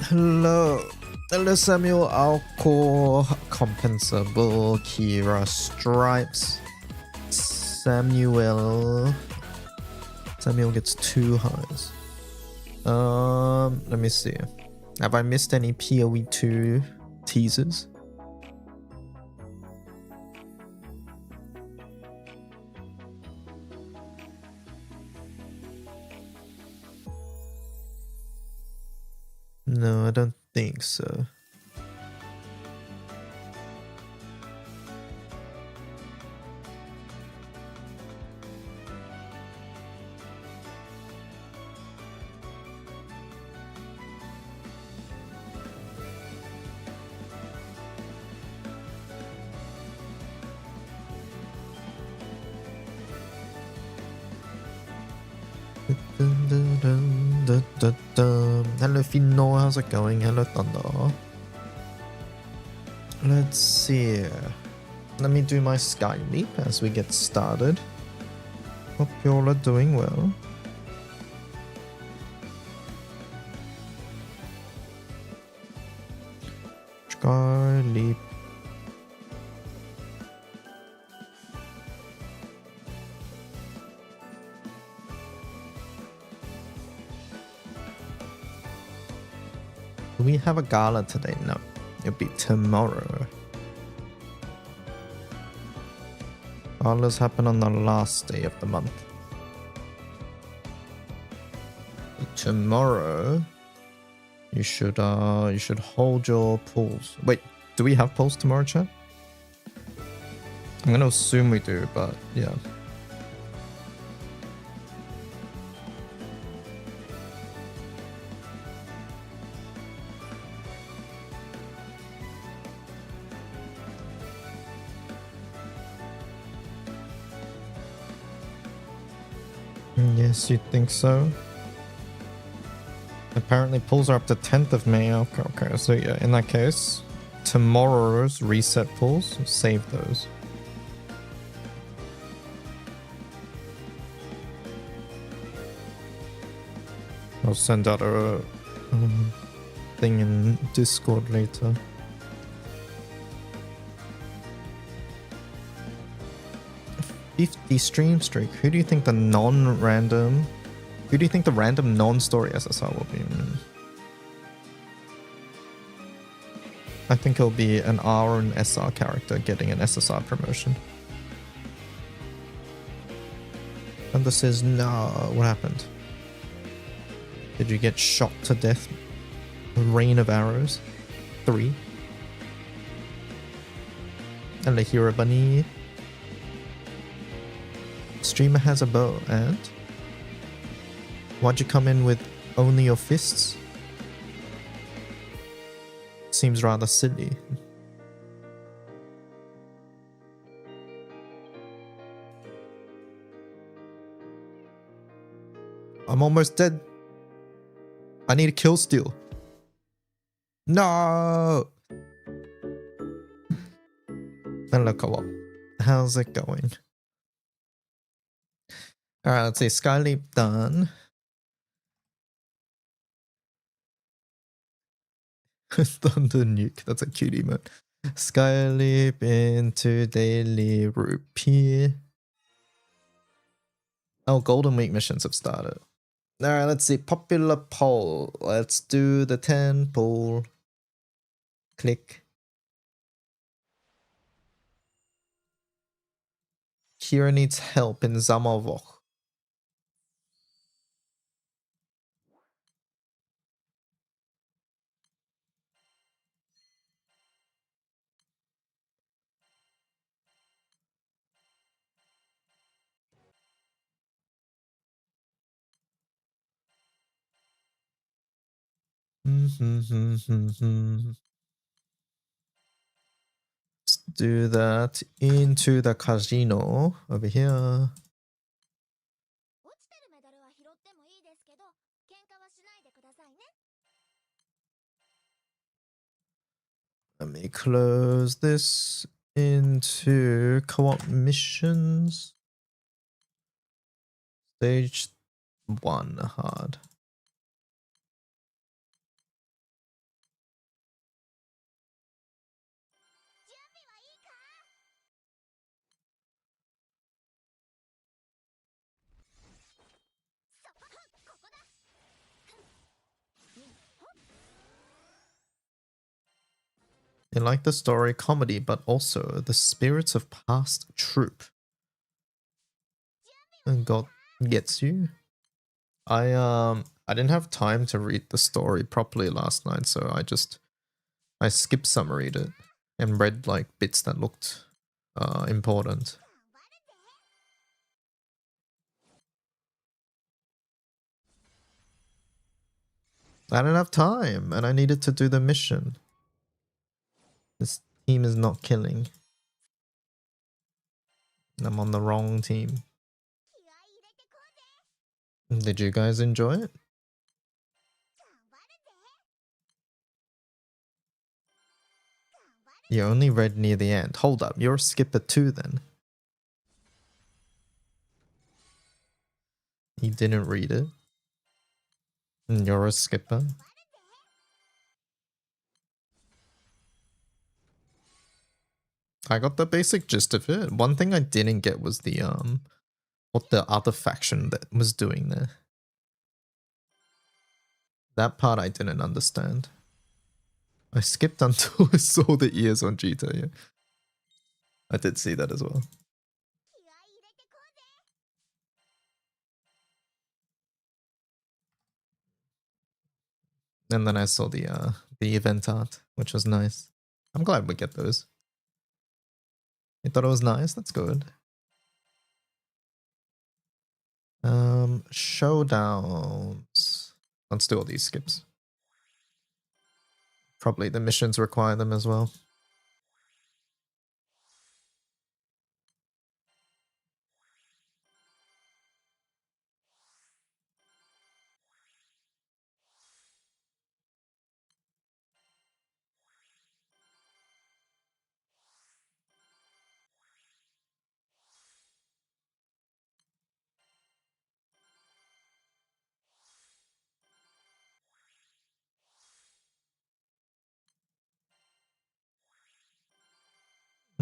Hello. Hello, Samuel. Alcor. Compensable. Kira. Stripes. Samuel. Samuel gets 2 highs. Let me see. Have I missed any PoE 2 teasers? No, I don't think so. Hello Finno, how's it going? Hello Thunder. Let's see. Let me do my sky leap as we get started. Hope you all are doing well. Sky leap. Do we have a gala today? No, it'll be tomorrow. Galas happen on the last day of the month. Tomorrow, you should hold your pulls. Wait, do we have pulls tomorrow, chat? I'm gonna assume we do, but yeah. Yes, you think so? Apparently pulls are up to 10th of May. Okay, so yeah, in that case, tomorrow's reset pulls, save those. I'll send out a thing in Discord later. The stream streak. Who do you think the non-random? Who do you think the random non-story SSR will be? I think it'll be an R and SR character getting an SSR promotion. And this says no. What happened? Did you get shot to death? Rain of arrows. 3. And the hero bunny. Streamer has a bow, and why'd you come in with only your fists? Seems rather silly. I'm almost dead. I need a kill steal. No! Hello, co-op. How's it going? Alright, let's see. Skyleap done. Thunder nuke. That's a cute emote. Skyleap into daily rupee. Oh, Golden Week missions have started. Alright, let's see. Popular poll. Let's do the 10 poll. Click. Kira needs help in Zamovoch. Let's do that into the casino over here. Let me close this into co-op missions. Stage 1 hard. They like the story, comedy, but also the spirits of past troop. And God gets you. I didn't have time to read the story properly last night, so I skipped summaried it and read like bits that looked important. I didn't have time, and I needed to do the mission. This team is not killing. I'm on the wrong team. Did you guys enjoy it? You only read near the end. Hold up, you're a skipper too then. You didn't read it. And you're a skipper. I got the basic gist of it. One thing I didn't get was the what the other faction that was doing there. That part I didn't understand. I skipped until I saw the ears on Jita, yeah. I did see that as well. And then I saw the event art, which was nice. I'm glad we get those. You thought it was nice? That's good. Showdowns. Let's do all these skips. Probably the missions require them as well.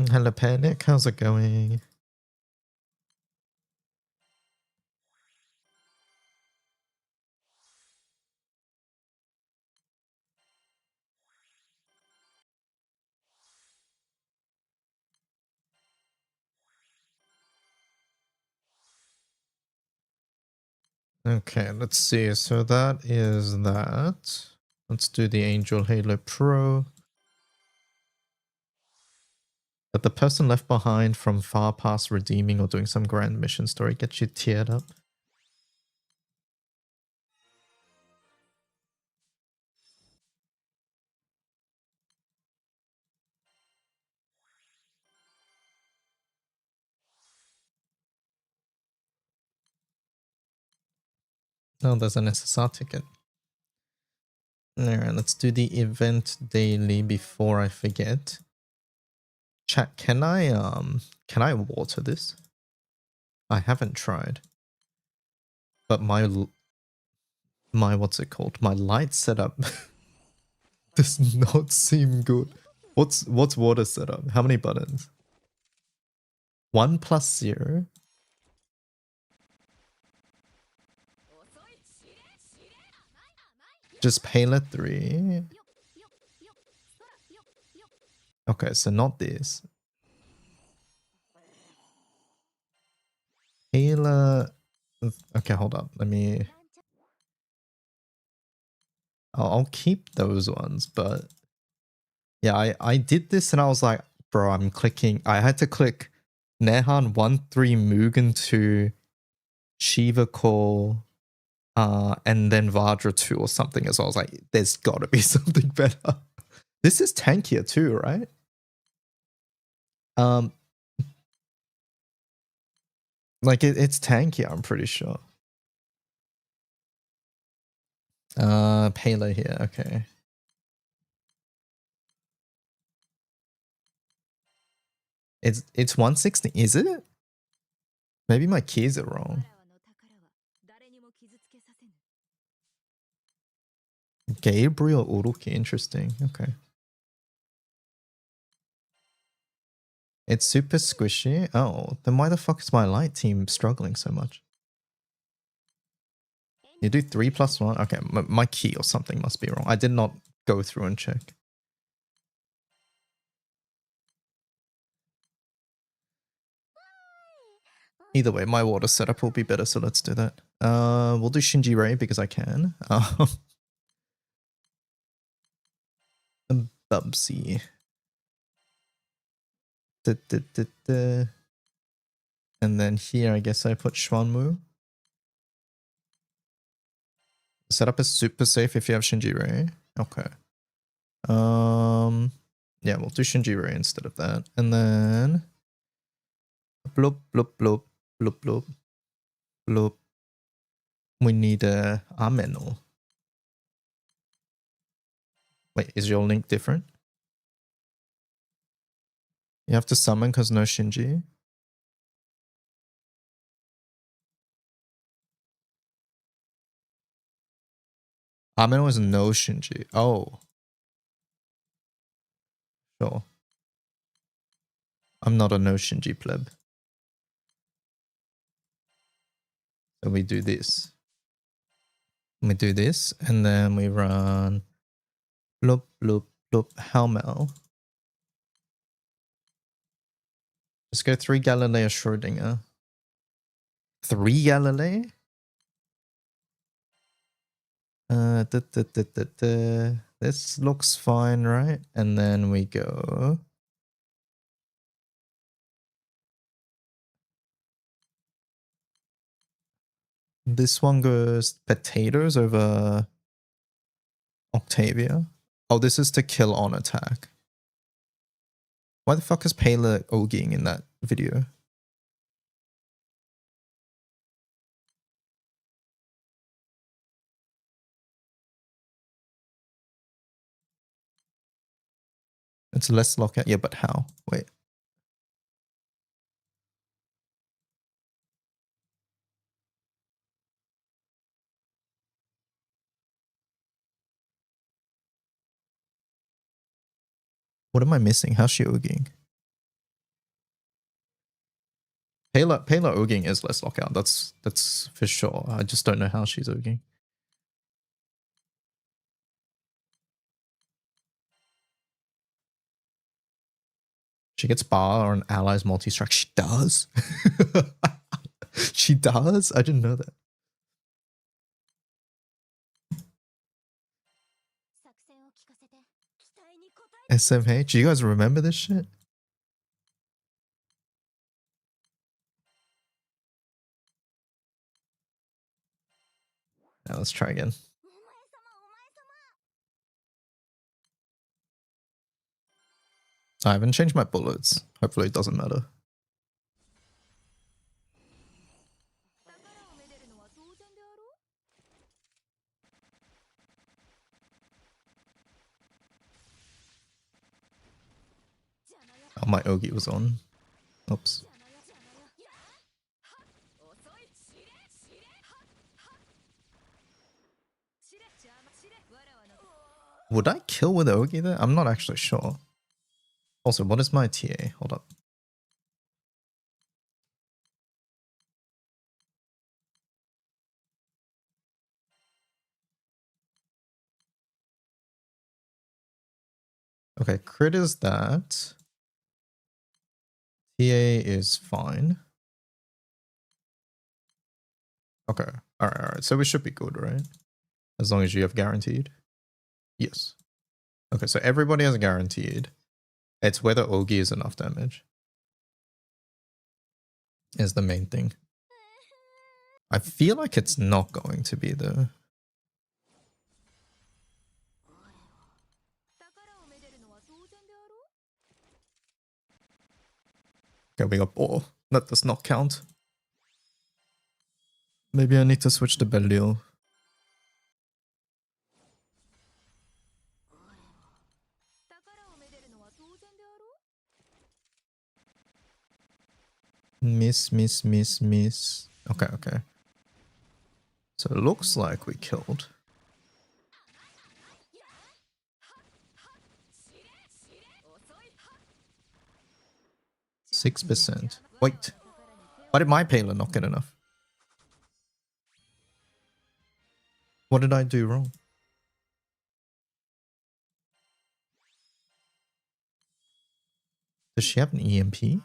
Hello Panic, how's it going? Okay, let's see. So that is that. Let's do the Angel Halo Pro. But the person left behind from far past redeeming or doing some grand mission story gets you tiered up. Oh, there's an SSR ticket. Alright, let's do the event daily before I forget. Chat, can I water this? I haven't tried. But my what's it called? My light setup does not seem good. What's water setup? How many buttons? 1 plus 0. Just Payla 3. Okay, so not this. Payla. Okay, hold up. Let me. I'll keep those ones, but yeah, I did this and I was like, bro, I'm clicking. I had to click Nehan 1-3 Mugen 2 Shiva Call and then Vajra 2 or something as well. I was like, there's gotta be something better. This is tankier too, right? Like it's tankier, I'm pretty sure. Payload here, okay. It's 160, is it? Maybe my keys are wrong. Gabriel Uruki, interesting, okay. It's super squishy. Oh, then why the fuck is my light team struggling so much? You do 3 plus 1? Okay, my key or something must be wrong. I did not go through and check. Either way, my water setup will be better, so let's do that. We'll do Shinji Ray because I can. Bubsy. And then here, I guess I put Schwanmu. Setup is super safe if you have Shinji Ray. Okay. Yeah, we'll do Shinji Ray instead of that. And then bloop, bloop, bloop, bloop, bloop, bloop. We need a Ameno. Wait, is your link different? You have to summon because no Shinji. Ameno is no Shinji. Oh. Sure. I'm not a no Shinji pleb. So we do this. We do this, and then we run bloop, bloop, bloop, Helmel. Just go 3 Galileo Schrodinger. 3 Galileo? This looks fine, right? And then we go. This one goes potatoes over Octavia. Oh, this is to kill on attack. Why the fuck is Pela oging in that video? It's less lockout. Yeah, but how? Wait. What am I missing? How's she oging? Pela oging is less lockout. That's for sure. I just don't know how she's oging. She gets bar or an ally's multi-strike. She does? She does? I didn't know that. SMH? Do you guys remember this shit? Now let's try again. I haven't changed my bullets. Hopefully it doesn't matter. Oh, my Ogi was on. Oops. Would I kill with Ogi there? I'm not actually sure. Also, what is my TA? Hold up. Okay, crit is that. TA is fine. Okay. Alright. So we should be good, right? As long as you have guaranteed. Yes. Okay, so everybody has guaranteed. It's whether Ogi is enough damage. Is the main thing. I feel like it's not going to be though. Okay, we got ball. That does not count. Maybe I need to switch to Belial. Miss. Okay. So it looks like we killed. 6%. Wait. Why did my Pela not get enough? What did I do wrong? Does she have an EMP?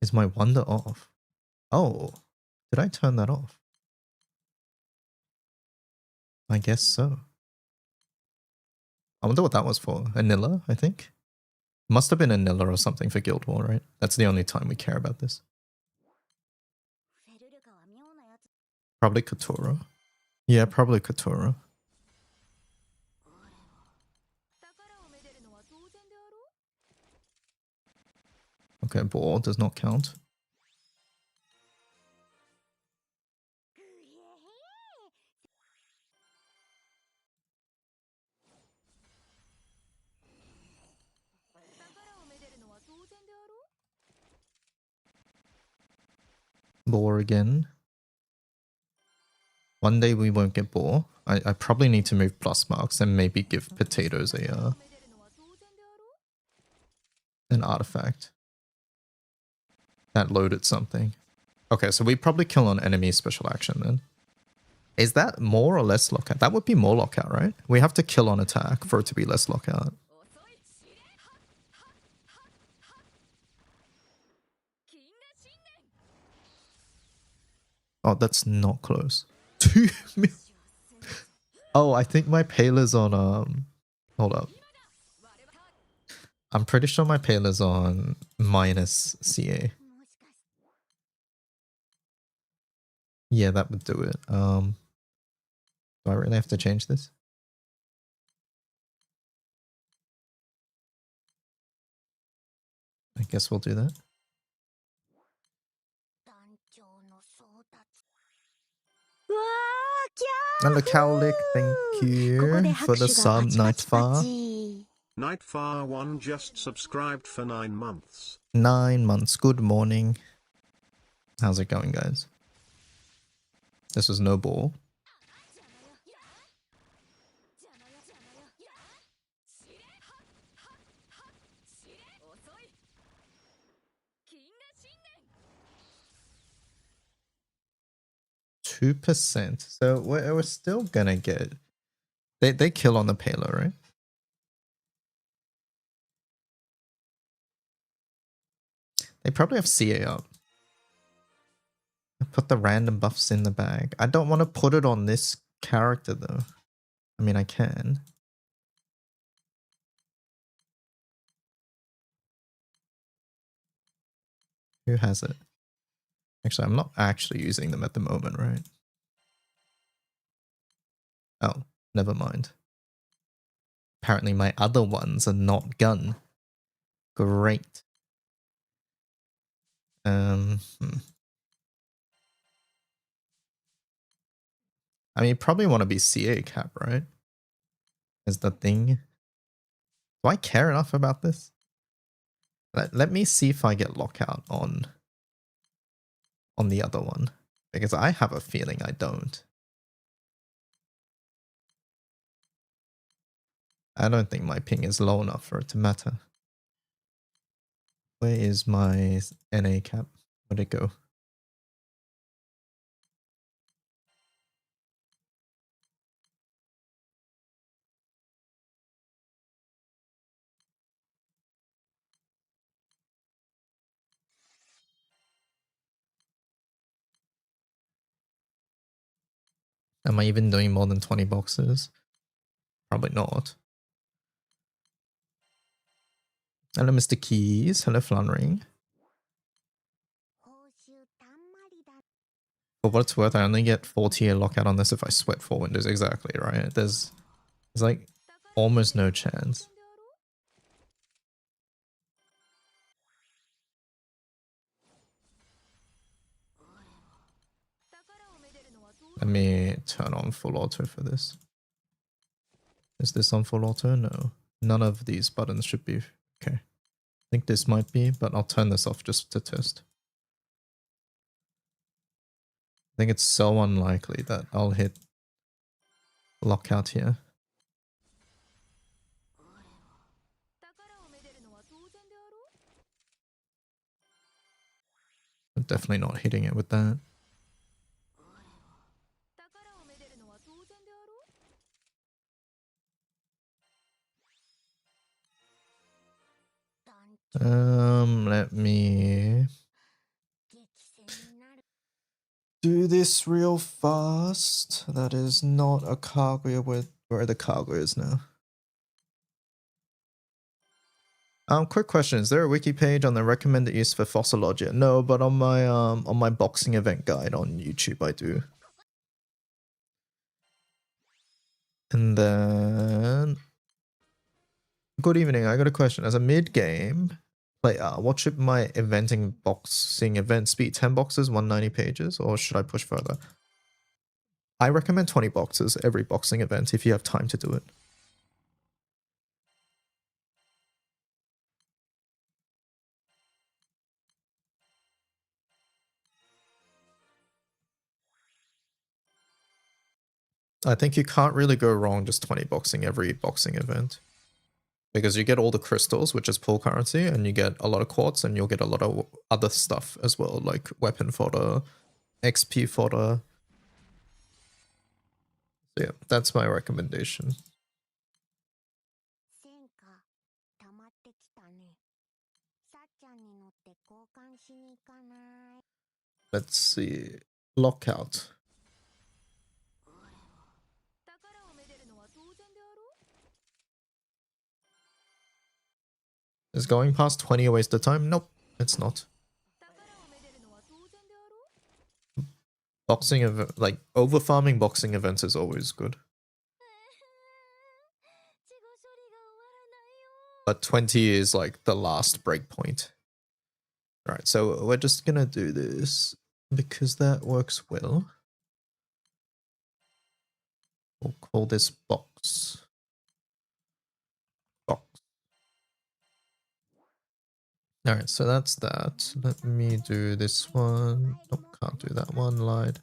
Is my wonder off? Oh, did I turn that off? I guess so. I wonder what that was for. Anilla, I think. Must have been Anilla or something for Guild War, right? That's the only time we care about this. Probably Kotora. Yeah, probably Kotora. Okay, ball does not count. Ball again. One day we won't get ball. I probably need to move plus marks and maybe give potatoes a an artifact. That loaded something. Okay, so we probably kill on enemy special action then. Is that more or less lockout? That would be more lockout, right? We have to kill on attack for it to be less lockout. Oh, that's not close. 2 million. Oh, I think my pale is on hold up. I'm pretty sure my pale is on minus CA. Yeah, that would do it. Do I really have to change this? I guess we'll do that. And Cowlick, thank you for the sub, Nightfar. Nightfar1 just subscribed for 9 months. 9 months. Good morning. How's it going, guys? This was no ball. %. So we're still gonna get... They kill on the payload, right? They probably have CA up. Put the random buffs in the bag. I don't want to put it on this character though. I mean, I can. Who has it? Actually, I'm not actually using them at the moment, right? Oh, never mind. Apparently my other ones are not gun. Great. I mean, you probably want to be CA cap, right? Is the thing. Do I care enough about this? Let me see if I get lockout on the other one. Because I have a feeling I don't. I don't think my ping is low enough for it to matter. Where is my NA cap? Where'd it go? Am I even doing more than 20 boxes? Probably not. Hello, Mr. Keys. Hello, Flanring. For what it's worth, I only get 40 lockout on this if I sweat 4 windows. Exactly, right? There's like almost no chance. Let me turn on full auto for this. Is this on full auto? No. None of these buttons should be. Okay. I think this might be, but I'll turn this off just to test. I think it's so unlikely that I'll hit lockout here. I'm definitely not hitting it with that. Let me do this real fast. That is not a Kaguya with where the Kaguya is now. Quick question: is there a wiki page on the recommended use for Fossologia? No, but on my boxing event guide on YouTube, I do. And then, good evening. I got a question. As a mid-game player, what should my boxing events be? 10 boxes, 190 pages, or should I push further? I recommend 20 boxes every boxing event if you have time to do it. I think you can't really go wrong just 20 boxing every boxing event. Because you get all the crystals, which is pool currency, and you get a lot of quartz, and you'll get a lot of other stuff as well, like weapon fodder, XP fodder. So yeah, that's my recommendation. Let's see. Lockout. Is going past 20 a waste of time? Nope, it's not. Boxing event, like over farming boxing events is always good. But 20 is like the last breakpoint. Alright, so we're just gonna do this because that works well. We'll call this box. Box. Alright, so that's that. Let me do this one. Nope, can't do that one. Lied.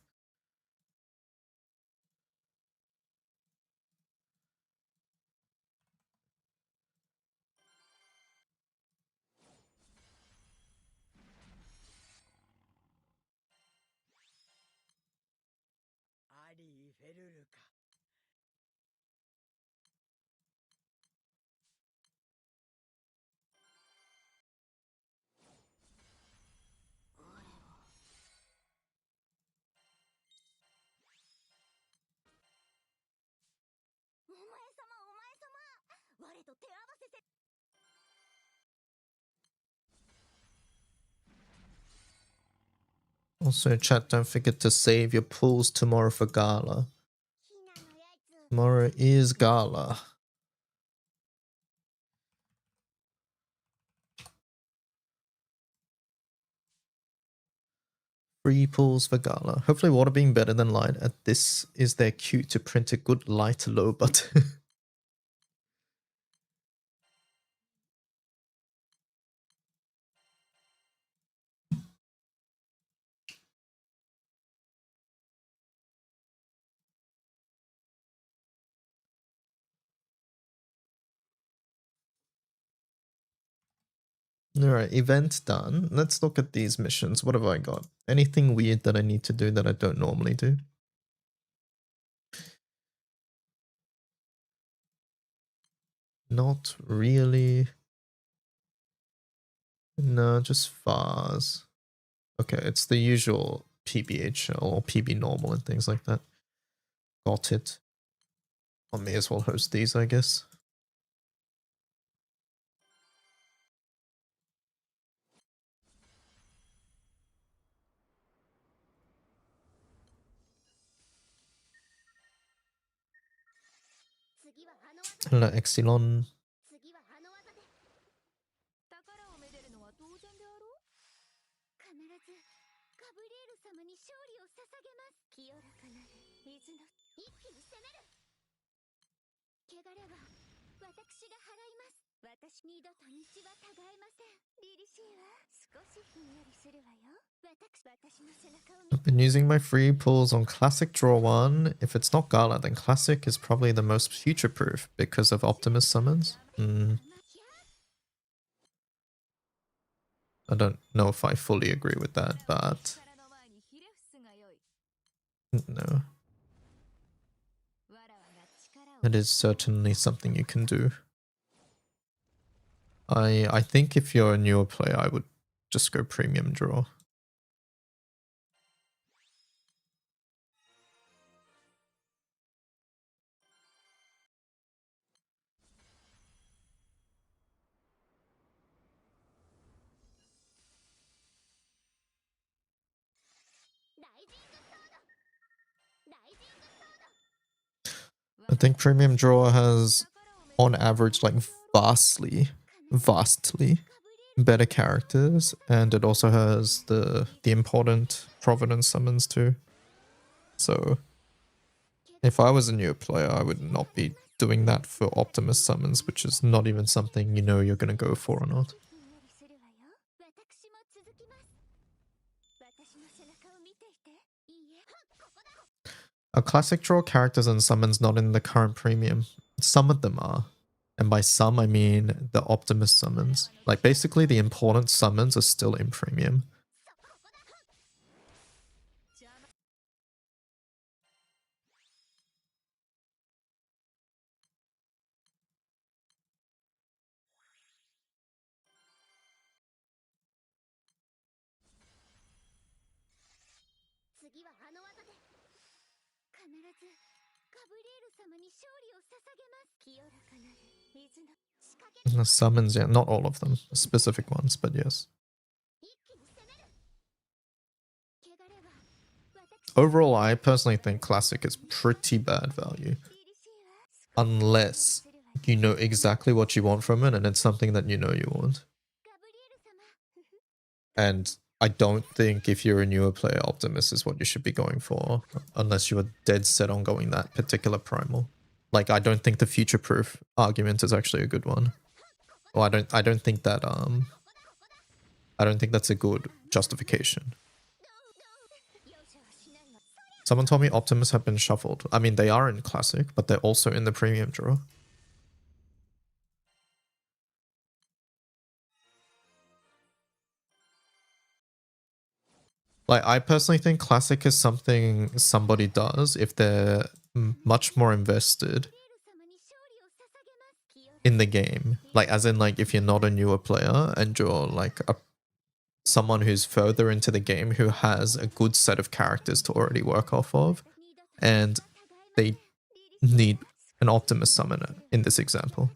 Also, chat, don't forget to save your pools tomorrow for Gala. Tomorrow is Gala. Free pools for Gala. Hopefully water being better than light at this is their cue to print a good light low button. Alright, event done. Let's look at these missions. What have I got? Anything weird that I need to do that I don't normally do? Not really. No, just FARs. Okay, it's the usual PBHL or PB normal and things like that. Got it. I may as well host these, I guess. Hello, Exilon. I've been using my free pools on Classic Draw 1. If it's not Gala, then Classic is probably the most future-proof because of Optimus summons. I don't know if I fully agree with that, but no. It is certainly something you can do. I think if you're a newer player, I would just go premium draw. I think Premium Draw has, on average, like vastly better characters, and it also has the important Providence summons too. So if I was a new player, I would not be doing that for Optimus summons, which is not even something you know you're gonna go for or not. A classic draw characters and summons not in the current premium. Some of them are. And by some, I mean the Optimus summons. Like basically the important summons are still in premium. The summons, yeah, not all of them. Specific ones, but yes. Overall, I personally think Classic is pretty bad value. Unless you know exactly what you want from it and it's something that you know you want. And I don't think if you're a newer player, Optimus is what you should be going for, unless you are dead set on going that particular Primal. Like, I don't think the future-proof argument is actually a good one. Well, I don't think that I don't think that's a good justification. Someone told me Optimus have been shuffled. I mean, they are in Classic, but they're also in the Premium draw. Like, I personally think Classic is something somebody does if they're much more invested in the game. Like, as in, like, if you're not a newer player and you're, like, someone who's further into the game who has a good set of characters to already work off of, and they need an Optimus summoner in this example.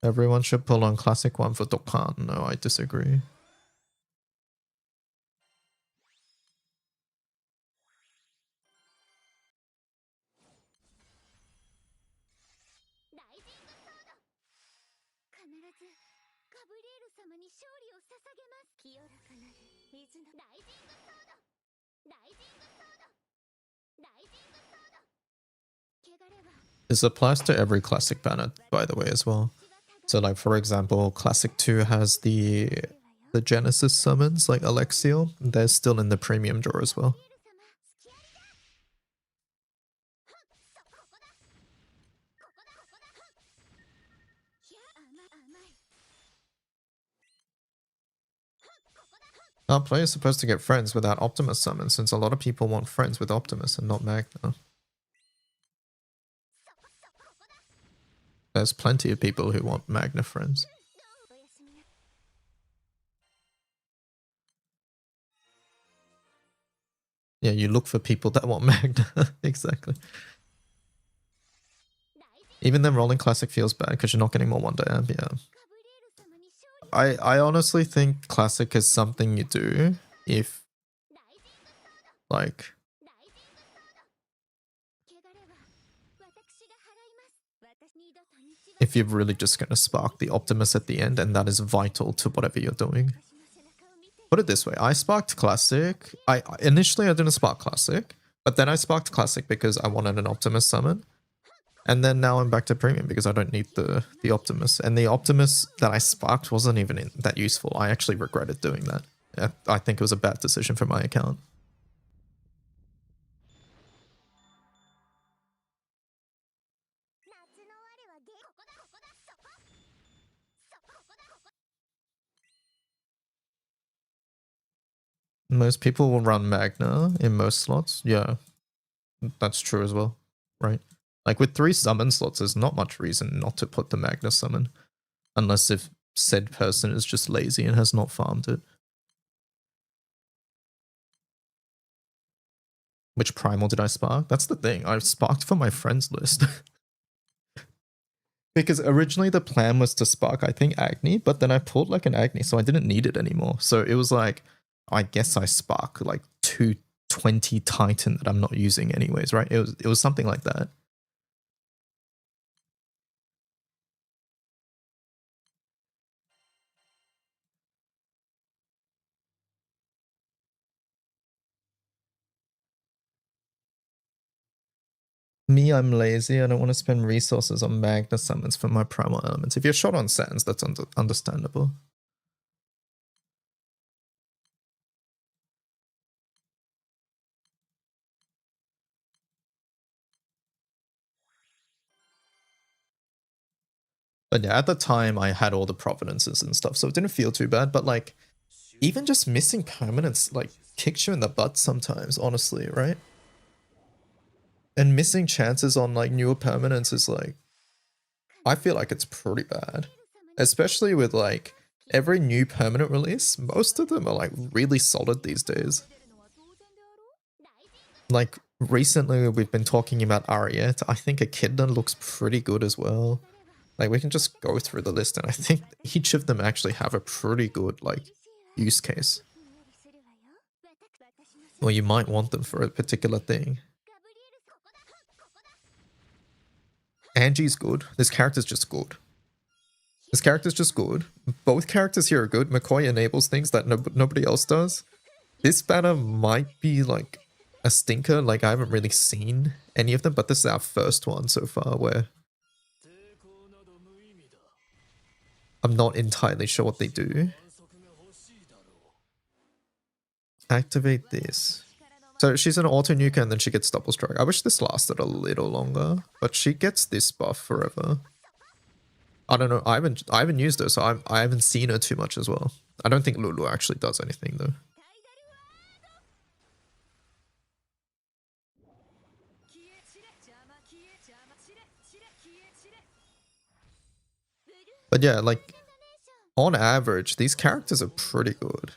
Everyone should pull on Classic 1 for Dokkan. No, I disagree. This applies to every Classic banner, by the way, as well. So, like, for example, Classic 2 has the Genesis summons, like Alexiel. They're still in the premium drawer as well. Our player's supposed to get friends without Optimus summons, since a lot of people want friends with Optimus and not Magna. There's plenty of people who want Magna friends. Yeah, you look for people that want Magna. Exactly. Even then, rolling Classic feels bad because you're not getting more Wonder Amp, yeah. I honestly think Classic is something you do if, like, if you're really just going to spark the Optimus at the end and that is vital to whatever you're doing. Put it this way, I sparked Classic. Initially I didn't spark Classic, but then I sparked Classic because I wanted an Optimus summon. And then now I'm back to Premium because I don't need the Optimus. And the Optimus that I sparked wasn't even that useful. I actually regretted doing that. I think it was a bad decision for my account. Most people will run Magna in most slots. Yeah, that's true as well, right? Like with 3 summon slots, there's not much reason not to put the Magna summon. Unless if said person is just lazy and has not farmed it. Which Primal did I spark? That's the thing. I sparked for my friends list. Because originally the plan was to spark, I think, Agni, but then I pulled like an Agni, so I didn't need it anymore. So it was like, I guess I spark like 220 Titan that I'm not using anyways, right? It was something like that. Me, I'm lazy. I don't want to spend resources on Magna summons for my primal elements. If you're short on sands, that's understandable. But yeah, at the time I had all the providences and stuff, so it didn't feel too bad. But like, even just missing permanents like kicks you in the butt sometimes, honestly, right? And missing chances on like newer permanents is like, I feel like it's pretty bad. Especially with like every new permanent release, most of them are like really solid these days. Like recently we've been talking about Ariette. I think Echidna looks pretty good as well. Like we can just go through the list and I think each of them actually have a pretty good like use case. Or you might want them for a particular thing. Angie's good. This character's just good. This character's just good. Both characters here are good. McCoy enables things that nobody else does. This banner might be like a stinker. Like I haven't really seen any of them, but this is our first one so far where I'm not entirely sure what they do. Activate this. So she's an auto nuker and then she gets double strike. I wish this lasted a little longer, but she gets this buff forever. I don't know. I haven't used her, so I haven't seen her too much as well. I don't think Lulu actually does anything though. But yeah, like on average, these characters are pretty good.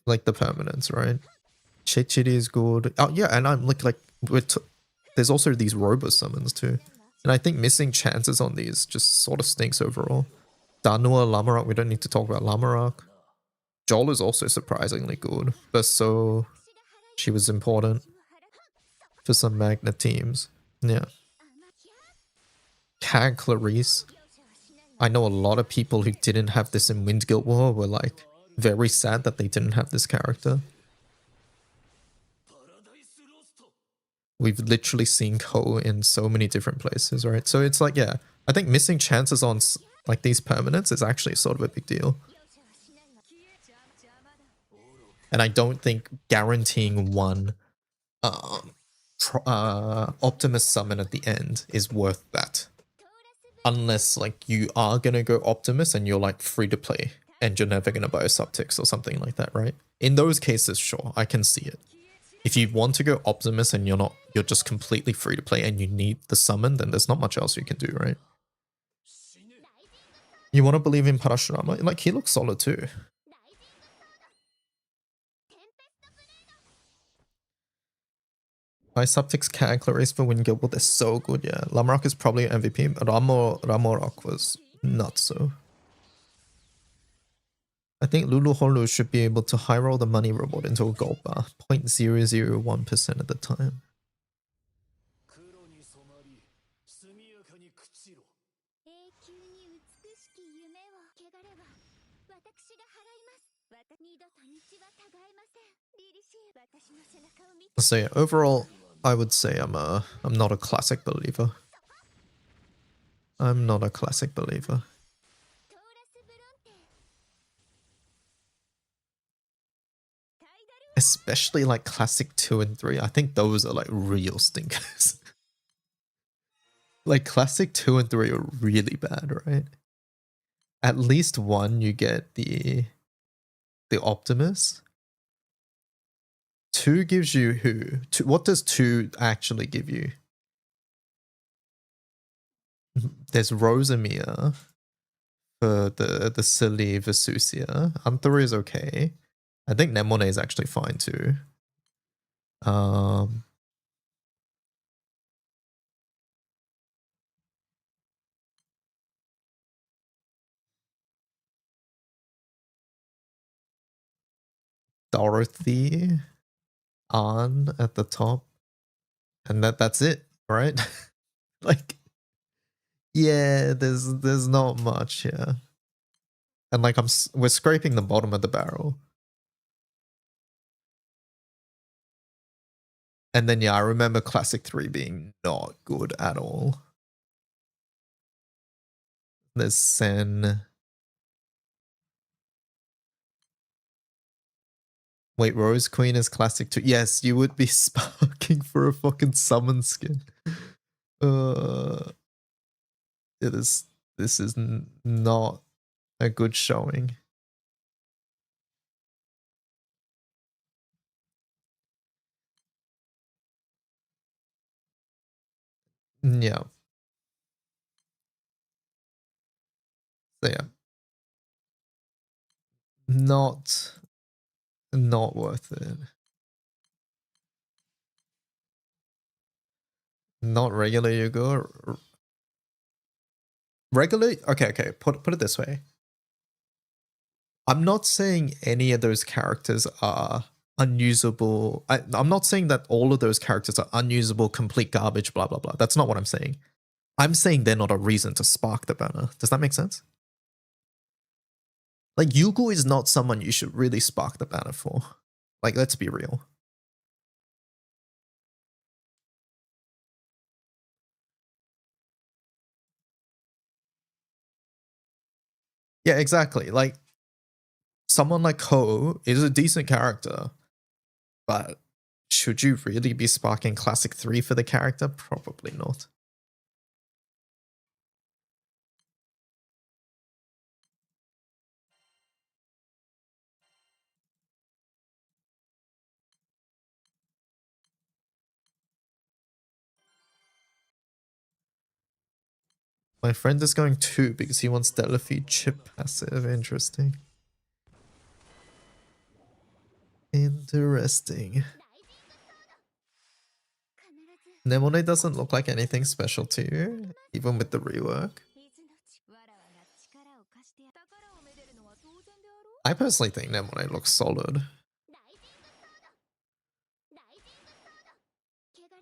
Like the permanents, right? Chichiri is good. Oh yeah, and I'm like there's also these Robo summons too. And I think missing chances on these just sort of stinks overall. Danua, Lamarok, we don't need to talk about Lamarok. Joel is also surprisingly good. But so she was important for some Magna teams. Yeah. Cag Clarice. I know a lot of people who didn't have this in Wind Guild War were like very sad that they didn't have this character. We've literally seen Ko in so many different places, right? So it's like, yeah, I think missing chances on like these permanents is actually sort of a big deal. And I don't think guaranteeing one Optimus summon at the end is worth that. Unless like you are gonna go Optimus and you're like free to play and you're never gonna buy a subtext or something like that, right? In those cases, sure, I can see it. If you want to go Optimus and you're just completely free to play and you need the summon, then there's not much else you can do, right? You want to believe in Parashurama? Like, he looks solid too. My subtext Caglaris for Wind Guild, they're so good, yeah. Lamarok is probably MVP, but Ramorok was not so. I think Lulu Holu should be able to high roll the money reward into a gold bar, 0.001% of the time. So yeah, overall, I would say I'm not a classic believer. I'm not a classic believer. Especially like classic 2 and 3. I think those are like real stinkers. Like classic 2 and 3 are really bad, right? At least one you get the Optimus. 2 gives you who? What does 2 actually give you? There's Rosamia for the silly Vesusia. 3 is okay. I think Nemone is actually fine too. Dorothy, Ann at the top, and that's it, right? Like, yeah, there's not much here, and like we're scraping the bottom of the barrel, and then yeah, I remember Classic 3 being not good at all. There's Sen. Wait, Rose Queen is Classic 2. Yes, you would be sparking for a fucking summon skin. It is. This is not a good showing. Yeah. So yeah. Not worth it. Not regular Yugo. Regular, okay. Put it this way. I'm not saying any of those characters are unusable. I'm not saying that all of those characters are unusable, complete garbage, blah blah blah. That's not what I'm saying. I'm saying they're not a reason to spark the banner. Does that make sense? Like, Yugo is not someone you should really spark the banner for. Like, let's be real. Yeah, exactly. Like, someone like Ko is a decent character, but should you really be sparking Classic 3 for the character? Probably not. My friend is going 2 because he wants Delphi chip passive. Interesting. Interesting. Nemone doesn't look like anything special to you, even with the rework. I personally think Nemone looks solid.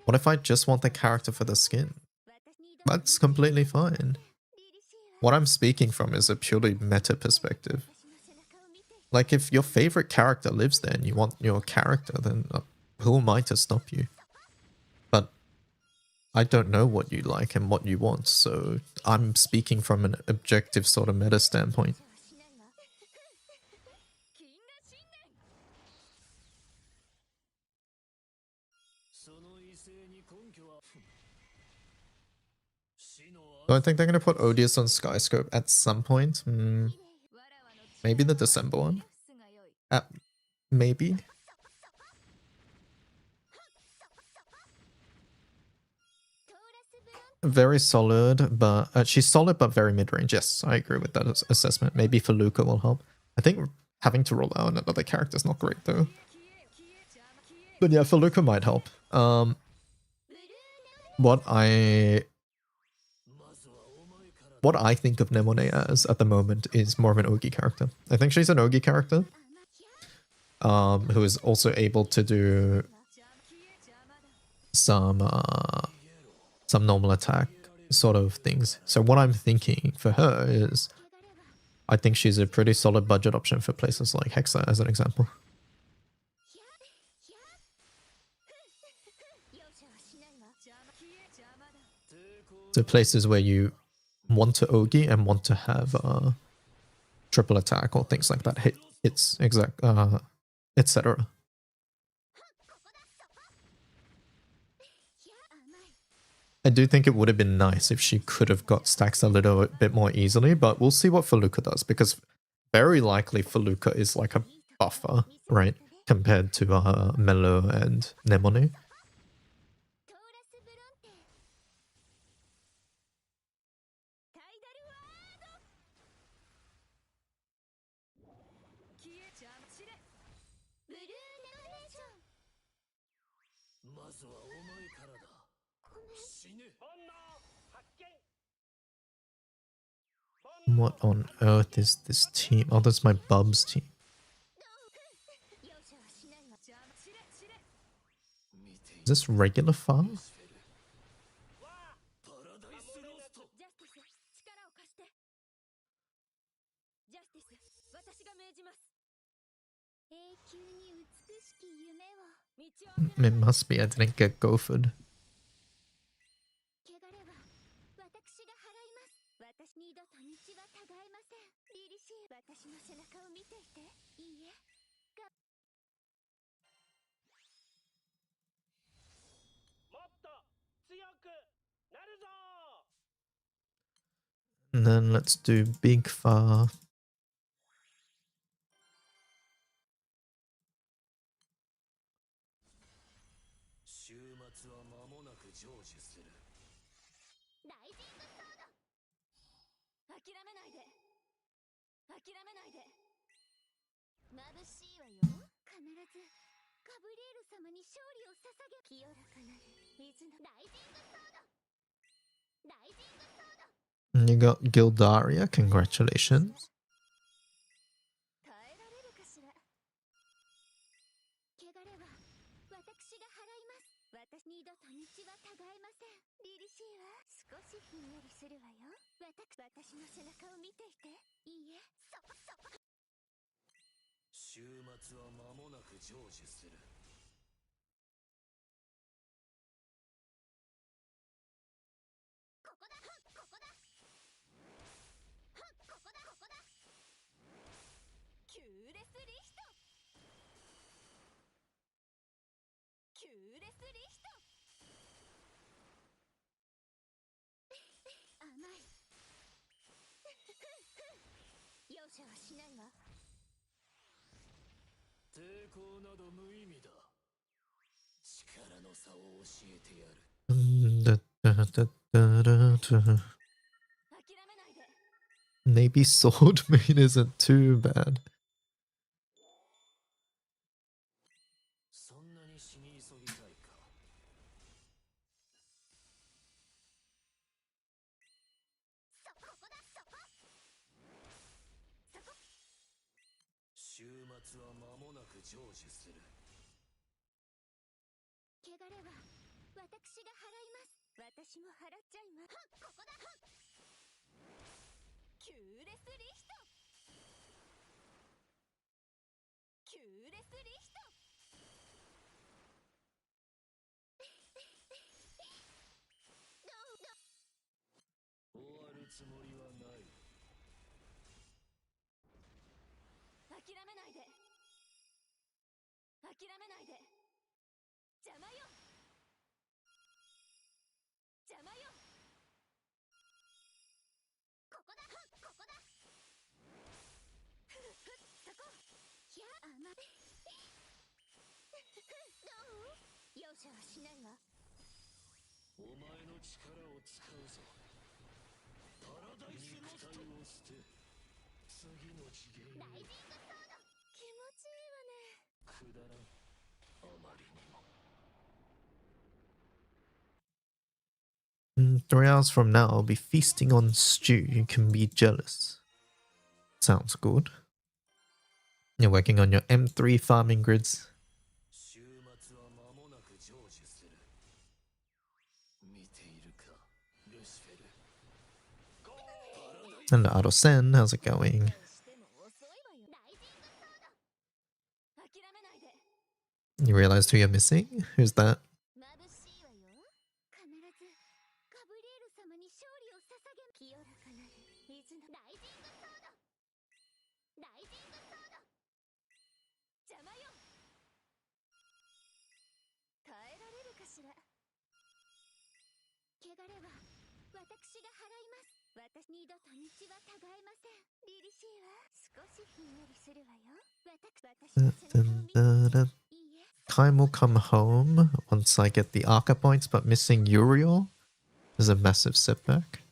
What if I just want the character for the skin? That's completely fine. What I'm speaking from is a purely meta perspective. Like, if your favorite character lives there and you want your character, then who am I to stop you? But I don't know what you like and what you want, so I'm speaking from an objective sort of meta standpoint. Do I think they're going to put Odious on Skyscope at some point? Maybe the December one? Maybe? Very solid, but she's solid but very mid-range. Yes, I agree with that assessment. Maybe for Luca will help. I think having to roll out another character is not great though. But yeah, for Luca might help. What I think of Nemone as at the moment is more of an Ogi character. I think she's an Ogi character who is also able to do some normal attack sort of things. So what I'm thinking for her is I think she's a pretty solid budget option for places like Hexa as an example. So places where you want to Ogi and want to have triple attack or things like that, hits, etc. I do think it would have been nice if she could have got stacks a little bit more easily, but we'll see what Feluca does, because very likely Feluca is like a buffer, right, compared to Melo and Nemone. What on earth is this team? Oh, that's my Bubs team. Is this regular far? It must be, I didn't get gophered. And then let's do big far. And you got Gildaria, congratulations. Maybe sword main isn't too bad. In 3 hours from now, I'll be feasting on stew. You can be jealous. Sounds good. You're working on your M3 farming grids. Hello, Arosen. How's it going? You realized who you're missing? Who's that? Time will come home once I get the Arca points, but missing Uriel is a massive setback.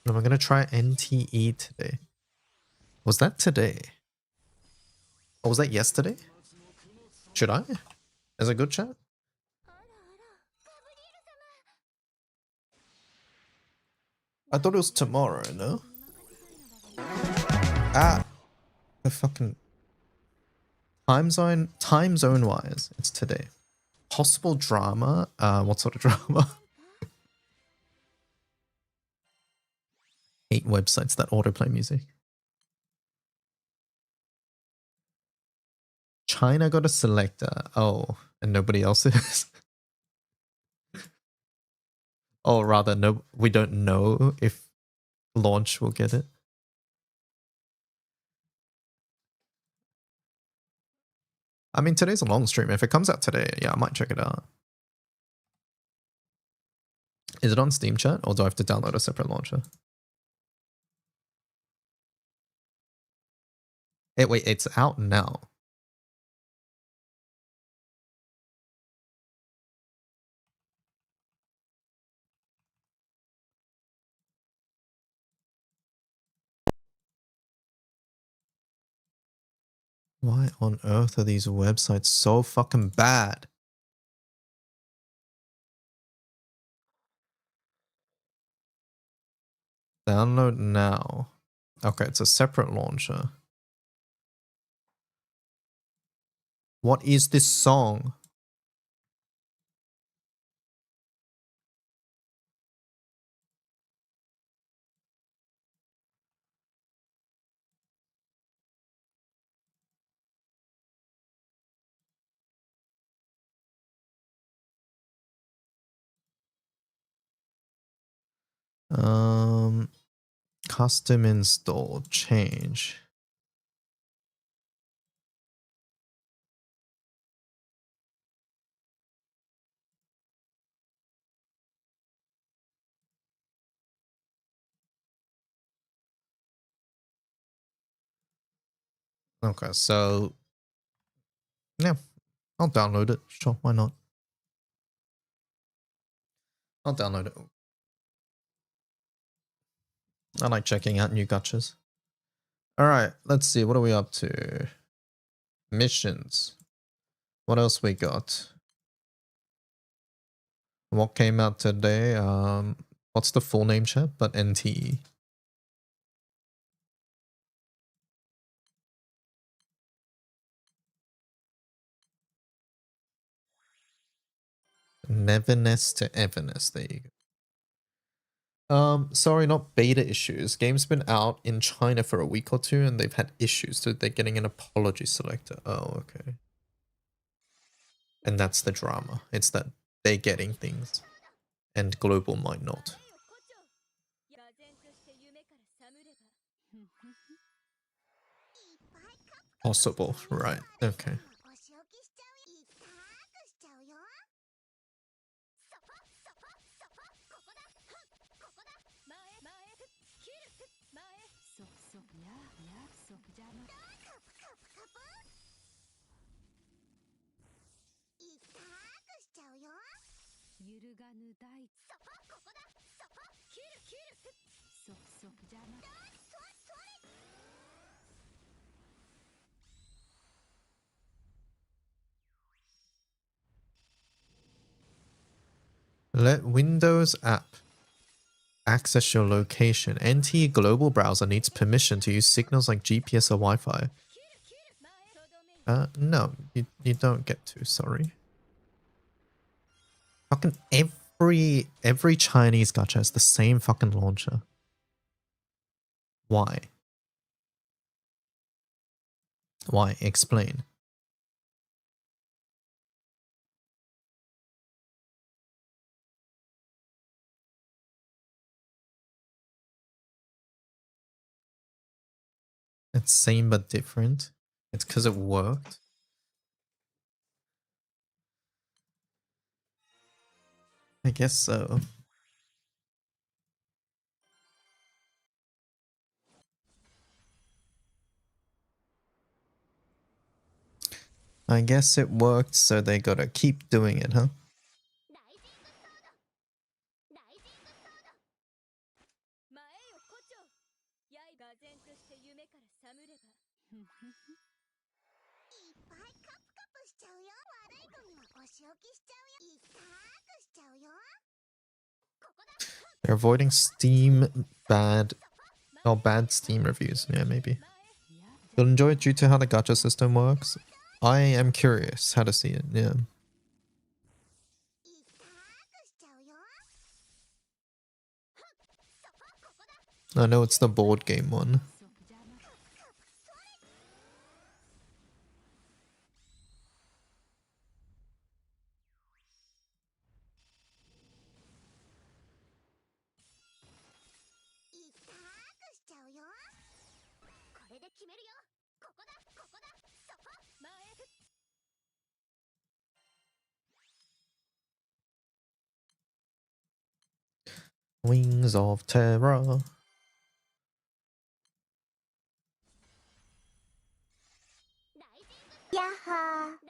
Am I gonna try NTE today? Was that today? Or was that yesterday? Should I? Is it good, chat? I thought it was tomorrow, no? Ah! The fucking... Time zone wise, it's today. Possible drama? What sort of drama? Hate websites that autoplay music. China got a selector. Oh, and nobody else is. Or rather, no, we don't know if launch will get it. I mean, today's a long stream. If it comes out today, yeah, I might check it out. Is it on Steam chat, or do I have to download a separate launcher? Wait, it's out now. Why on earth are these websites so fucking bad? Download now. Okay, it's a separate launcher. What is this song? Custom install, change. Okay, so yeah, I'll download it. Sure, why not? I'll download it. I like checking out new gachas. Alright, let's see. What are we up to? Missions. What else we got? What came out today? What's the full name, chat? But NTE. Neverness to Everness. There you go. Sorry, not beta issues. Game's been out in China for a week or two and they've had issues, so they're getting an apology selector. Oh, okay. And that's the drama. It's that they're getting things and global might not. Possible, right? Okay. Let Windows app access your location. NT global browser needs permission to use signals like GPS or Wi-Fi. No, you don't get to, sorry. Fucking every Chinese gacha has the same fucking launcher. Why? Why? Explain. It's same but different. It's because it worked. I guess so. I guess it worked, so they gotta keep doing it, huh? They're avoiding Steam bad Steam reviews. Yeah, maybe. You'll enjoy it due to how the gacha system works. I am curious how to see it, yeah. I know it's the board game one. Wings of Terror.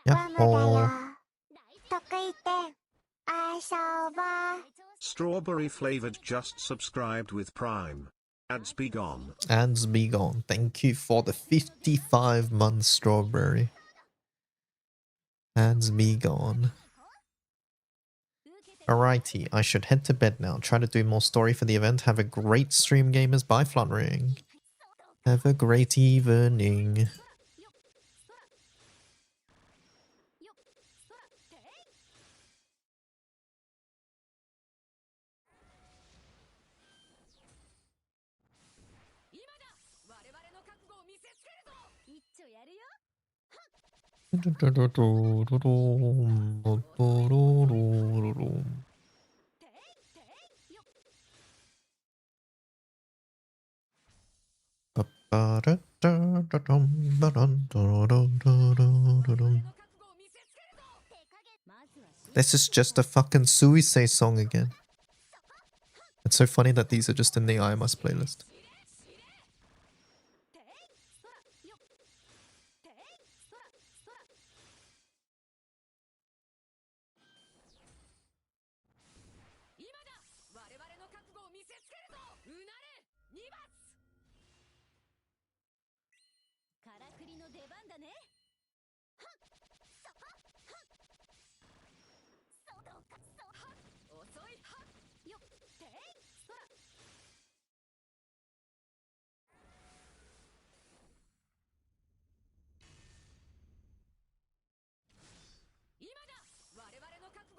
Yahoo! Strawberry flavored just subscribed with Prime. Ads be gone. Ads be gone. Thank you for the 55-month strawberry. Ads be gone. Alrighty, I should head to bed now. Try to do more story for the event. Have a great stream, gamers. Bye, Fluttering. Have a great evening. This is just a fucking Suisei song again. It's so funny that these are just in the I Must playlist.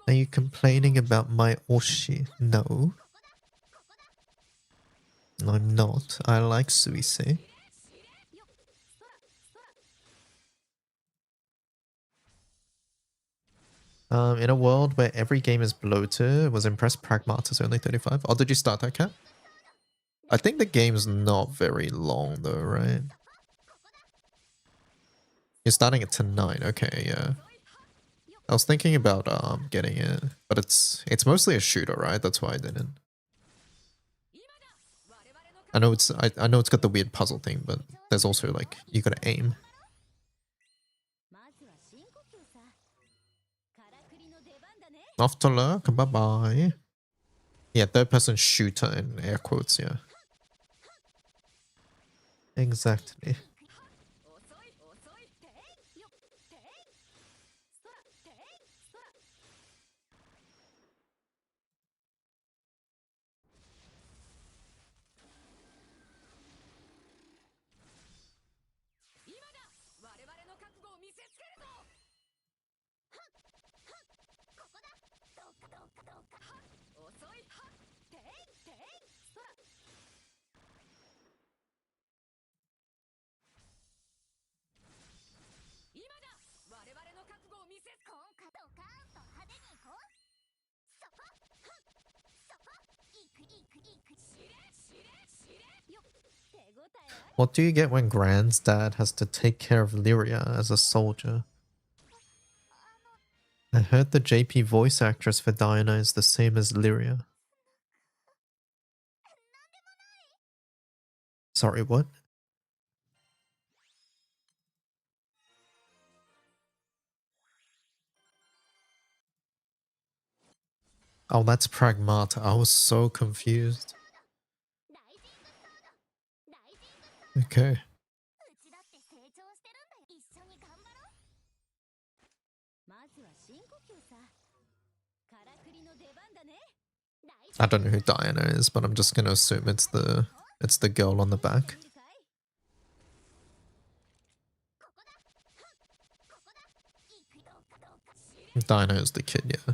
Are you complaining about my Oshi? No. I'm not. I like Suisei. In a world where every game is bloated, was impressed Pragmata's only 35. Oh, did you start that, Cat? I think the game's not very long though, right? You're starting it tonight. Okay, yeah. I was thinking about getting it, but it's mostly a shooter, right? That's why I didn't. I know it's got the weird puzzle thing, but there's also like you gotta aim. Off to lurk, bye bye. Yeah, third person shooter in air quotes, yeah. Exactly. What do you get when Grand's dad has to take care of Lyria as a soldier? I heard the JP voice actress for Diana is the same as Lyria. Sorry, what? Oh, that's Pragmata. I was so confused. Okay. I don't know who Diana is, but I'm just gonna assume it's the girl on the back. Diana is the kid, yeah.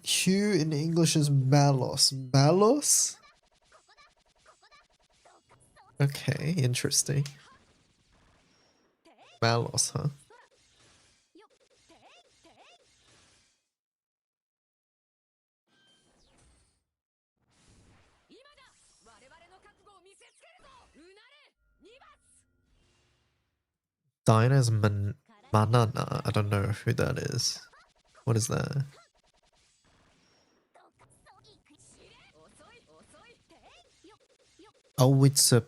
Hugh in English is Malos. Malos? Okay, interesting. Malos, huh? Diana's Manana. I don't know who that is. What is that? Oh, it's a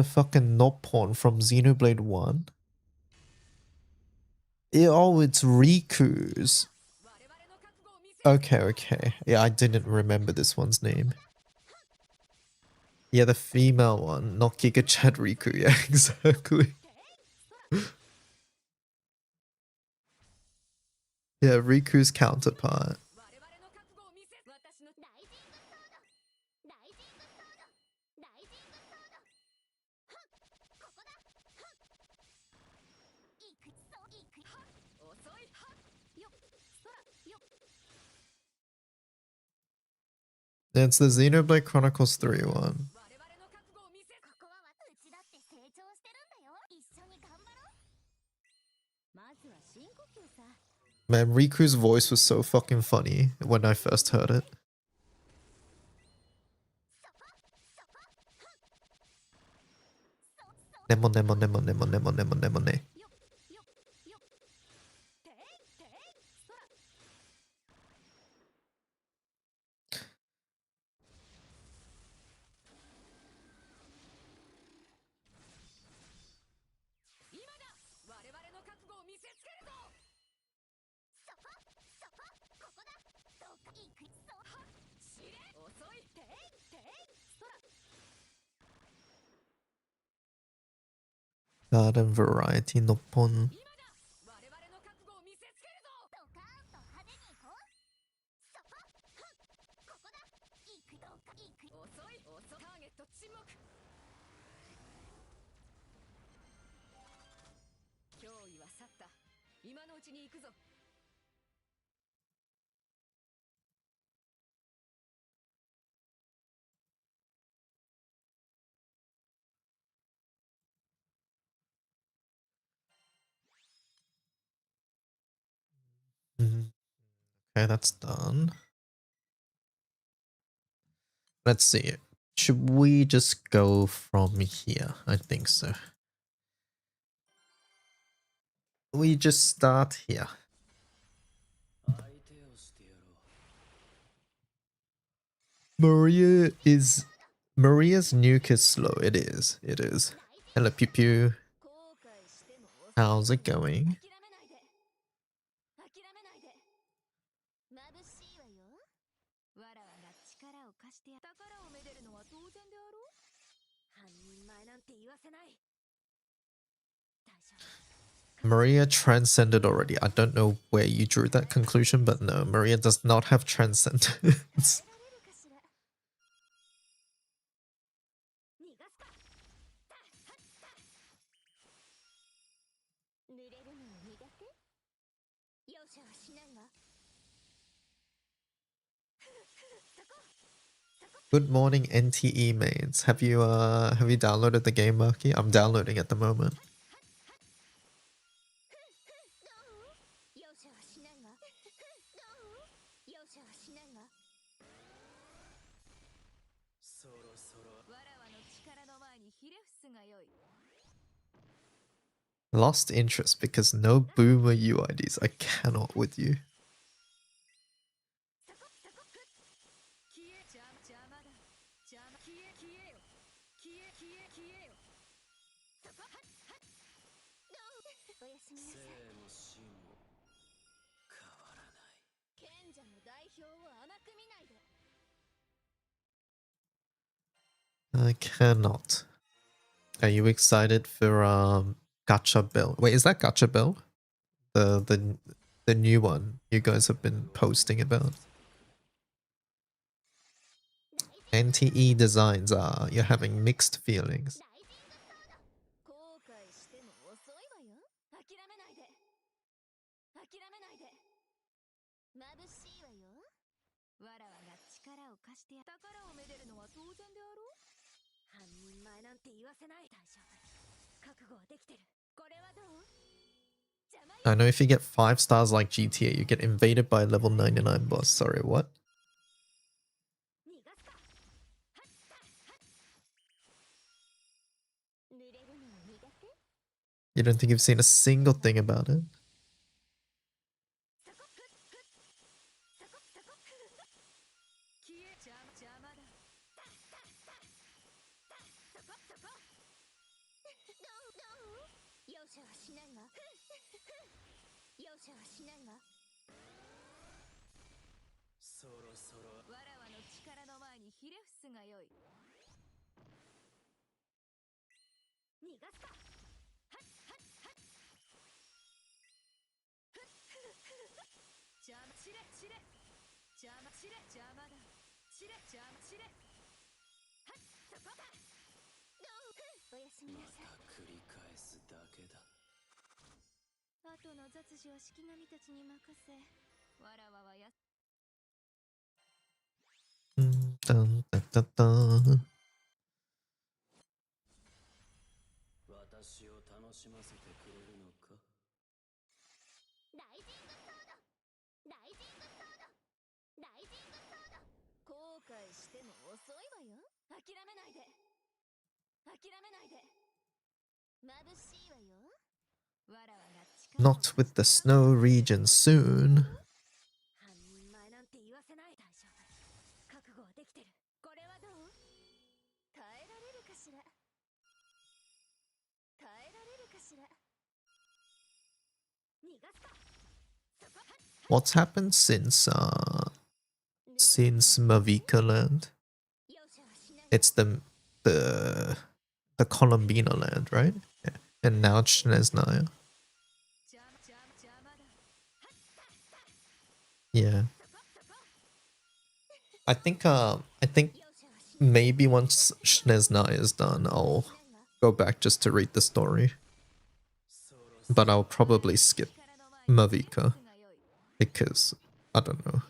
fucking not porn from Xenoblade 1. Oh, it's Riku's. Okay, okay. Yeah, I didn't remember this one's name. Yeah, the female one, not Giga Chad Riku. Yeah, exactly. Yeah, Riku's counterpart. It's the Xenoblade Chronicles 3 one. Man, Riku's voice was so fucking funny when I first heard it. Nemonemonemonemonemonemone. Garden variety Noppon. Okay, that's done. Let's see. Should we just go from here? I think so. We just start here. Maria's nuke is slow. It is. It is. Hello, Pew Pew. How's it going? Maria transcended already. I don't know where you drew that conclusion, but no, Maria does not have transcendence. Good morning, NTE mates. Have you downloaded the game, Murky? I'm downloading at the moment. Lost interest because no boomer UIDs. I cannot with you. I cannot. Are you excited for gacha build? Wait, is that gacha build? The new one you guys have been posting about? NTE designs are you're having mixed feelings. I know if you get 5 stars like GTA, you get invaded by a level 99 boss. Sorry, what? You don't think you've seen a single thing about it? Dun, dun, dun, dun. Not with the snow region soon. What's happened since Mavika land? It's the Colombina land, right? Yeah. And now it's Snezhnaya. Yeah. I think maybe once Snezhnaya is done, I'll go back just to read the story. But I'll probably skip Mavika because I don't know.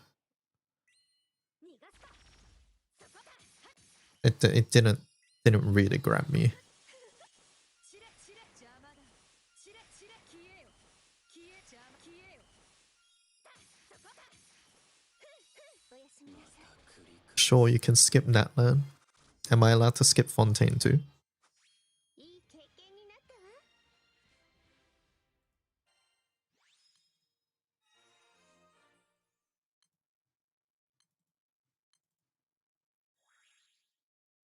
It didn't really grab me. Sure, you can skip Natlan. Am I allowed to skip Fontaine too?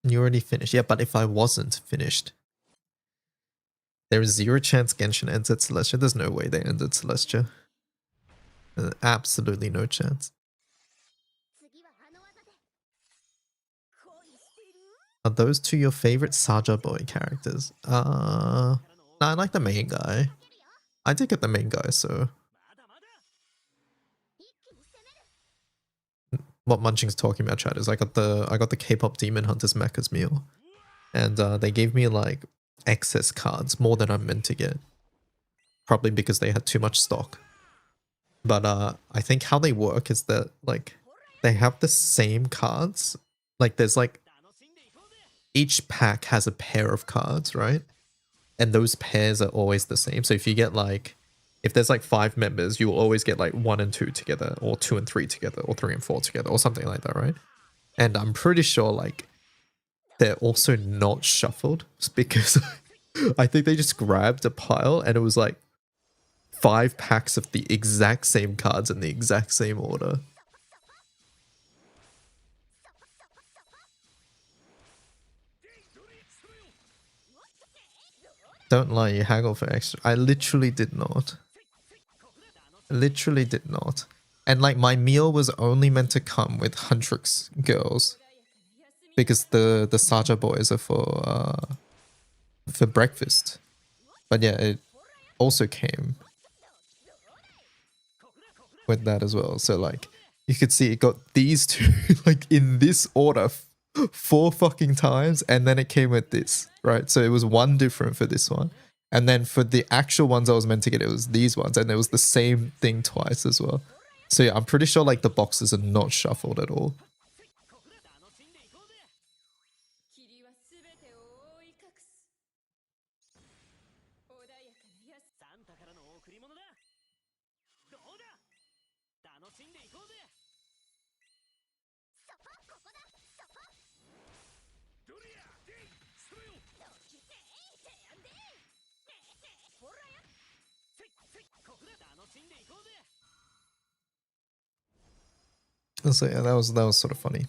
You already finished. Yeah, but if I wasn't finished, there is 0 chance Genshin ends at Celestia. There's no way they end at Celestia. Absolutely no chance. Are those two your favorite Saja Boy characters? Nah, I like the main guy. I did get the main guy, so... What Munching's talking about, chat, is I got the K-pop Demon Hunters Mecha's meal. And they gave me, like, excess cards, more than I'm meant to get. Probably because they had too much stock. But I think how they work is that like they have the same cards. Like there's like each pack has a pair of cards, right? And those pairs are always the same. So if you get like if there's like 5 members, you will always get like 1 and 2 together, or 2 and 3 together, or 3 and 4 together, or something like that, right? And I'm pretty sure like they're also not shuffled because I think they just grabbed a pile and it was like 5 packs of the exact same cards in the exact same order. Don't lie, you haggle for extra. I literally did not. Literally did not. And like my meal was only meant to come with Huntrix girls. Because the Saja boys are for breakfast. But yeah, it also came with that as well. So like you could see it got these two like in this order 4 fucking times, and then it came with this, right? So it was one different for this one. And then for the actual ones I was meant to get, it was these ones, and it was the same thing twice as well. So yeah, I'm pretty sure like the boxes are not shuffled at all. So yeah, that was sort of funny.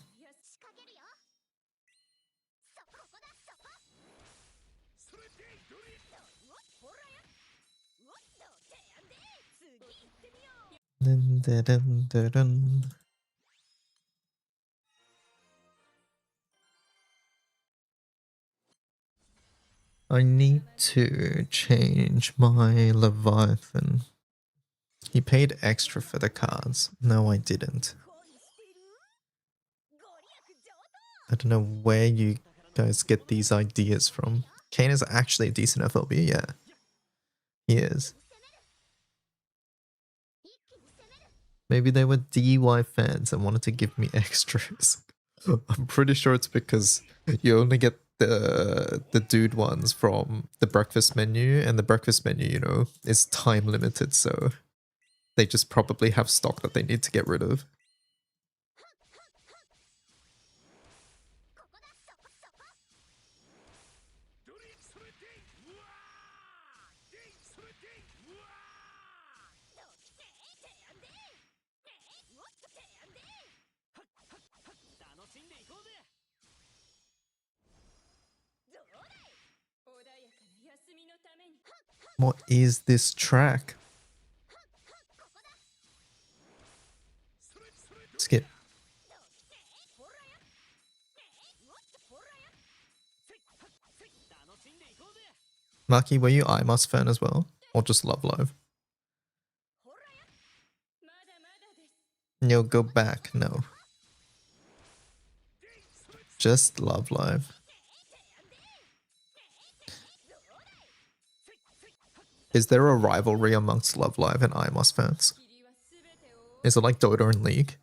Dun, dun, dun, dun, dun. I need to change my Leviathan. He paid extra for the cards. No, I didn't. I don't know where you guys get these ideas from. Kane is actually a decent FLB, yeah. He is. Maybe they were DY fans and wanted to give me extras. I'm pretty sure it's because you only get the dude ones from the breakfast menu, and the breakfast menu, you know, is time limited, so they just probably have stock that they need to get rid of. What is this track? Skip. Maki, were you iMust fan as well? Or just Love Live? You'll go back, no. Just Love Live. Is there a rivalry amongst Love Live and iMust fans? Is it like Dota and League?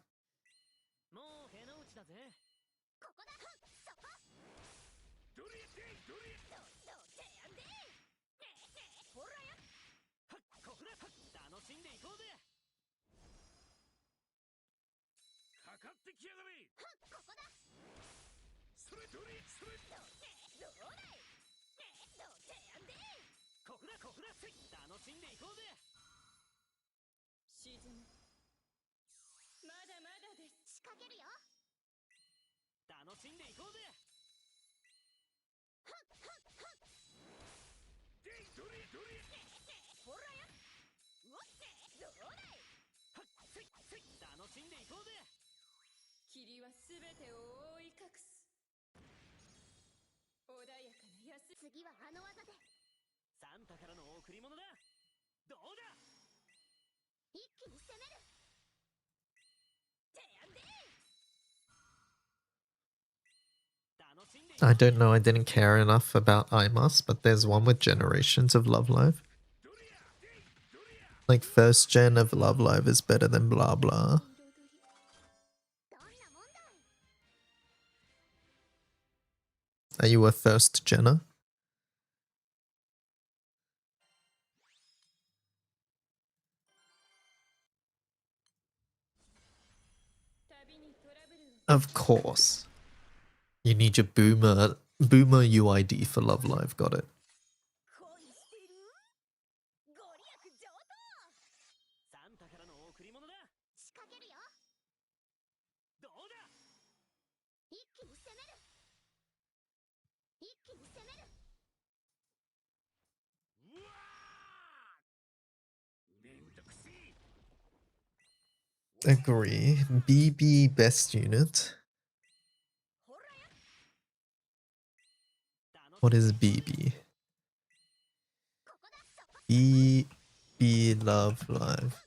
I don't know, I didn't care enough about iMust, but there's one with Generations of Love Live. Like first gen of Love Live is better than blah blah. Are you a first genner? Of course. You need your boomer UID for Love Live, got it. Agree. BB best unit. What is BB? BB Love Live.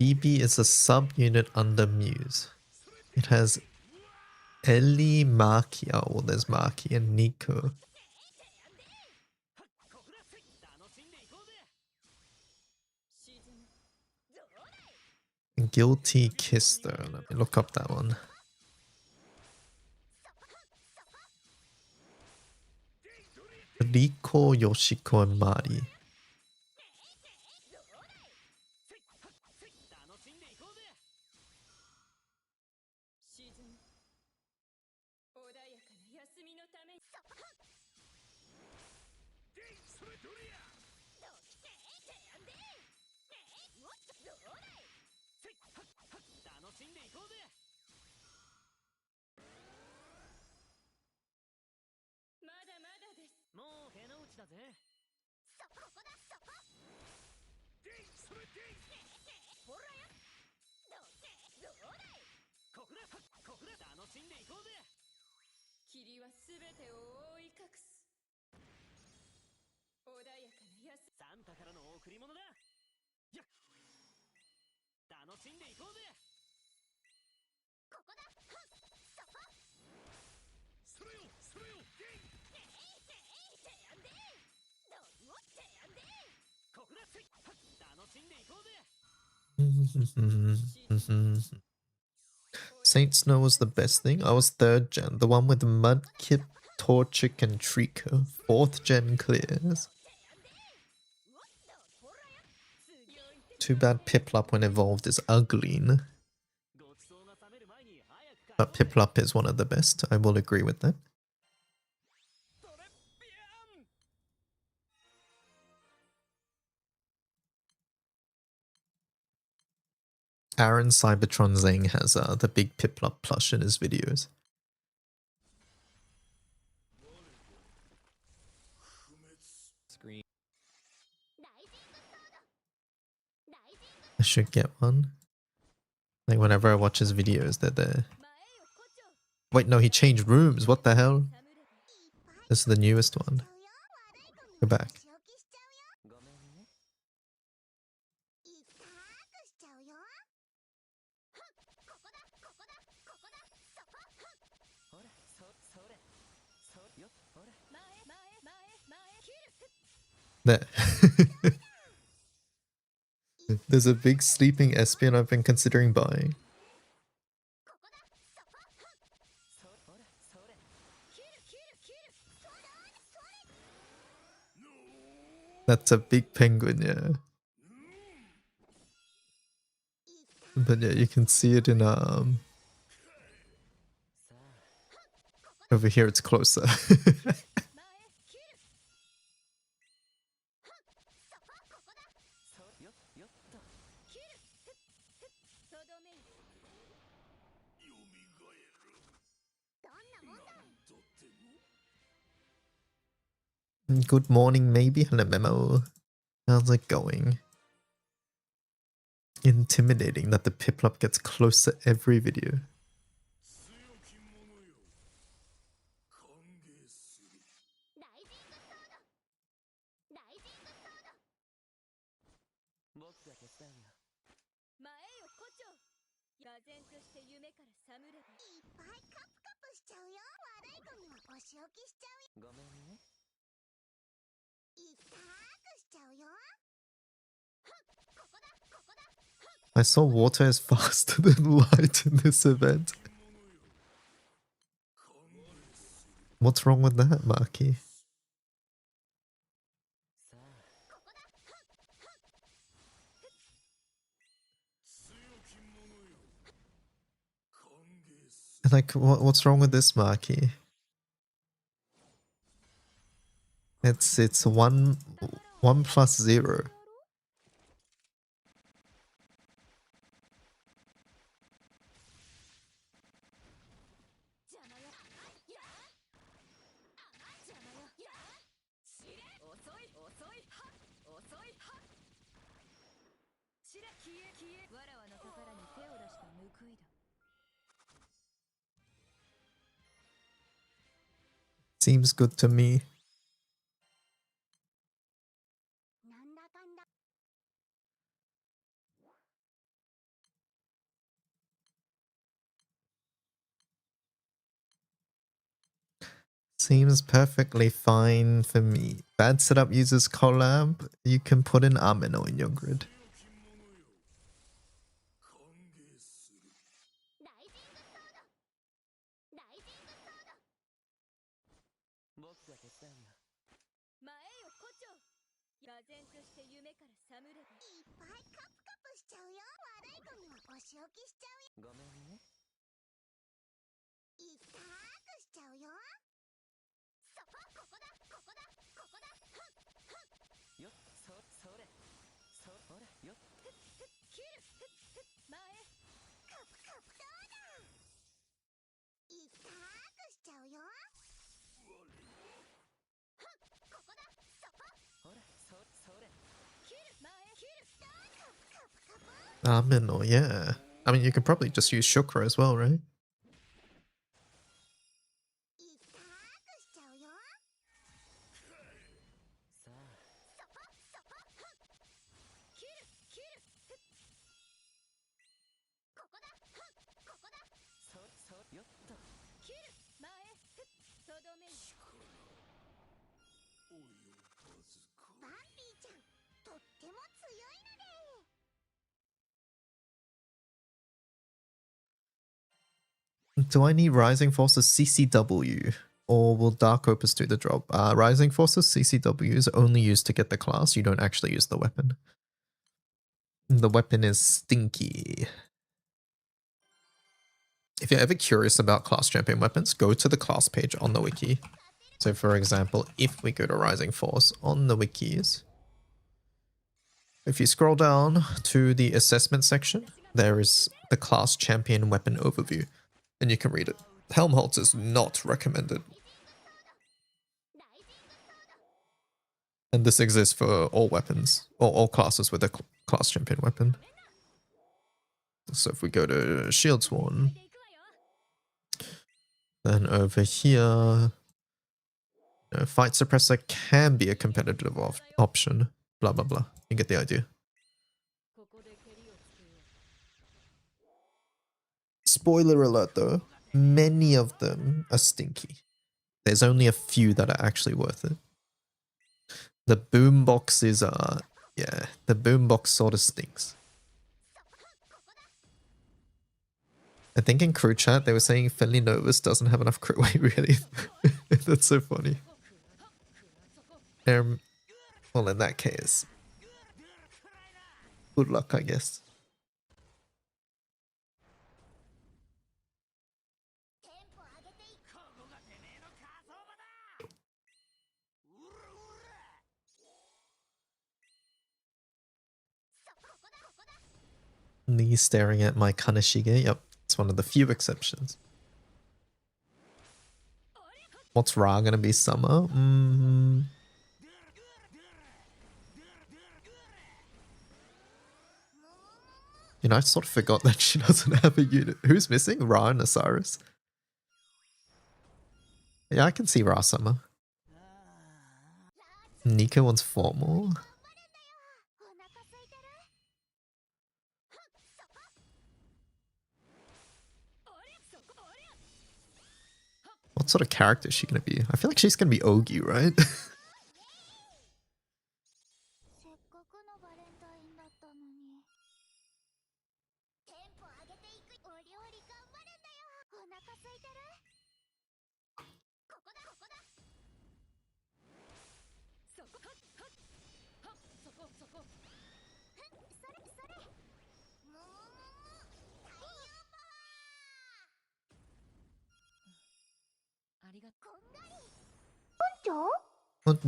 BB is a sub-unit under Muse. It has Ellie, Maki, oh well there's Maki and Nico. Guilty Kiss though, let me look up that one. Riko, Yoshiko, and Mari. Saint Snow was the best thing. I was 3rd gen, the one with Mudkip, Torchic, and Trico. 4th gen clears. Too bad Piplup when evolved is ugly. But Piplup is one of the best, I will agree with that. Aaron Cybertron Zeng has the big Piplup plush in his videos. I should get one. Like whenever I watch his videos, they're there. Wait, no, he changed rooms. What the hell? This is the newest one. Go back. There. There's a big sleeping Espion I've been considering buying. That's a big penguin, yeah. But yeah, you can see it in over here it's closer. Good morning, maybe. Hello, Memo. How's it going? Intimidating that the Piplup gets closer every video. I saw water is faster than light in this event. What's wrong with that, Maki? Like, what's wrong with this, Maki? It's one plus 0. Seems good to me. Seems perfectly fine for me. Bad setup uses collab. You can put an amino in your grid. Amino, yeah. I mean, you could probably just use Shukra as well, right? Do I need Rising Forces CCW? Or will Dark Opus do the job? Rising Forces CCW is only used to get the class. You don't actually use the weapon. The weapon is stinky. If you're ever curious about class champion weapons, go to the class page on the wiki. So for example, if we go to Rising Force on the wikis, if you scroll down to the assessment section, there is the class champion weapon overview, and you can read it. Helmholtz is not recommended. And this exists for all weapons, or all classes with a class champion weapon. So if we go to Shield Sworn, then over here, Fight Suppressor can be a competitive option. Blah, blah, blah. You get the idea. Spoiler alert though, many of them are stinky. There's only a few that are actually worth it. The boombox is, yeah, the boombox sort of stinks. I think in crew chat they were saying Finley Novus doesn't have enough crew weight, really. That's so funny. Well, in that case, good luck, I guess. Me staring at my Kaneshige. Yep, it's one of the few exceptions. What's Ra gonna be summer? You know, I sort of forgot that she doesn't have a unit. Who's missing? Ra and Osiris. Yeah, I can see Ra summer. Nika wants formal. What sort of character is she gonna be? I feel like she's gonna be Ogi, right?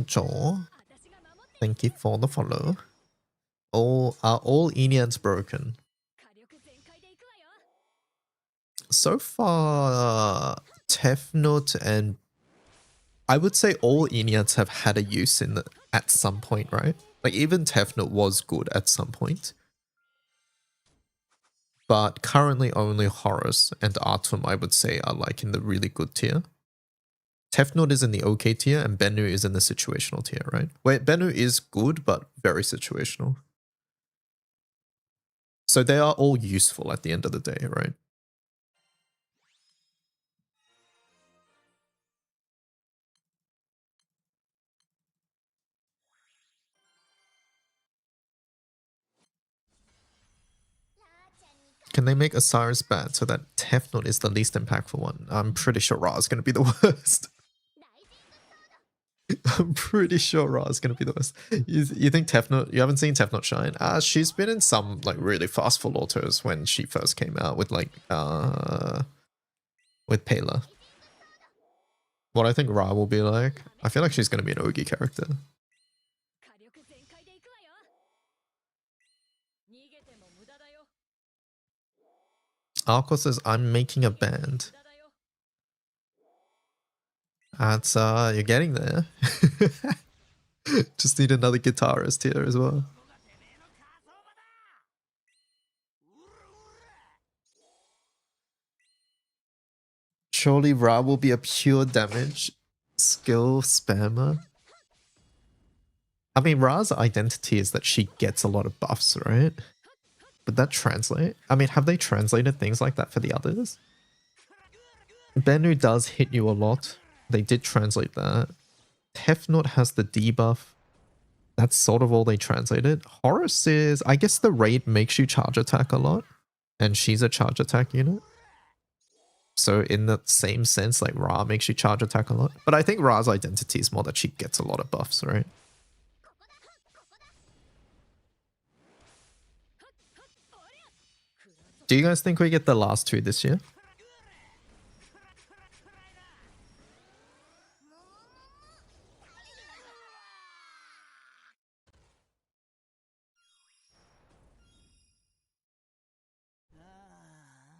Joel, thank you for the follow. Are all Eneids broken? So far, Tefnut and I would say all Eneids have had a use in at some point, right? Like even Tefnut was good at some point. But currently only Horus and Artum I would say are like in the really good tier. Tefnut is in the okay tier and Bennu is in the situational tier, right? Where Bennu is good but very situational. So they are all useful at the end of the day, right? Can they make Osiris bad so that Tefnut is the least impactful one? I'm pretty sure Ra is going to be the worst. I'm pretty sure Ra is going to be the worst. You think Tefnut, you haven't seen Tefnut shine? She's been in some like really fast full autos when she first came out with like, with Pela. What I think Ra will be like, I feel like she's going to be an Ogi character. Arco says, I'm making a band. That's, you're getting there. Just need another guitarist here as well. Surely Ra will be a pure damage skill spammer. I mean, Ra's identity is that she gets a lot of buffs, right? Would that translate? I mean, have they translated things like that for the others? Bennu does hit you a lot. They did translate that. Tefnut has the debuff. That's sort of all they translated. Horus is, I guess the raid makes you charge attack a lot. And she's a charge attack unit. So in the same sense, like Ra makes you charge attack a lot. But I think Ra's identity is more that she gets a lot of buffs, right? Do you guys think we get the last two this year?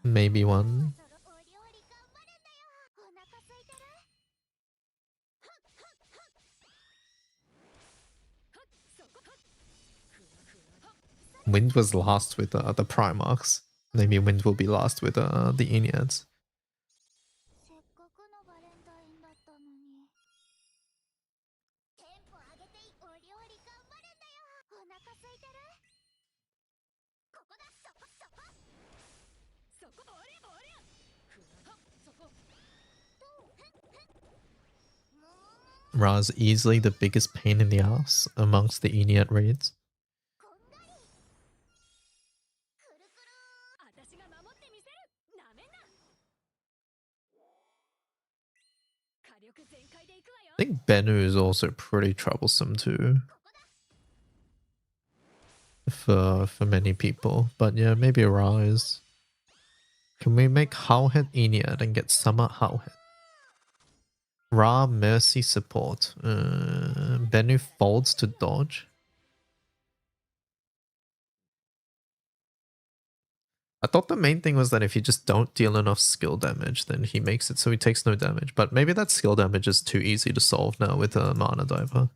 Maybe one. Wind was last with the Primarchs. Maybe Wind will be last with the Eneids. Ra's easily the biggest pain in the ass amongst the Eneid raids. I think Bennu is also pretty troublesome too. For many people. But yeah, maybe Ra is. Can we make Howhead Eneid and get Summer Howhead? Ra Mercy support. Bennu folds to dodge. I thought the main thing was that if you just don't deal enough skill damage, then he makes it so he takes no damage. But maybe that skill damage is too easy to solve now with a Mana Diver.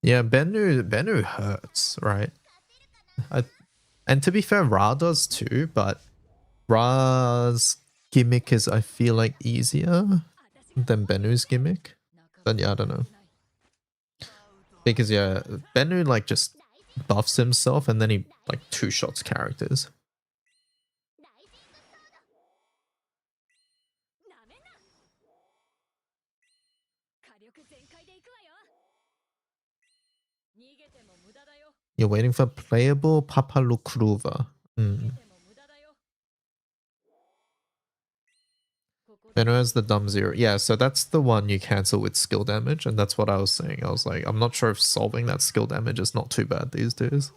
Yeah, Bennu hurts, right? And to be fair, Ra does too, but Ra's gimmick is, I feel like, easier than Bennu's gimmick. But yeah, I don't know. Because yeah, Bennu like just buffs himself and then he like two shots characters. You're waiting for playable Papalukuruva. Bennu has the dumb zero. Yeah, so that's the one you cancel with skill damage, and that's what I was saying. I was like, I'm not sure if solving that skill damage is not too bad these days.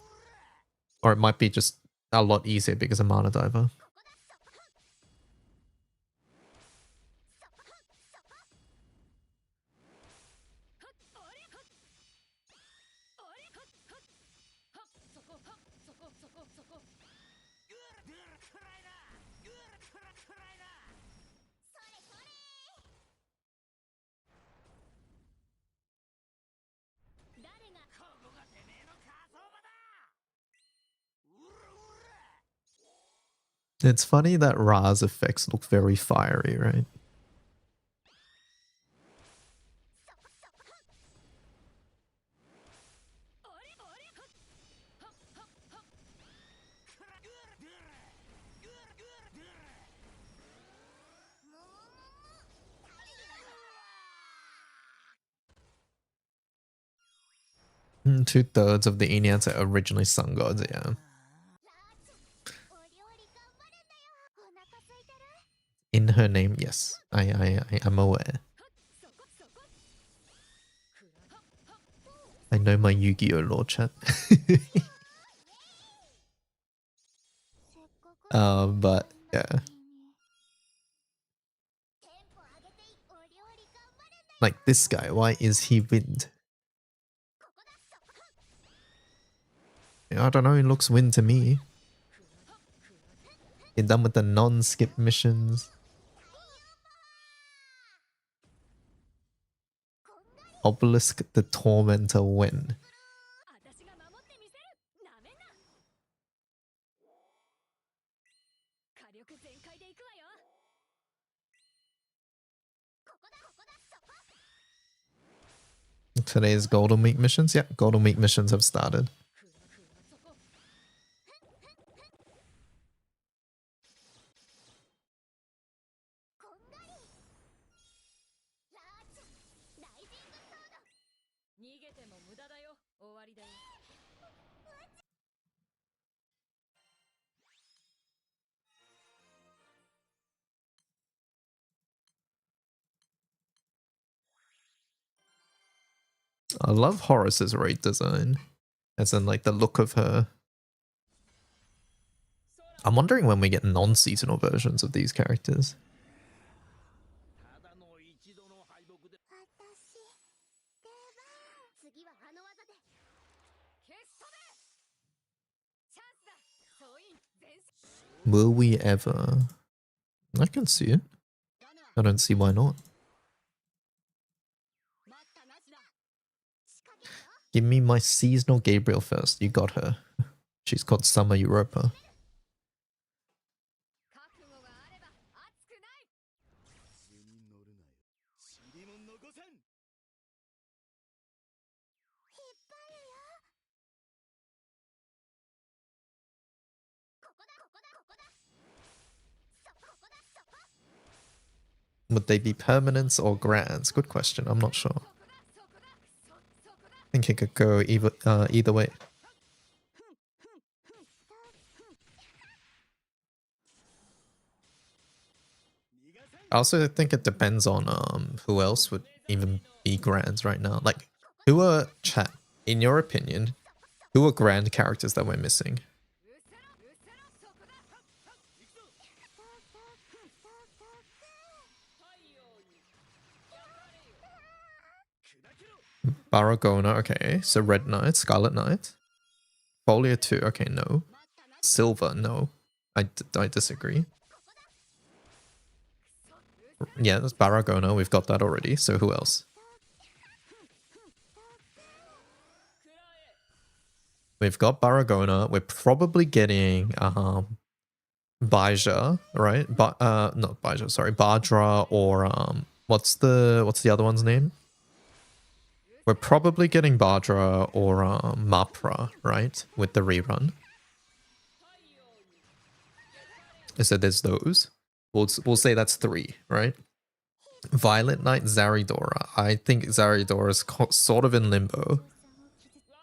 Or it might be just a lot easier because of Mana Diver. It's funny that Ra's effects look very fiery, right? Two-thirds of the Enyans are originally sun gods, yeah. In her name, yes. I'm aware. I know my Yu-Gi-Oh lore chat. But yeah. Like this guy, why is he wind? I don't know, he looks wind to me. You're done with the non-skip missions. Obelisk the Tormentor when? Today's Golden Week missions? Yeah, Golden Week missions have started. I love Horace's raid design. As in like the look of her. I'm wondering when we get non-seasonal versions of these characters. Will we ever? I can see it. I don't see why not. Give me my seasonal Gabriel first. You got her. She's called Summer Europa. Would they be permanents or grants? Good question. I'm not sure. I think it could go either way. I also think it depends on who else would even be grands right now. Like, who are chat? In your opinion, who are grand characters that we're missing? Baragona, okay. So Red Knight, Scarlet Knight. Folia 2, okay, no. Silver, no. I disagree. Yeah, that's Baragona. We've got that already. So who else? We've got Baragona. We're probably getting Baja, right? Not Baja, sorry, Badra or what's the other one's name? We're probably getting Bardra or Mapra, right? With the rerun. So there's those. We'll say that's 3, right? Violet Knight, Zaridora. I think Zaridora is sort of in limbo.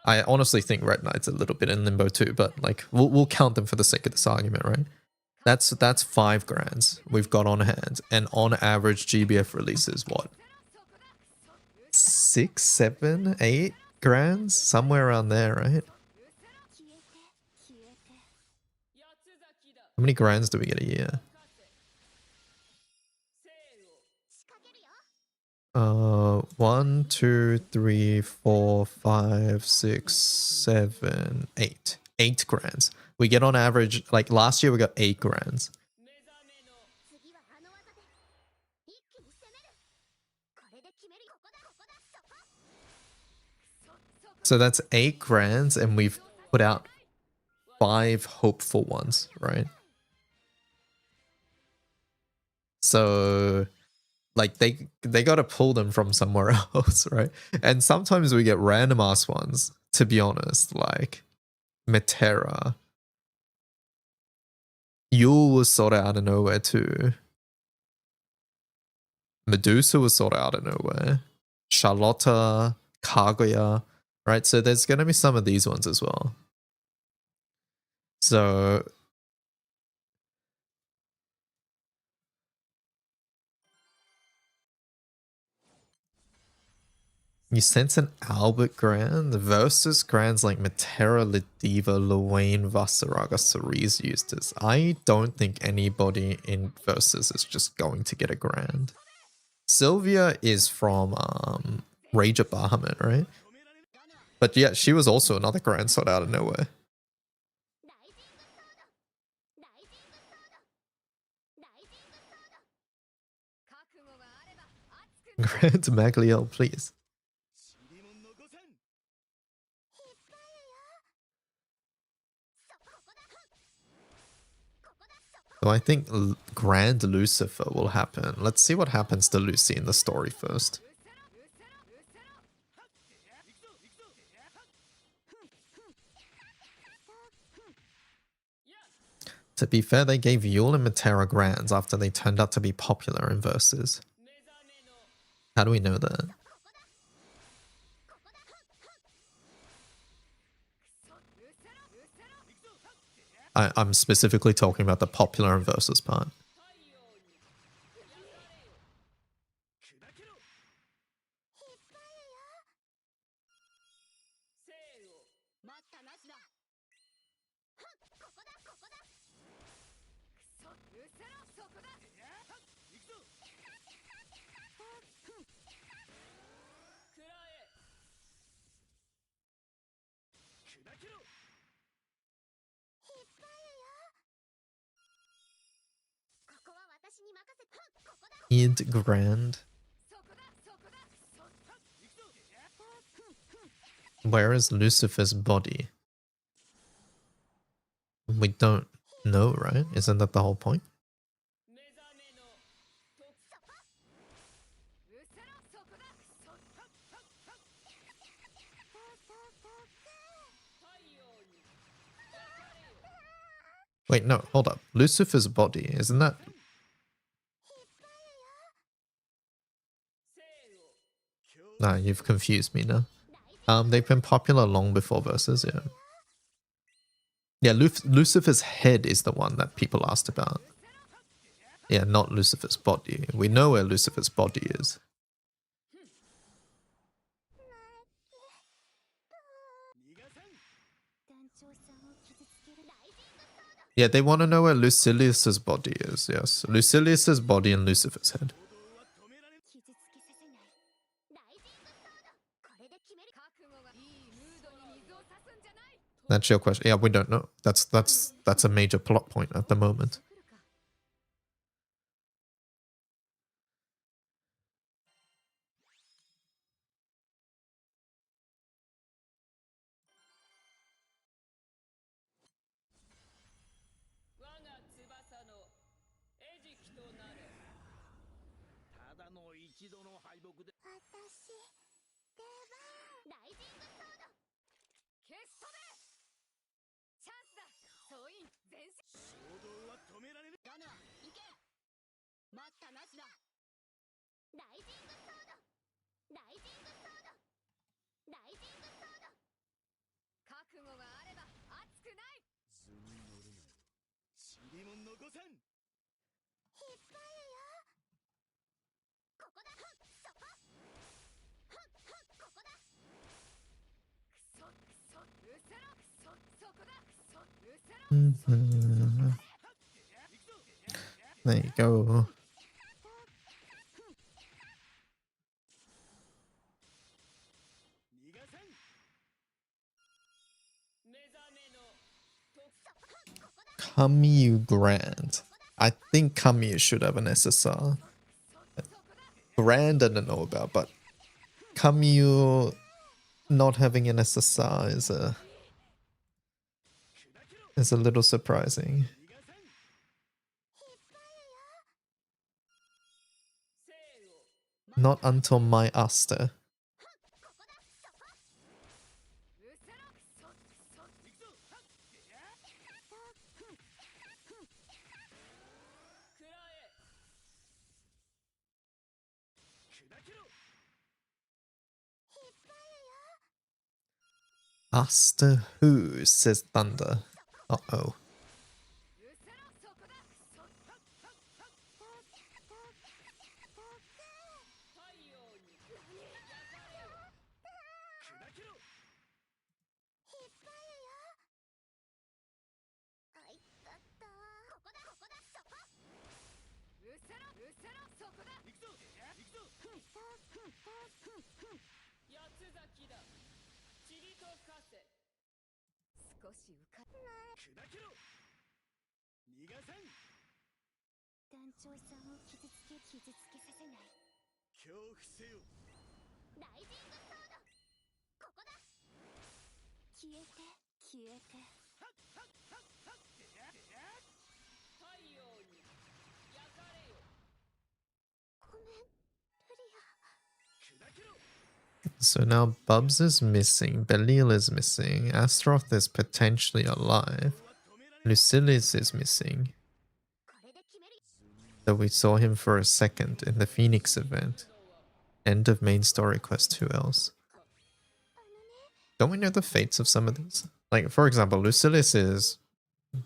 I honestly think Red Knight's a little bit in limbo too, but like we'll count them for the sake of this argument, right? That's 5 grands we've got on hand, and on average GBF releases what? 6, 7, 8 grands, somewhere around there, right? How many grands do we get a year? 1, 2, 3, 4, 5, 6, 7, 8. 8 grands. We get on average, like last year we got 8 grands. So that's 8 grands, and we've put out 5 hopeful ones, right? So like they gotta pull them from somewhere else, right? And sometimes we get random ass ones, to be honest, like Metera. Yule was sort of out of nowhere too. Medusa was sort of out of nowhere. Charlotta, Kaguya, right? So there's gonna be some of these ones as well. So you sense an Albert Grand versus Grands like Metera, Lediva, Luane, Vasaraga, Cerise Eustace. I don't think anybody in versus is just going to get a Grand. Sylvia is from Rage of Bahamut, right? But yeah, she was also another Grand sort out of nowhere. Grand Magliel, please. So I think Grand Lucifer will happen. Let's see what happens to Lucy in the story first. To be fair, they gave Yule and Metera Grands after they turned out to be popular in verses. How do we know that? I'm specifically talking about the popular in verses part. Id Grand. Where is Lucifer's body? We don't know, right? Isn't that the whole point? Wait, no, hold up. Lucifer's body, isn't that... Nah, you've confused me now. They've been popular long before verses, yeah. Yeah, Lucifer's head is the one that people asked about. Yeah, not Lucifer's body. We know where Lucifer's body is. Yeah, they want to know where Lucilius's body is, yes. Lucilius's body and Lucifer's head. That's your question. Yeah, we don't know. That's a major plot point at the moment. There you go. Kamyu Grand. I think Kamyu should have an SSR. Grand I don't know about, but Kamyu not having an SSR is a little surprising. Not until my Aster. Aster who, says Thunder. Uh-oh. So now Bubs is missing, Belial is missing, Astaroth is potentially alive, Lucilis is missing. So we saw him for a second in the Phoenix event. End of main story quest, who else? Don't we know the fates of some of these? Like, for example, Lucilis is...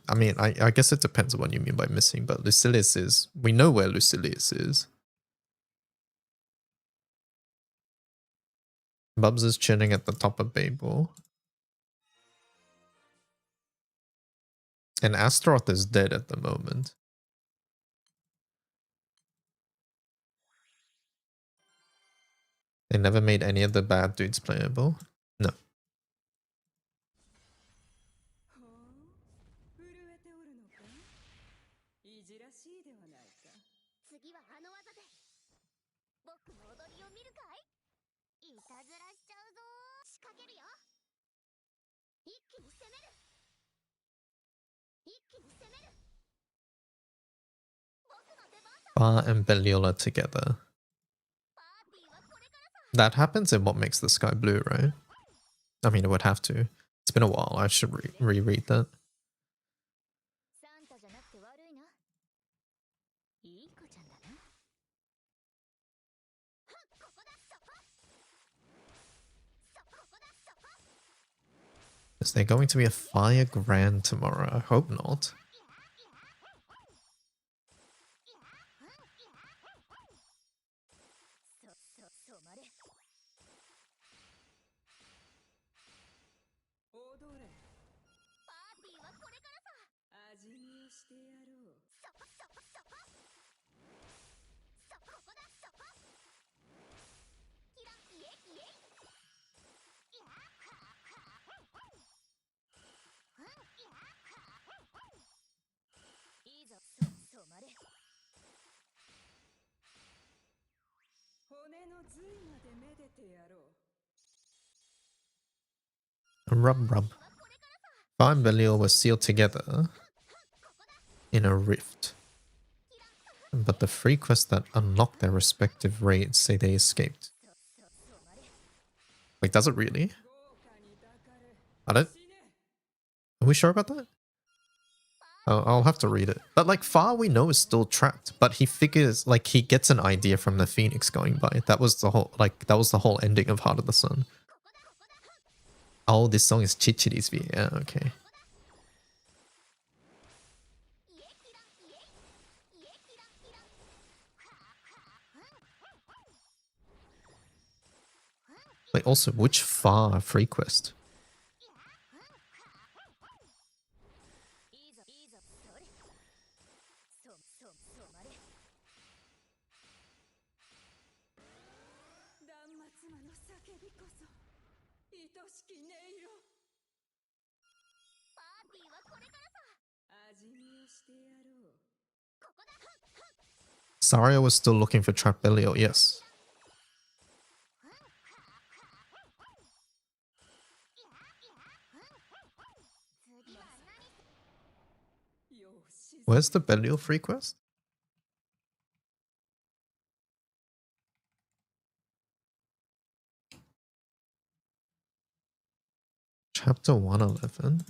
I mean, I guess it depends on what you mean by missing, but Lucilis is... We know where Lucilis is. Bubs is chilling at the top of Babel. And Astaroth is dead at the moment. They never made any of the bad dudes playable? No. Bar and Belial together. That happens in What Makes the Sky Blue, right? I mean, it would have to. It's been a while. I should reread that. Is there going to be a Fire Grand tomorrow? I hope not. Rub rub. Fire and Belial were sealed together in a rift. But the free quests that unlock their respective raids say they escaped. Wait, does it really? I don't... Are we sure about that? Oh, I'll have to read it. But like Far we know is still trapped, but he figures like he gets an idea from the Phoenix going by. That was the whole ending of Heart of the Sun. Oh, this song is Chichiri's V. Yeah, okay. Wait, also, which Far free quest? Saria was still looking for Trap Belial, yes. Where's the Belial free quest? Chapter 111.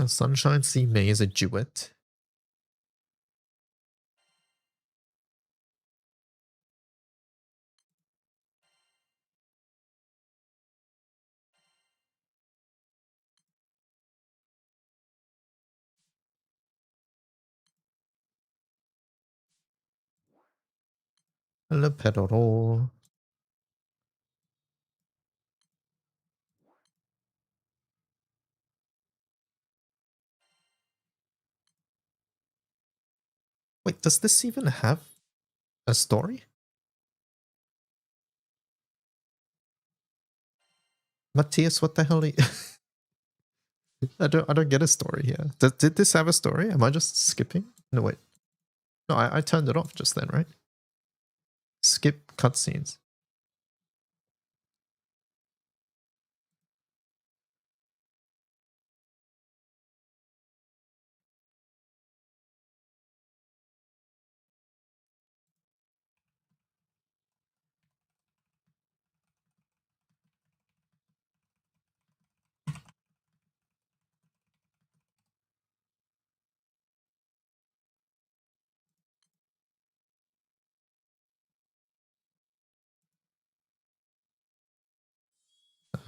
Sunshine Sea May is a duet. Hello, Pedro. Wait, does this even have a story? Matthias, what the hell are you... I don't get a story here. Did this have a story? Am I just skipping? No, wait. No, I turned it off just then, right? Skip cutscenes.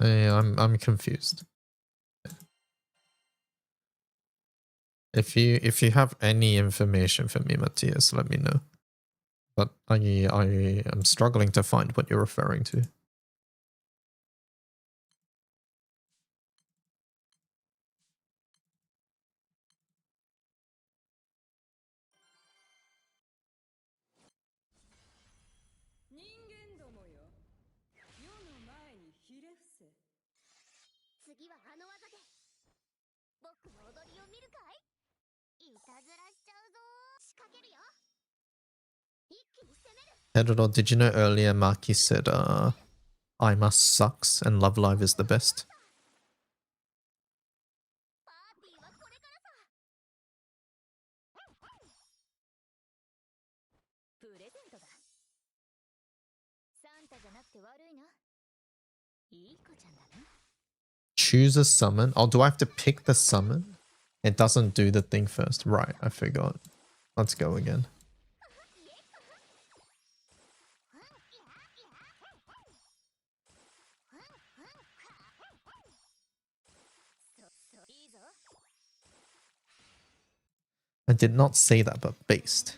I'm confused. If you have any information for me, Matthias, let me know. But I am struggling to find what you're referring to. Pedro, did you know earlier Maki said I must sucks and Love Live is the best? Choose a summon. Oh, do I have to pick the summon? It doesn't do the thing first. Right, I forgot. Let's go again. I did not say that, but based.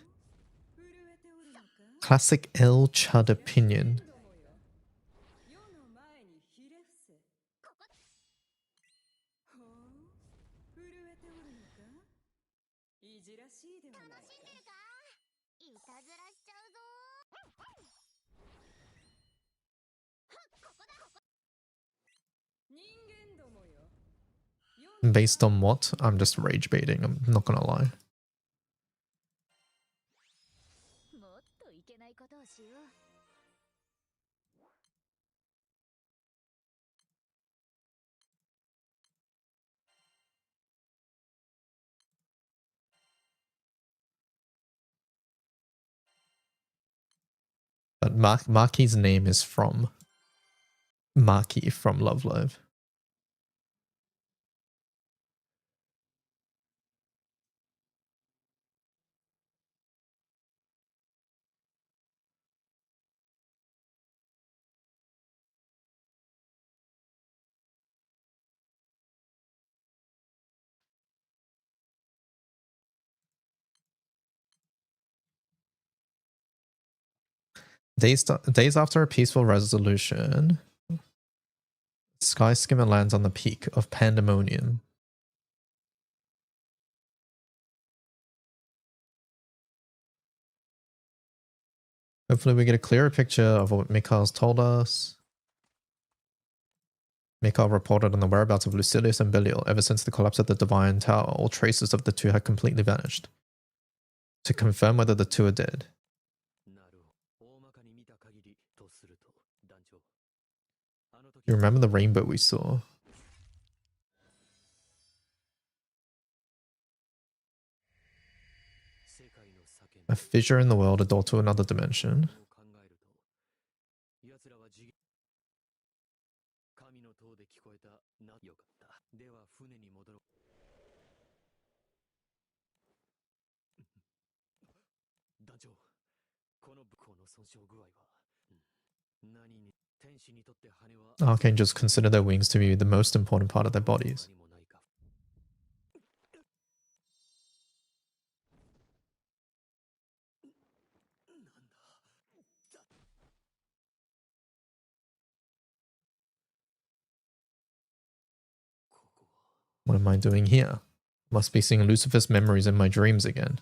Classic L Chud opinion. Based on what? I'm just rage baiting, I'm not gonna lie. But Maki's name is from Maki from Love Live. Days after a peaceful resolution, Sky Skimmer lands on the peak of Pandemonium. Hopefully we get a clearer picture of what Mikhail's told us. Mikhail reported on the whereabouts of Lucilius and Belial. Ever since the collapse of the Divine Tower, all traces of the two had completely vanished. To confirm whether the two are dead. You remember the rainbow we saw? A fissure in the world, a door to another dimension. Archangels consider their wings to be the most important part of their bodies. What am I doing here? Must be seeing Lucifer's memories in my dreams again.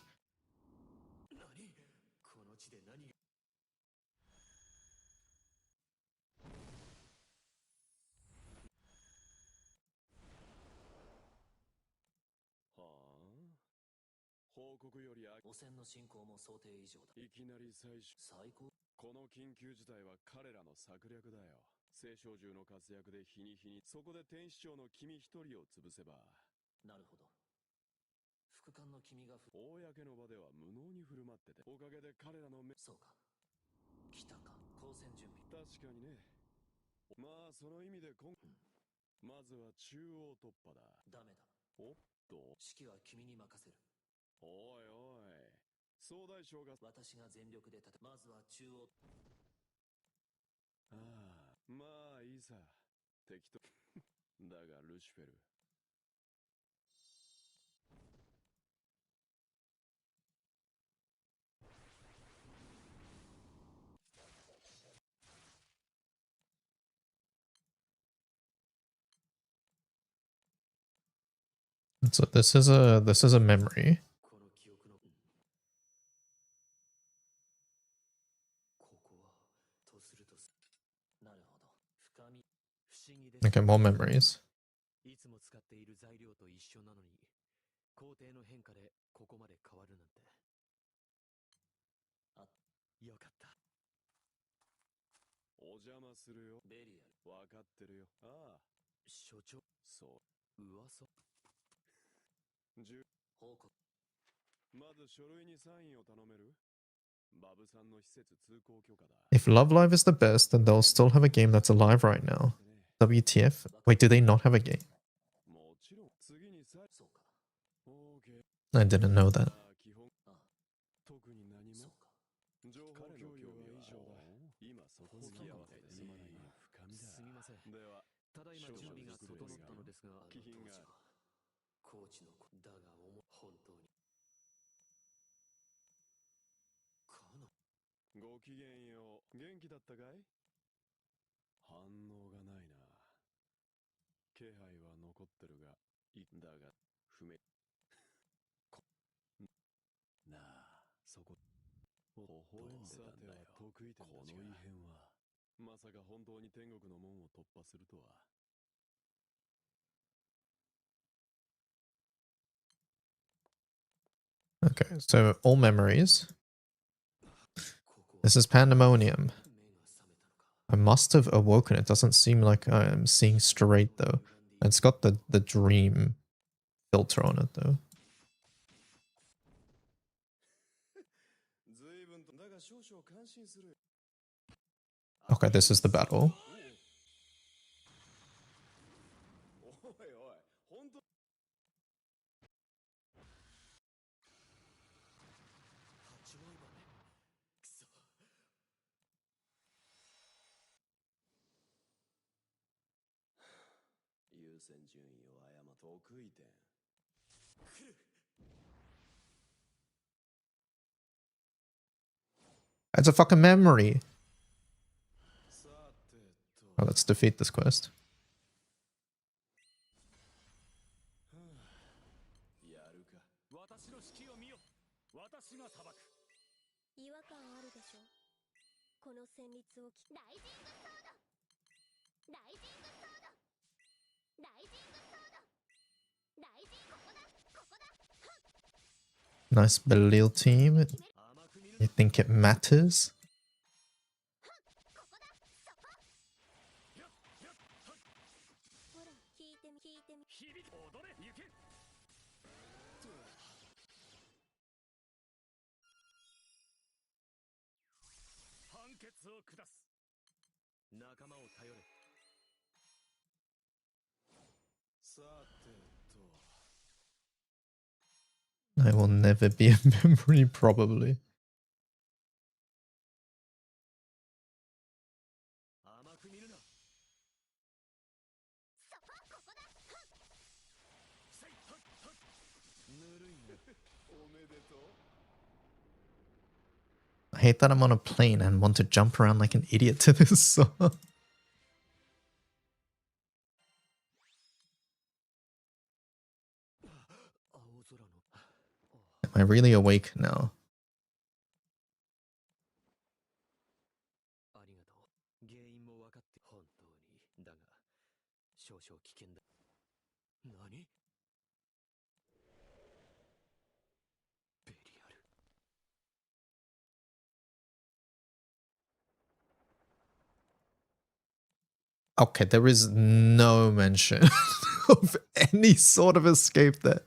So this is a memory. Okay, more memories. If Love Live is the best, then they'll still have a game that's alive right now. WTF? Wait, do they not have a game? I didn't know that. Okay, so all memories. This is Pandemonium. I must have awoken. It doesn't seem like I'm seeing straight though. It's got the dream filter on it though. Okay, this is the battle. It's a fucking memory. Oh, let's defeat this quest. Nice Belil team. You think it matters? I will never be a memory, probably. I hate that I'm on a plane and want to jump around like an idiot to this song. Am I really awake now? Okay, there is no mention of any sort of escape there.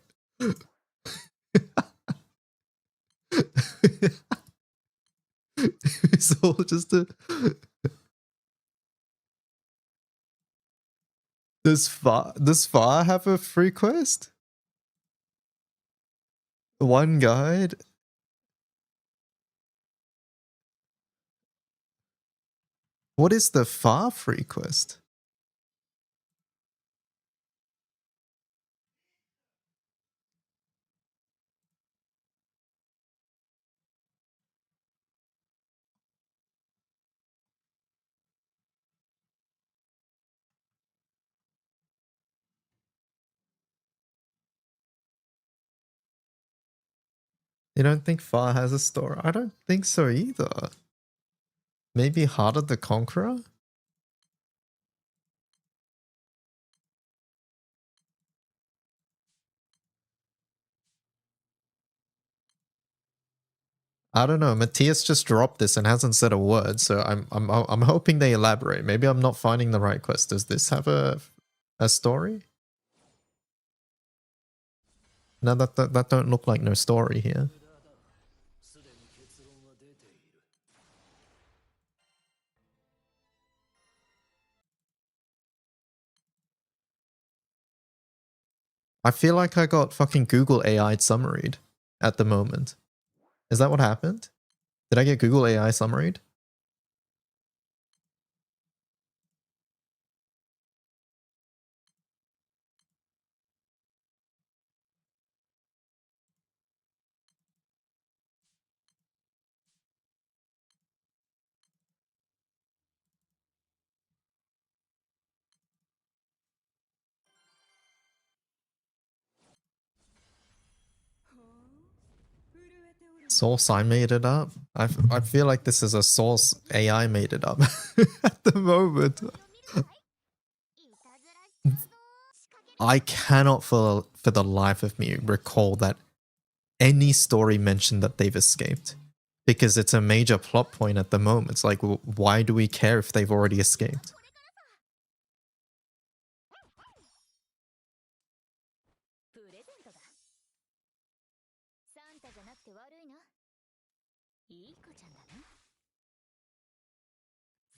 It's all just a... Does Far have a free quest? One guide? What is the Far free quest? You don't think Far has a story? I don't think so either. Maybe Heart of the Conqueror? I don't know. Matthias just dropped this and hasn't said a word, so I'm hoping they elaborate. Maybe I'm not finding the right quest. Does this have a story? No, that don't look like no story here. I feel like I got fucking Google AI summaried at the moment. Is that what happened? Did I get Google AI summaried? Source I made it up? I feel like this is a source AI made it up at the moment. I cannot for the life of me recall that any story mentioned that they've escaped. Because it's a major plot point at the moment. It's like, why do we care if they've already escaped?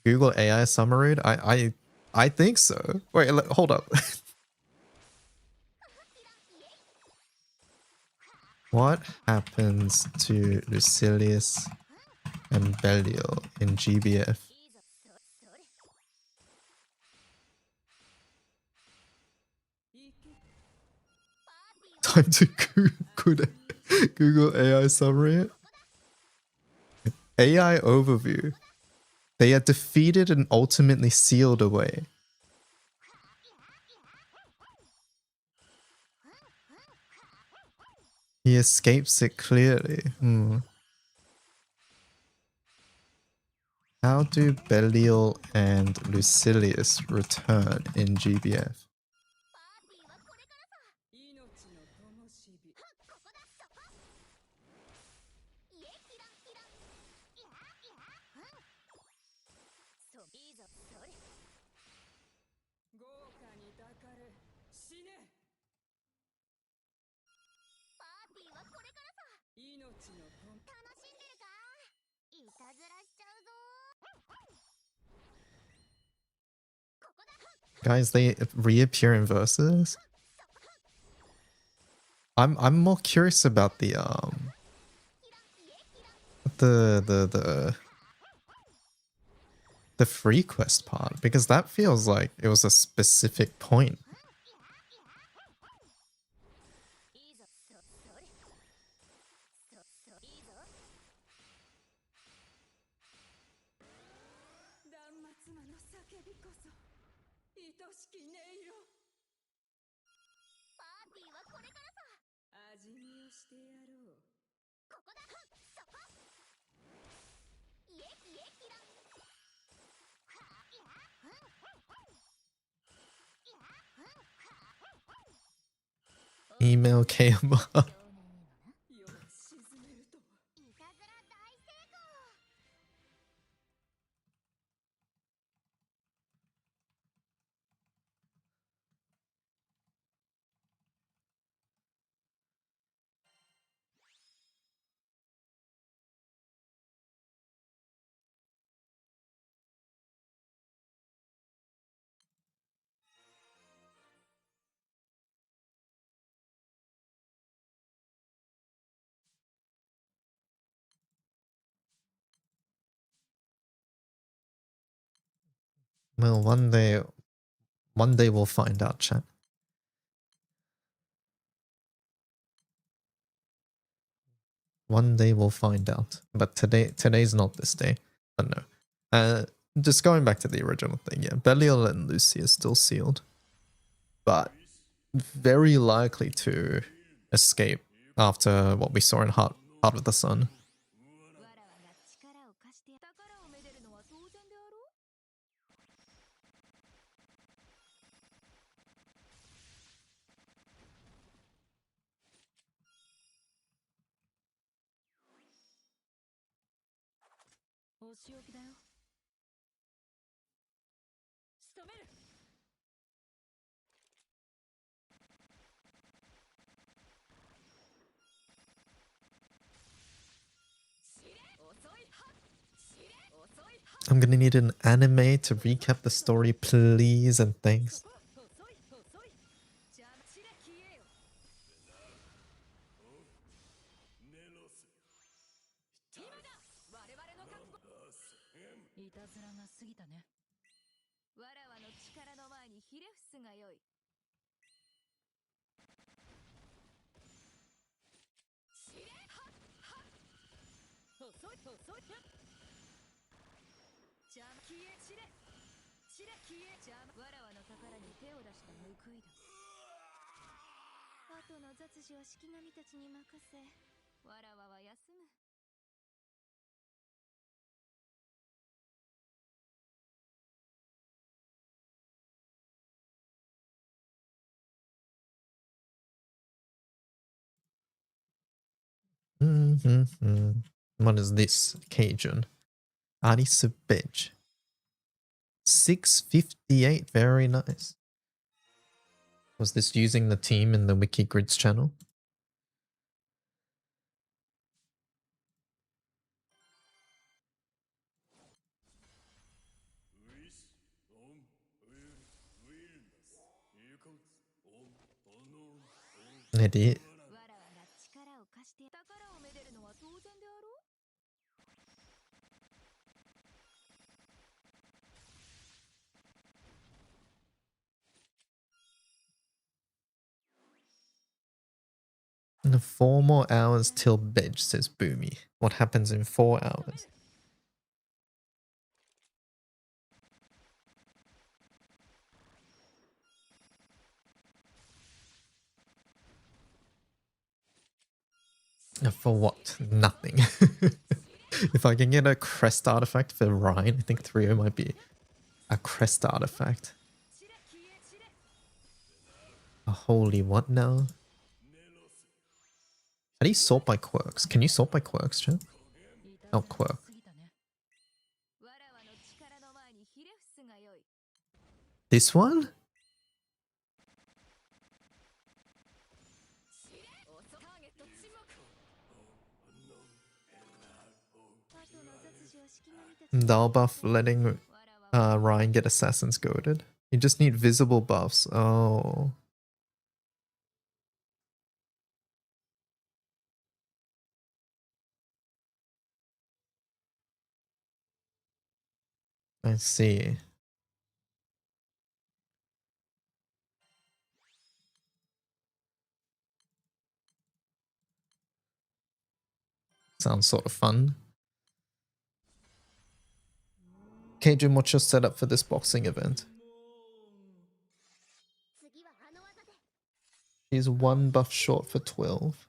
Google AI summaried? I think so. Wait, hold up. What happens to Lucilius and Belial in GBF? Time to Google AI summary. AI overview. They are defeated and ultimately sealed away. He escapes it clearly. How do Belial and Lucilius return in GBF? Guys, they reappear in verses. I'm more curious about the free quest part, because that feels like it was a specific point. Email KMR. Well, one day we'll find out, chat. One day we'll find out. But today's not this day. But no. Just going back to the original thing, yeah. Belial and Lucy are still sealed. But very likely to escape after what we saw in Heart of the Sun. I'm gonna need an anime to recap the story, please, and thanks. What is this, Cajun? Arisa Bitch. 658, very nice. Was this using the team in the Wiki Grids channel? Ready? In 4 more hours till bed, says Boomy. What happens in 4 hours? For what? Nothing. If I can get a crest artifact for Ryan, I think 3 might be a crest artifact. A holy what now? How do you sort by quirks? Can you sort by quirks, chat? Oh, quirk. This one? Dull buff letting Ryan get assassins goaded. You just need visible buffs. Oh. I see. Sounds sort of fun. Cajun, what's your setup for this boxing event? He's 1 buff short for 12.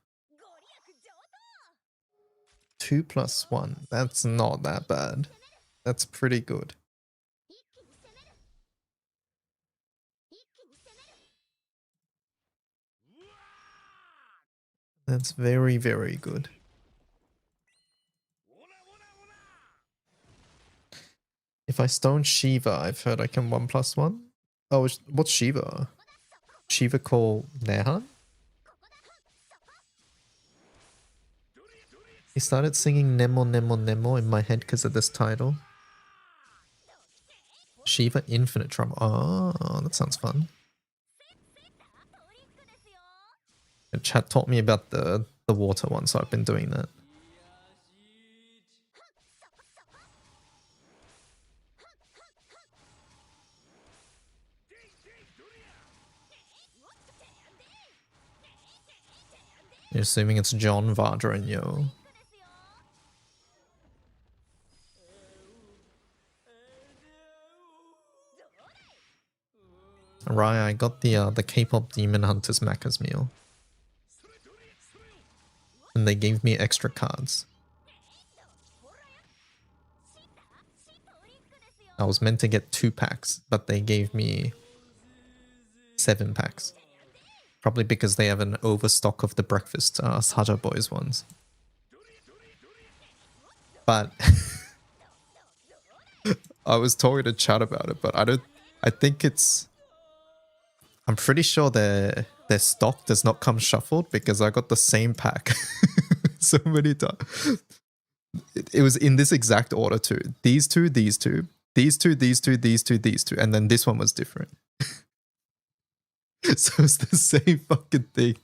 2 plus 1. That's not that bad. That's pretty good. That's very, very good. If I stone Shiva, I've heard I can 1 plus 1. Oh, what's Shiva? Shiva call Nehan? He started singing Nemonemonemonemone in my head because of this title. Shiva Infinite Trouble. Oh, that sounds fun. And chat taught me about the water one, so I've been doing that. You're assuming it's John, Vardra, and Yo. Right, I got the K-pop Demon Hunters Macca's meal. And they gave me extra cards. I was meant to get 2 packs, but they gave me 7 packs. Probably because they have an overstock of the breakfast Saja Boys ones. But I was talking to chat about it, but I think I'm pretty sure their stock does not come shuffled because I got the same pack so many times. It was in this exact order too. These two, these two, these two, these two, these two, these two, and then this one was different. So it's the same fucking thing.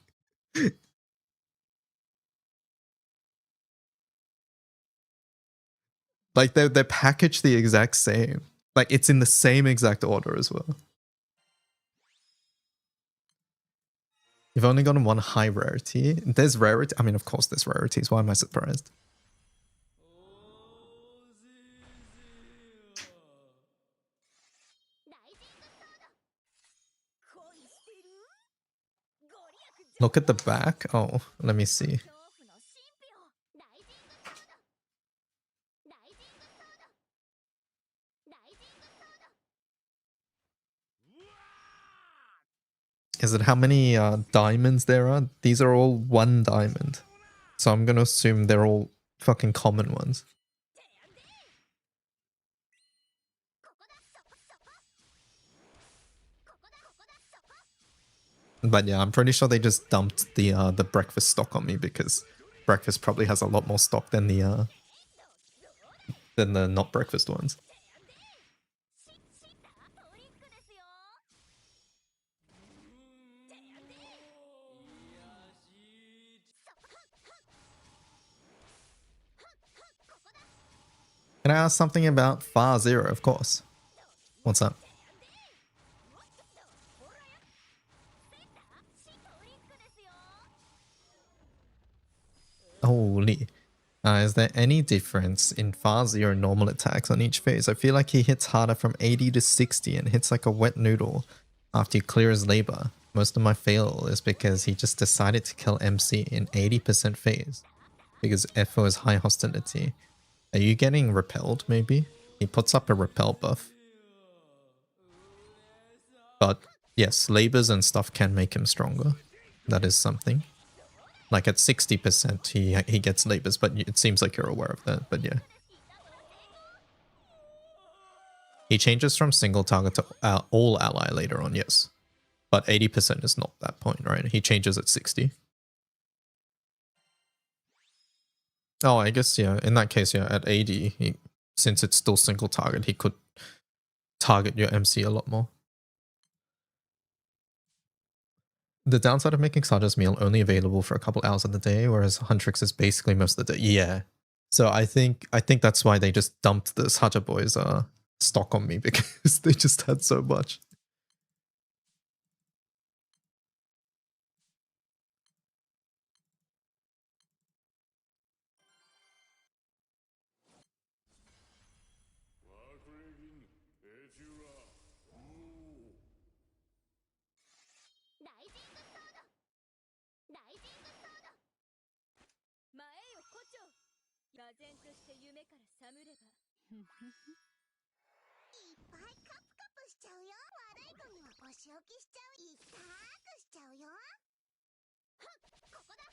Like they're packaged the exact same. Like it's in the same exact order as well. You've only gotten 1 high rarity. There's rarity. I mean, of course there's rarities. Why am I surprised? Look at the back. Oh, let me see. Is it how many diamonds there are? These are all 1 diamond. So I'm going to assume they're all fucking common ones. But yeah, I'm pretty sure they just dumped the breakfast stock on me because breakfast probably has a lot more stock than the not breakfast ones. Can I ask something about Far Zero? Of course. What's up? Holy. Is there any difference in Far Zero normal attacks on each phase? I feel like he hits harder from 80 to 60 and hits like a wet noodle after he clears labor. Most of my fail is because he just decided to kill MC in 80% phase because FO is high hostility. Are you getting repelled maybe? He puts up a repel buff. But yes, labors and stuff can make him stronger. That is something. Like at 60% he gets labors, but it seems like you're aware of that, but yeah. He changes from single target to all ally later on, yes. But 80% is not that point, right? He changes at 60. Oh, I guess, yeah, in that case, yeah, at 80, since it's still single target, he could target your MC a lot more. The downside of making Saja's meal only available for a couple hours of the day, whereas Huntrix is basically most of the day. Yeah. So I think that's why they just dumped the Saja boys stock on me, because they just had so much.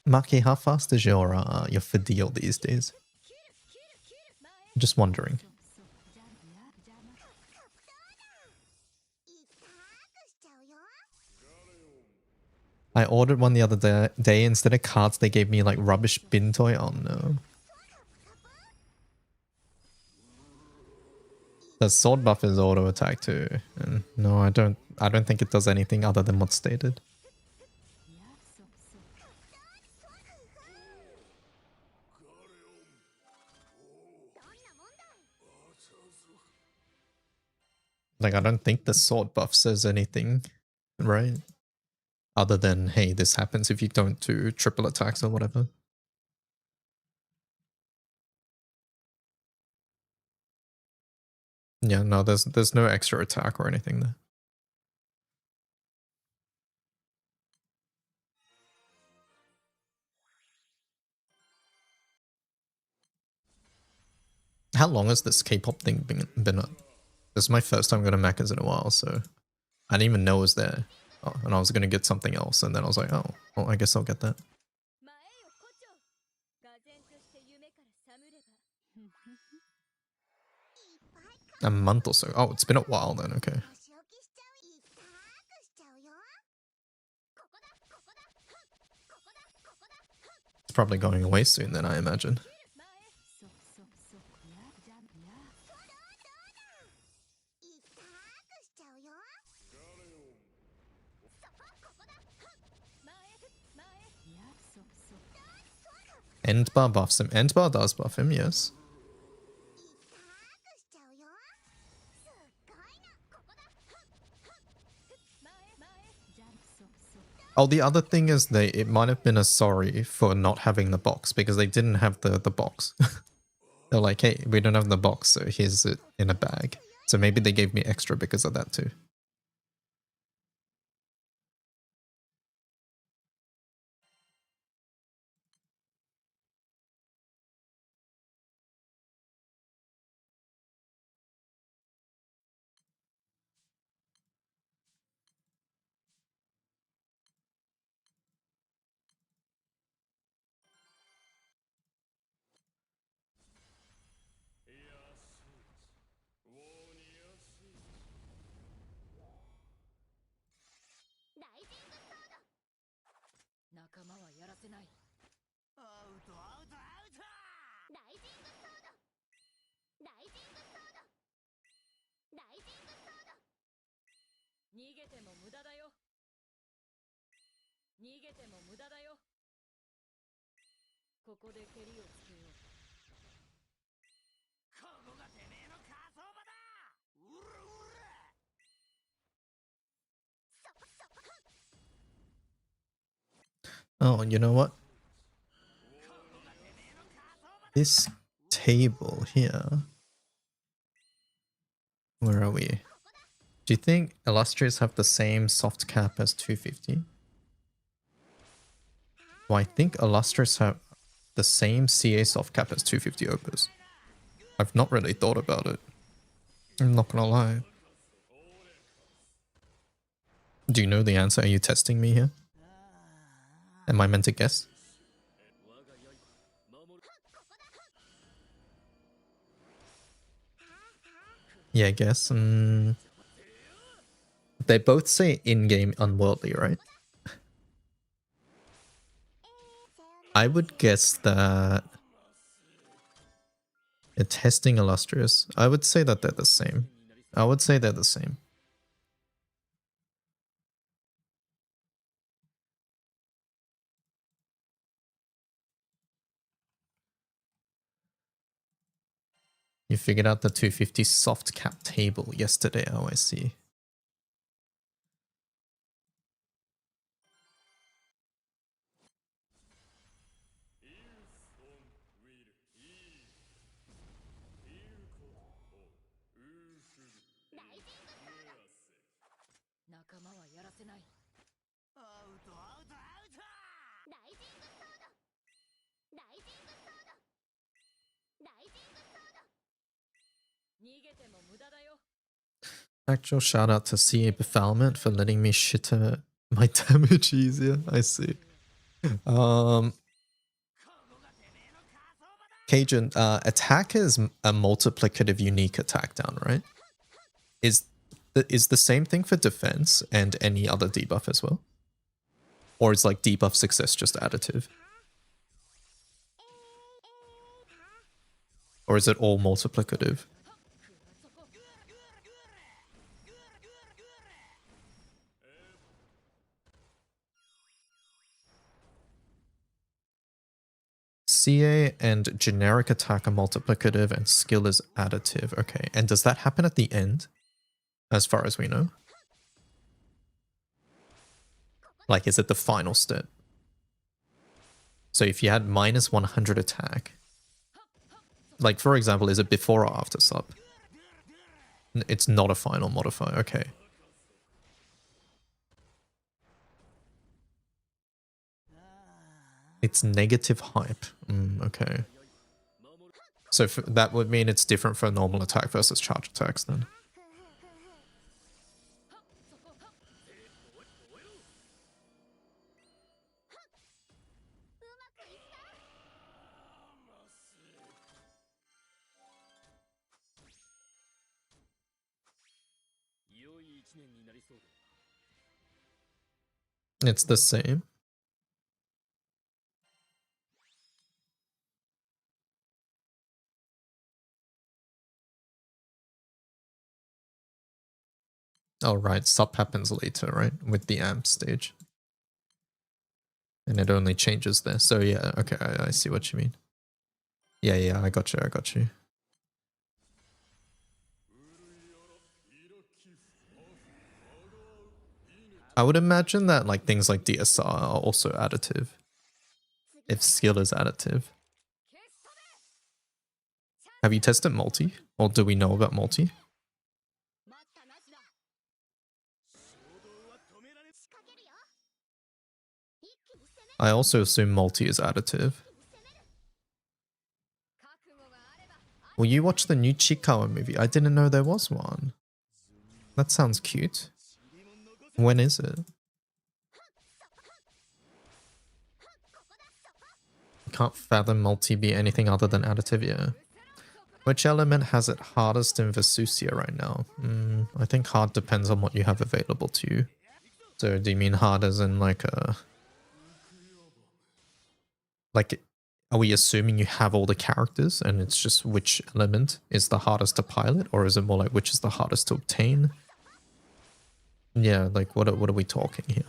Maki, how fast is your Fidel these days? Just wondering. I ordered one the other day. Instead of cards, they gave me like rubbish bin toy. Oh no. The sword buff is auto attack too. And no, I don't think it does anything other than what's stated. Like, I don't think the sword buff says anything, right? Other than, hey, this happens if you don't do triple attacks or whatever. Yeah, no, there's no extra attack or anything there. How long has this K-pop thing been up? This is my first time going to Mechas in a while, so I didn't even know it was there. Oh, and I was going to get something else, and then I was like, oh, well, I guess I'll get that. A month or so. Oh, it's been a while then, okay. It's probably going away soon then, I imagine. End bar buffs him. End bar does buff him, yes. Oh, the other thing is it might have been a sorry for not having the box because they didn't have the box. They're like, hey, we don't have the box, so here's it in a bag. So maybe they gave me extra because of that too. Oh, you know what? This table here. Where are we? Do you think Illustrious have the same soft cap as 250? Well, I think Illustrious have the same CA soft cap as 250 Opus. I've not really thought about it. I'm not gonna lie. Do you know the answer? Are you testing me here? Am I meant to guess? Yeah, I guess. They both say in-game unworldly, right? I would guess that they're testing Illustrious. I would say that they're the same. I would say they're the same. You figured out the 250 soft cap table yesterday. Oh, I see. Actual shout out to CA Befoulment for letting me shitter my damage easier. I see. Cajun, attack is a multiplicative unique attack down, right? Is the same thing for defense and any other debuff as well? Or is like debuff success just additive? Or is it all multiplicative? CA and generic attack are multiplicative and skill is additive. Okay, and does that happen at the end? As far as we know? Like, is it the final step? So if you had minus 100 attack, like for example, is it before or after sub? It's not a final modifier. Okay. It's negative hype. Okay. So that would mean it's different for normal attack versus charge attacks then. It's the same. Oh, right. Sub happens later, right? With the amp stage. And it only changes there. So yeah, okay, I see what you mean. Yeah, I got you, I got you. I would imagine that like things like DSR are also additive. If skill is additive. Have you tested multi? Or do we know about multi? I also assume multi is additive. Will you watch the new Chikawa movie? I didn't know there was one. That sounds cute. When is it? Can't fathom multi be anything other than additive, yeah. Which element has it hardest in Vesusia right now? I think hard depends on what you have available to you. So do you mean hard as in like a... Like, are we assuming you have all the characters and it's just which element is the hardest to pilot? Or is it more like which is the hardest to obtain? Yeah, like what are we talking here?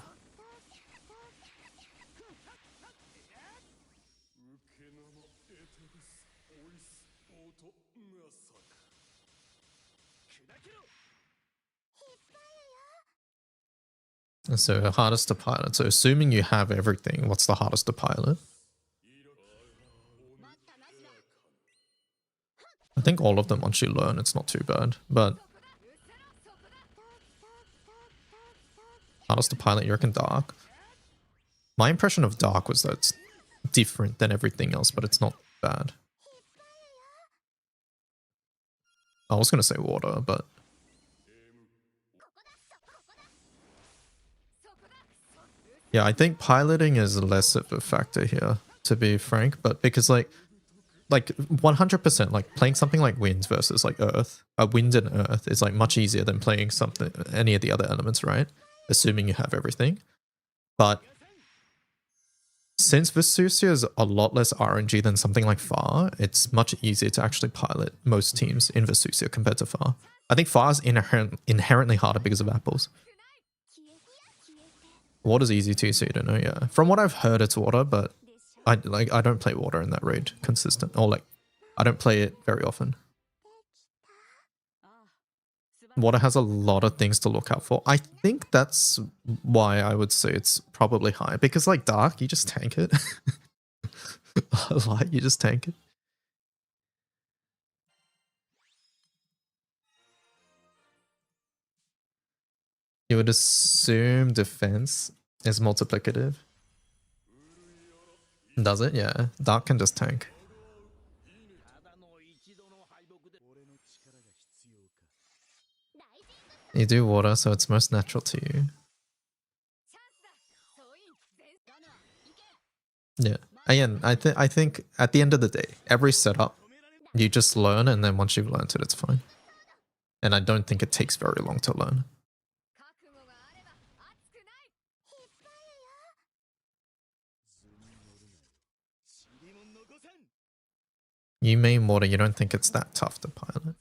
So hardest to pilot. So assuming you have everything, what's the hardest to pilot? I think all of them once you learn, it's not too bad. But hardest to pilot, you reckon Dark? My impression of Dark was that it's different than everything else, but it's not bad. I was going to say Water, but... yeah, I think piloting is less of a factor here, to be frank. But because like 100%, like playing something like Wind versus like Earth, Wind and Earth is like much easier than playing something, any of the other elements, right? Assuming you have everything. But since Vesusia is a lot less RNG than something like Far, it's much easier to actually pilot most teams in Vesusia compared to Far. I think Far is inherently harder because of apples. Water's easy too, so you don't know, yeah. From what I've heard, it's Water, but I don't play Water in that raid consistent, or like I don't play it very often. Water has a lot of things to look out for. I think that's why I would say it's probably high, because like Dark, you just tank it. Light, you just tank it. You would assume defense is multiplicative. Does it? Yeah. Dark can just tank. You do Water, so it's most natural to you. Yeah. Again, I think at the end of the day, every setup, you just learn, and then once you've learned it, it's fine. And I don't think it takes very long to learn. You main Water, you don't think it's that tough to pilot?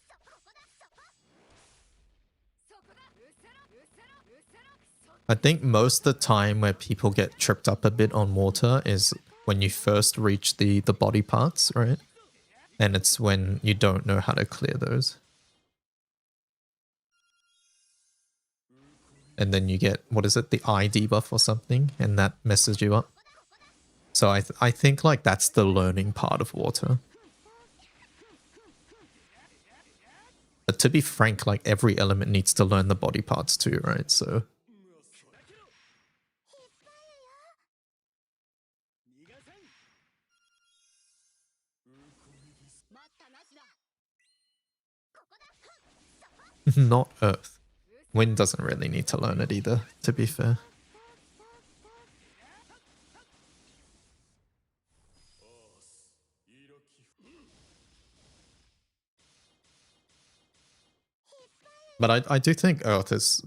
I think most of the time where people get tripped up a bit on Water is when you first reach the body parts, right? And it's when you don't know how to clear those. And then you get, what is it, the eye debuff or something, and that messes you up. So I think like that's the learning part of Water. But to be frank, like every element needs to learn the body parts too, right? So not Earth. Wind doesn't really need to learn it either, to be fair. But I do think Earth is,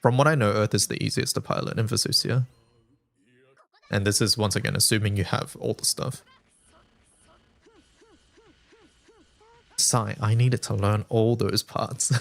from what I know, Earth is the easiest to pilot in Vesusia. And this is, once again, assuming you have all the stuff. Sigh, I needed to learn all those parts.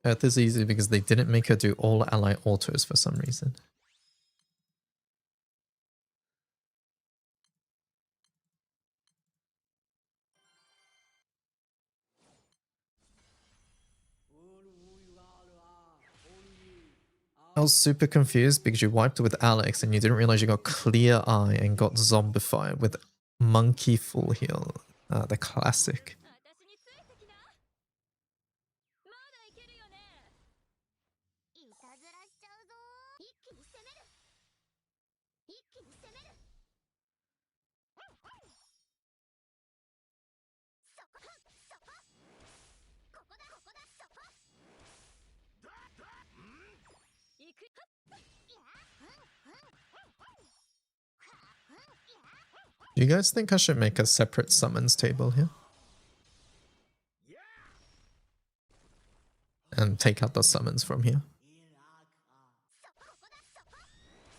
Earth is easy because they didn't make her do all ally autos for some reason. I was super confused because you wiped with Alex and you didn't realize you got clear eye and got zombified with monkey full heal. The classic. Do you guys think I should make a separate summons table here? And take out the summons from here?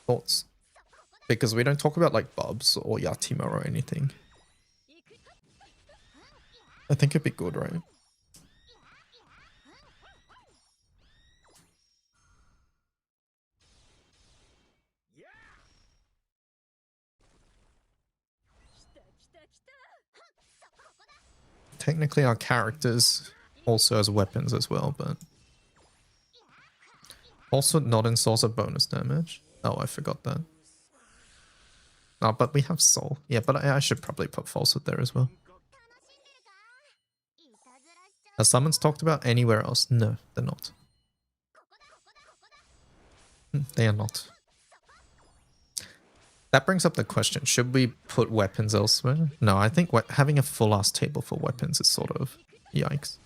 Thoughts? Because we don't talk about like Bubs or Yatima or anything. I think it'd be good, right? technically our characters also has weapons as well, but also not in souls of bonus damage. Oh, I forgot that. Oh, but we have soul. Yeah, but I should probably put falsehood there as well. Are summons talked about anywhere else? No, they're not. They are not. That brings up the question, should we put weapons elsewhere? No, I think having a full-ass table for weapons is sort of yikes.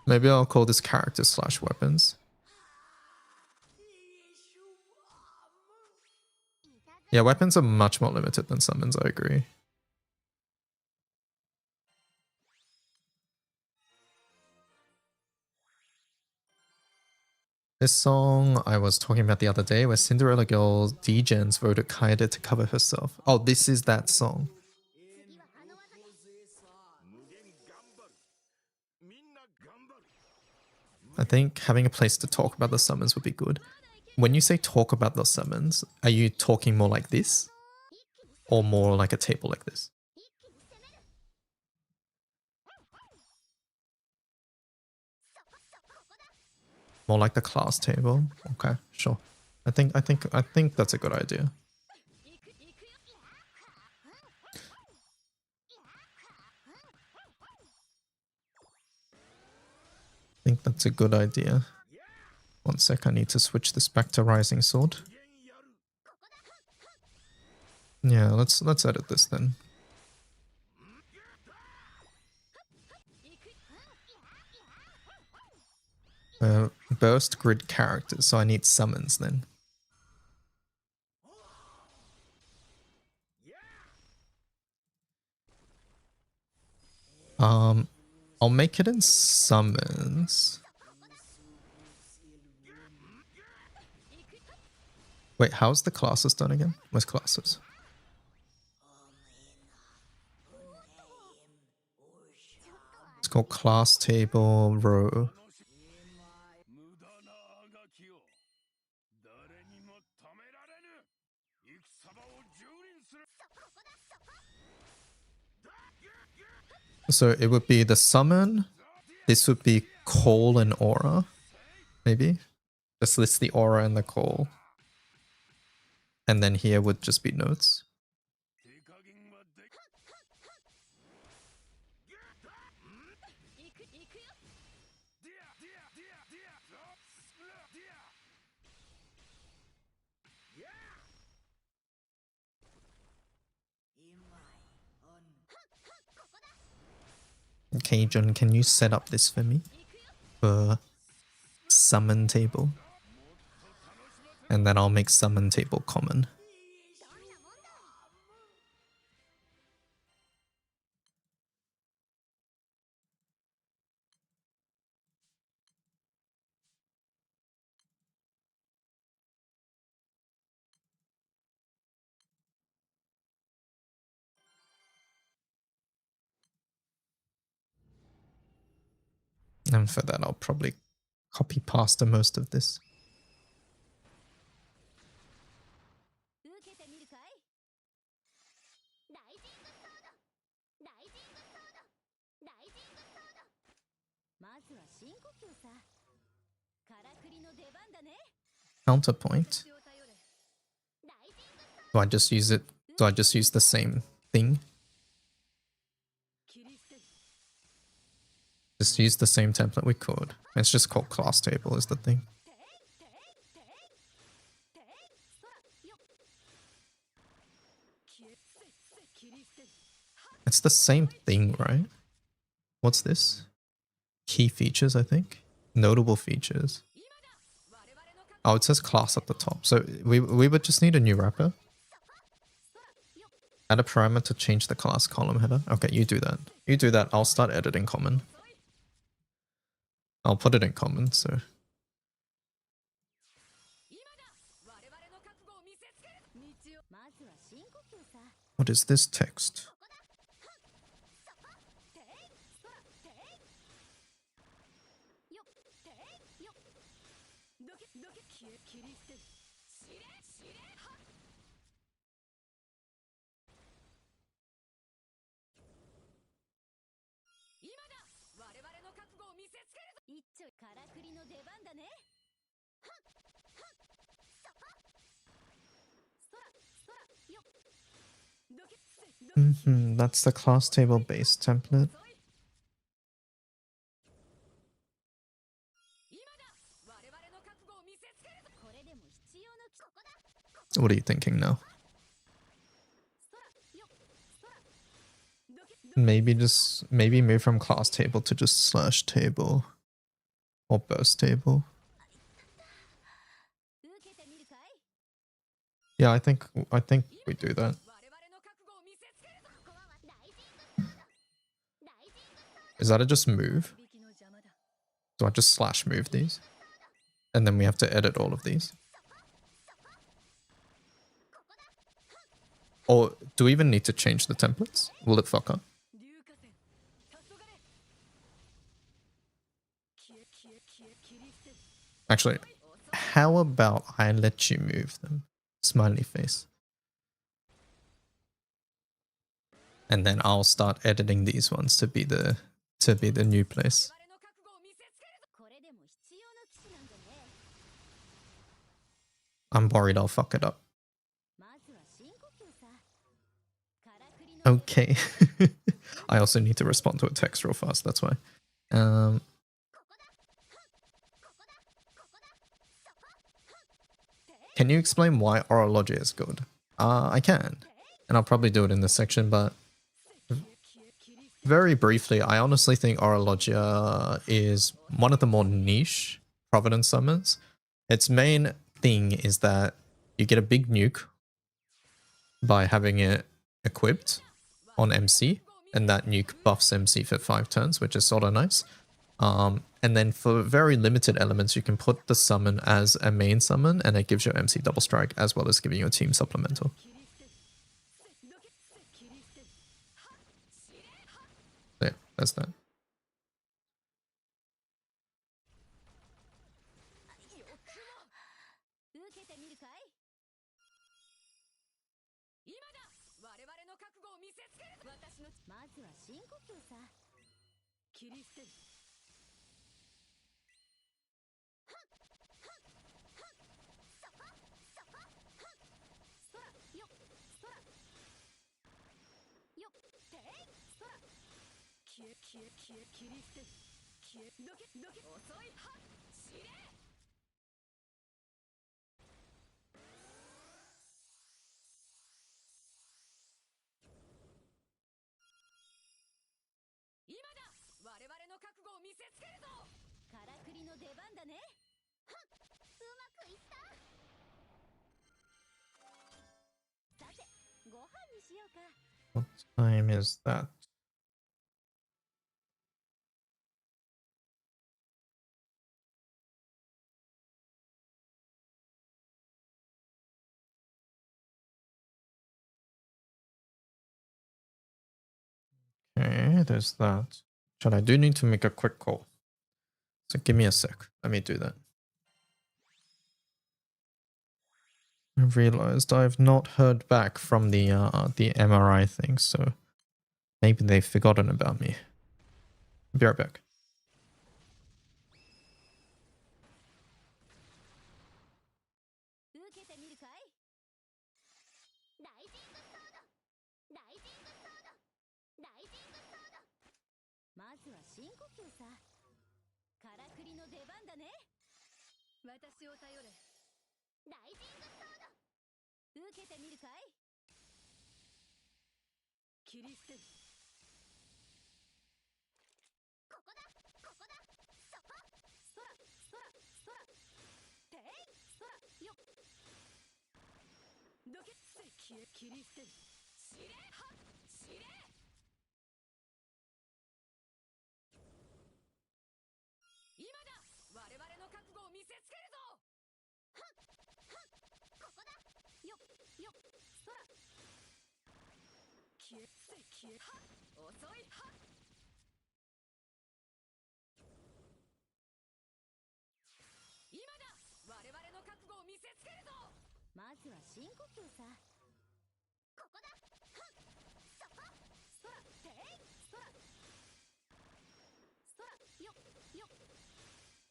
Maybe I'll call this character / weapons. Yeah, weapons are much more limited than summons, I agree. This song I was talking about the other day where Cinderella Girl D-Gens voted Kaede to cover herself. Oh, this is that song. I think having a place to talk about the summons would be good. When you say talk about the summons, are you talking more like this? Or more like a table like this? More like the class table? Okay, sure. I think that's a good idea. I think that's a good idea. One sec, I need to switch this back to Rising Sword. Yeah, let's edit this then. Burst grid characters, so I need summons then. I'll make it in summons. Wait, how's the classes done again? Where's classes? It's called class table row. So it would be the summon. This would be call and aura, maybe. Just list the aura and the call. And then here would just be notes. Okay, John, can you set up this for me? For summon table. And then I'll make summon table common. And for that, I'll probably copy pasta most of this. Counterpoint. Do I just use it? Do I just use the same thing? Just use the same template we could. It's just called class table is the thing. It's the same thing, right? What's this? Key features, I think. Notable features. Oh, it says class at the top. So we would just need a new wrapper. Add a parameter to change the class column header. Okay, you do that. You do that. I'll start editing common. I'll put it in common, so. What is this text? That's the class table base template. What are you thinking now? Maybe move from class table to just slash table or burst table. Yeah, I think we do that. Is that a just move? Do I just slash move these? And then we have to edit all of these? Or do we even need to change the templates? Will it fuck up? Actually, how about I let you move them? Smiley face. And then I'll start editing these ones to be the new place. I'm worried I'll fuck it up. Okay. I also need to respond to a text real fast, that's why. Can you explain why orology is good? I can. And I'll probably do it in this section, but very briefly, I honestly think orologia is one of the more niche Providence summons. Its main thing is that you get a big nuke by having it equipped on MC, and that nuke buffs MC for 5 turns, which is sort of nice. And then for very limited elements, you can put the summon as a main summon, and it gives your MC double strike, as well as giving your team supplemental. Yeah, that's that. What time is that? Okay, there's that. But I do need to make a quick call. So give me a sec. Let me do that. I realized I've not heard back from the MRI thing, so maybe they've forgotten about me. Be right back.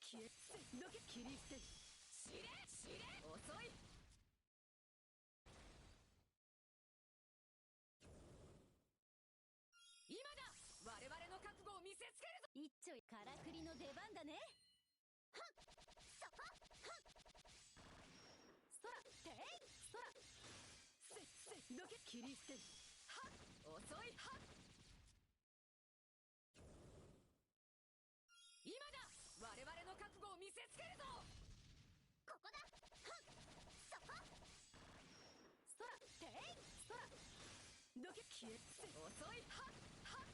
一丁からくりの出番だね。そらていそらどけ切り捨ては遅いは今だ我々の覚悟を見せつけるぞ。ここだそこそらていそらどけ消え遅いはは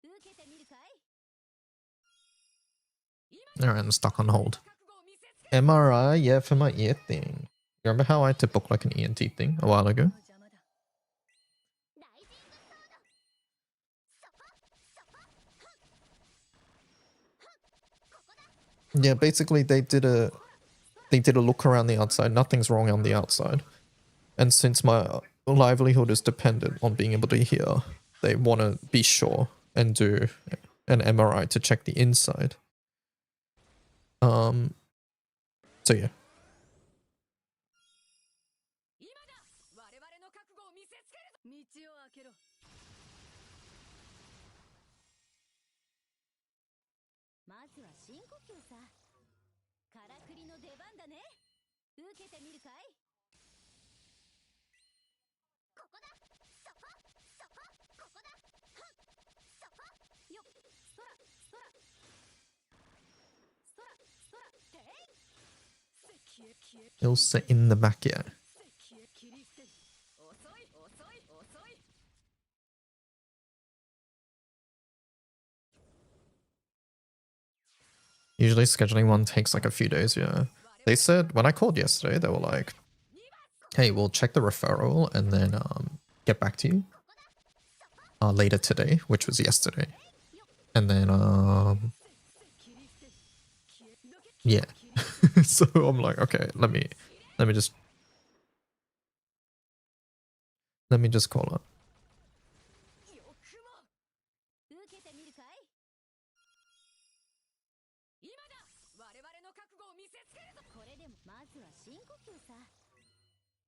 受けてみるかい。 Alright, I'm stuck on hold. MRI, yeah, for my ear thing. Remember how I had to book like an ENT thing a while ago? Yeah, basically they did a look around the outside. Nothing's wrong on the outside. And since my livelihood is dependent on being able to hear, they want to be sure and do an MRI to check the inside. So yeah. まずは深呼吸さ。からくりの出番だね。受けてみるかい。ここだそこそこここだそこよっそらそらそらそらてい It'll sit in the back, yeah. Usually scheduling one takes like a few days, yeah. They said, when I called yesterday, they were like, hey, we'll check the referral and then get back to you later today, which was yesterday. And then, yeah. So I'm like, okay, let me just call up. まずは深呼吸さ。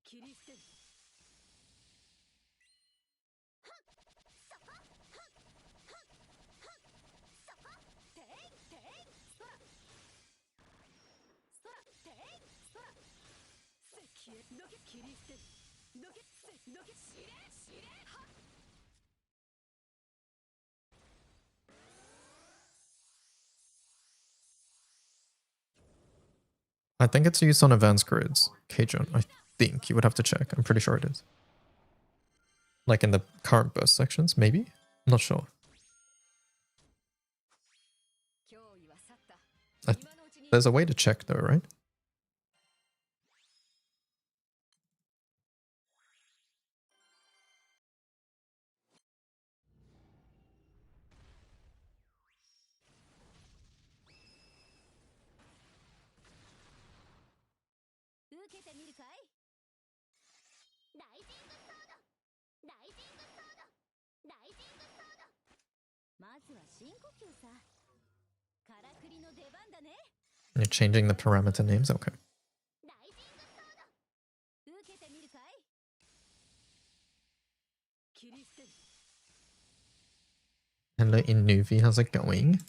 切り捨てる。はっそこはっはっはっそこていていそらそらていそらせ消えどけ切り捨てるどけせどけしれしれはっ I think it's used on advanced grids. Kjon, I think you would have to check. I'm pretty sure it is. Like in the current burst sections, maybe? I'm not sure. There's a way to check though, right? You're changing the parameter names? Okay. Hello Inuvi, how's it going?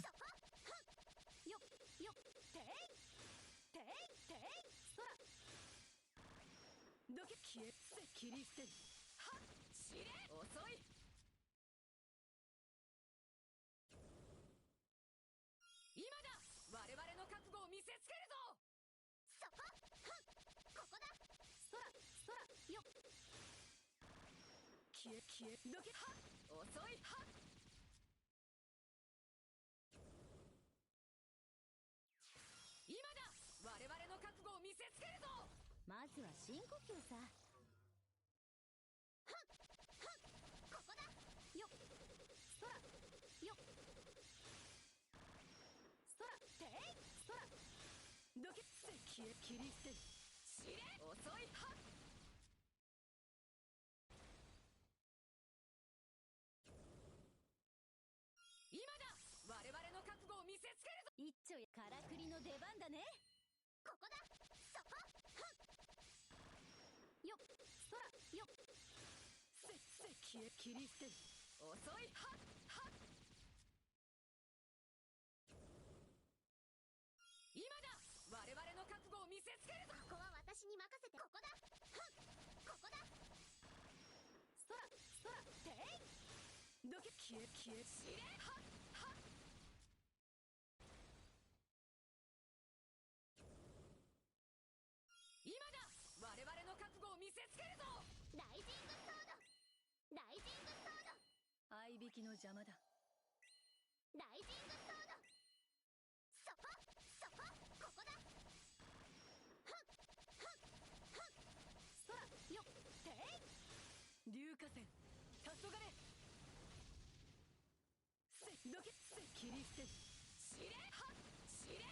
一丁やからくりの出番だね。ここだ。そこ。よっそらよっ。消え切り捨てる。遅い。はっはっ。今だ。我々の覚悟を見せつけるぞ。ここは私に任せて。ここだ。ここだ。そらそらてい。どけ消え知れ。はっはっ。今だ。我々の覚悟を見せつけるぞ。ライジングソード。ライジングソード。合いびきの邪魔だ。ライジングソード。そこそこ。ここだ。はっはっはっ。そらよってい。硫化線黄昏。どけ切り捨てる。知れ。はっ知れ。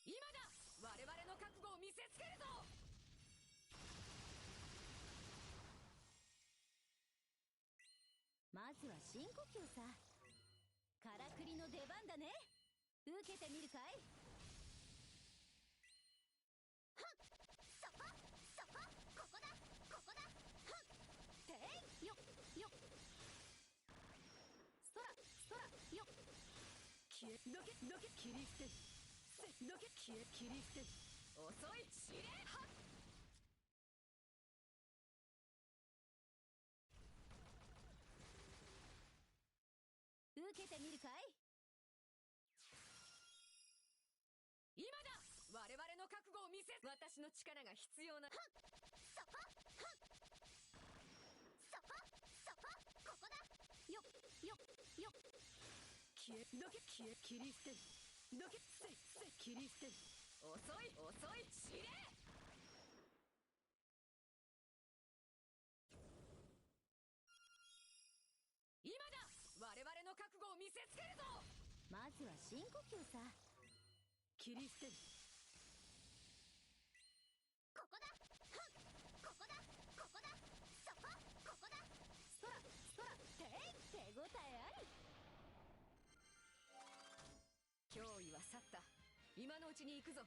今だ。我々の覚悟を見せつけるぞ。まずは深呼吸さ。からくりの出番だね。受けてみるかい。はっそこそこ。ここだここだ。はっていよっよっ。そらそらよっ。消えどけ切り捨てる。どけ消え切り捨てる。遅い。知れ。はっ。受けてみるかい。今だ。我々の覚悟を見せ。私の力が必要な。はっそこ。はっそこそこ。ここだ。よっよっよっ。どけ消え切り捨てる。どけ切り捨てる。遅い遅い。知れ。今だ。我々の覚悟を見せつけるぞ。まずは深呼吸さ。切り捨てる。ここだ。はっここだここだ。そこここだ。そらそら手応えあり。脅威は去った。今のうちに行くぞ。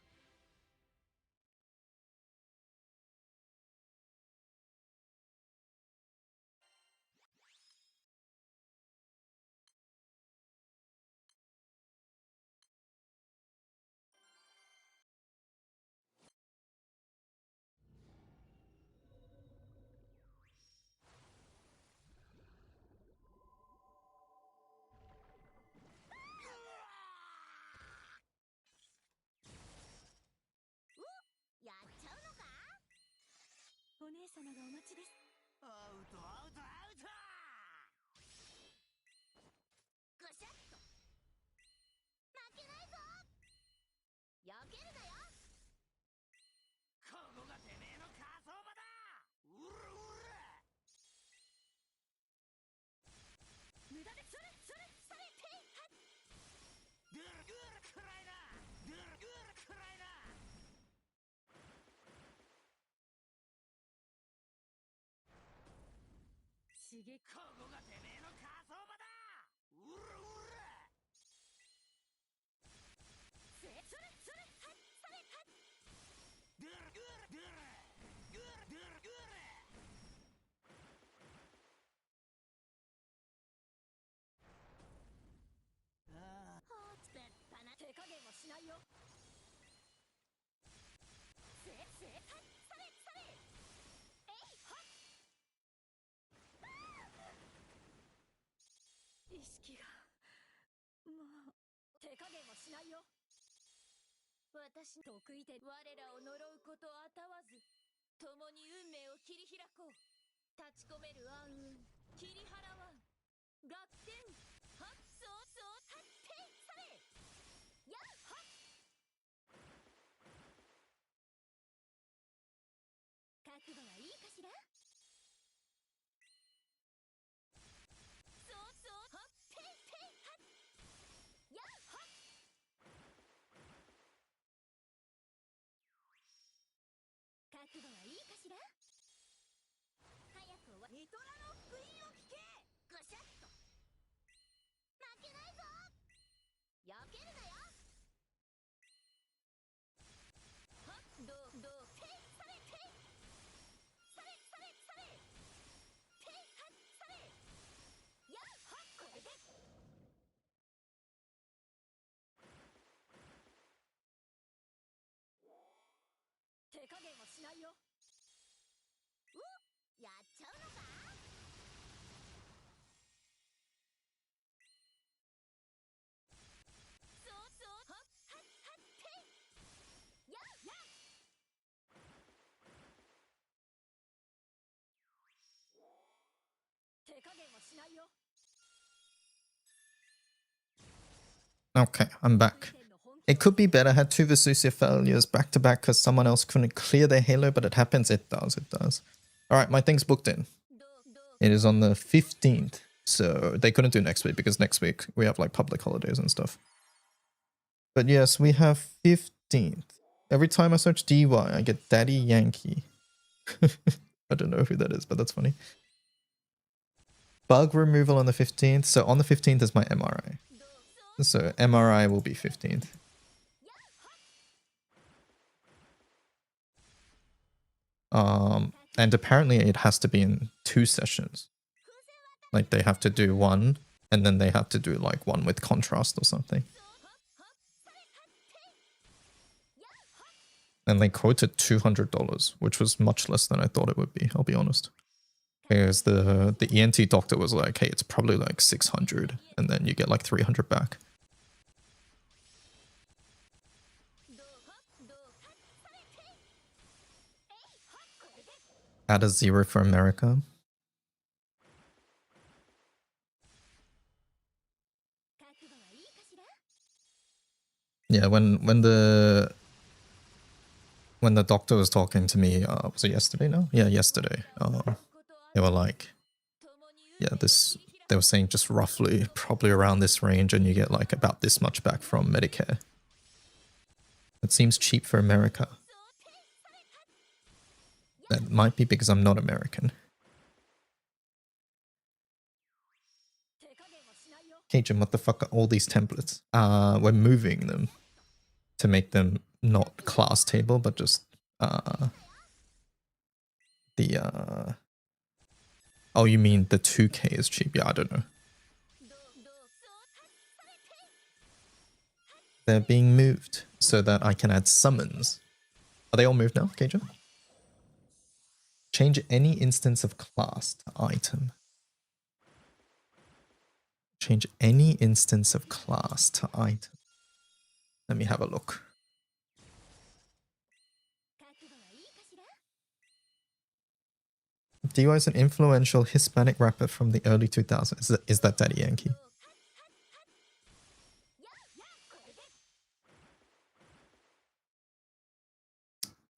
やっちゃうのか。お姉様がお待ちです。アウトアウトアウト。ぐしゃっと。負けないぞ。避けるなよ。ここがてめえの火葬場だ。うらうら。無駄でそれそれそれていはっ。ドゥルドゥルくらいな。ドゥルドゥルくらいな。刺激。ここがてめえの火葬場だ。うらうら。それそれはっそれはっ。ドゥルドゥルドゥルドゥルドゥルドゥル。ああ。立派な手加減もしないよ。はっそれそれえいはっ。意識がもう手加減もしないよ。私得意で我らを呪うことあたわず、共に運命を切り開こう。立ち込める暗雲切り払わん。逆転はっそうはってそれやっはっ。覚悟はいいかしら。そうはってはっやっはっ。覚悟はいいかしら。Okay, I'm back. It could be better. I had 2 Vesusia failures back to back because someone else couldn't clear their Halo, but it happens. It does. It does. All right, my thing's booked in. It is on the 15th. So they couldn't do next week because next week we have like public holidays and stuff. But yes, we have 15th. Every time I search DY, I get Daddy Yankee. I don't know who that is, but that's funny. Bug removal on the 15th. So on the 15th is my MRI. So MRI will be 15th. And apparently it has to be in 2 sessions. Like they have to do one, and then they have to do like one with contrast or something. And they quoted $200, which was much less than I thought it would be, I'll be honest. Because the ENT doctor was like, hey, it's probably like 600, and then you get like 300 back. Add a 0 for America. Yeah, when the doctor was talking to me, was it yesterday now? Yeah, yesterday. They were like, yeah, they were saying just roughly, probably around this range, and you get like about this much back from Medicare. It seems cheap for America. That might be because I'm not American. Cajun, what the fuck are all these templates? We're moving them to make them not class table, but just oh, you mean the 2K is cheap? Yeah, I don't know. They're being moved so that I can add summons. Are they all moved now, Cajun? Change any instance of class to item. Change any instance of class to item. Let me have a look. DY is an influential Hispanic rapper from the early 2000s. Is that Daddy Yankee?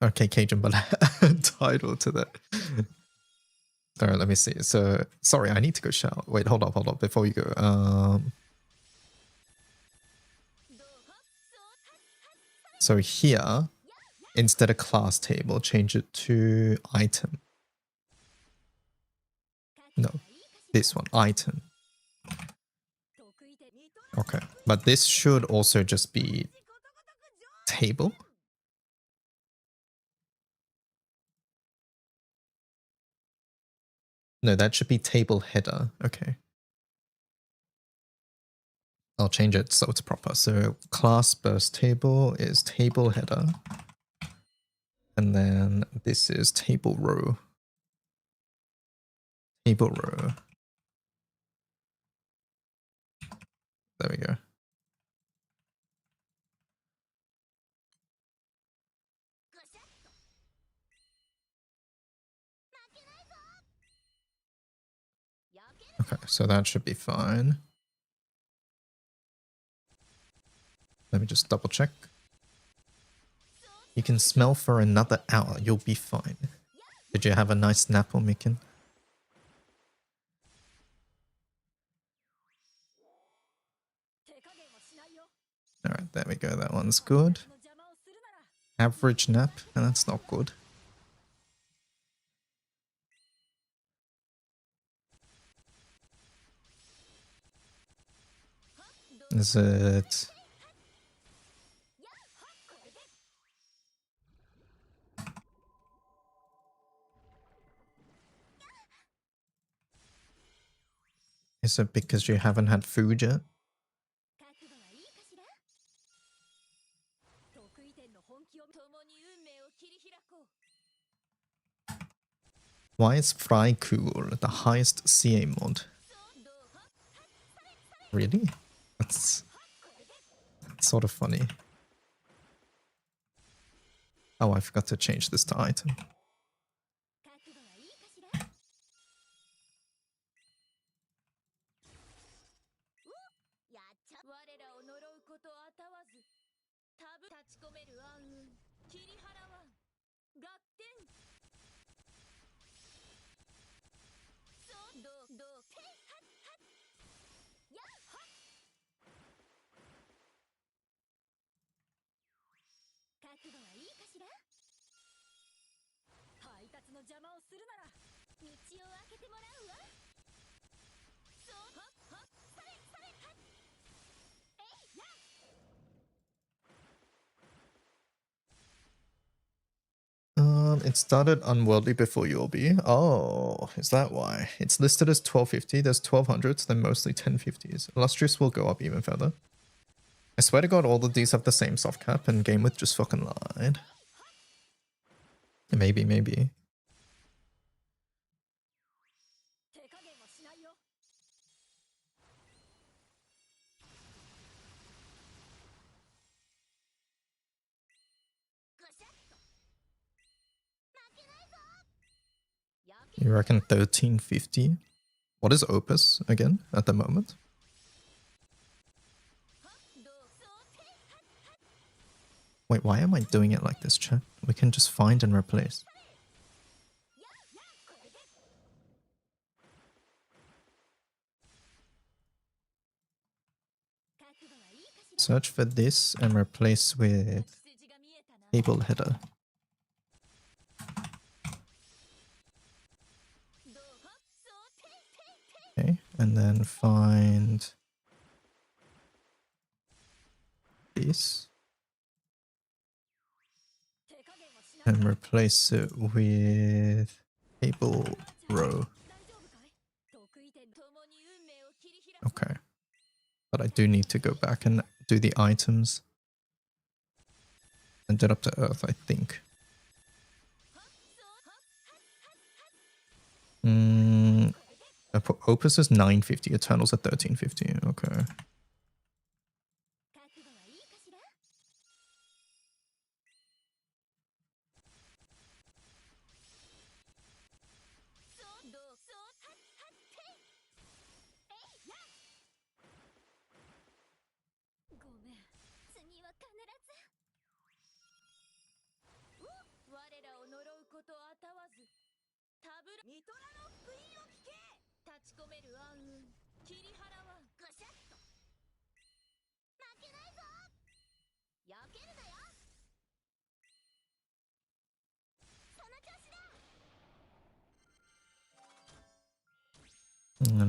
Okay, Cajun, but title to that. Alright, let me see. So, sorry, I need to go shower. Wait, hold on, before you go. So here, instead of class table, change it to item. No, this one, item. Okay, but this should also just be table. No, that should be table header. Okay. I'll change it so it's proper. So class burst table is table header. And then this is table row. Table row. There we go. Okay, so that should be fine. Let me just double check. You can smell for another hour. You'll be fine. Did you have a nice nap, Omikin? Alright, there we go. That one's good. Average nap, and that's not good. Is it... Is it because you haven't had food yet? 覚悟はいいかしら。得意点の本気を共に運命を切り開こう。 Why is Freikur the highest CA mod? Really? That's sort of funny. Oh, I forgot to change this to item. 覚悟はいいかしら。お、やっちゃ。我らを呪うことあたわず。タブ立ち込める暗雲。切り払わん。合点。そうどうてはっはっ。やっはっ。覚悟はいいかしら。配達の邪魔をするなら道を開けてもらうわ。そうはっはっされされはっ。えいや。 It started unworldly before Yorbi. Oh, is that why? It's listed as 1250, there's 1200s, then mostly 1050s. Illustrious will go up even further. I swear to god all of these have the same soft cap and Game With just fucking lied. Maybe, maybe. 手加減はしないよ。ぐしゃっと。負けないぞ。やけ You reckon 1350? What is Opus again at the moment? はどうそうてはっはっ。 Wait, why am I doing it like this, chat? We can just find and replace. ややこれで。覚悟はいいかしら。 Search for this and replace with 筋が見えたな。 table header. どうはそうててて。 Okay, and then find this 手加減はしない。 and replace it with table row. 大丈夫かい。得意点共に運命を切り開こう。 Okay. But I do need to go back and do the items. Send it up to Earth, I think. Opus is 950, Eternals at 1350. Okay. 覚悟はいいかしら。そうどうそうはっはってえいや。ごめん、次は必ず。お、我らを呪うことあたわず。タブラニトラの福音を聞け。立ち込める暗雲。切り払わん。ぐしゃっと。負けないぞ。焼けるなよ。その調子だ。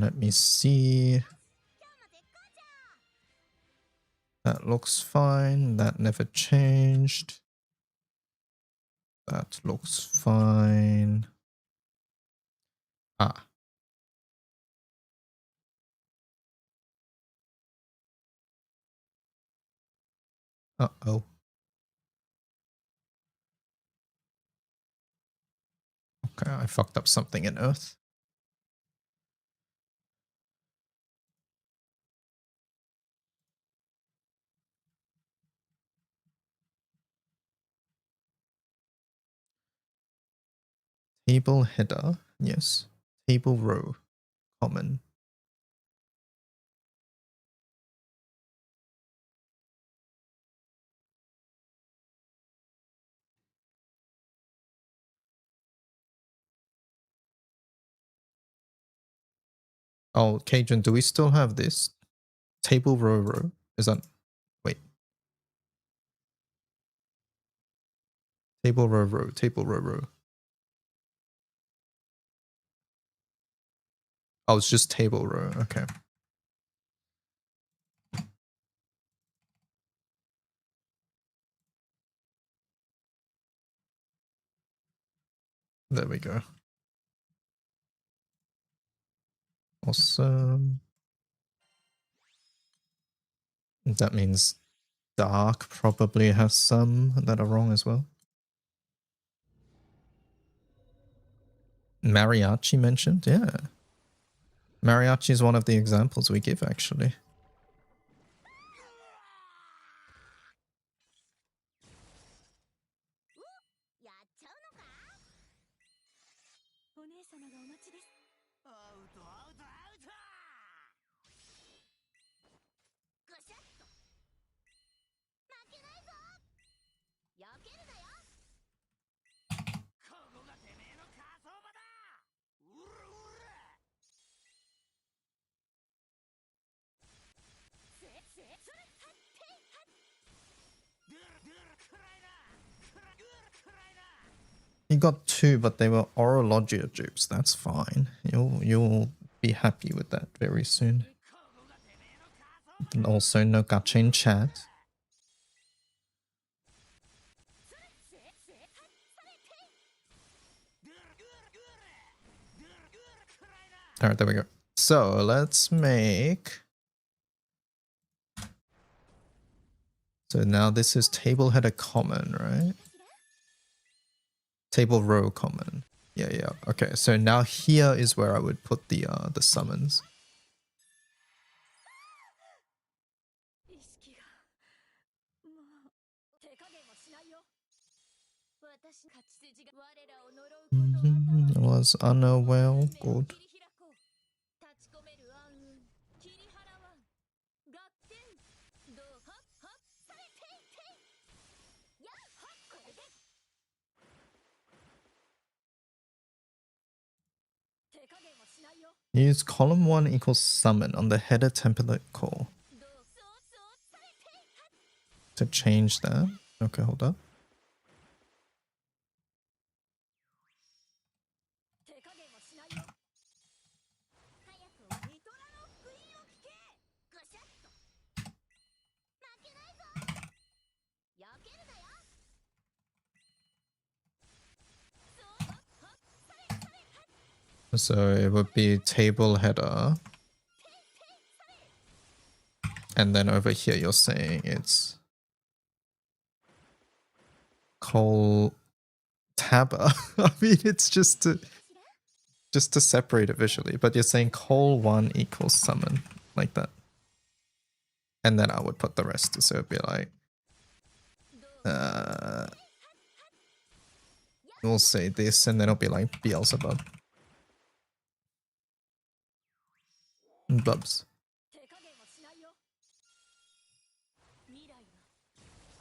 Let me see. 今日も絶好調。 That looks fine. That never changed. That looks fine. Ah. Uh-oh. Okay, I fucked up something in Earth. Table header, yes. Table row, common. Oh, Cajun, do we still have this? Table row row? Is that... Wait. Table row row, table row row. Oh, it's just table row. Okay. There we go. Awesome. That means dark probably has some that are wrong as well. Mariachi mentioned, yeah. Mariachi is one of the examples we give, actually. やっちゃうのか。お姉様がお待ちです。アウトアウトアウト。ぐしゃっと。負けないぞ。避けるなよ。ここがてめえの仮想場だ。うらうら。それはってはっ。ドゥルドゥルくらいな。くらドゥルくらいな。 You got 2, but they were Orologia dupes. That's fine. You'll be happy with that very soon. ここがてめえの仮想場 And also no gacha in chat. それはって。ドゥルドゥルドゥルドゥルドゥルくらいな。 Alright, there we go. So let's make... So now this is table header common, right? Table row common. Yeah. Okay, so now here is where I would put the summons. 意識がもう手加減もしないよ。私勝ち筋が我らを呪うこと Was unaware. Good. 切り開こう。立ち込める暗雲切り払わん。合点どうはっはっされていてい。やっはっこれで。手加減もしないよ。 Use column 1 equals summon on the header template call どうそうされていはっ。 to change that. Okay, hold up. 手加減もしないよ。早くニトラの福音を聞け。ぐしゃっと。負けないぞ。避けるなよ。そうはっはっされされはっ。 So it would be table header. And then over here you're saying it's col tabber. I mean, it's just to separate it visually, but you're saying col 1 equals summon, like that. And then I would put the rest, so it'd be like we'll say this, and then it'll be like Beelzebub. Bubs. 手加減もしないよ。未来は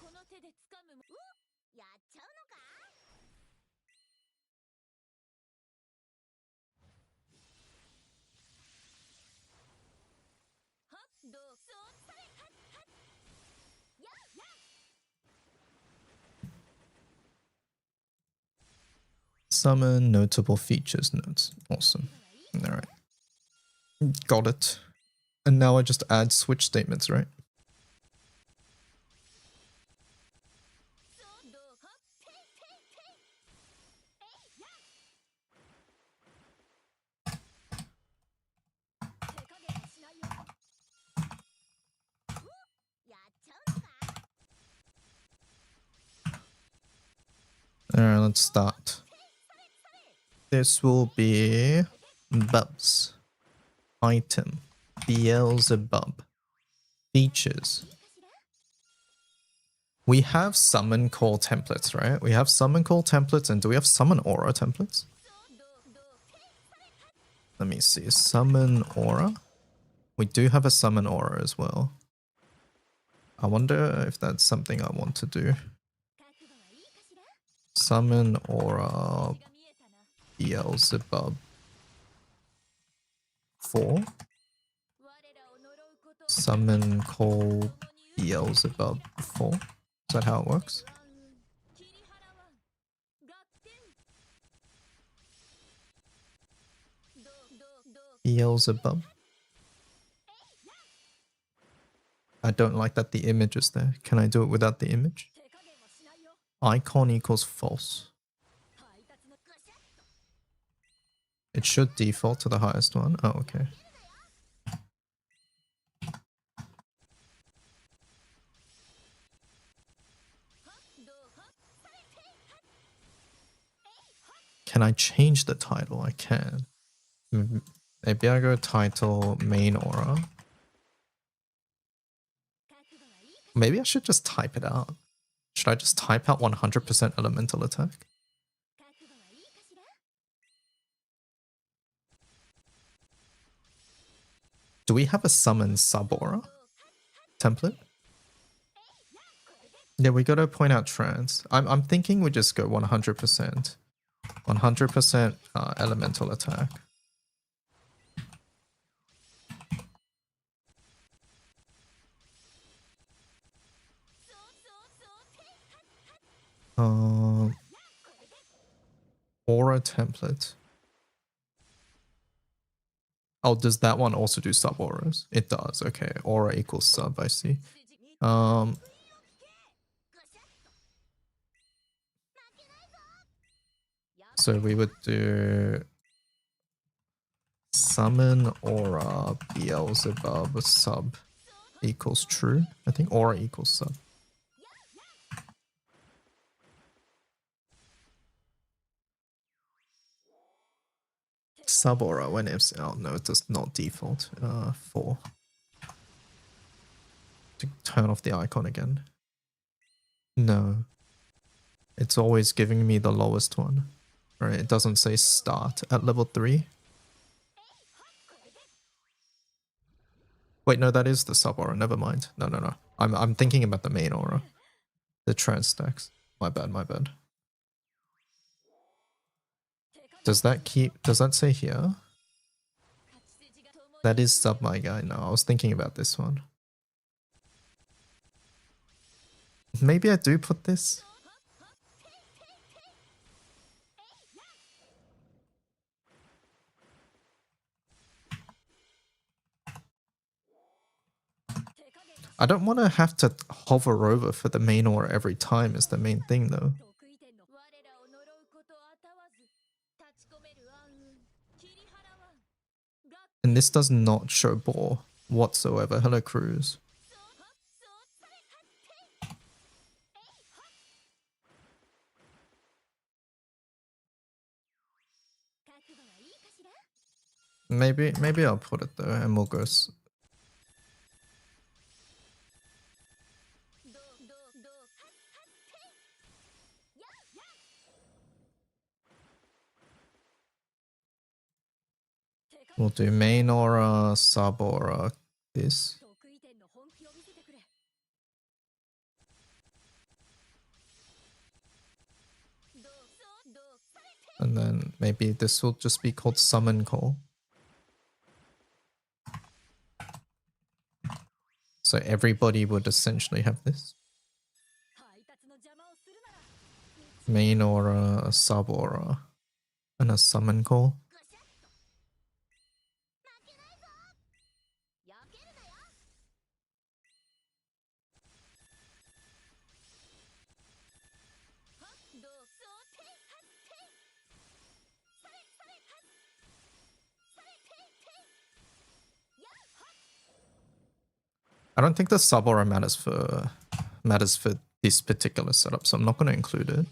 この手で掴むも。やっちゃうのか。はっどうそうされはっはっ。やっやっ。 Summon notable features notes. Awesome. Alright. Got it. And now I just add switch statements, right? そうどうはっていていてい。えいやっ。手加減もしないよ。やっちゃうのか。 Alright, let's start. This will be Bubs. Item. Beelzebub. Features. We have summon call templates, right? We have summon call templates, and do we have summon aura templates? そうどうどうていされはっ。 Let me see. Summon aura? We do have a summon aura as well. I wonder if that's something I want to do. 覚悟はいいかしら。 Summon aura が見えたな。 Beelzebub 4. 我らを呪うこと。 Summon call Beelzebub 4. Is that how it works? 暗雲切り払わん。合点どう Beelzebub. I don't like that the image is there. Can I do it without the image? 手加減もしないよ。 Icon equals false. 配達のぐしゃっと。It should default to the highest one. Oh, okay. Can I change the title? I can. Maybe I go title main aura. Maybe I should just type it out. Should I just type out 100% elemental attack? Do we have a summon sub aura template? Yeah, we gotta point out trans. I'm thinking we just go 100%. 100% elemental attack. Aura template. Oh, does that one also do sub auras? It does. Okay, aura equals sub. I see. So we would do summon aura Beelzebub sub equals true. I think aura equals sub. Sub aura when ifs. Oh no, it does not default. 4. To turn off the icon again. No. It's always giving me the lowest one. Right, it doesn't say start at level 3. Wait, no, that is the sub aura. Never mind. No. I'm thinking about the main aura. The trans stacks. My bad. Does that say here? That is sub my guy. No, I was thinking about this one. Maybe I do put this. I don't want to have to hover over for the main aura every time is the main thing though. And this does not show bore whatsoever. Hello, Cruz. Maybe I'll put it though, and we'll go. We'll do main aura, sub aura, this. And then maybe this will just be called summon call. So everybody would essentially have this. Main aura, a sub aura, and a summon call. I don't think the sub aura matters for this particular setup, so I'm not going to include it.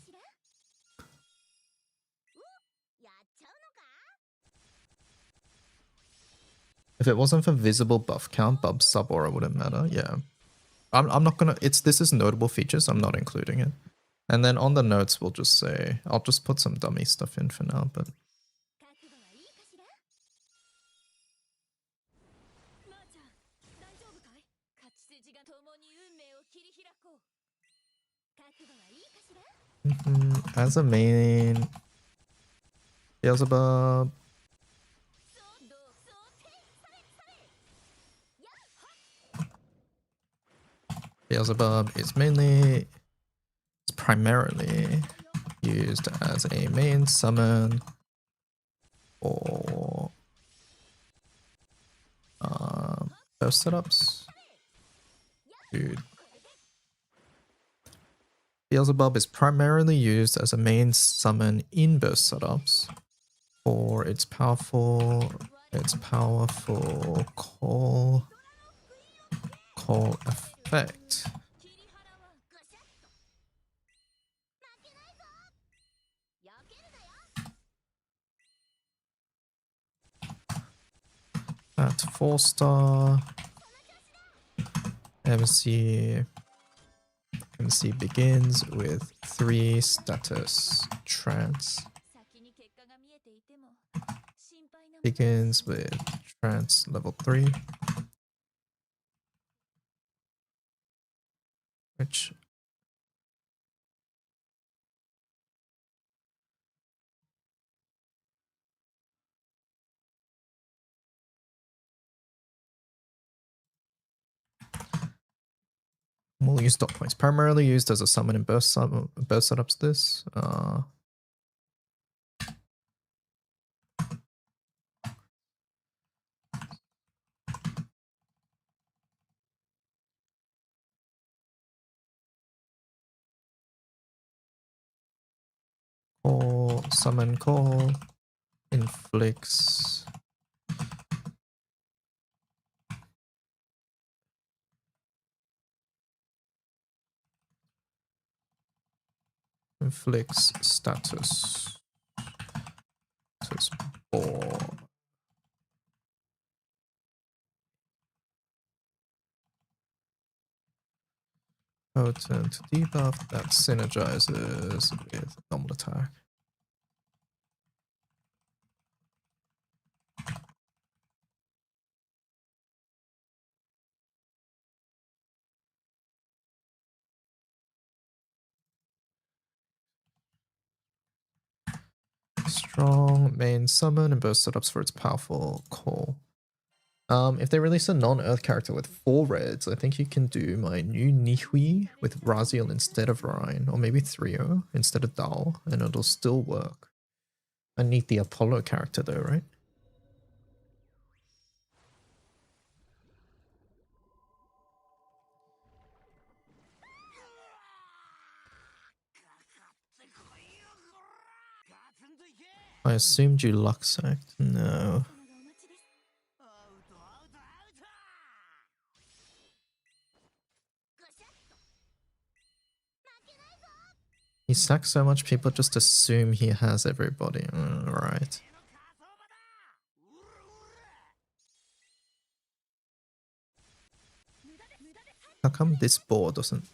If it wasn't for visible buff count, bub sub aura wouldn't matter. Yeah, I'm not gonna. This is notable features. I'm not including it. And then on the notes, we'll just say I'll just put some dummy stuff in for now, but. As a main, Beelzebub. Beelzebub is primarily used as a main summon or burst setups. Dude. Beelzebub is primarily used as a main summon in burst setups For its powerful call effect. At 4-star. MC begins with 3 status. Trance begins with trance level 3, which we'll use dot points. Primarily used as a summon and burst setups. This call, summon call, inflicts status ball. Potent debuff that synergizes with normal attack. Strong main summon and burst setups for its powerful call. If they release a non-earth character with 4 reds, I think you can do my new Nihui with Raziel instead of Rhine, or maybe Trio instead of Dal, and it'll still work. I need the Apollo character though, right? I assumed you luck sacked. No. He sacks so much, people just assume he has everybody. Alright. How come this boar doesn't...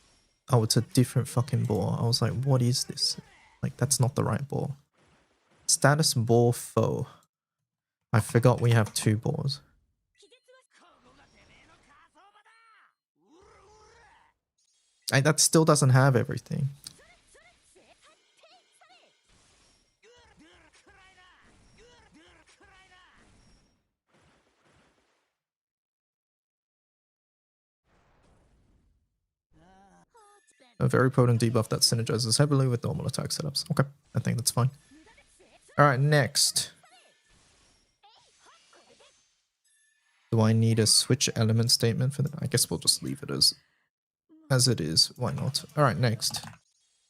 Oh, it's a different fucking boar. I was like, what is this? Like, that's not the right boar. Status boar foe. I forgot we have 2 boars. That still doesn't have everything. A very potent debuff that synergizes heavily with normal attack setups. Okay, I think that's fine. Alright, next. Do I need a switch element statement for that? I guess we'll just leave it as it is. Why not? Alright, next.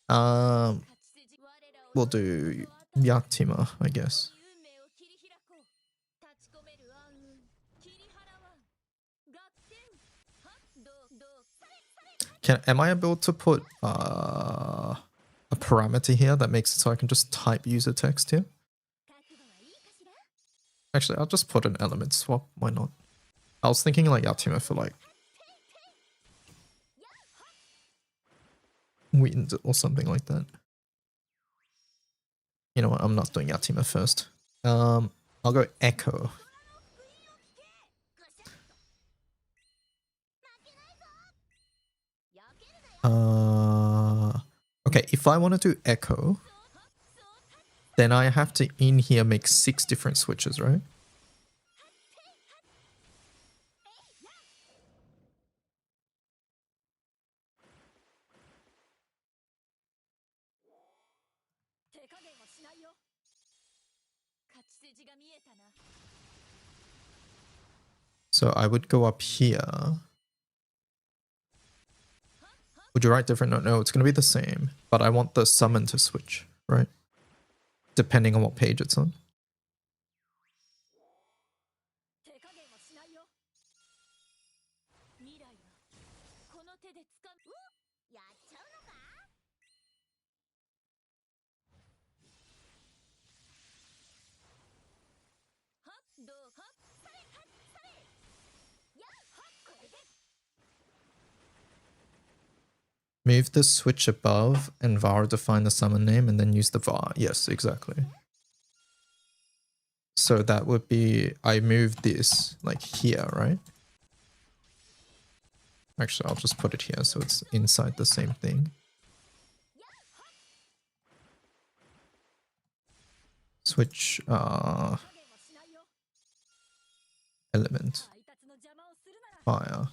We'll do Yatima, I guess. Am I able to put a parameter here that makes it so I can just type user text here? Actually, I'll just put an element swap. Why not? I was thinking like Yatima for like wind or something like that. You know what? I'm not doing Yatima first. I'll go Echo. Okay, if I want to do Echo, then I have to in here make 6 different switches, right? So I would go up here. Would you write different? No, it's going to be the same. But I want the summon to switch, right? Depending on what page it's on. Move the switch above and var define the summon name and then use the var. Yes, exactly. So that would be, I move this like here, right? Actually, I'll just put it here so it's inside the same thing. Switch element. Fire.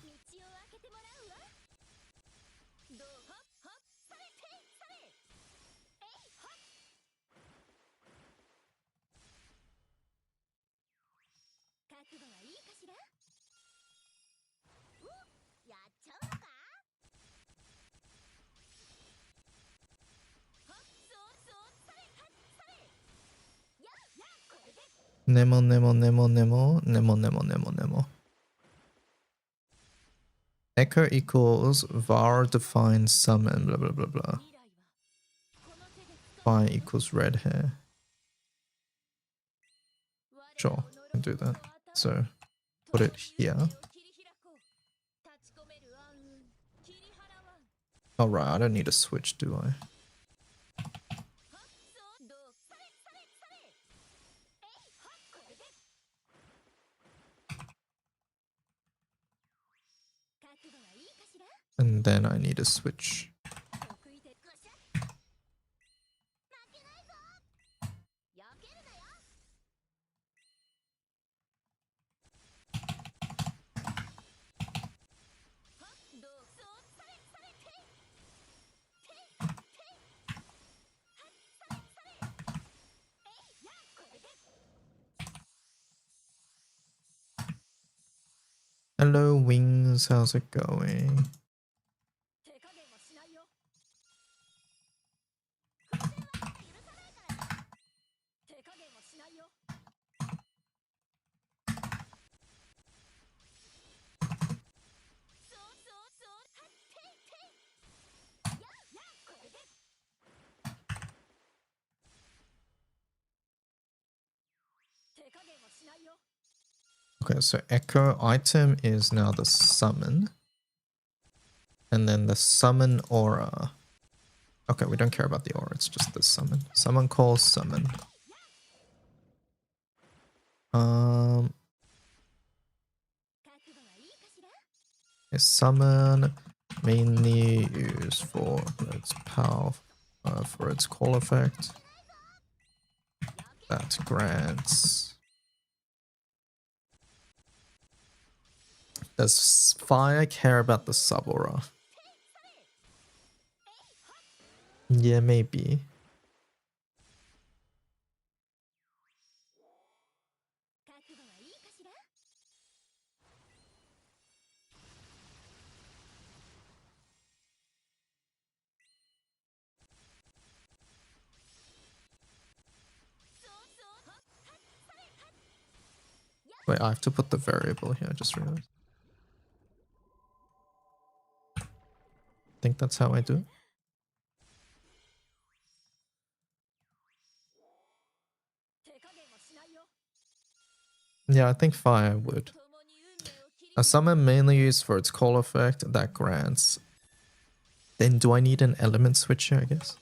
Nemonemonemonemonemonemone. Echo equals var defines summon blah blah blah blah. Fire equals red hair. Sure, I can do that. So put it here. Oh right, I don't need a switch, do I? And then I need a switch. Hello Wings, how's it going? Okay, so echo item is now the summon. And then the summon aura. Okay, we don't care about the aura, it's just the summon. Summon calls summon. Is summon mainly used for its power, for its call effect. That grants. Does fire care about the sub aura? Yeah, maybe. Wait, I have to put the variable here, I just realized. I think that's how I do it. Yeah, I think fire would. A summon mainly used for its call effect that grants. Then do I need an element switch here, I guess?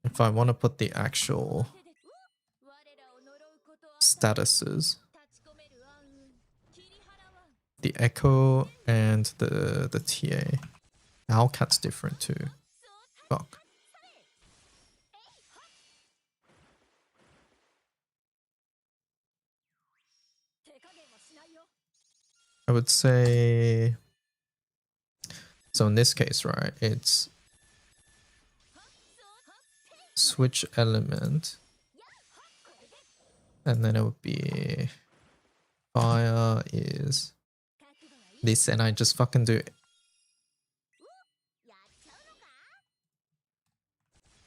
If I want to put the actual statuses, the echo and the TA. Owlcat's different too. Fuck. I would say, so in this case, right, it's switch element, and then it would be fire is this, and I just fucking do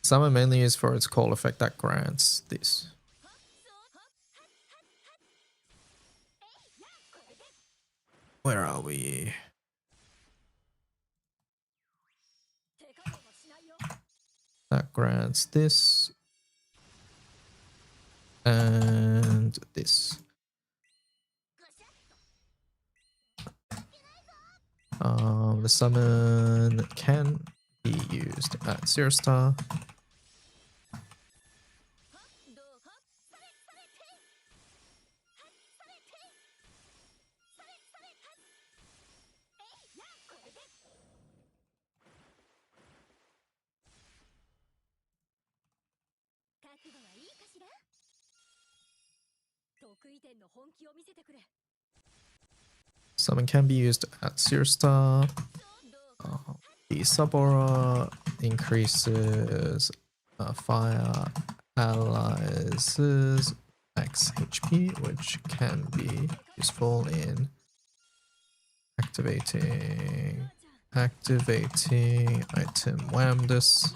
summon mainly used for its call effect that grants this. Where are we? That grants this. And this. The summon can be used at 0 star. Summon can be used at 0 star. The sub aura increases fire allies' max HP, which can be useful in activating item Whamdus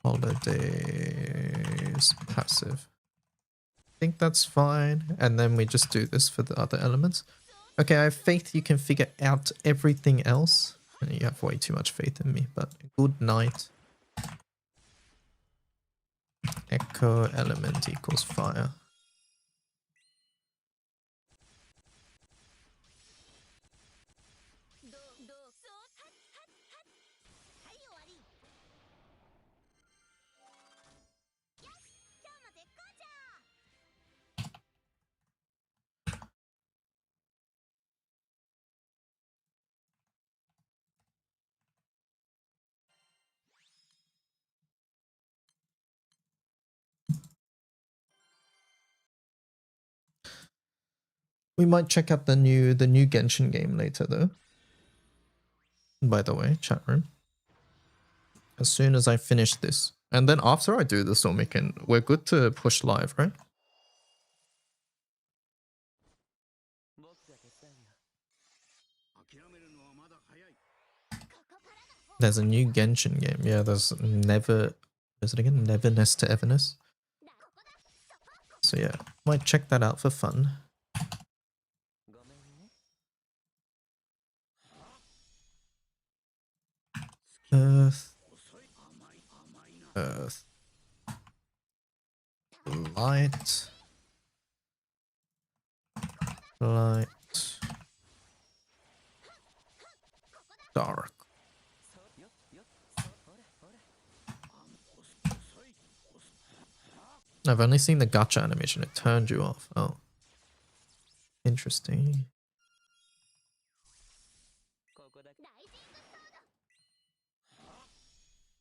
holidays passive. I think that's fine, and then we just do this for the other elements. Okay, I have faith you can figure out everything else. You have way too much faith in me, but good night. Echo element equals fire. We might check out the new Genshin game later though. By the way, chat room. As soon as I finish this. And then after I do this, we're good to push live, right? There's a new Genshin game. Yeah, there's never... Is it again? Neverness to Everness? So yeah, might check that out for fun. Earth. Earth. Light. Light. Dark. I've only seen the gacha animation. It turned you off. Oh. Interesting.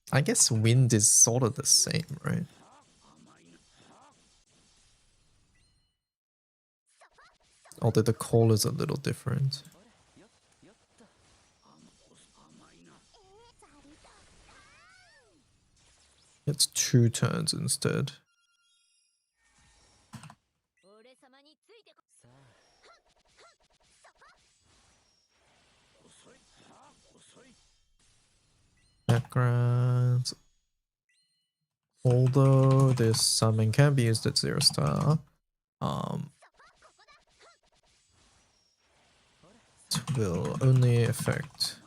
I guess wind is sort of the same, right? Although the call is a little different. It's 2 turns instead. Background. Although this summon can be used at 0 star, it will only affect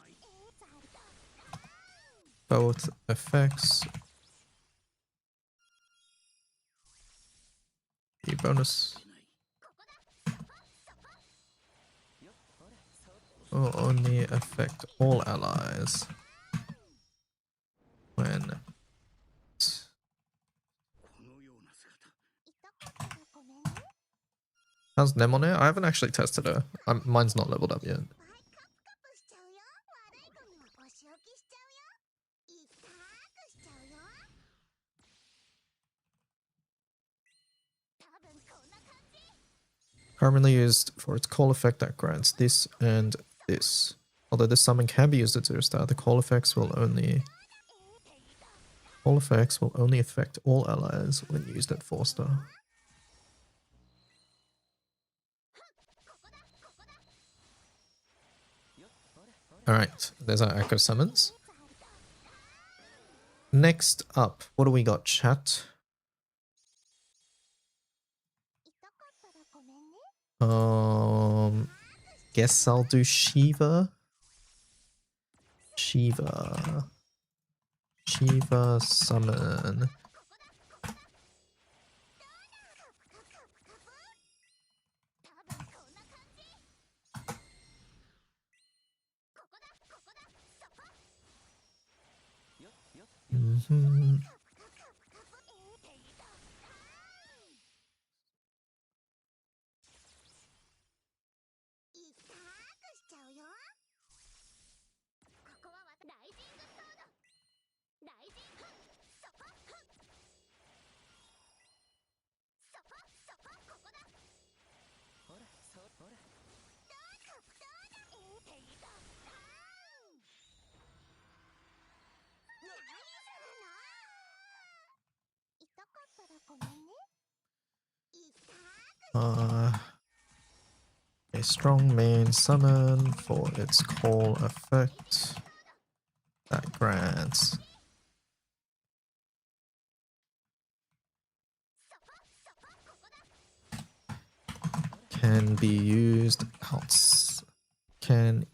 both effects. The bonus will only affect all allies when how's Nemone? I haven't actually tested her. Mine's not leveled up yet. Currently used for its call effect that grants this and this. Although this summon can be used at 0 star, the call effects will only affect all allies when used at 4 star. Alright, there's our echo summons. Next up, what do we got, chat? Guess I'll do Shiva. Shiva. Shiva summon. Mm-hmm. A strong main summon for its call effect that grants can be used can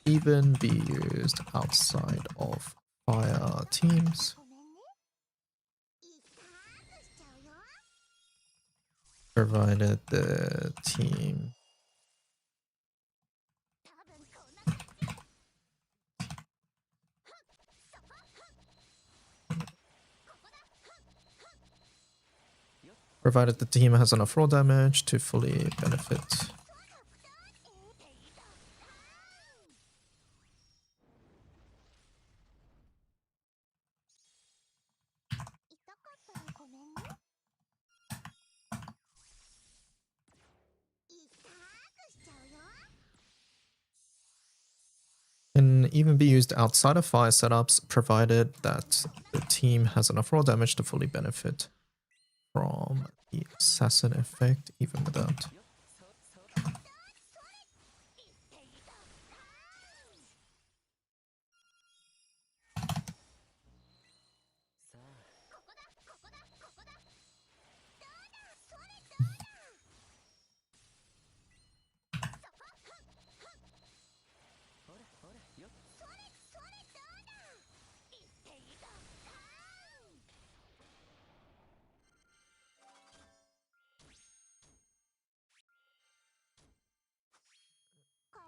even be used outside of fire teams, provided the team has enough raw damage to fully benefit. Can even be used outside of fire setups, provided that the team has enough raw damage to fully benefit from the assassin effect, even without.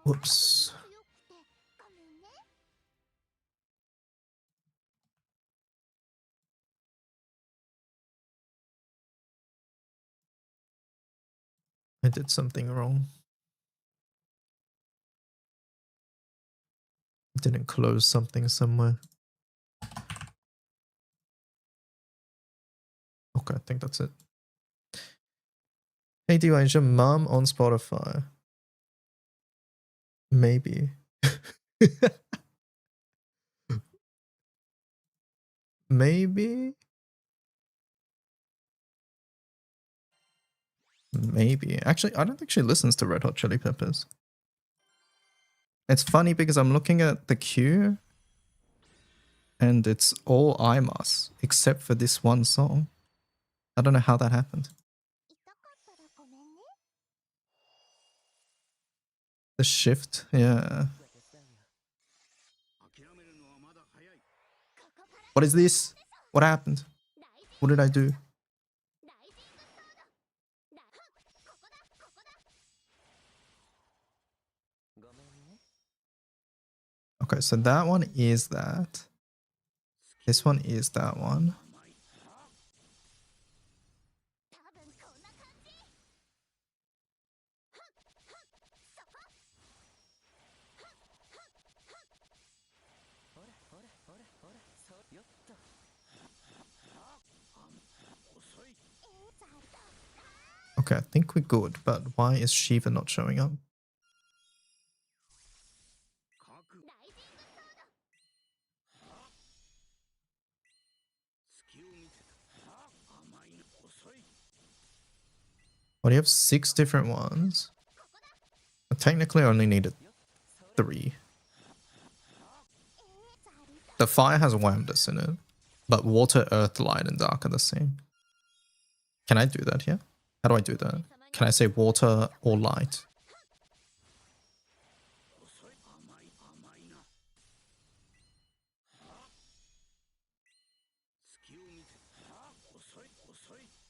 Whoops. I did something wrong. Didn't close something somewhere. Okay, I think that's it. Hey, DY, is your mom on Spotify? Maybe. Maybe? Maybe. Actually, I don't think she listens to Red Hot Chili Peppers. It's funny because I'm looking at the queue and it's all IMAS except for this one song. I don't know how that happened. The shift, yeah. What is this? What happened? What did I do? Okay, so that one is that. This one is that one. Okay, I think we're good, but why is Shiva not showing up? Well, you have 6 different ones. I technically only needed 3. The fire has Whamdus in it, but water, earth, light, and dark are the same. Can I do that here? How do I do that? Can I say water or light?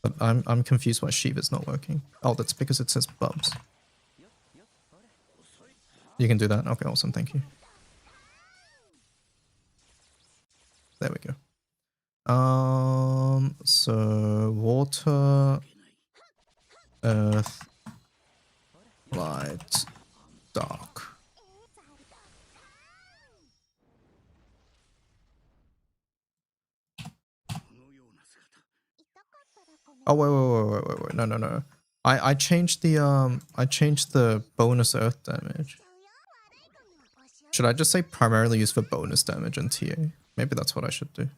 But I'm confused why Shiva's not working. Oh, that's because it says Bubs. You can do that? Okay, awesome, thank you. There we go. So water, earth, light, dark. Oh wait. No. I changed the bonus earth damage. Should I just say primarily used for bonus damage and TA? Maybe that's what I should do.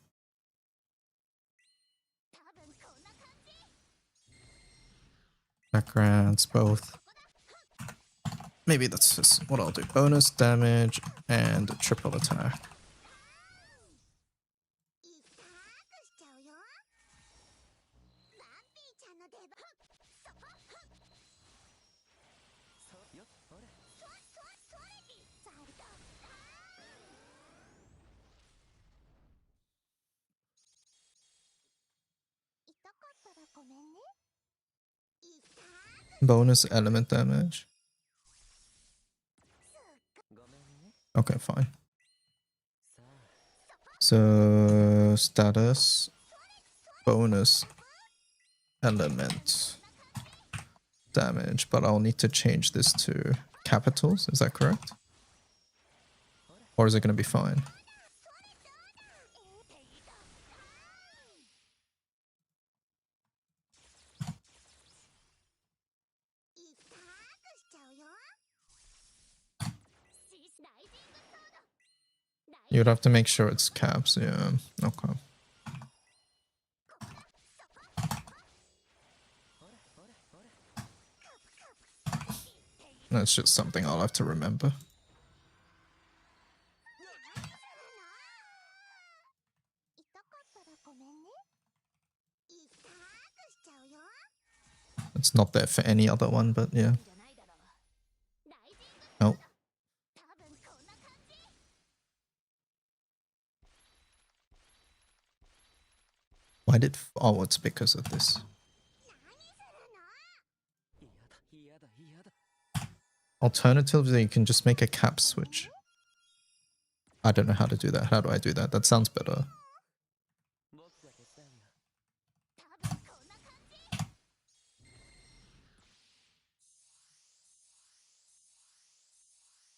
Backgrounds, both. Maybe that's just what I'll do. Bonus damage and triple attack. Bonus element damage. Okay, fine. So status bonus element damage, but I'll need to change this to capitals. Is that correct? Or is it going to be fine? You'd have to make sure it's caps, yeah. Okay. That's just something I'll have to remember. It's not there for any other one, but yeah. Nope. Why did... Oh, it's because of this. Alternatively, you can just make a cap switch. I don't know how to do that. How do I do that? That sounds better.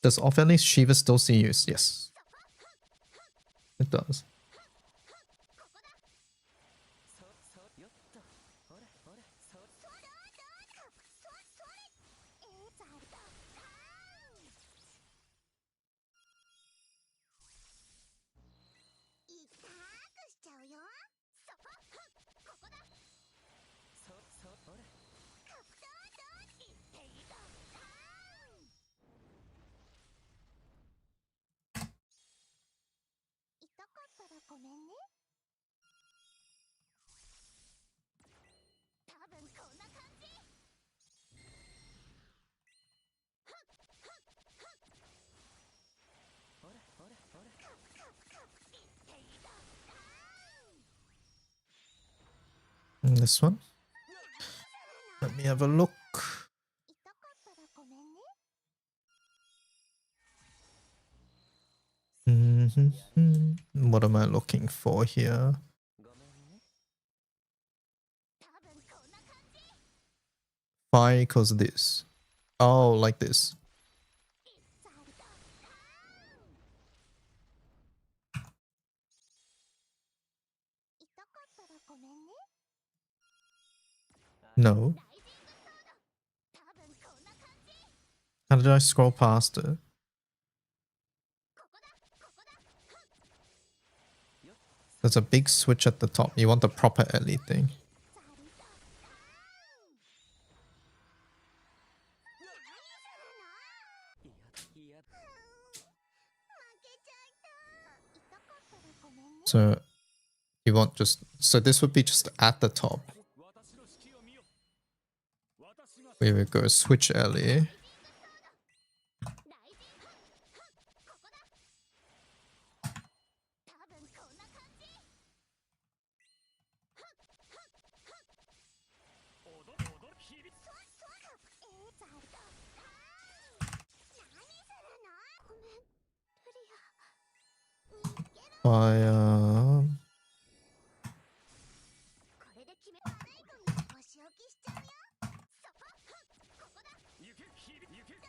Does off-least Shiva still see use? Yes. It does. And this one. Let me have a look. What am I looking for here? Phi equals this. Oh, like this. No. How did I scroll past it? There's a big switch at the top. You want the proper LE thing. So you want just... So this would be just at the top. We would go switch LE. By これで決め笑いゴミはお仕置きしちゃうよそこここだ行け響行けどう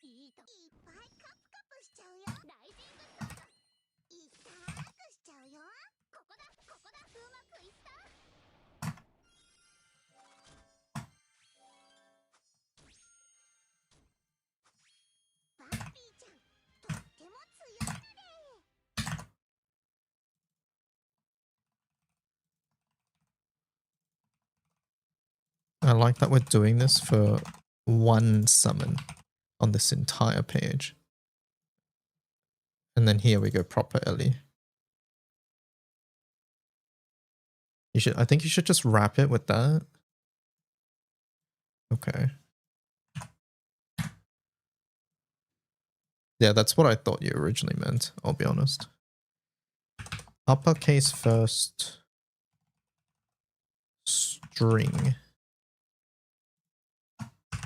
いいといっぱいカプカプしちゃうよライジングソードいったくしちゃうよここだここだうまくいったバッピーちゃんとっても強いのでI like that we're doing this for one summon on this entire page. And then here we go proper Ellie. I think you should just wrap it with that. Okay. Yeah, that's what I thought you originally meant, I'll be honest. Uppercase first. String.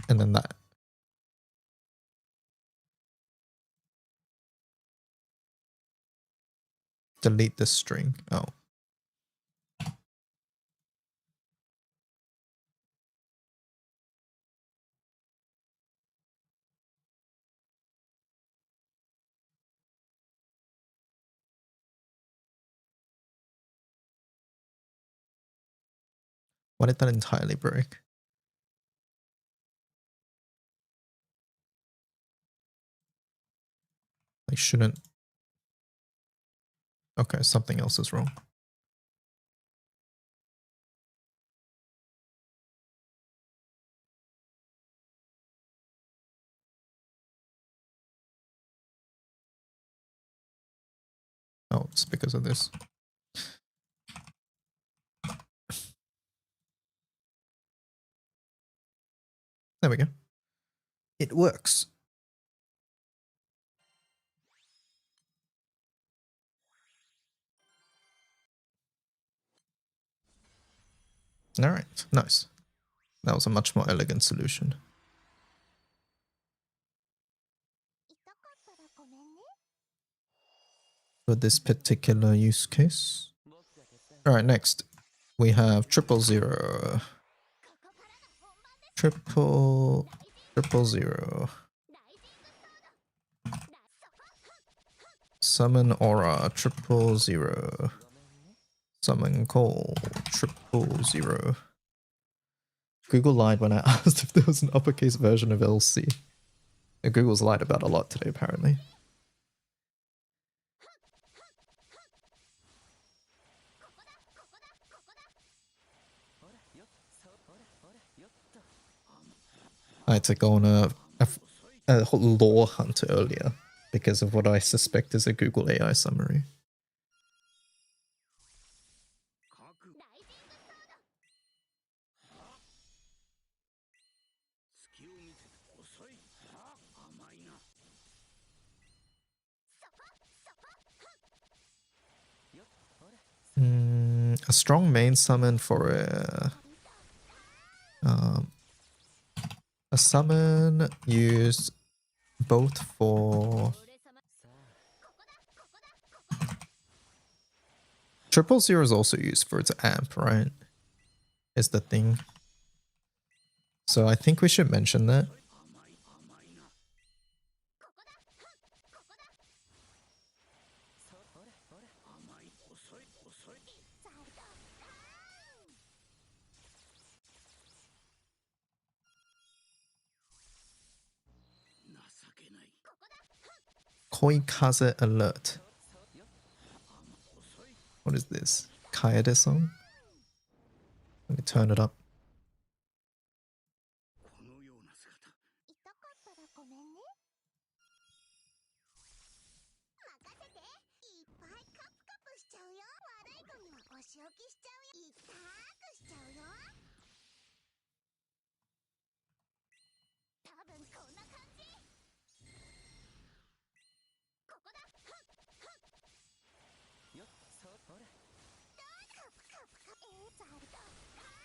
And then that. Delete this string. Oh. Why did that entirely break? I shouldn't. Okay, something else is wrong. Oh, it's because of this. There we go. It works. All right, nice. That was a much more elegant solution. For this particular use case. All right, next we have 000. 000. Summon aura 000. Summon call 000. Google lied when I asked if there was an uppercase version of LC. Google's lied about a lot today, apparently. I had to go on a lore hunt earlier because of what I suspect is a Google AI summary. A strong main summon for a summon used both for 000 is also used for its amp, right? Is the thing. So I think we should mention that. Koikaze alert. What is this? Kaede song? Let me turn it up.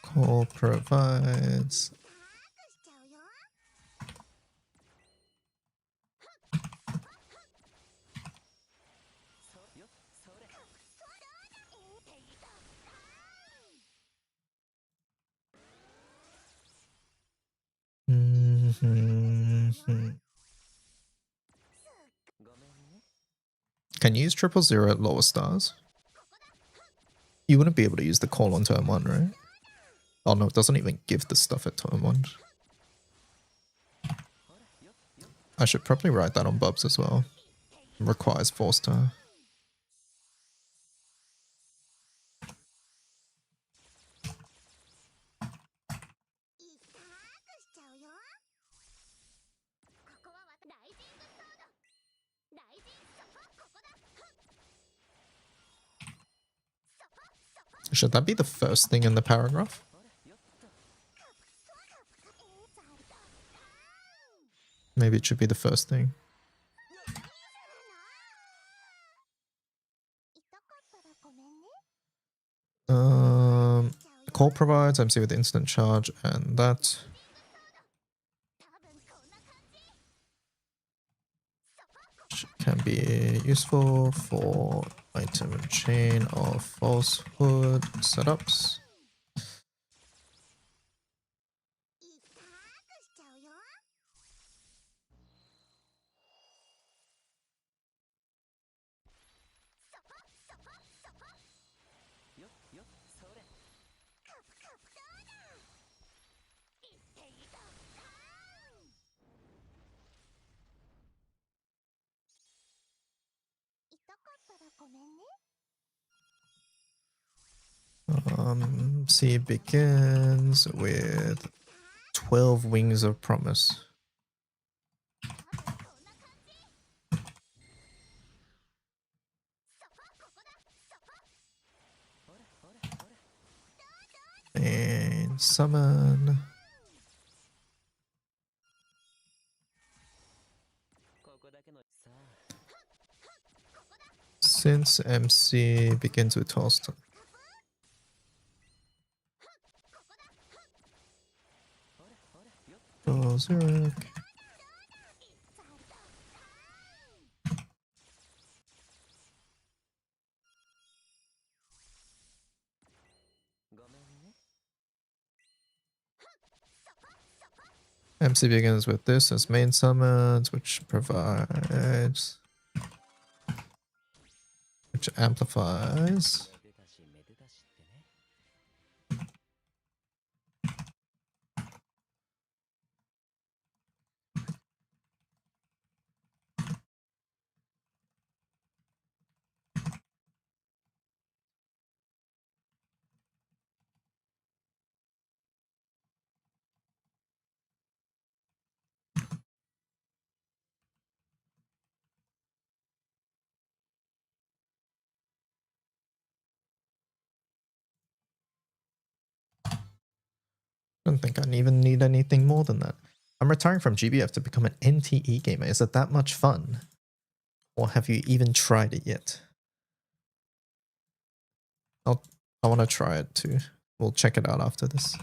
Core provides. Can you use 000 at lower stars? You wouldn't be able to use the call on turn 1, right? Oh no, it doesn't even give the stuff at turn 1. I should probably write that on Bubs as well. Requires 4-star. Should that be the first thing in the paragraph? Maybe it should be the first thing. Call provides MC with instant charge, and that can be useful for item chain of falsehood setups. C begins with 12 wings of promise. And summon. Since MC begins with toast. Zurich. MC begins with this as main summons, which provides, which amplifies. I don't think I even need anything more than that. I'm retiring from GBF to become an NTE gamer. Is it that much fun? Or have you even tried it yet? I want to try it too. We'll check it out after this.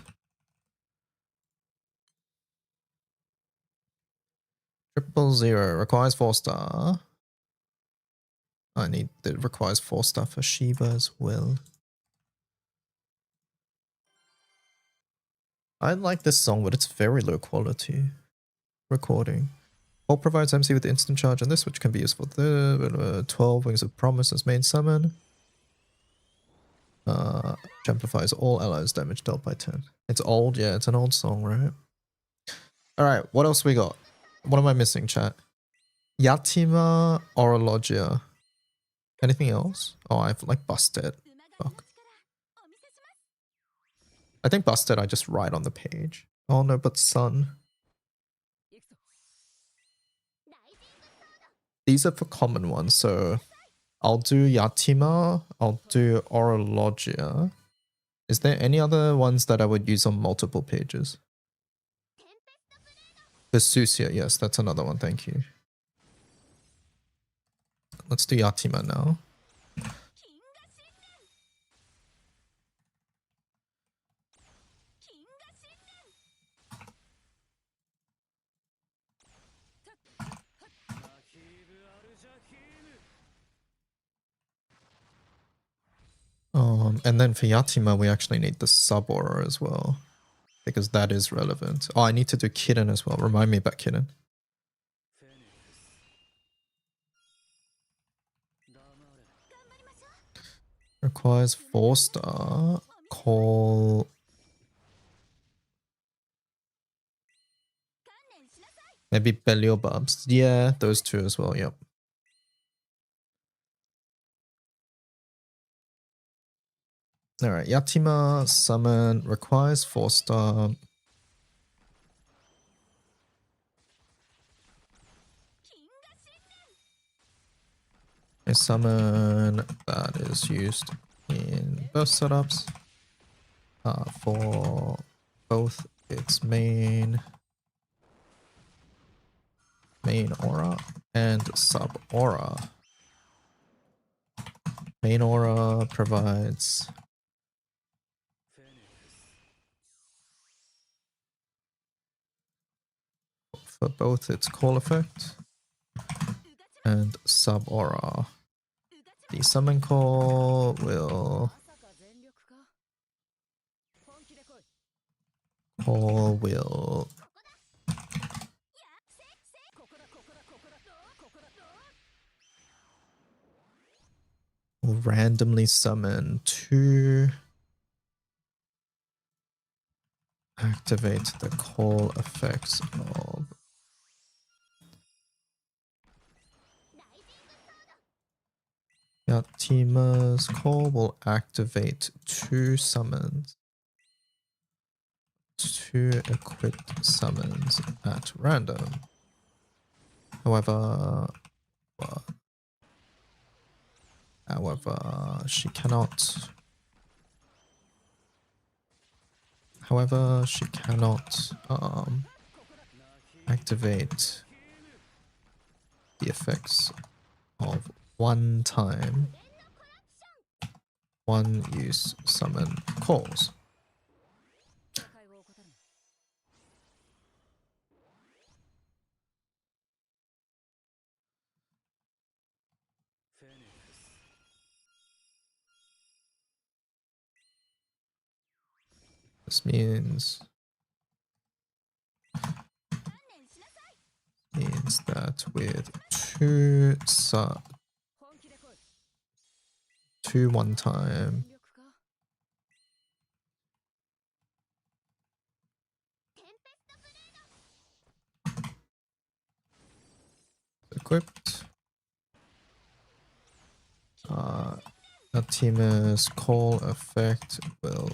000 requires 4-star. I need it requires 4-star for Shiva as well. I like this song, but it's very low quality recording. All provides MC with instant charge on this, which can be used for the 12 Wings of Promise as main summon. Which amplifies all allies damage dealt by 10. It's old, yeah, it's an old song, right? Alright, what else we got? What am I missing, chat? Yatima Orologia. Anything else? Oh, I've like busted. Fuck. I think busted I just write on the page. Oh no, but sun. These are for common ones, so I'll do Yatima, I'll do Orologia. Is there any other ones that I would use on multiple pages? Vesusia, yes, that's another one, thank you. Let's do Yatima now. And then for Yatima, we actually need the sub aura as well, because that is relevant. Oh, I need to do Kitten as well. Remind me about Kitten. Requires 4-star. Call. Maybe Beliobubs. Yeah, those two as well. Yep. Alright, Yatima, summon, requires 4-star. A summon that is used in both setups for both its main aura and sub aura. Main aura provides for both its call effect and sub aura. The summon call will randomly summon 2, activate the call effects of Yatima's call will activate 2 summons, 2 equipped summons at random. However, she cannot. However, she cannot activate the effects of one-time, one-use summon calls. This means that with 2 one-time equipped, Yatima's call effect will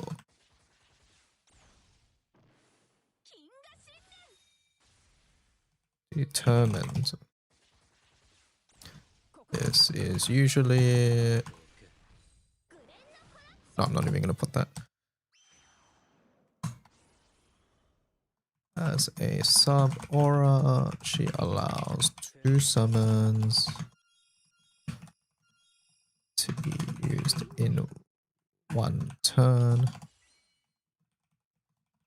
determined. This is usually... No, I'm not even going to put that. As a sub-aura, she allows 2 summons to be used in one turn.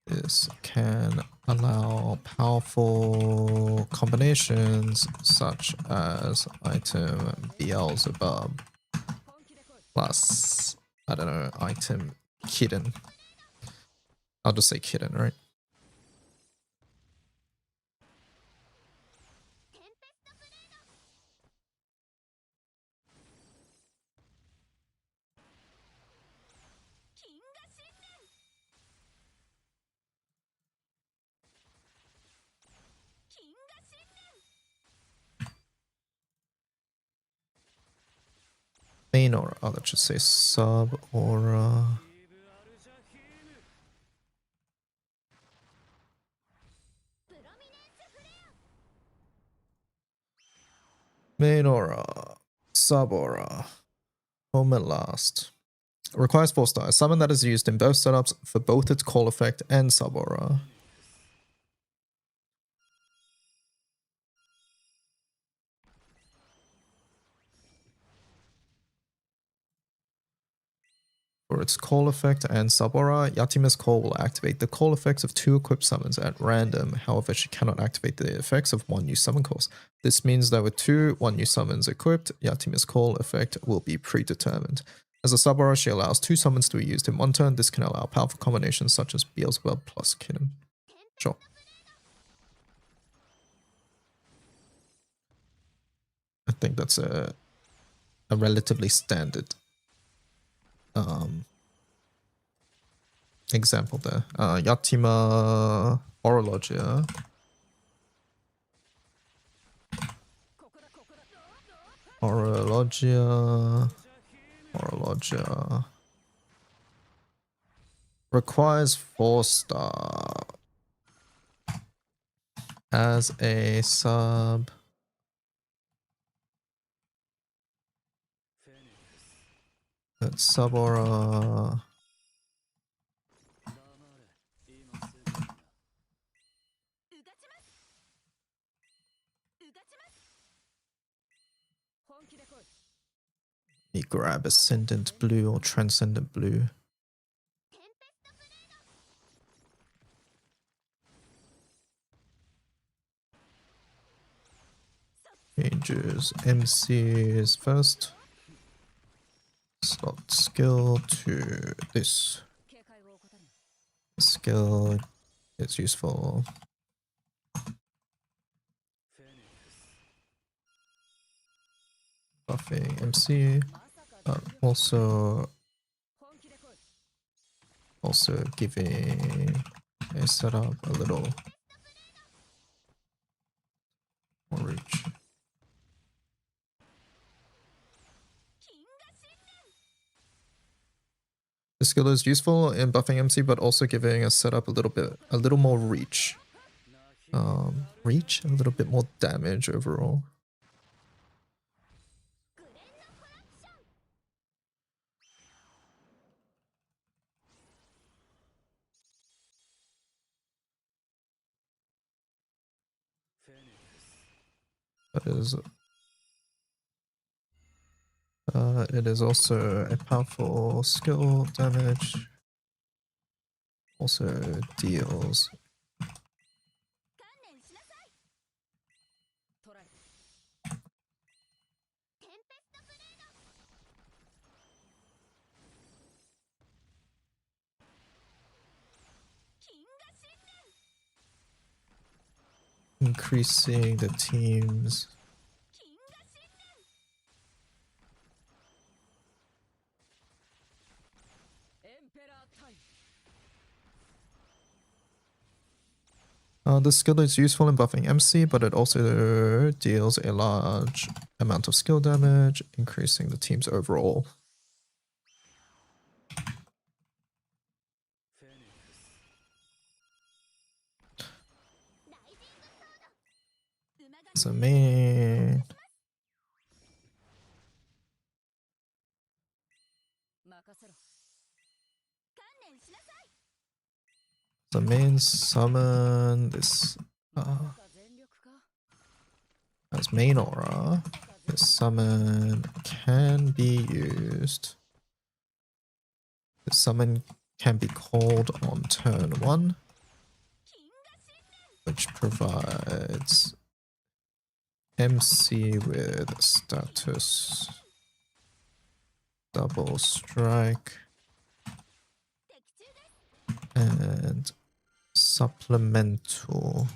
This can allow powerful combinations such as item Beelzebub plus, I don't know, item Kitten. I'll just say Kitten, right? Main aura, oh, let's just say sub aura. Main aura, sub aura, home at last. Requires 4-star. A summon that is used in both setups for both its call effect and sub aura. For its call effect and sub-aura, Yatima's call will activate the call effects of 2 equipped summons at random. However, she cannot activate the effects of 1 new summon calls. This means that with 2 1 new summons equipped, Yatima's call effect will be predetermined. As a sub-aura, she allows 2 summons to be used in 1 turn. This can allow powerful combinations such as Beelzebub plus Kitten. Sure. I think that's a relatively standard example there. Yatima Orologia. Orologia requires 4-star as a sub. That's sub-aura. You grab Ascendant Blue or Transcendent Blue. Changes MC's first. Slot skill to this. Skill is useful. Buffing MC. Also giving a setup a little more reach. The skill is useful in buffing MC, but also giving a setup a little more reach. Reach, a little bit more damage overall. It is also a powerful skill damage. Also deals increasing the team's this skill is useful in buffing MC, but it also deals a large amount of skill damage, increasing the team's overall. So main summon this as main aura. This summon can be used. The summon can be called on turn 1, which provides MC with status double strike and supplemental.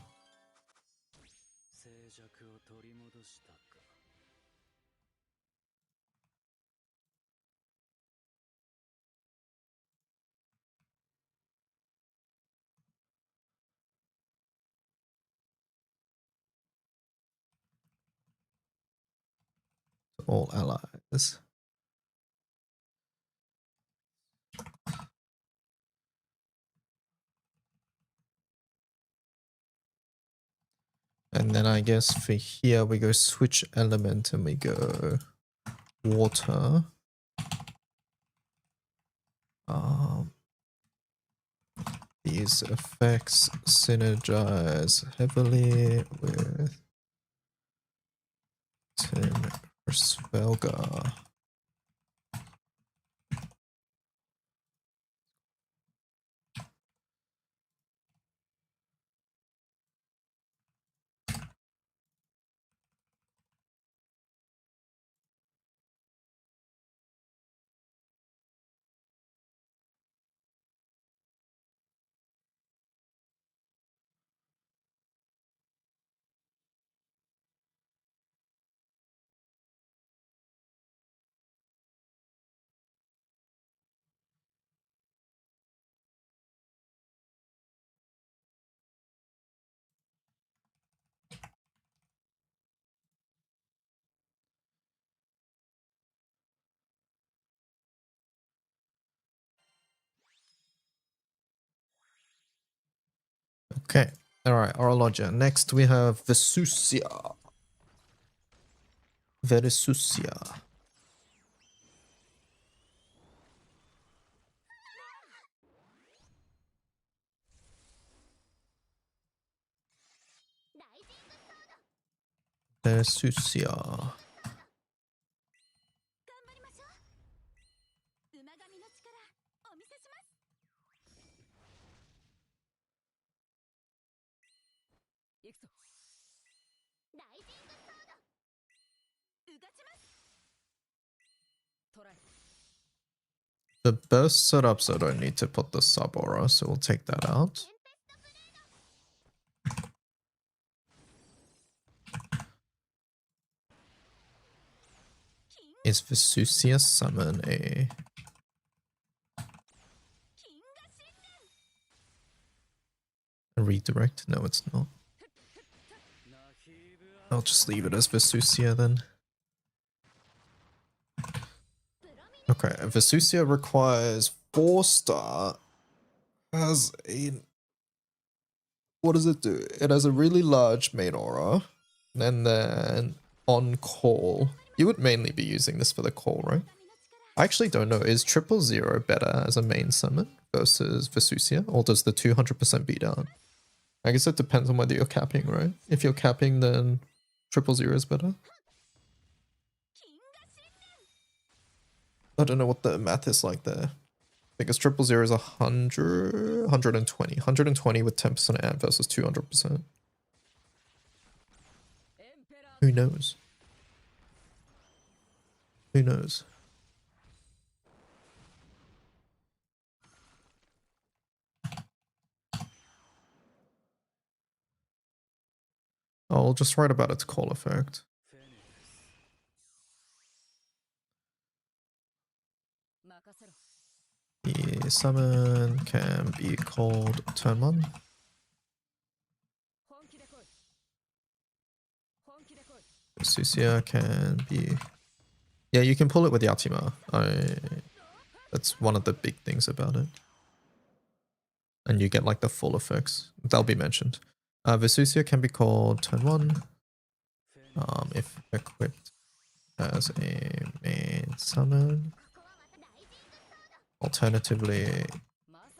All allies. And then I guess for here we go switch element and we go water. These effects synergize heavily with Tim Svelga. Okay. Alright, Orologia. Next we have Vesusia. Vesusia. Vesusia. 頑張りましょう。馬神の力お見せします。行くぞ。ライジングソード。うがちます。トライ。 The burst setups, I don't need to put the sub aura, so we'll take that out. Is Vesusia summon a redirect? No, it's not. I'll just leave it as Vesusia then. Okay, Vesusia requires 4-star. Has a... What does it do? It has a really large main aura. And then on call... You would mainly be using this for the call, right? I actually don't know. Is 000 better as a main summon versus Vesusia? Or does the 200% beat down? I guess it depends on whether you're capping, right? If you're capping, then 000 is better. I don't know what the math is like there. Because 000 is 100, 120. 120 with 10% amp versus 200%. Who knows? Who knows? I'll just write about its call effect. The summon can be called turn 1. Vesusia can be... Yeah, you can pull it with Yatima. That's one of the big things about it. And you get like the full effects. They'll be mentioned. Vesusia can be called turn 1. If equipped as a main summon. Alternatively,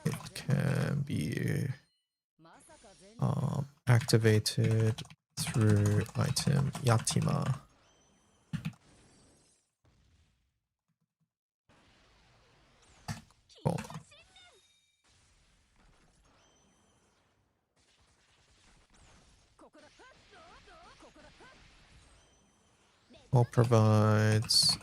it can be activated through item Yatima. Cool. All provides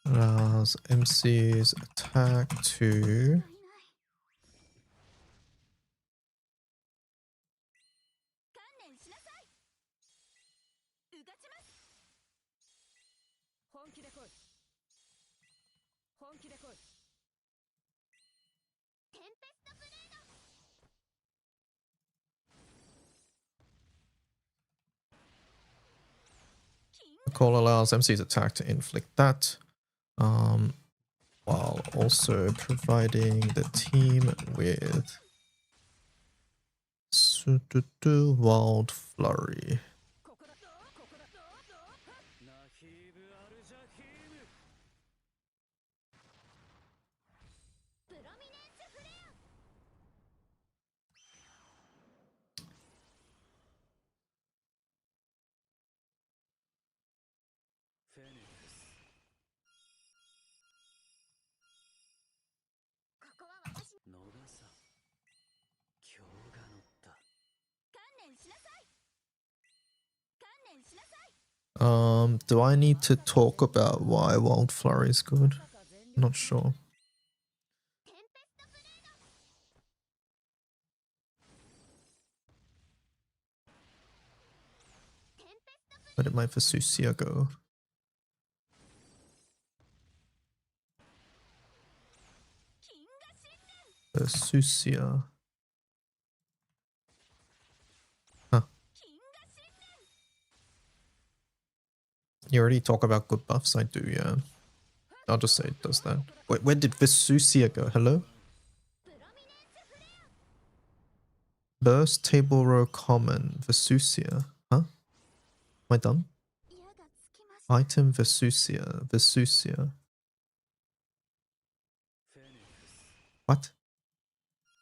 allows MC's attack to the call allows MC's attack to inflict that, while also providing the team with Wild Flurry. Do I need to talk about why Wild Flurry is good? Not sure. Where did my Vesusia go? Vesusia. You already talk about good buffs? I do, yeah. I'll just say it does that. Wait, where did Vesusia go? Hello? Burst, table row, common, Vesusia. Huh? Am I done? Item Vesusia. Vesusia. What?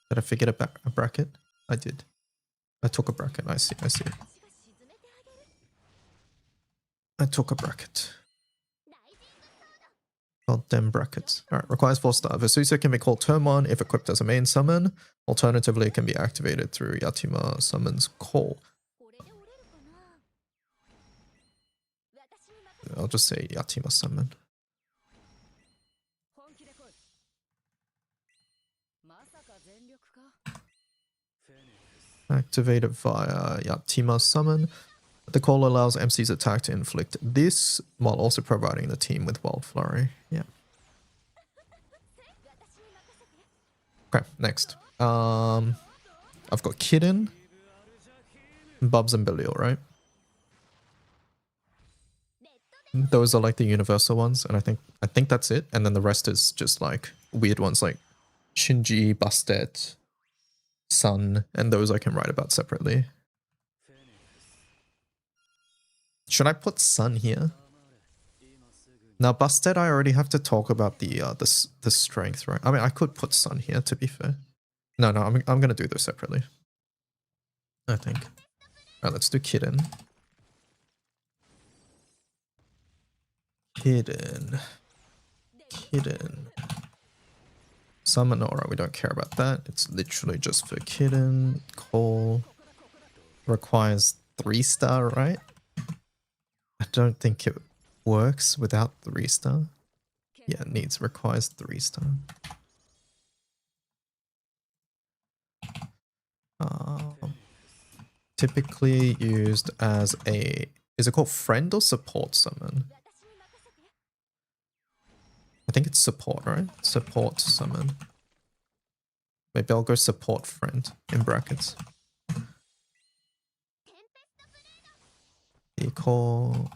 Did I forget a bracket? I did. I took a bracket. I see. I see. I took a bracket. Goddamn brackets. Alright, requires 4-star. Vesusia can be called turn 1 if equipped as a main summon. Alternatively, it can be activated through Yatima Summon's Call. I'll just say Yatima Summon. Activated via Yatima Summon. The call allows MC's attack to inflict this while also providing the team with Wild Flurry. Yeah. Okay, next. I've got Kitten, Bubs, and Belial, right? Those are like the universal ones, and I think that's it. And then the rest is just like weird ones like Shinji, Bastet, Sun, and those I can write about separately. Should I put Sun here? Now Bastet, I already have to talk about the strength, right? I mean, I could put Sun here to be fair. No, I'm gonna do those separately, I think. Alright, let's do Kitten. Kitten. Summon Aura, we don't care about that. It's literally just for Kitten. Call. Requires 3-star, right? I don't think it works without 3-star. Yeah, it requires 3-star. Typically used as a... Is it called friend or support summon? I think it's support, right? Support summon. Maybe I'll go support friend in brackets. Call.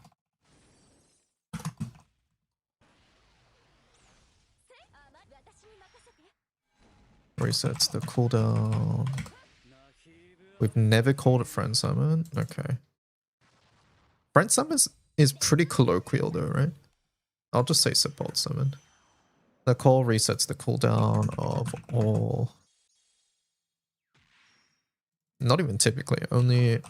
Resets the cooldown. We've never called it friend summon. Okay. Friend summon is pretty colloquial though, right? I'll just say support summon. The call resets the cooldown of all. Not even typically. Only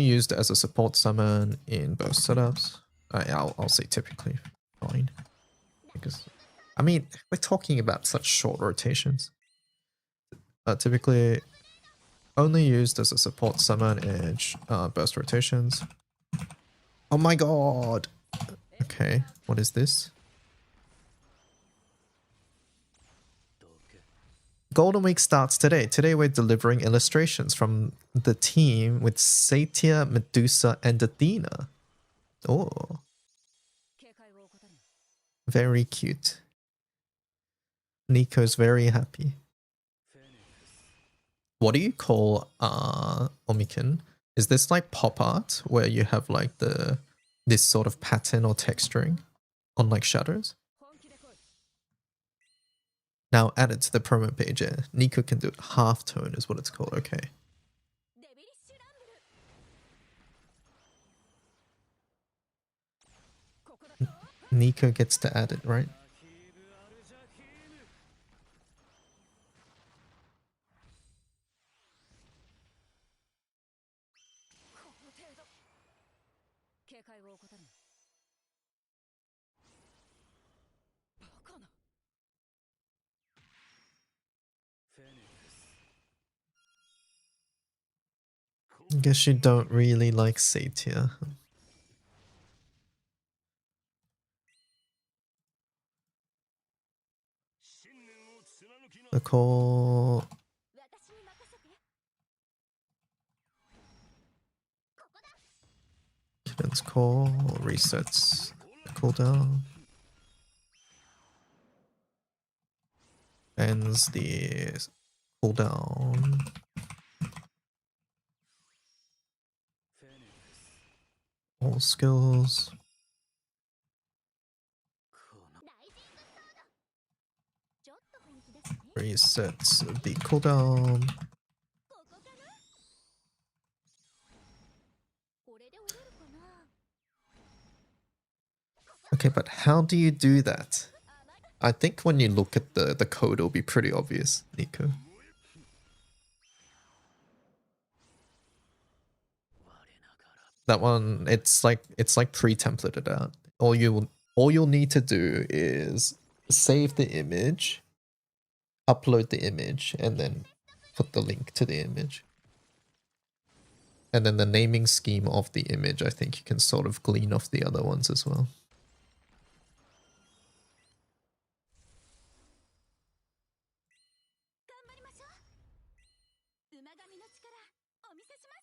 used as a support summon in burst setups. I'll say typically. Fine. Because I mean, we're talking about such short rotations. Typically only used as a support summon in burst rotations. Oh my god! Okay, what is this? Golden Week starts today. Today we're delivering illustrations from the team with Satia, Medusa, and Athena. Oh. Very cute. Nico's very happy. What do you call Omikin? Is this like pop art where you have like this sort of pattern or texturing on like shadows? Now add it to the promo page. Yeah. Nico can do it. Half tone is what it's called. Okay. Nico gets to add it, right? I guess you don't really like Satia. The call. Kitten's call resets the cooldown. Ends the cooldown. All skills. ライジングソードちょっと本気ですね Resets the cooldown. ここかなこれで折れるかな Okay, but how do you do that? I think when you look at the code, it'll be pretty obvious, Nico. That one, it's like pre-templated out. All you'll need to do is save the image, upload the image, and then put the link to the image. And then the naming scheme of the image, I think you can sort of glean off the other ones as well. 頑張りましょう馬神の力お見せします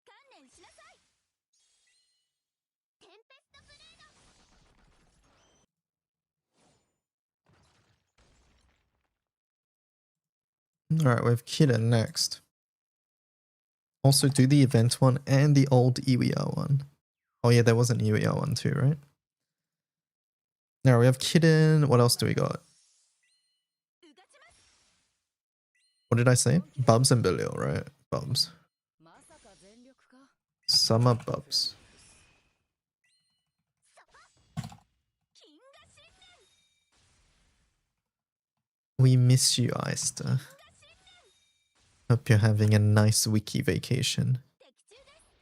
観念しなさいテンペストブレード Alright, we have Kira next. Also do the event one and the old Iwia one. Oh yeah, there was an Iwia one too, right? Now we have Kitten. What else do we got? What did I say? Bubs and Belial, right? Bubs. まさか全力か Summer Bubs. 金河信念 We miss you, Eister. Hope you're having a nice wiki vacation. 的中です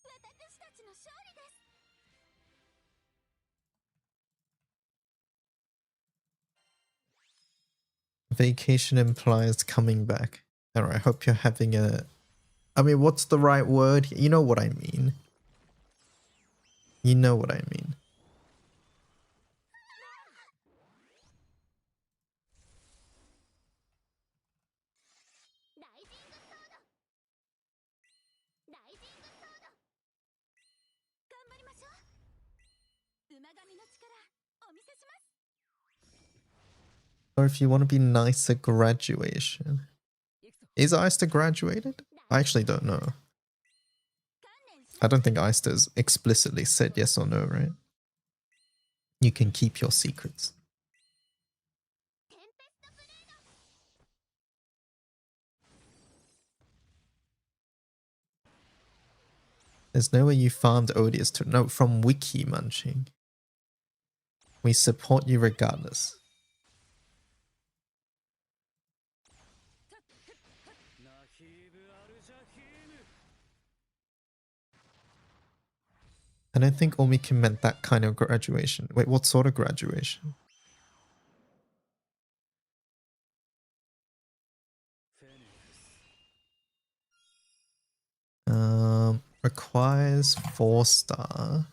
私たちの勝利です Vacation implies coming back. Alright, hope you're having a... I mean, what's the right word? You know what I mean. You know what I mean. Or if you want to be nice at graduation. Is Eister graduated? I actually don't know. I don't think Eister's explicitly said yes or no, right? You can keep your secrets. There's no way you farmed Odious to... No, from Wiki Munching. We support you regardless. I don't think Omiki meant that kind of graduation. Wait, what sort of graduation? Requires 4-star.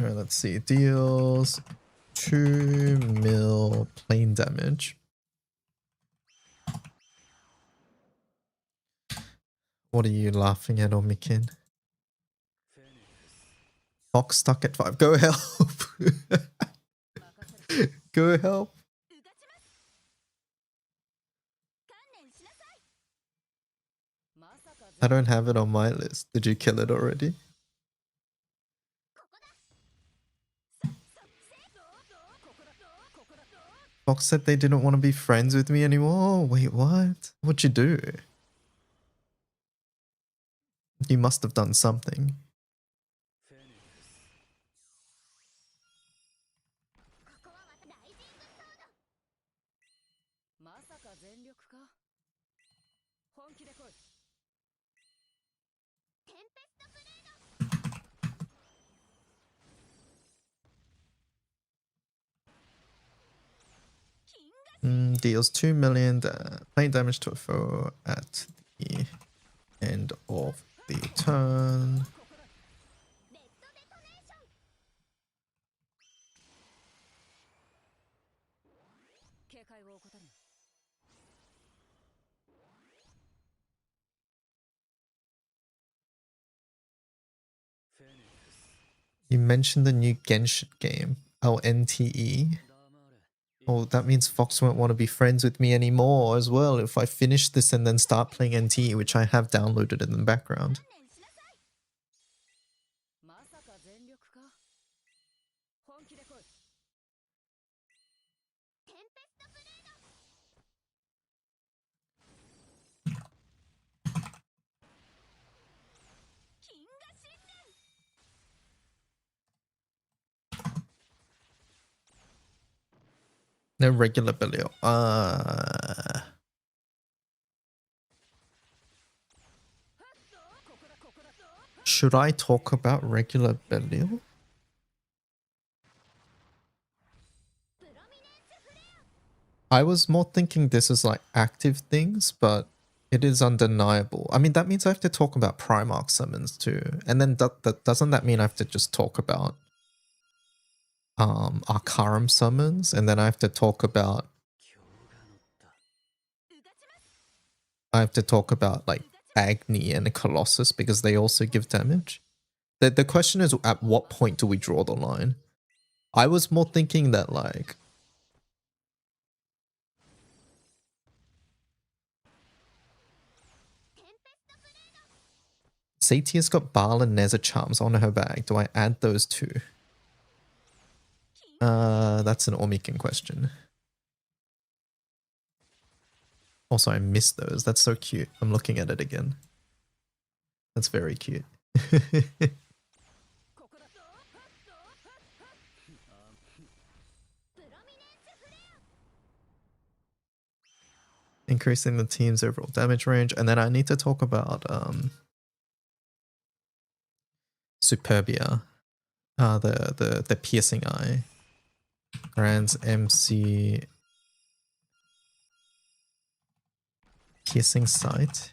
Alright, let's see. Deals 2 mil plain damage. What are you laughing at, Omikin? Fox stuck at 5. Go help! Go help! I don't have it on my list. Did you kill it already? Fox said they didn't want to be friends with me anymore. Wait, what? What'd you do? You must have done something. Deals 2 million plain damage to a foe at the end of the turn. You mentioned the new Genshin game. Oh, NTE. Oh, that means Fox won't want to be friends with me anymore as well if I finish this and then start playing NTE, which I have downloaded in the background. No regular Belial. Should I talk about regular Belial? I was more thinking this is like active things, but it is undeniable. I mean, that means I have to talk about Primarch summons too. And then doesn't that mean I have to just talk about Arcarum summons? And then I have to talk about like Agni and Colossus because they also give damage. The question is, at what point do we draw the line? I was more thinking that like Satia's got Baal and Nezza charms on her bag. Do I add those two? That's an Ormikin question. Also, I missed those. That's so cute. I'm looking at it again. That's very cute. Increasing the team's overall damage range. And then I need to talk about Superbia. The piercing eye. Grants MC piercing sight.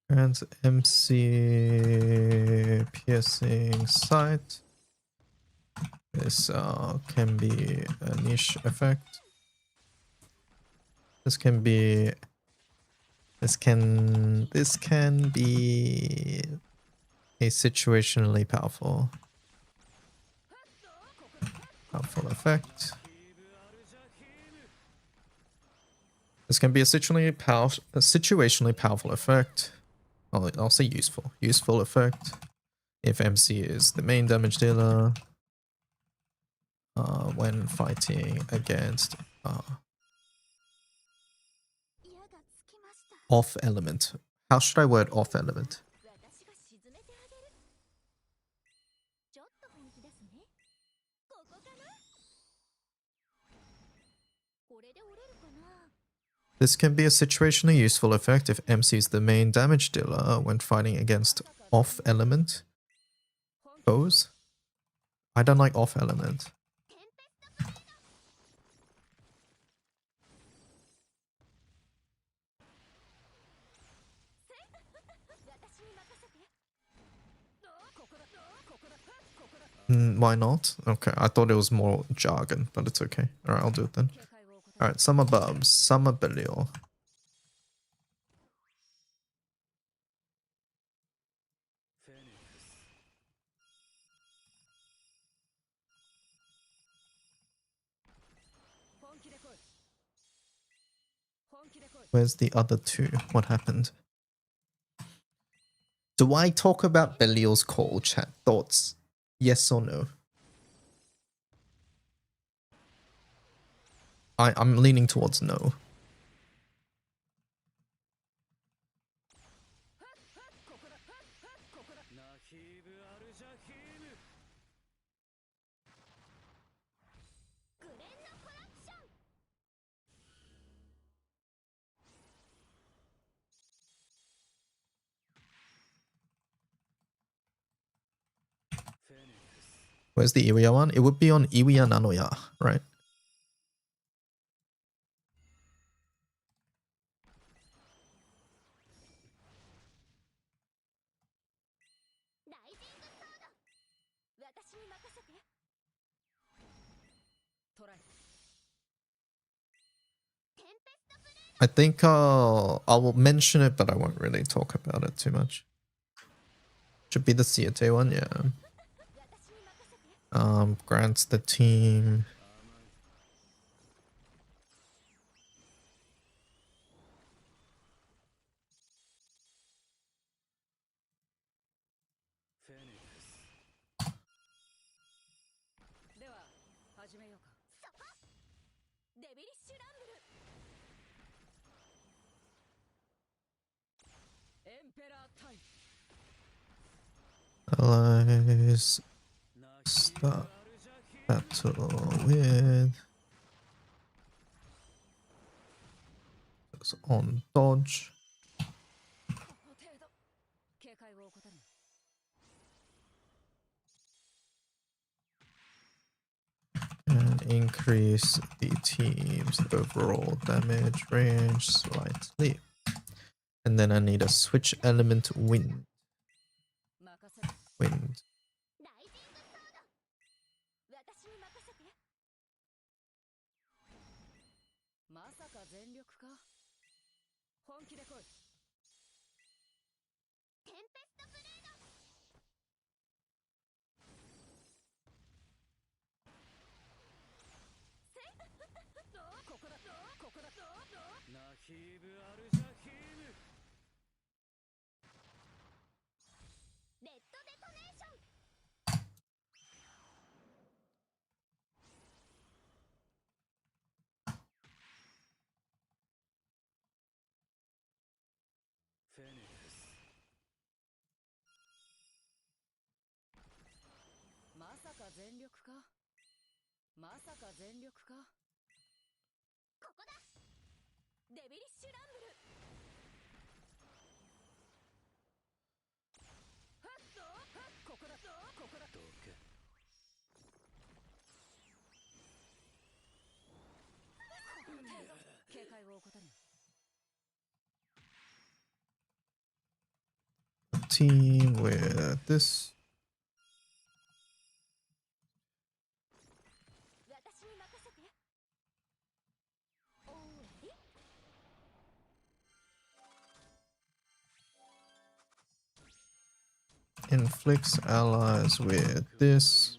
And MC piercing sight. This can be a niche effect. This can be a situationally powerful effect. This can be a situationally powerful effect. I'll say useful effect. If MC is the main damage dealer when fighting against off element. How should I word off element? This can be a situationally useful effect if MC is the main damage dealer when fighting against off element foes. I don't like off element. Why not? Okay, I thought it was more jargon, but it's okay. Alright, I'll do it then. Alright, Summer Bubs, Summer Belial. Where's the other two? What happened? Do I talk about Belial's call, chat? Thoughts? Yes or no? I'm leaning towards no. Where's the Iwaya one? It would be on Iwaya Nanoya, right? I think I will mention it, but I won't really talk about it too much. Should be the Siete one, yeah. Grants the team. Allies start battle with on dodge. And increase the team's overall damage range slightly. And then I need a switch element wind. Wind. Team with this. Inflicts allies with this,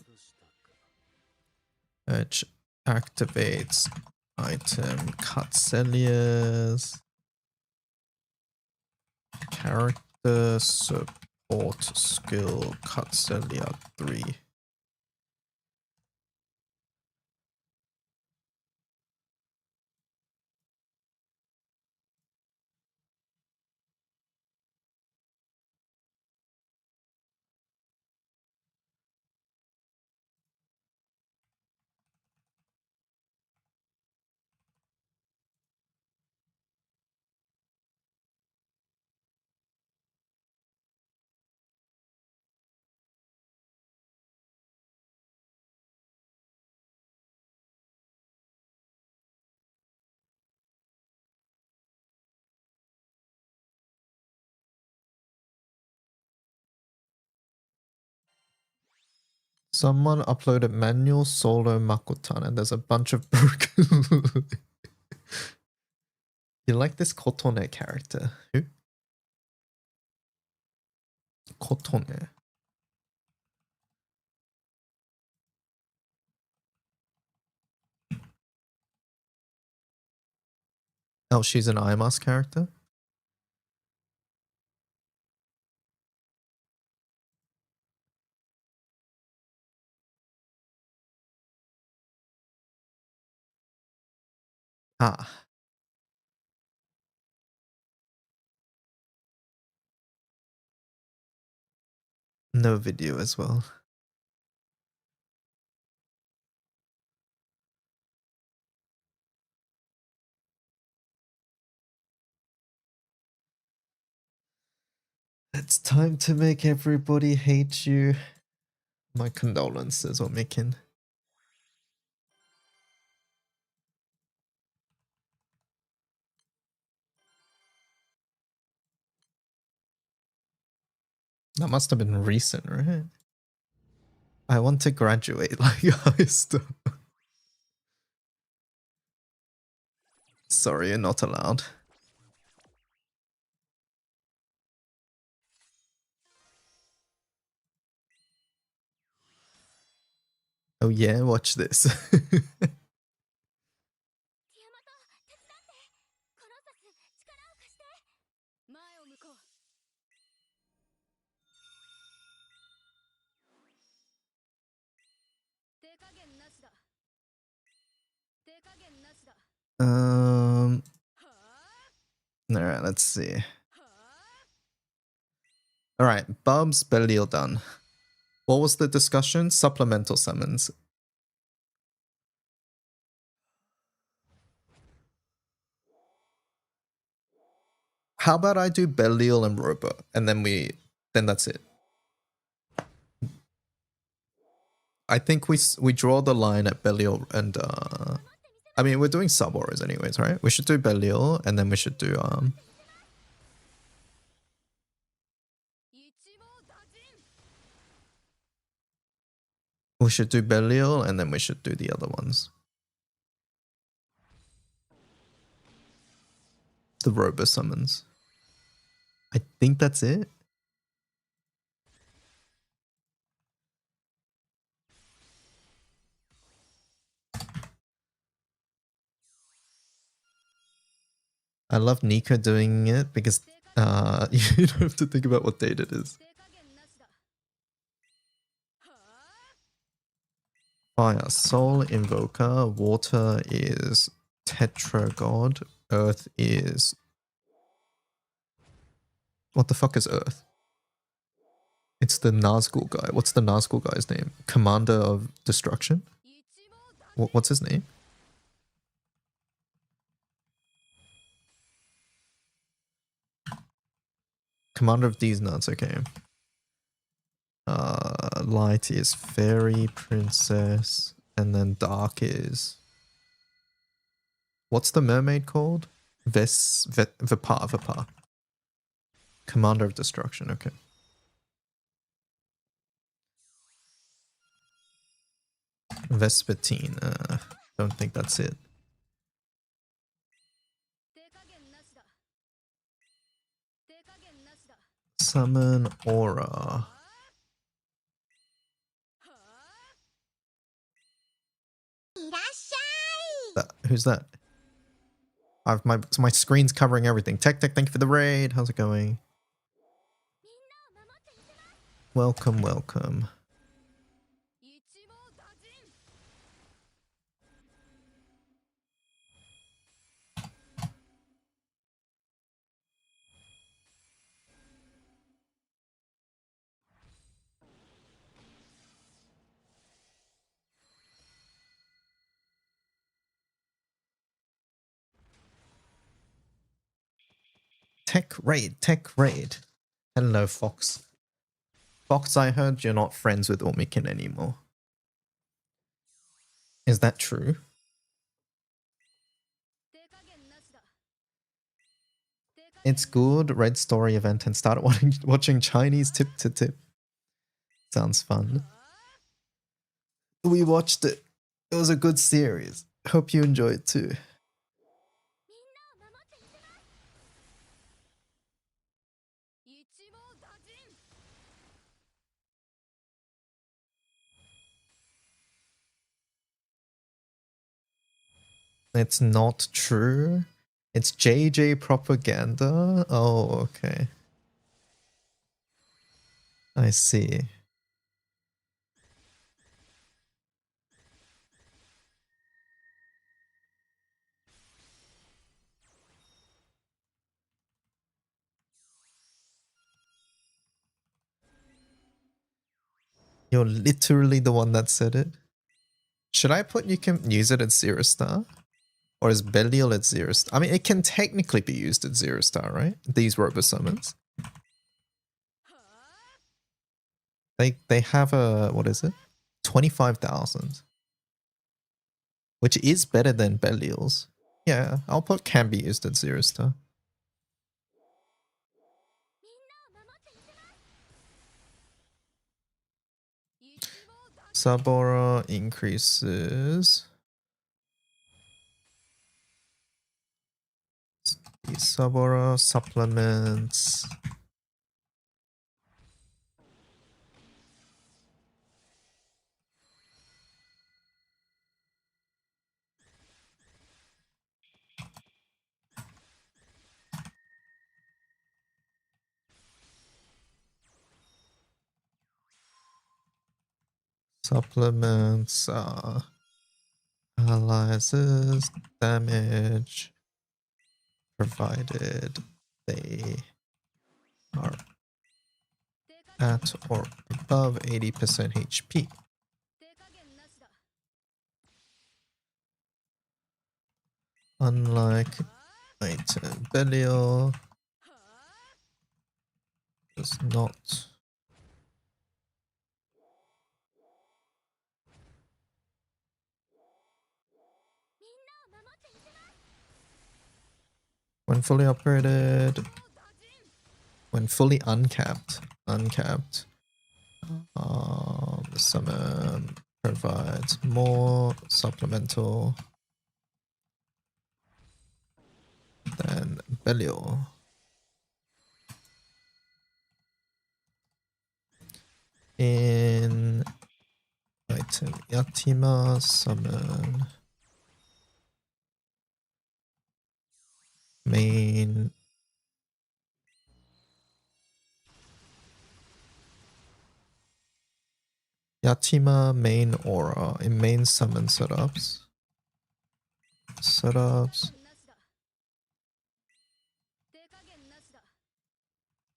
which activates item Cutselius. Character support skill Cutselia 3. Someone uploaded manual solo Makotan and there's a bunch of broken. You like this Kotone character? Who? Kotone. Oh, she's an IMAS character? Ah. No video as well. It's time to make everybody hate you. My condolences, Omikin. That must have been recent, right? I want to graduate like high stuff. Sorry, you're not allowed. Oh yeah, watch this. ティアマト手伝ってコロンサス力を貸して前を向こう手加減なしだ手加減なしだ Alright, let's see. Alright, Bub's Belial done. What was the discussion? Supplemental summons. How about I do Belial and Robo, and then that's it. I think we draw the line at Belial and I mean we're doing sub auras anyways, right? We should do Belial and then we should do Belial and then we should do the other ones. The Robo summons. I think that's it. I love Nico doing it because you don't have to think about what date it is. Fire, Soul Invoker, Water is Tetragod, Earth is... What the fuck is Earth? It's the Nazgul guy. What's the Nazgul guy's name? Commander of Destruction? What's his name? Commander of these nuts, okay. Light is Fairy, Princess, and then Dark is... What's the mermaid called? Vipar. Commander of Destruction, okay. Vespertine, don't think that's it. Summon Aura. Who's that? My screen's covering everything. Tech, thank you for the raid. How's it going? Welcome, welcome. Tech raid. Hello, Fox. Fox, I heard you're not friends with Ormikin anymore. Is that true? It's good. Read story event and started watching Chinese tip to tip. Sounds fun. We watched it. It was a good series. Hope you enjoy it too. It's not true. It's JJ propaganda. Oh, okay. I see. You're literally the one that said it. Should I put you can use it at 0 star? Or is Belial at 0 star? I mean, it can technically be used at 0 star, right? These Robo summons. They have a, what is it? 25,000. Which is better than Belial's. Yeah, I'll put can be used at 0 star. Sabora increases. Sabora supplements. Supplements analyzes damage provided they are at or above 80% HP. Unlike item Belial does not when fully upgraded, when fully uncapped, the summon provides more supplemental than Belial. In item Yatima summon main Yatima main aura in main summon setups.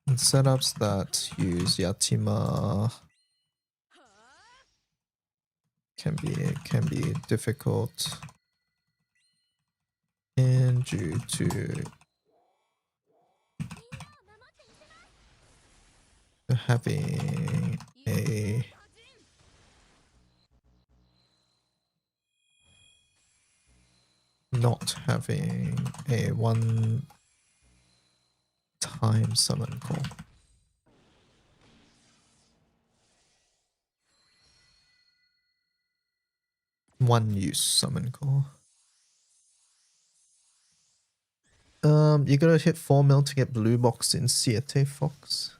And setups that use Yatima can be difficult and due to having a not having a one time summon call. One use summon call. You gotta hit 4 mil to get blue box in Siete Fox.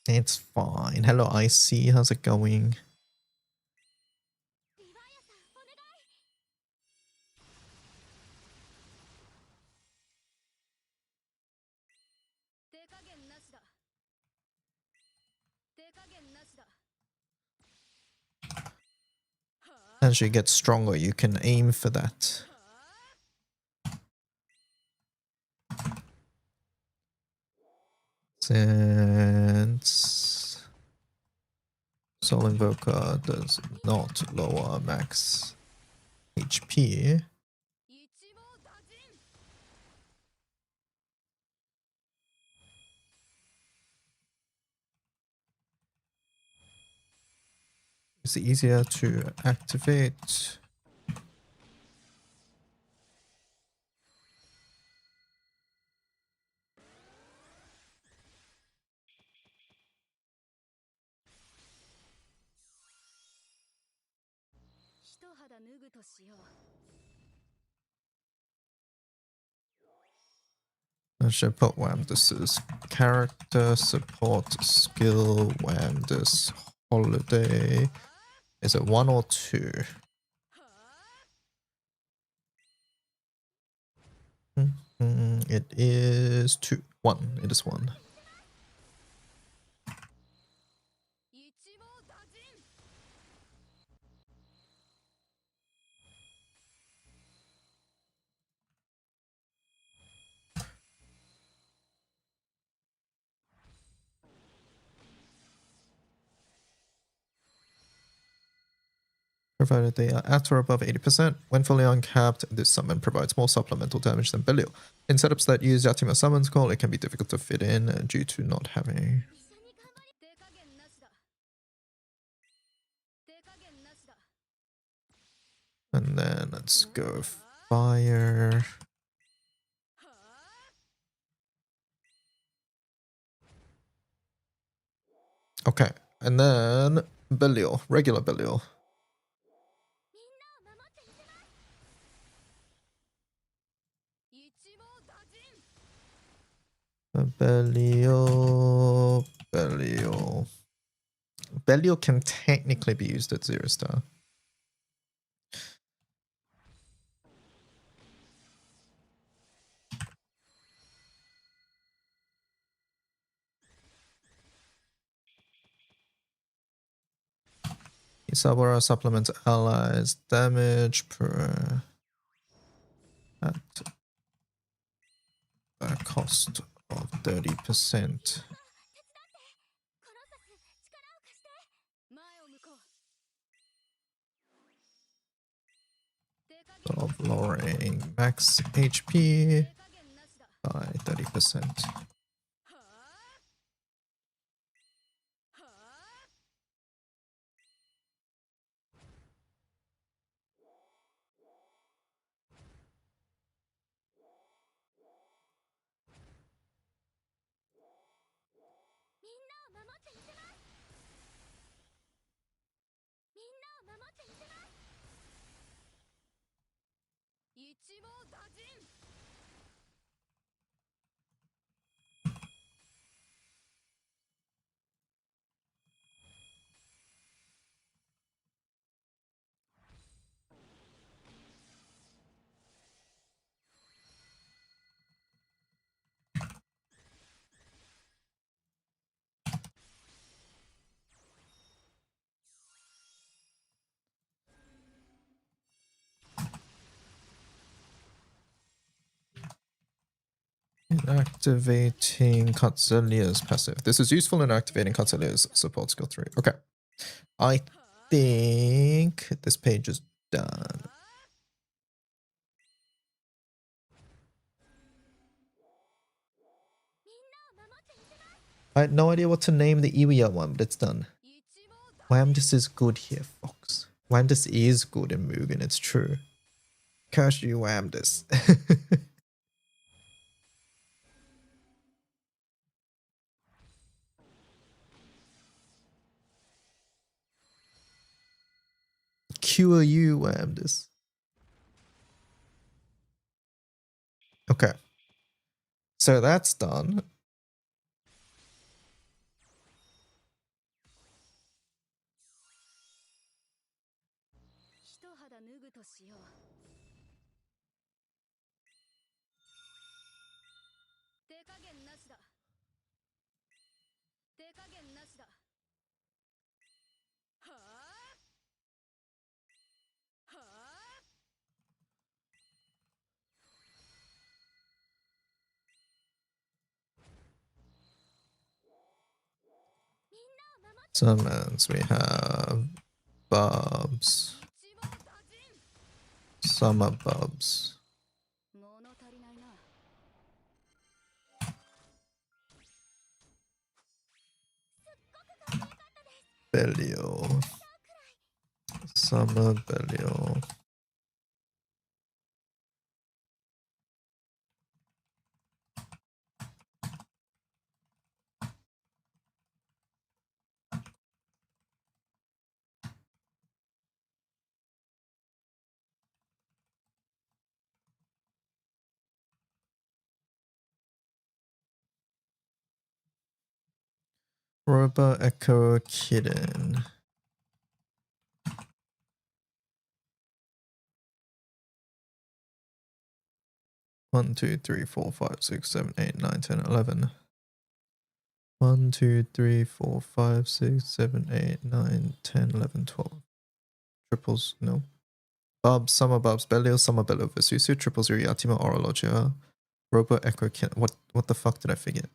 It's fine. Hello IC, how's it going? As you get stronger, you can aim for that. Since Soul Invoker does not lower max HP, it's easier to activate. I should put Wamdus's character support skill. Wamdus holiday. Is it 1 or 2? It is 2. 1. It is 1. Provided they are at or above 80%. When fully uncapped, this summon provides more supplemental damage than Belial. In setups that use Yatima Summon's Call, it can be difficult to fit in due to not having And then let's go fire. Okay, and then Belial, regular Belial. Belial, Belial. Belial can technically be used at 0 star. Isabora supplements allies damage per at a cost of 30%. Of lowering max HP by 30%. Activating Katselia's passive. This is useful in activating Katselia's support skill 3. Okay. I think this page is done. I had no idea what to name the Iwia one, but it's done. Whamdis is good here, Fox. Whamdis is good in Mugen, it's true. Curse you, Whamdis. Cure you, Whamdis. Okay. So that's done. Summons, we have Bubs. Summer Bubs. Belial. Summer Belial. Robo Echo Kitten. One, 2, 3, 4, 5, 6, 7, 8, 9, 10, 11. 1, 2, 3, 4, 5, 6, 7, 8, 9, 10, 11, 12. Triples, no. Bubs, Summer Bubs, Belial, Summer Belial, Vesusu, Triples, Uriatima, Orologia, Robo Echo Kitten. What the fuck did I forget?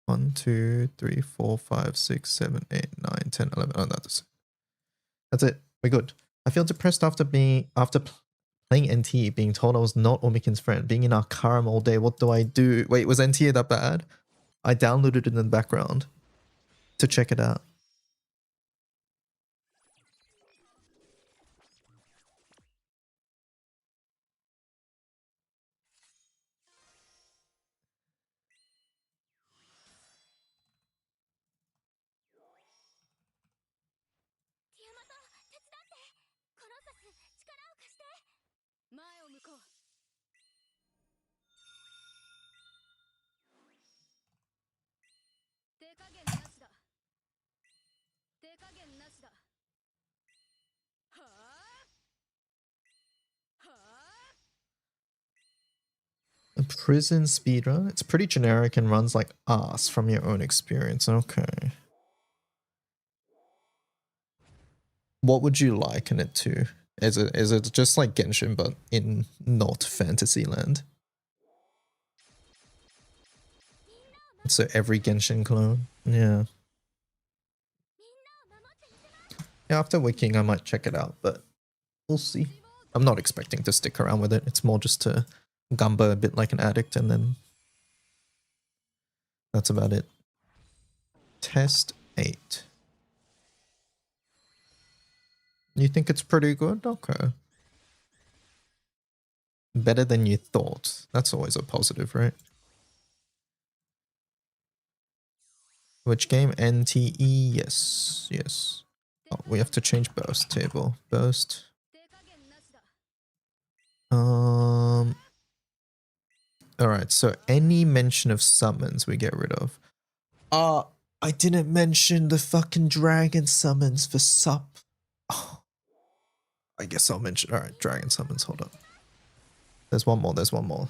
1, 2, 3, 4, 5, 6, 7, 8, 9, 10, 11. Oh, that's it. We're good. I feel depressed after playing NT, being told I was not Omikin's friend, being in Arkaram all day. What do I do? Wait, was NT that bad? I downloaded it in the background to check it out. 前を向こう。手加減なしだ。手加減なしだ。はあはあ。 A prison speedrun? It's pretty generic and runs like ass from your own experience. Okay. What would you liken it to? Is it just like Genshin but in not Fantasyland? So every Genshin clone? Yeah. Yeah, after Wiking I might check it out, but we'll see. I'm not expecting to stick around with it. It's more just to gamba a bit like an addict and then that's about it. Test 8. You think it's pretty good? Okay. Better than you thought. That's always a positive, right? Which game? NTE? Yes. Yes. Oh, we have to change burst table. Burst. Alright, so any mention of summons we get rid of. I didn't mention the fucking dragon summons for sup. Oh, I guess I'll mention. Alright, dragon summons, hold up. There's one more, there's one more.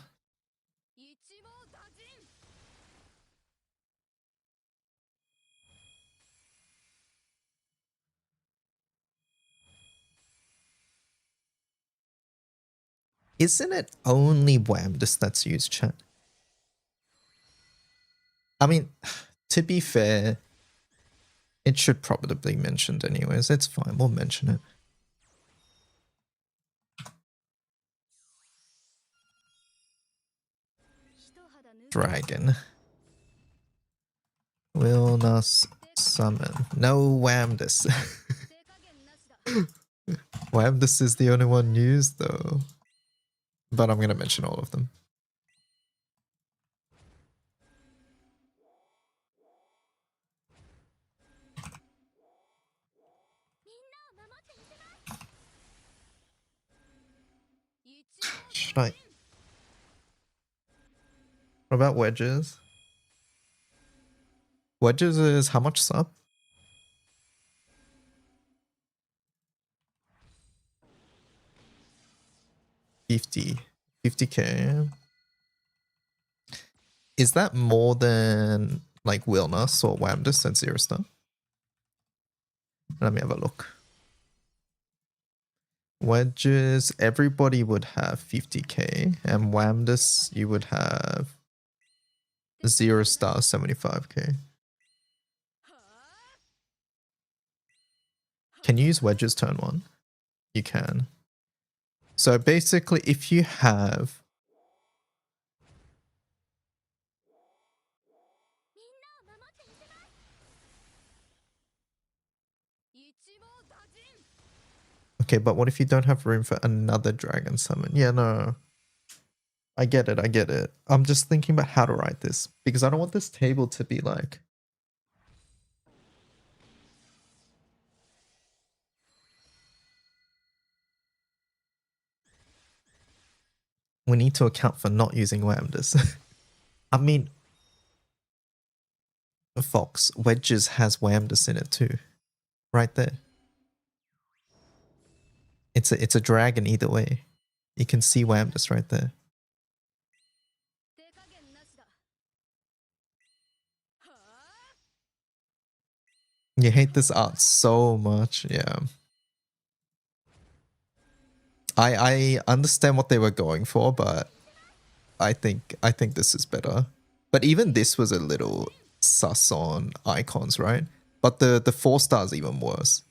Isn't it only Whamdus that's used, chat? I mean, to be fair, it should probably be mentioned anyways. It's fine, we'll mention it. Dragon. Will not summon. No Whamdus. Whamdus is the only one used though. But I'm going to mention all of them. Should I? What about wedges? Wedges is how much sub? 50k. Is that more than like Wilnus or Whamdus at 0 star? Let me have a look. Wedges, everybody would have 50k, and Whamdus, you would have 0 star 75k. Can you use wedges turn 1? You can. So basically, if you have okay, but what if you don't have room for another dragon summon? Yeah, no. I get it, I get it. I'm just thinking about how to write this, because I don't want this table to be like... We need to account for not using Whamdus. I mean... Fox, Wedges has Whamdus in it too. Right there. It's a dragon either way. You can see Whamdus right there. You hate this art so much, yeah. I understand what they were going for, but I think this is better. But even this was a little sus on icons, right? But the 4 stars even worse.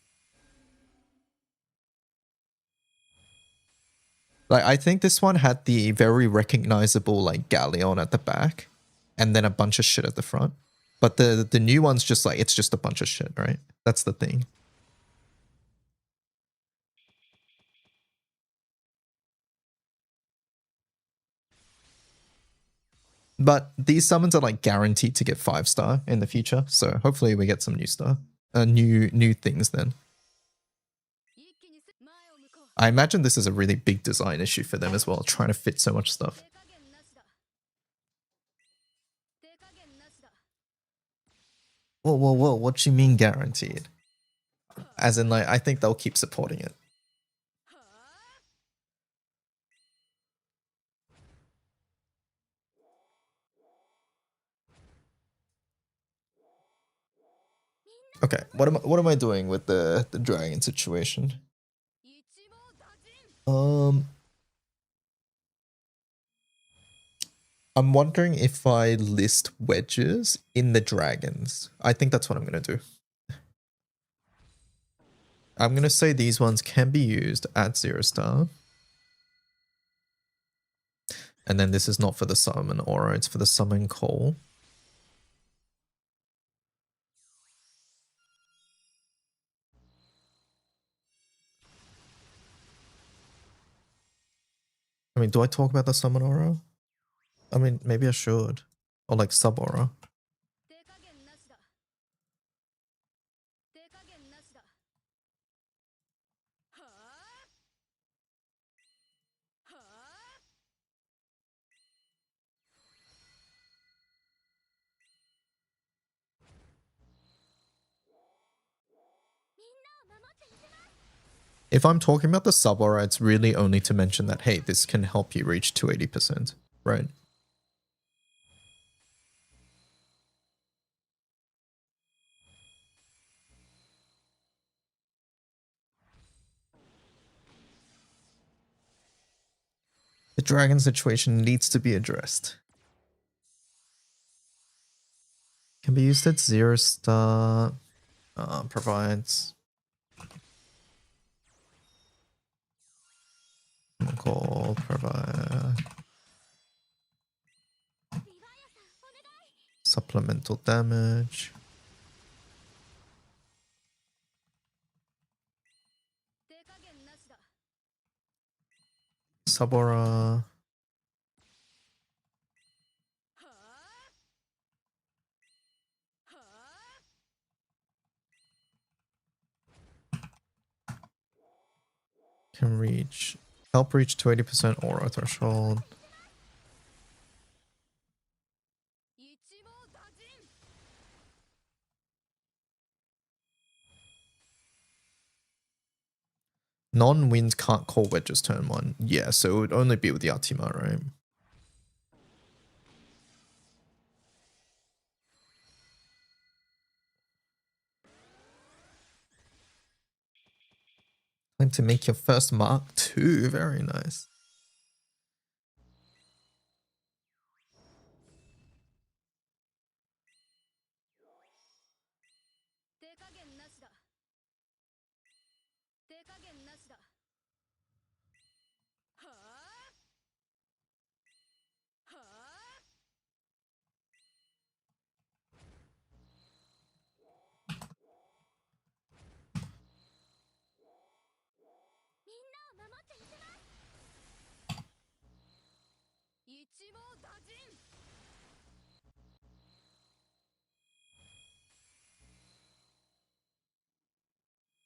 Like I think this one had the very recognizable like galleon at the back, and then a bunch of shit at the front. But the new one's just like it's just a bunch of shit, right? That's the thing. But these summons are like guaranteed to get 5 star in the future, so hopefully we get some new star, new things then. I imagine this is a really big design issue for them as well, trying to fit so much stuff. Whoa, what do you mean guaranteed? As in, like, I think they'll keep supporting it. Okay, what am I doing with the dragon situation? I'm wondering if I list wedges in the dragons. I think that's what I'm gonna do. I'm gonna say these ones can be used at 0 star. And then this is not for the summon aura, it's for the summon call. I mean, do I talk about the summon aura? I mean, maybe I should. Or like sub aura. If I'm talking about the sub aura, it's really only to mention that, hey, this can help you reach 280%, right? The dragon situation needs to be addressed. Can be used at 0 star. Provides call, provide supplemental damage. Sabora. Can help reach 280% aura threshold. Non-wind can't call wedges turn 1. Yeah, so it would only be with the Ultima, right? Time to make your first Mark II. Very nice.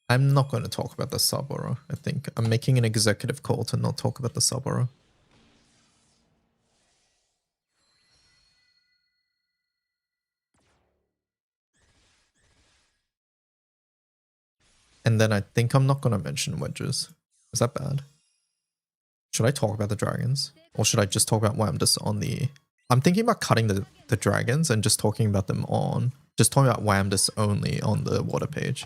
I'm not going to talk about the sub-aura, I think. I'm making an executive call to not talk about the sub-aura. And then I think I'm not going to mention wedges. Is that bad? Should I talk about the dragons? Or should I just talk about Wamdus on the... I'm thinking about cutting the dragons and just talking about them on... Just talking about Wamdus only on the water page.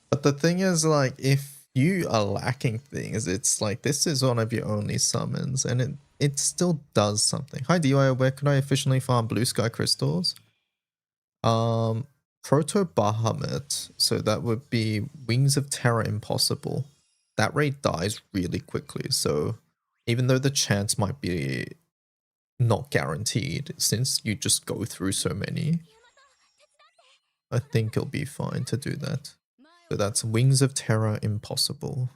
But the thing is, like, if you are lacking things, it's like, this is one of your only summons, and it still does something. Hi, DIY, where can I efficiently farm blue sky crystals? Proto Bahamut, so that would be Wings of Terror Impossible. That raid dies really quickly, so even though the chance might be not guaranteed since you just go through so many. I think it'll be fine to do that. So that's Wings of Terror Impossible.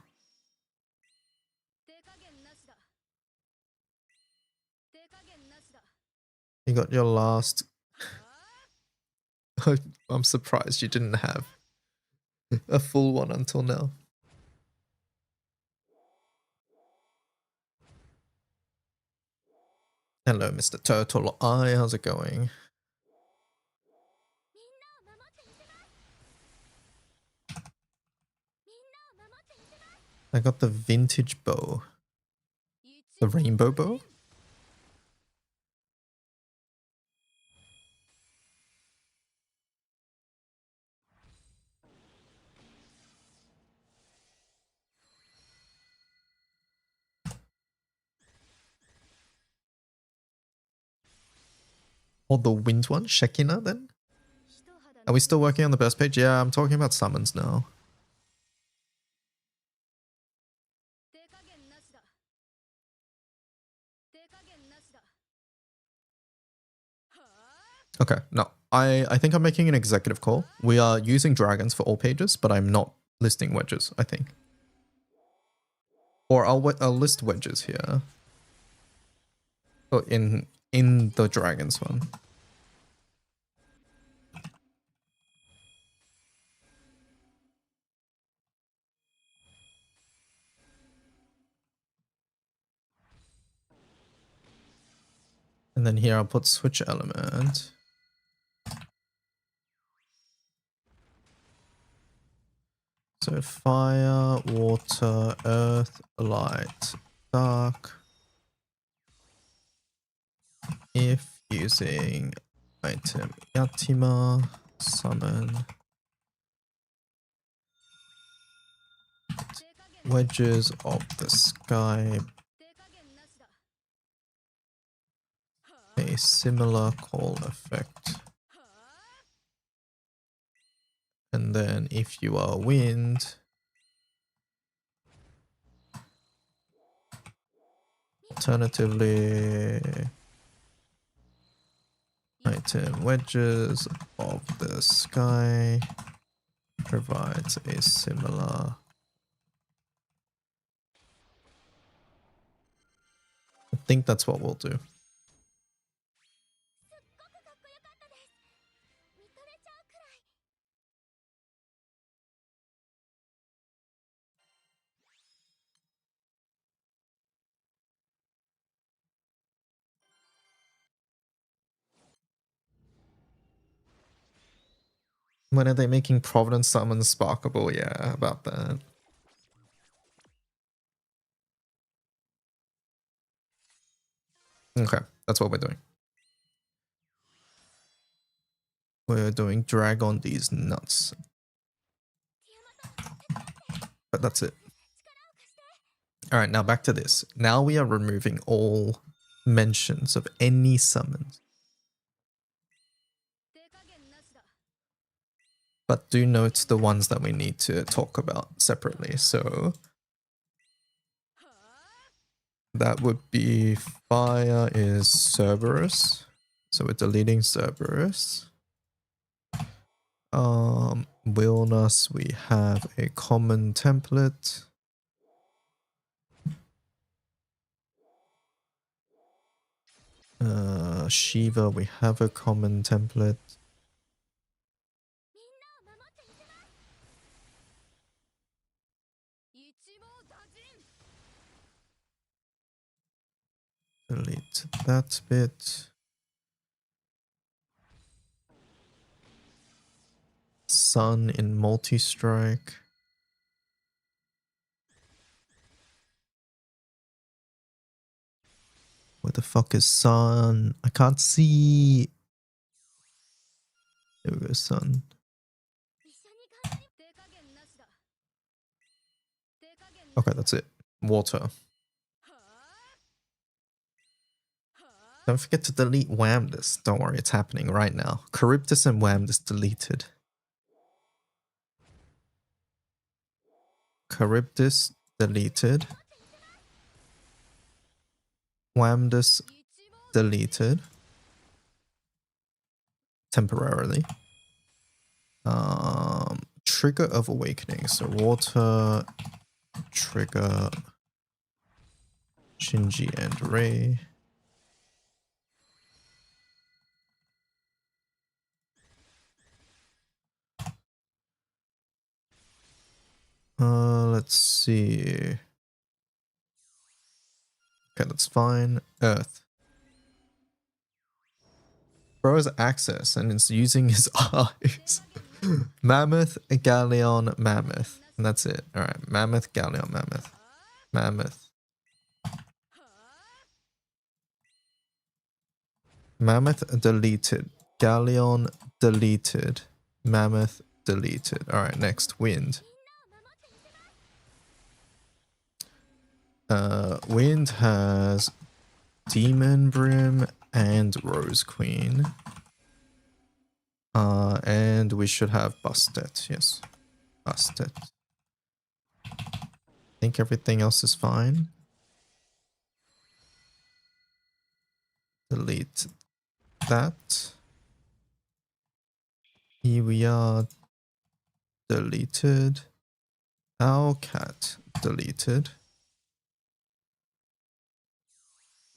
You got your last... I'm surprised you didn't have a full one until now. Hello, Mr. Turtle Eye. How's it going? I got the vintage bow. The rainbow bow? Or the wind one? Shekina then? Are we still working on the best page? Yeah, I'm talking about summons now. Okay, no. I think I'm making an executive call. We are using dragons for all pages, but I'm not listing wedges, I think. Or I'll list wedges here. Oh, in the dragons one. And then here I'll put switch element. So fire, water, earth, light, dark. If using item Yatima, summon wedges of the sky, a similar call effect. And then if you are wind, alternatively, item wedges of the sky provides a similar. I think that's what we'll do. When are they making Providence summons sparkable? Yeah, about that. Okay, that's what we're doing. We're doing drag on these nuts. But that's it. Alright, now back to this. Now we are removing all mentions of any summons. But do note the ones that we need to talk about separately. So that would be fire is Cerberus. So we're deleting Cerberus. Willness, we have a common template. Shiva, we have a common template. Delete that bit. Sun in multi-strike. Where the fuck is Sun? I can't see. There we go, Sun. Okay, that's it. Water. Don't forget to delete Whamdus. Don't worry, it's happening right now. Charybdis and Whamdus deleted. Charybdis deleted. Whamdus deleted temporarily. Trigger of awakening. So water, trigger, Shinji and Rei. Let's see. Okay, that's fine. Earth. Bro has access and it's using his eyes. Mammoth, Galleon, Mammoth. And that's it. Alright, Mammoth, Galleon, Mammoth. Mammoth. Mammoth deleted. Galleon deleted. Mammoth deleted. Alright, next. Wind. Wind has Demon Brim and Rose Queen. And we should have Bastet. Yes. Bastet. I think everything else is fine. Delete that. Here we are. Deleted. Our cat deleted.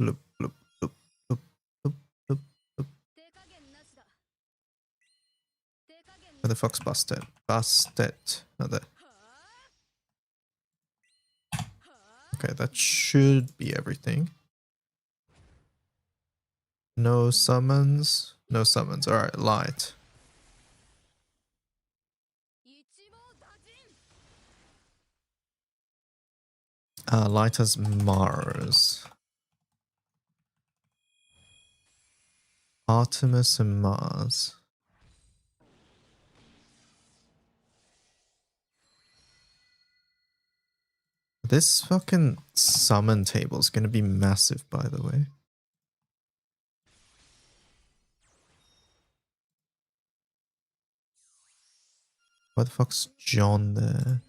Bloop, bloop, bloop, bloop, bloop, bloop, bloop. Where the fuck's Bastet? Bastet. Oh, there. Okay, that should be everything. No summons. No summons. Alright, light. Light as Mars. Artemis and Mars. This fucking summon table is going to be massive, by the way. Why the fuck's John there?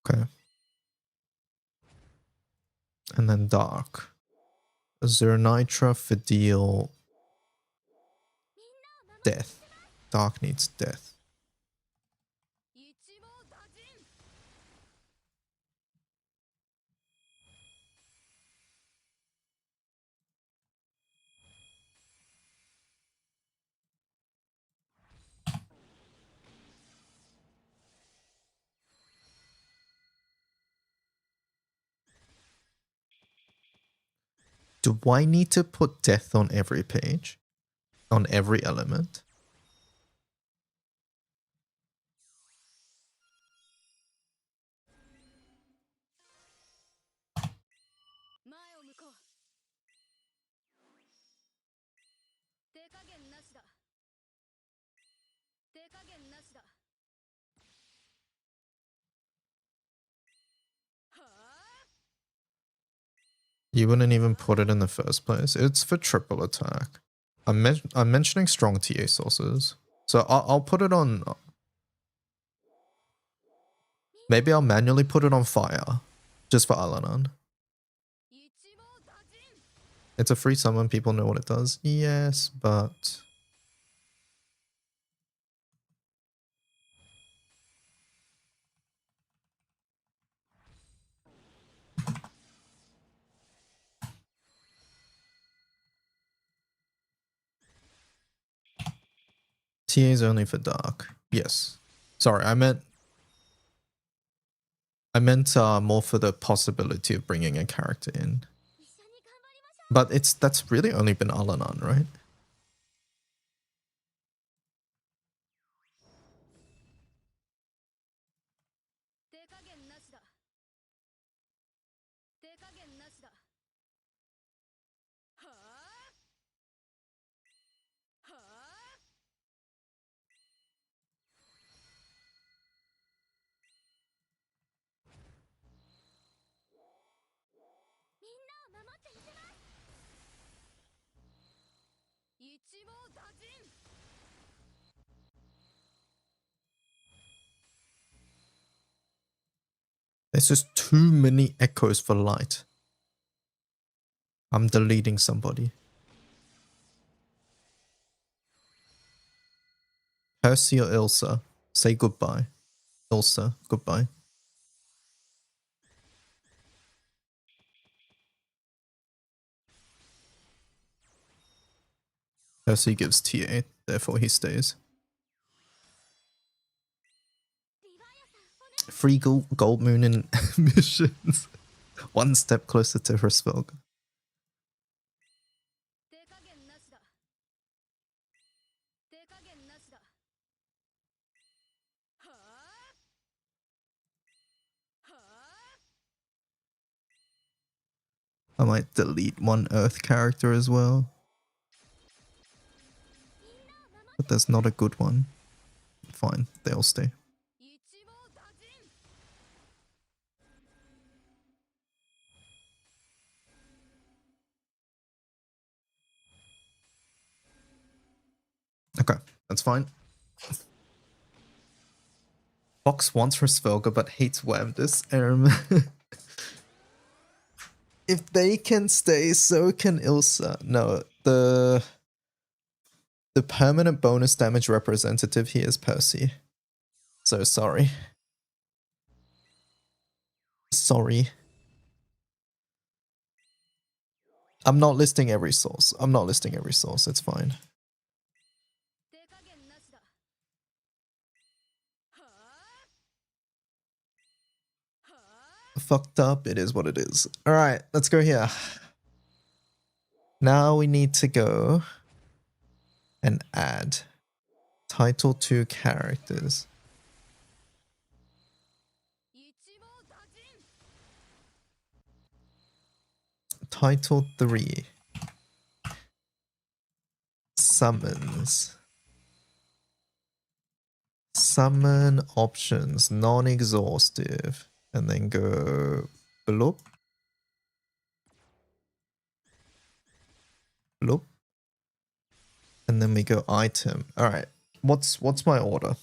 Okay. And then Dark. Zernitra, Fidel, Death. Dark needs Death. Do I need to put Death on every page? On every element? You wouldn't even put it in the first place. It's for triple attack. I'm mentioning strong TA sources. So I'll put it on... Maybe I'll manually put it on fire. Just for Alanan. It's a free summon. People know what it does. Yes, but... TA is only for dark. Yes. Sorry, I meant more for the possibility of bringing a character in. But that's really only been Alanan, right? There's just too many echoes for light. I'm deleting somebody. Percy or Ilsa, say goodbye. Ilsa, goodbye. Percy gives TA, therefore he stays. Free gold moon in missions. One step closer to Hrisvelg. I might delete one Earth character as well. But there's not a good one. Fine, they'll stay. Okay, that's fine. Fox wants Hrisvelga but hates Wamdus. If they can stay, so can Ilsa. No, the permanent bonus damage representative here is Percy. So sorry. Sorry. I'm not listing every source. I'm not listing every source. It's fine. Fucked up. It is what it is. All right, let's go here. Now we need to go and add title to characters. Title 3. Summons. Summon options, non-exhaustive. And then go bloop. Bloop. And then we go item. Alright. What's my order?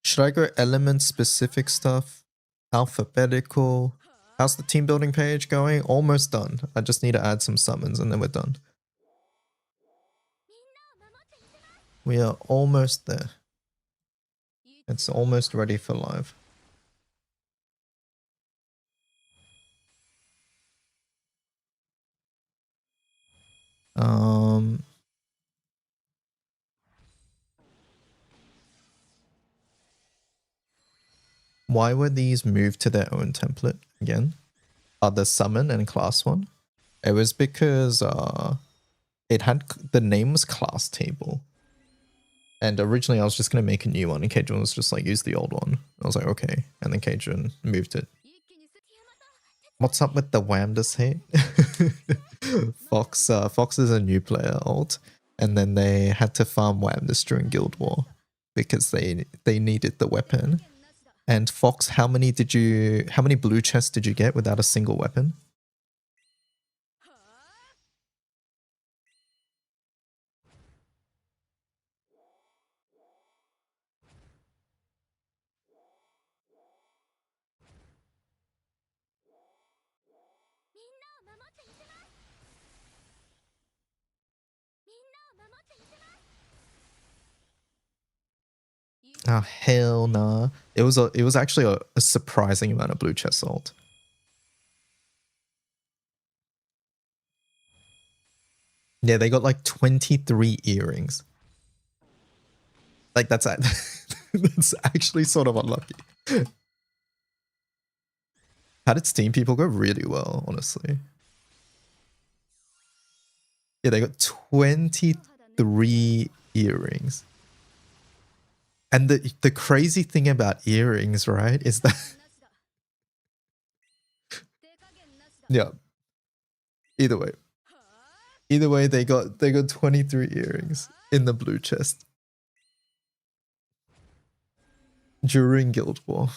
Should I go element specific stuff? Alphabetical? How's the team building page going? Almost done. I just need to add some summons and then we're done. We are almost there. It's almost ready for live. Why were these moved to their own template again? The summon and class one? It was because it had the name was class table. And originally I was just going to make a new one and Cajun was just like, use the old one. I was like, okay. And then Cajun moved it. What's up with the Wamdus hate? Fox is a new player alt. And then they had to farm Wamdus during Guild War because they needed the weapon. And Fox, how many blue chests did you get without a single weapon? Oh hell nah. It was actually a surprising amount of blue chest alt. Yeah, they got like 23 earrings. Like that's actually sort of unlucky. How did Steam people go? Really well, honestly. Yeah, they got 23 earrings. And the crazy thing about earrings, right, is that yeah. Either way, they got 23 earrings in the blue chest during Guild War.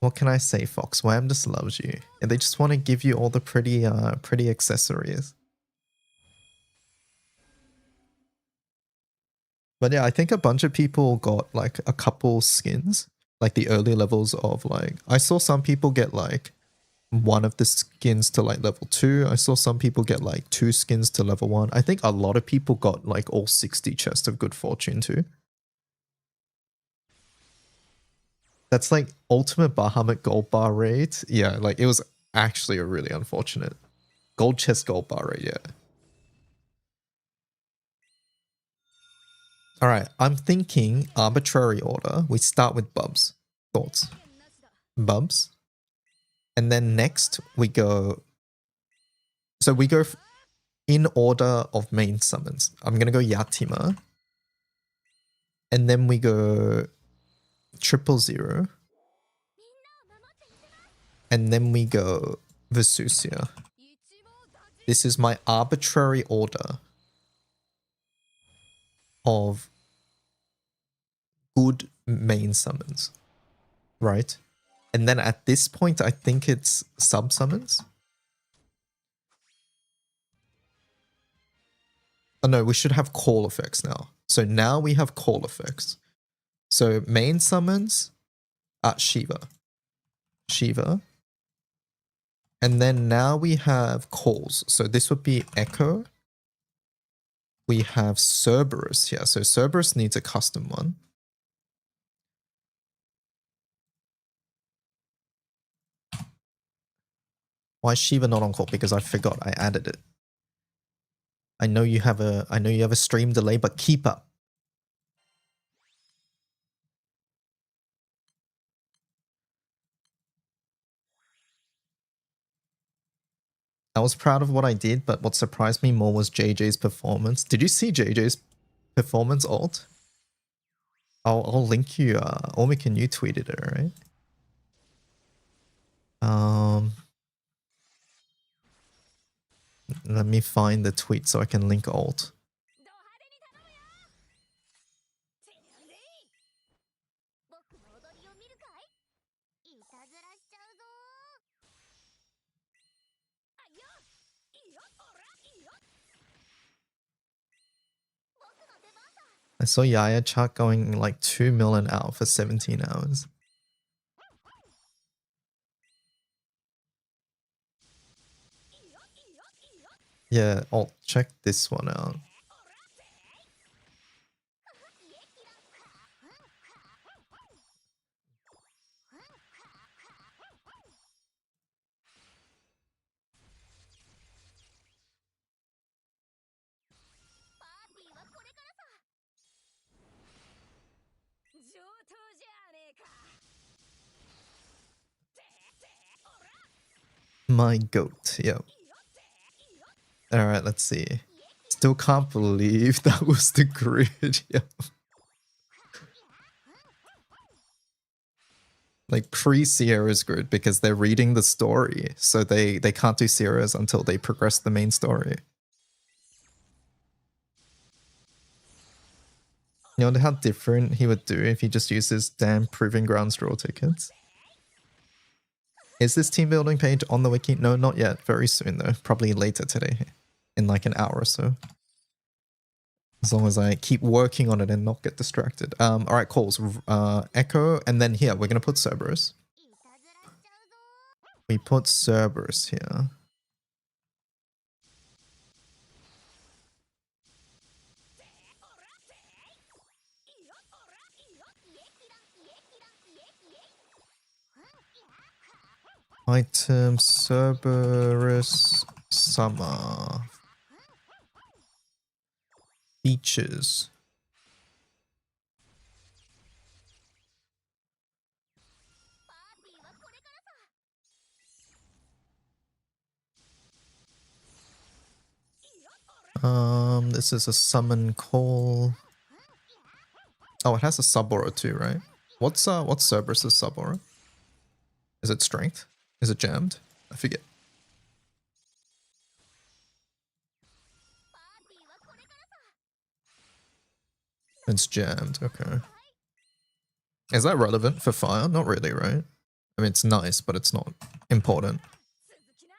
What can I say, Fox? Wham just loves you. And they just want to give you all the pretty accessories. But yeah, I think a bunch of people got like a couple skins, like the early levels of like, I saw some people get like one of the skins to like level 2. I saw some people get like 2 skins to level 1. I think a lot of people got like all 60 chests of good fortune too. That's like ultimate Bahamut gold bar raid. Yeah, like it was actually a really unfortunate gold chest gold bar raid, yeah. All right, I'm thinking arbitrary order. We start with Bubs. Thoughts? Bubs. And then next we go. So we go in order of main summons. I'm going to go Yatima. And then we go 000. And then we go Vesusia. This is my arbitrary order of good main summons, right? And then at this point, I think it's sub summons. Oh no, we should have call effects now. So now we have call effects. So main summons at Shiva. And then now we have calls. So this would be Echo. We have Cerberus here. So Cerberus needs a custom one. Why is Shiva not on call? Because I forgot I added it. I know you have a stream delay, but keep up. I was proud of what I did, but what surprised me more was JJ's performance. Did you see JJ's performance alt? I'll link you. Omi, can you tweeted it, alright? Let me find the tweet so I can link alt. I saw Yaya chart going like 2 mil an hour for 17 hours. Yeah, I'll check this one out. My goat, yeah. Alright, let's see. Still can't believe that was the grid, yeah. Like pre-Sierra's grid because they're reading the story, so they can't do Sierra's until they progress the main story. You know how different he would do if he just uses damn Proving Grounds draw tickets? Is this team building page on the wiki? No, not yet. Very soon though. Probably later today. In like an hour or so. As long as I keep working on it and not get distracted. Alright, calls. Echo, and then here, we're going to put Cerberus. We put Cerberus here. Item Cerberus Summer. Features. This is a summon call. Oh, it has a sub aura too, right? What's Cerberus's sub aura? Is it strength? Is it jammed? I forget. It's jammed, okay. Is that relevant for fire? Not really, right? I mean, it's nice, but it's not important. 続きな。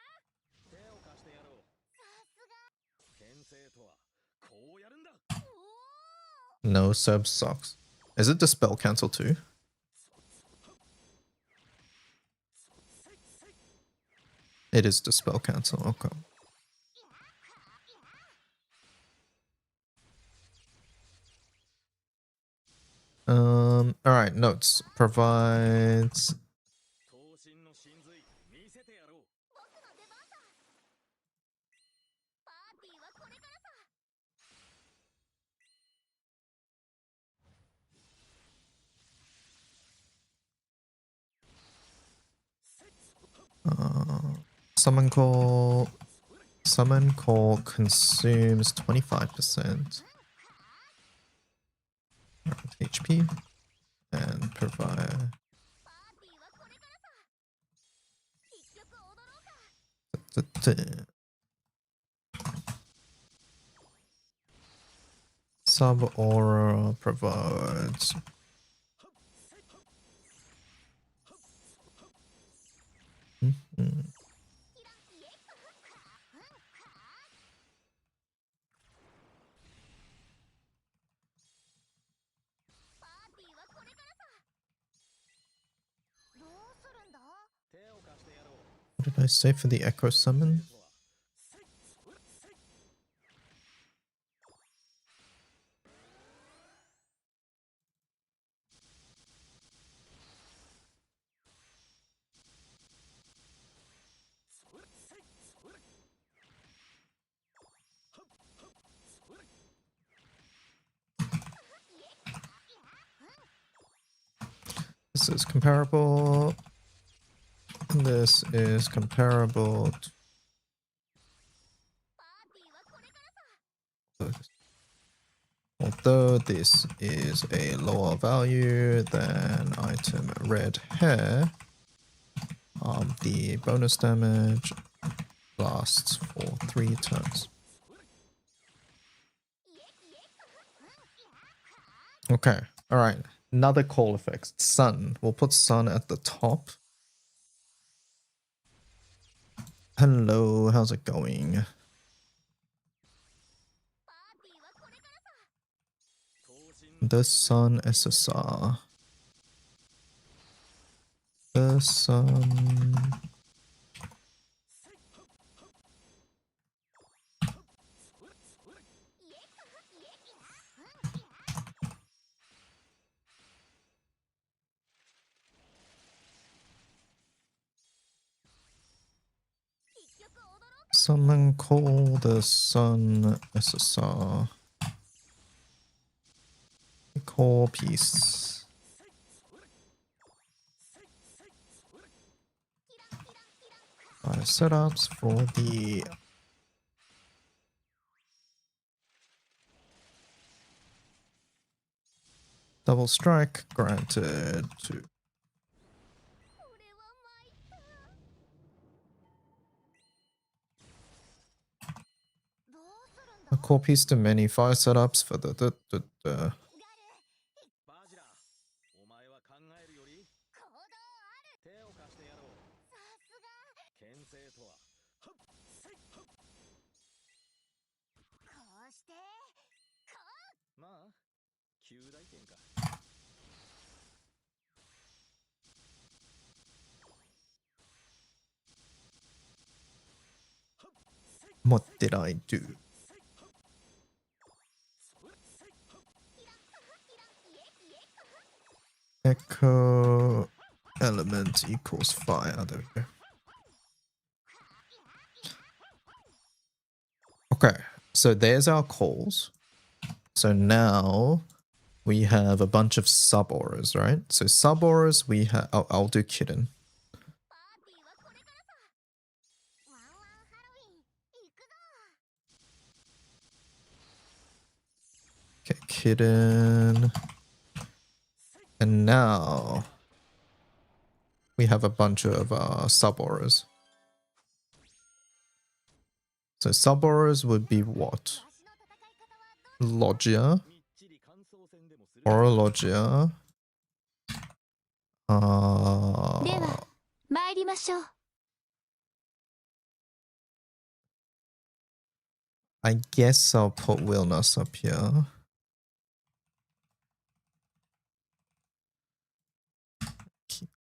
手を貸してやろう。さすが。牽制とはこうやるんだ。 No, Sub sucks. Is it Dispel Cancel too? It is Dispel Cancel, okay. Alright, notes. Provides 刀身の真髄見せてやろう。僕の出番だ。パーティーはこれからさ。Summon Call. Summon Call consumes 25% HP and provide. パーティーはこれからさ。一曲踊ろうか。Sub Aura provides. What did I say for the Echo Summon? This is comparable. This is comparable to, although this is a lower value than item red hair, the bonus damage lasts for 3 turns. Okay, alright. Another call effect. Sun. We'll put Sun at the top. Hello, how's it going? The Sun SSR. The Sun. Someone call the Sun SSR. Core piece. Setups for the double strike granted to a core piece to many fire setups for the バジラ、お前は考えるより手を貸してやろう。牽制とは。こうしてこう。まあ、旧大点か。What did I do? Echo element equals fire. There we go. Okay, so there's our calls. So now we have a bunch of sub auras, right? So sub auras we have. I'll do Kitten. Okay, Kitten. And now we have a bunch of sub auras. So sub auras would be what? Logia. Aura Logia. 参りましょう。 I guess I'll put Wilness up here.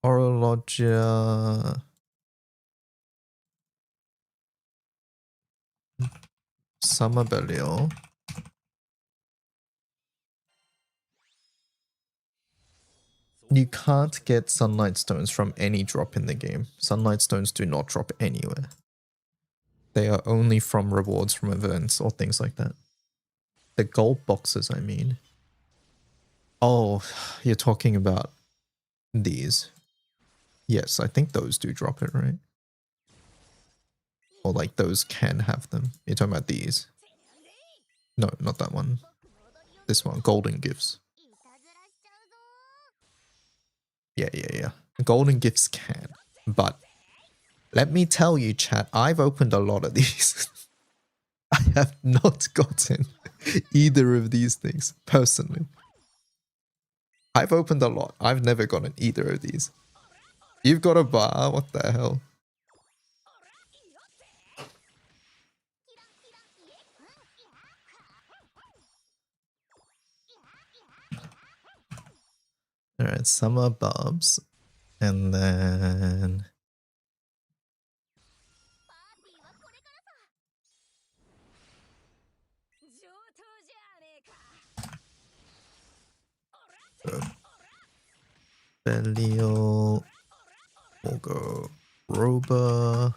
Orologia. Summer Belial. You can't get Sunlight Stones from any drop in the game. Sunlight Stones do not drop anywhere. They are only from rewards from events or things like that. The gold boxes, I mean. Oh, you're talking about these. Yes, I think those do drop it, right? Or like those can have them. You're talking about these. No, not that one. This one, golden gifts. Yeah. Golden gifts can. But let me tell you, chat, I've opened a lot of these. I have not gotten either of these things, personally. I've opened a lot. I've never gotten either of these. You've got a bar? What the hell? Alright, summer bubs. And then... Belial. We'll go Roba.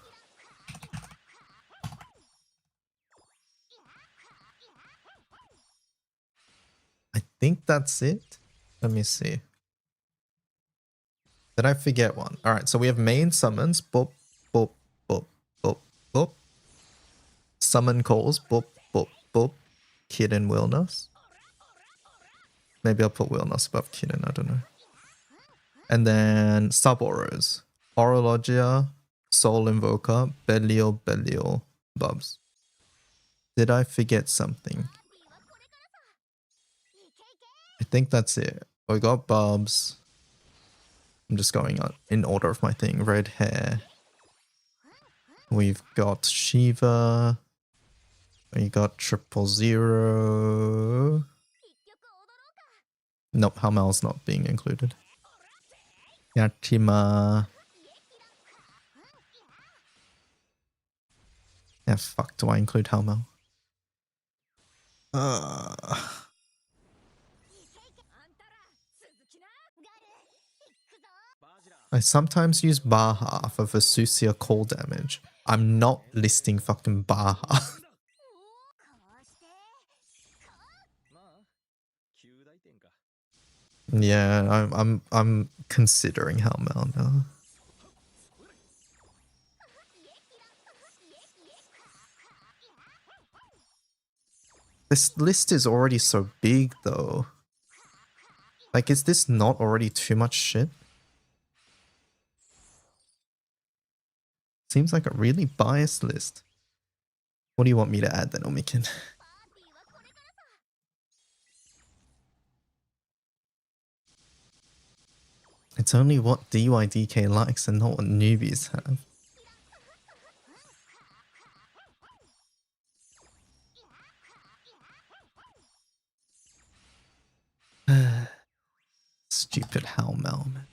I think that's it. Let me see. Did I forget one? Alright, so we have main summons. Boop, boop, boop, boop, boop. Summon calls. Boop, boop, boop. Kid and Wilness. Maybe I'll put Wilness above Kid, I don't know. And then sub-auras. Orologia, Soul Invoker, Belial, Bubs. Did I forget something? I think that's it. We got Bubs. I'm just going in order of my thing. Red hair. We've got Shiva. We got 000. Nope, Hamel's not being included. Yatima. Yeah, fuck, do I include Hamel? I sometimes use Baha for Vesusia call damage. I'm not listing fucking Baha. Yeah, I'm considering Hamel now. This list is already so big though. Like, is this not already too much shit? Seems like a really biased list. What do you want me to add then, Omikin? It's only what DYDK likes and not what newbies have. Stupid Howmel, man.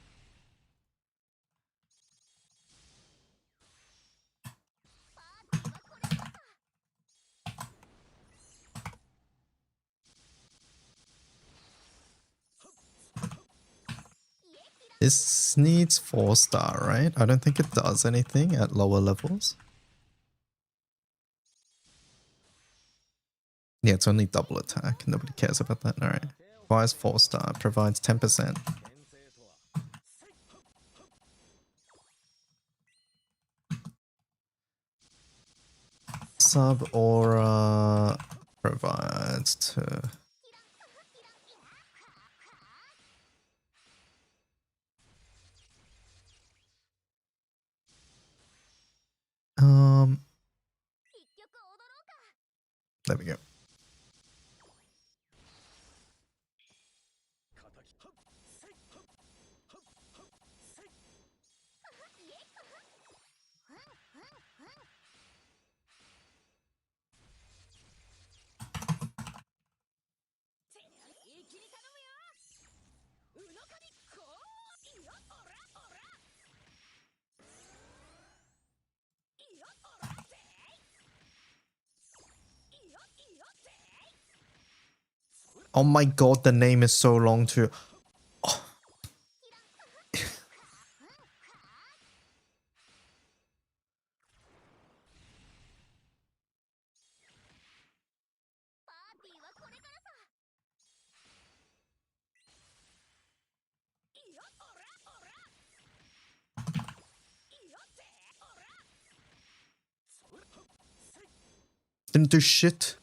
This needs 4-star, right? I don't think it does anything at lower levels. Yeah, it's only double attack. Nobody cares about that. Alright. Requires 4-star. Provides 10%. Sub-aura provides to... There we go. Oh my god, the name is so long too. Oh. Didn't do shit.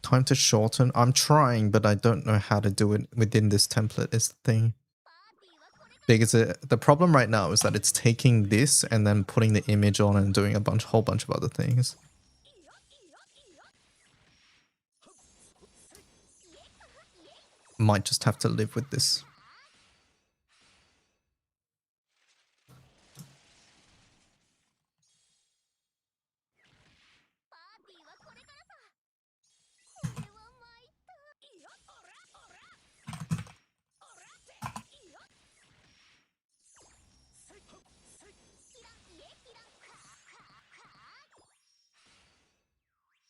Time to shorten. I'm trying, but I don't know how to do it within this template is the thing. Because the problem right now is that it's taking this and then putting the image on and doing a whole bunch of other things. Might just have to live with this.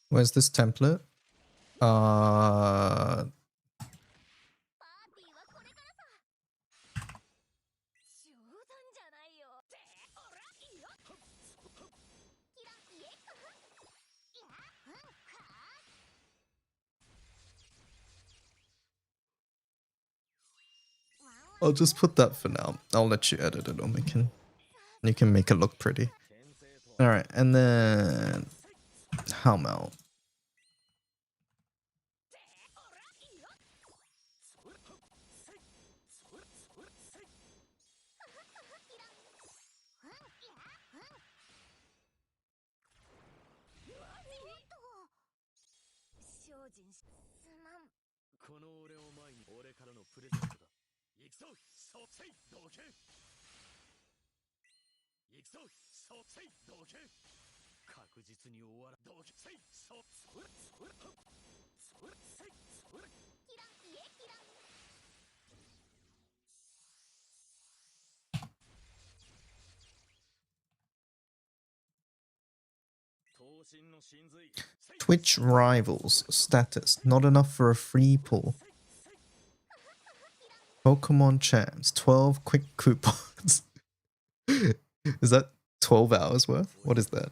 Where's this template? I'll just put that for now. I'll let you edit it, or you can make it look pretty. All right, and then helm out. Twitch rivals status not enough for a free pull. Pokemon champs 12 quick coupons. Is that 12 hours worth? What is that?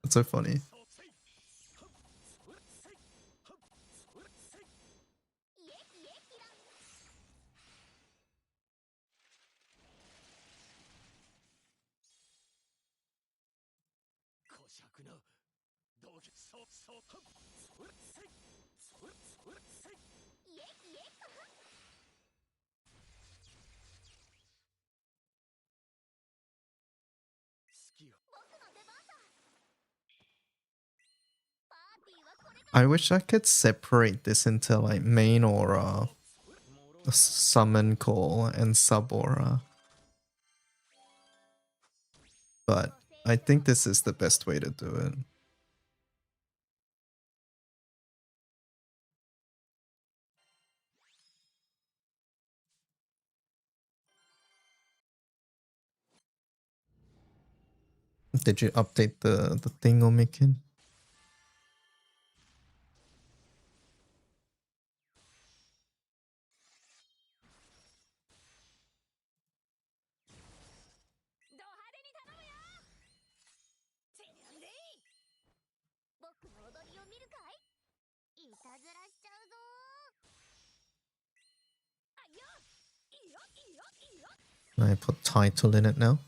That's so funny. I wish I could separate this into like main aura, summon call, and sub aura. But I think this is the best way to do it. Did you update the thing, Omikin? I put title in it now.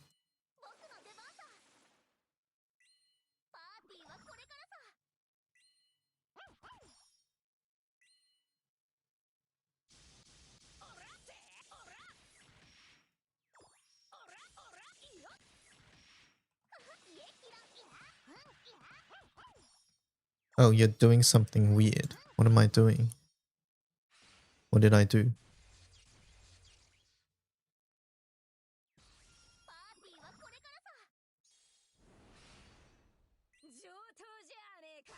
Oh, you're doing something weird. What am I doing? What did I do? パーティーはこれからさ。上等じゃねえか。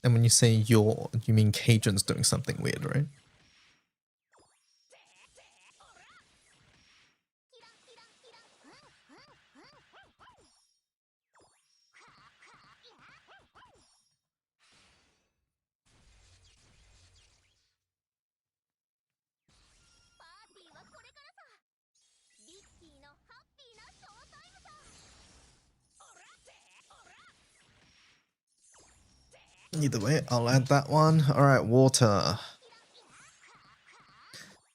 And when you say you're, you mean Cajun's doing something weird, right? キラキラキラ。パーティーはこれからさ。リッキーのハッピーなショータイムさ。オラってオラ。 Either way, I'll add that one. Alright, water.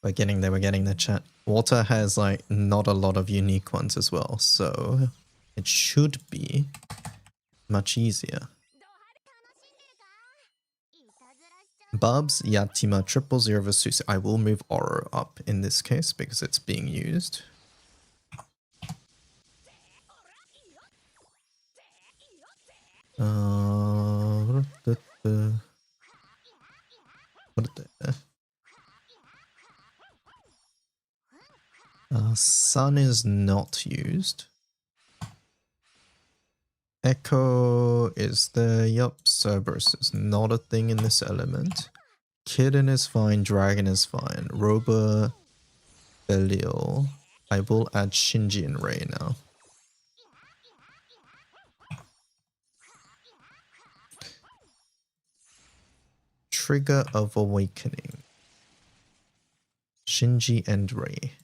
We're getting there, we're getting there, chat. Water has, like, not a lot of unique ones as well, so it should be much easier. ド派手楽しんでるか。いたずらしちゃう。 Bubs, Yatima, 000 versus. I will move Oro up in this case because it's being used. What the? Sun is not used. Echo is there. Yup. Cerberus is not a thing in this element. Kitten is fine. Dragon is fine. Roba, Belial. I will add Shinji and Rei now. Trigger of Awakening. Shinji and Rei.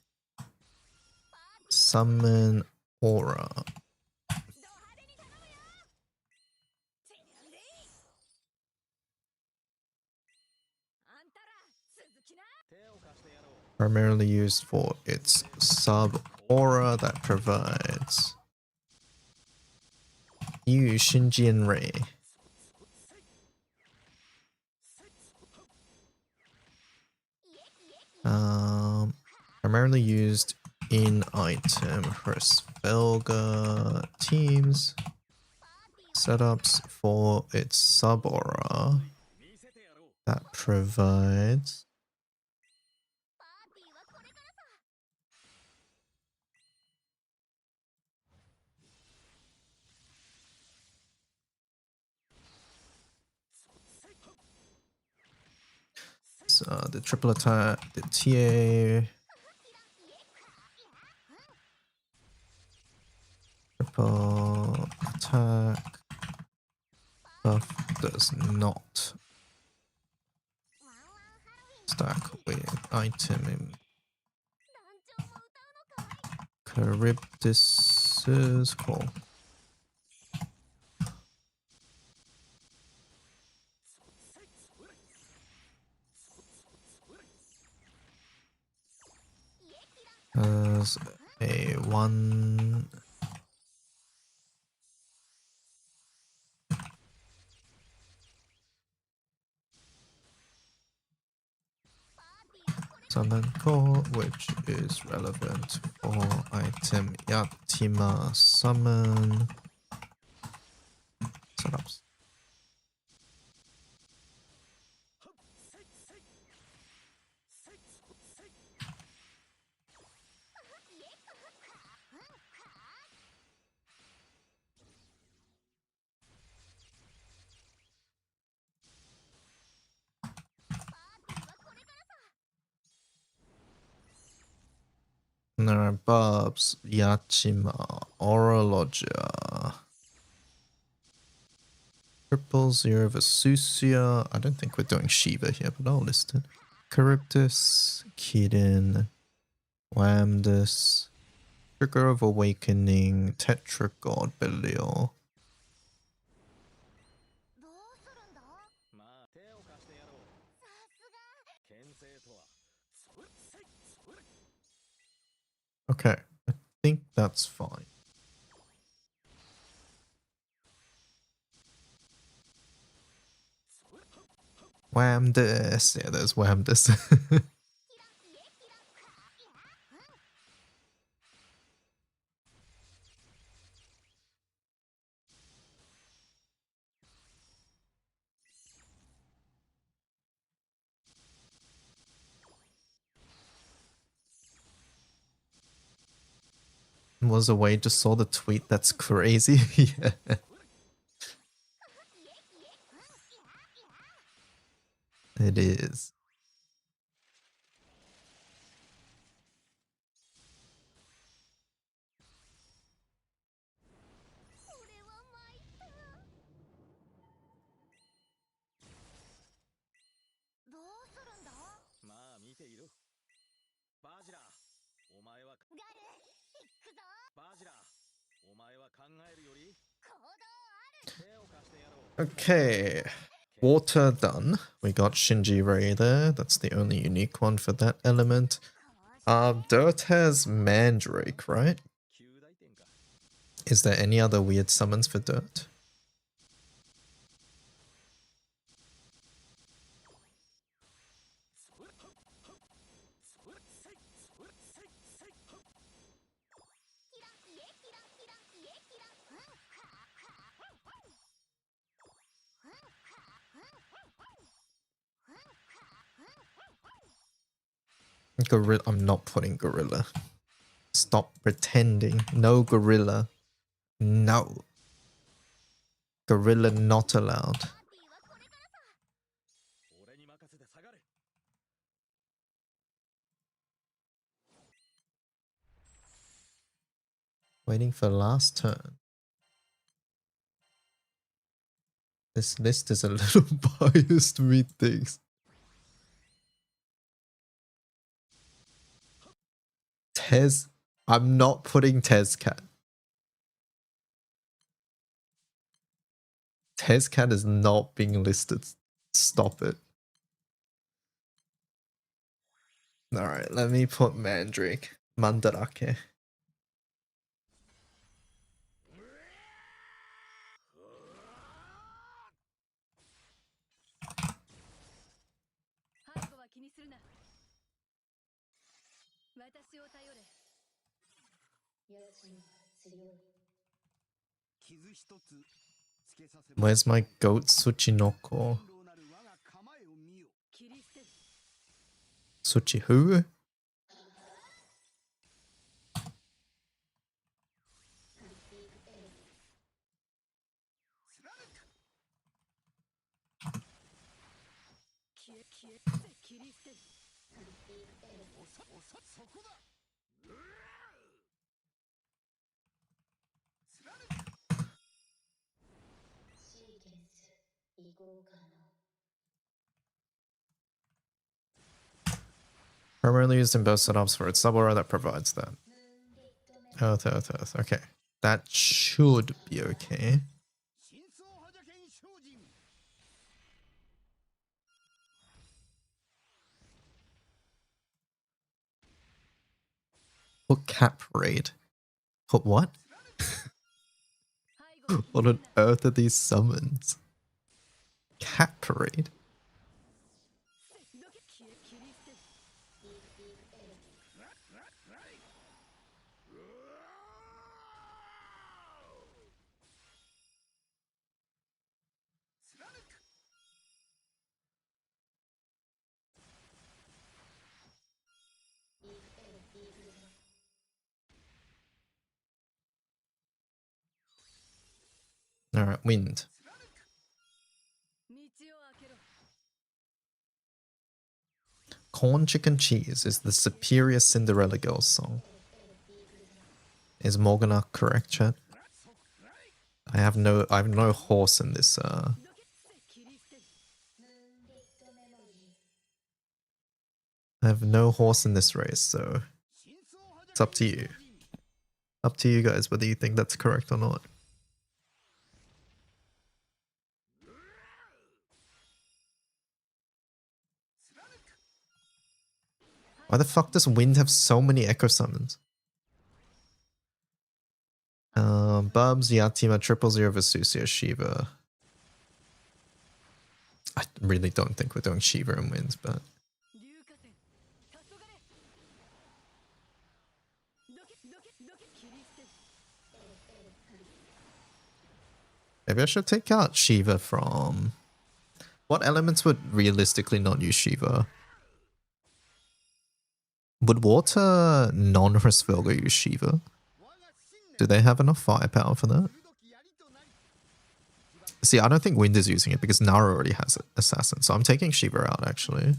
Summon Aura. ド派手に頼むよ。てんでい。あんたら続きな。 Primarily used for its sub aura that provides you, Shinji and Rei. Primarily used in item Herspelga teams setups for its sub aura that provides the triple attack, the TA, triple attack buff does not stack with item in Charybdis's call. As a one summon call, which is relevant for item Yatima summon setups. Bubs, Yachima, Orologia, 000 Vesusia. I don't think we're doing Shiva here, but I'll list it. Charybdis, Kiden, Wamdus, Trigger of Awakening, Tetragod, Belial. どうするんだ。まあ手を貸してやろう。さすが。牽制とは。 Okay, I think that's fine. Wamdus. Yeah, there's Wamdus. Was away, just saw the tweet. That's crazy. Yeah. It is. Okay. Water done. We got Shinji Ray there. That's the only unique one for that element. Dirt has Mandrake, right? Is there any other weird summons for Dirt? Gorilla. I'm not putting Gorilla. Stop pretending. No Gorilla. No. Gorilla not allowed. Waiting for last turn. This list is a little biased, methinks. Tez. I'm not putting Tezcat. Tezcat is not being listed. Stop it. Alright, let me put Mandrake. Mandarake. Where's my goat Tsuchinoko? Tsuchi who? Primarily used in both setups for its sub-aura that provides that. Earth, earth, earth. Okay. That should be okay. Put cap raid. Put what? What on earth are these summons? Cap raid? Alright, wind. Corn Chicken Cheese is the superior Cinderella Girls song. Is Morgana correct, chat? I have no horse in this I have no horse in this race, so it's up to you. Up to you guys whether you think that's correct or not. Why the fuck does Wind have so many Echo Summons? Bubs, Yatima, 000, Vesusia, Shiva. I really don't think we're doing Shiva and Winds, but... Maybe I should take out Shiva from... What elements would realistically not use Shiva? Would water non-Hrisvelga use Shiva? Do they have enough firepower for that? See, I don't think Wind is using it because Nara already has it, Assassin. So I'm taking Shiva out, actually.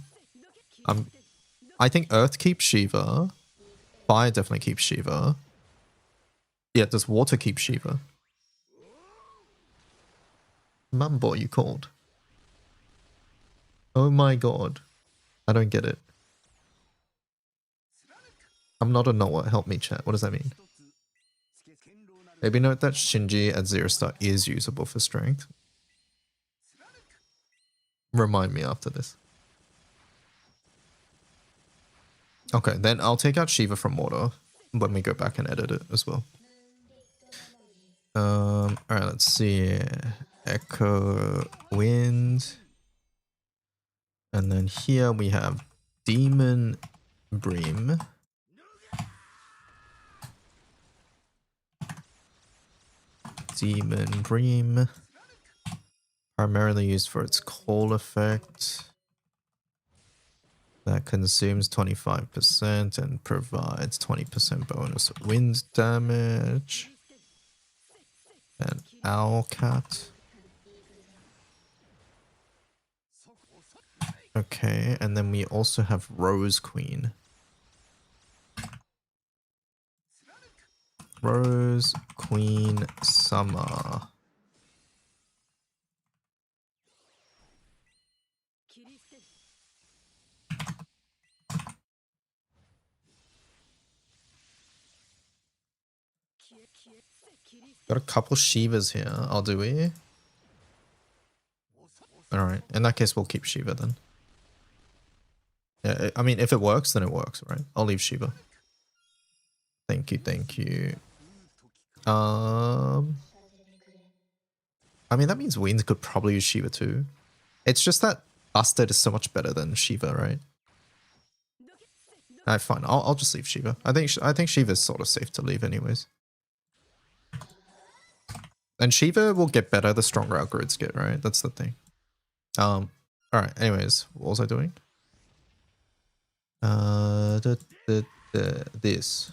I think Earth keeps Shiva. Fire definitely keeps Shiva. Yeah, does Water keep Shiva? Mumbo, you called. Oh my god. I don't get it. I'm not a Noah. Help me, chat. What does that mean? Maybe note that Shinji at 0 star is usable for strength. Remind me after this. Okay, then I'll take out Shiva from water when we go back and edit it as well. Alright, let's see. Echo Wind. And then here we have Demon Bream. Demon Bream. Primarily used for its call effect. That consumes 25% and provides 20% bonus wind damage. And Owlcat. Okay, and then we also have Rose Queen. Rose Queen Summer. Got a couple Shivas here. Oh, do we? Alright, in that case, we'll keep Shiva then. Yeah, I mean, if it works, then it works, right? I'll leave Shiva. Thank you, thank you. I mean, that means Wind could probably use Shiva too. It's just that Busted is so much better than Shiva, right? Alright, fine. I'll just leave Shiva. I think Shiva is sort of safe to leave anyways. And Shiva will get better the stronger our grids get, right? That's the thing. Alright, anyways, what was I doing? This.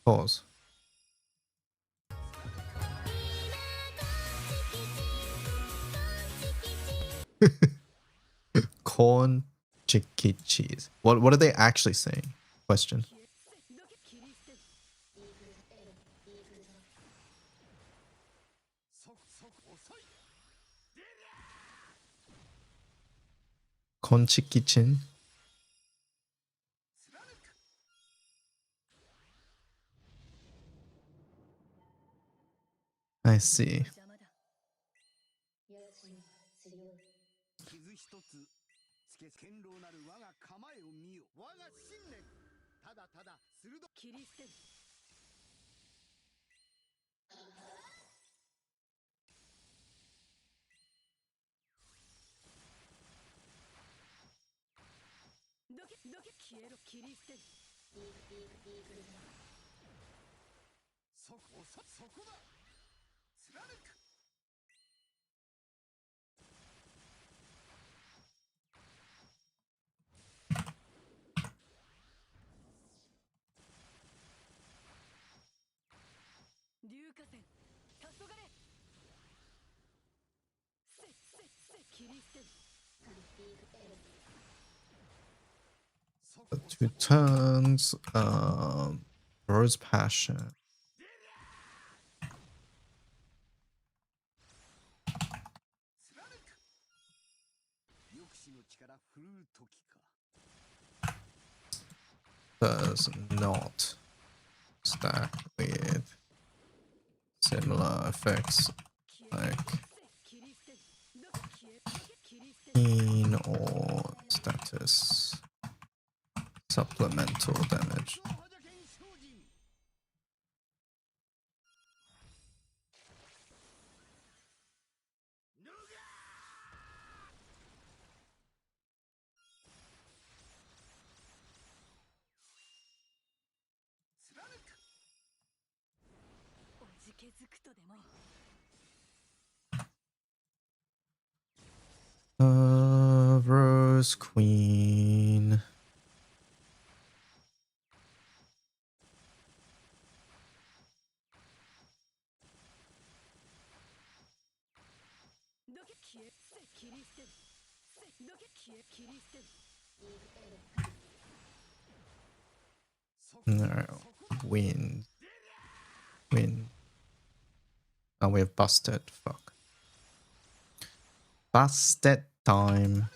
Pause. Corn chicky cheese. What are they actually saying? Question. Conchi kitchen. I see. The 2 turns. Rose Passion. Does not stack with similar effects like keen or status supplemental damage. Rose Queen. No. Wind. Wind. Oh, we have busted. Fuck. Busted time.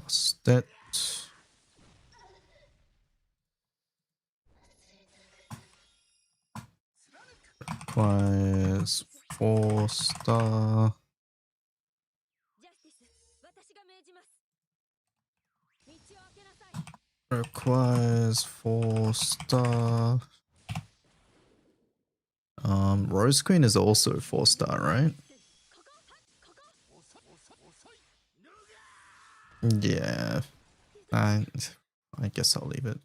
Busted. Requires 4-star. Requires 4-star. Rose Queen is also 4-star, right? Yeah. I guess I'll leave it.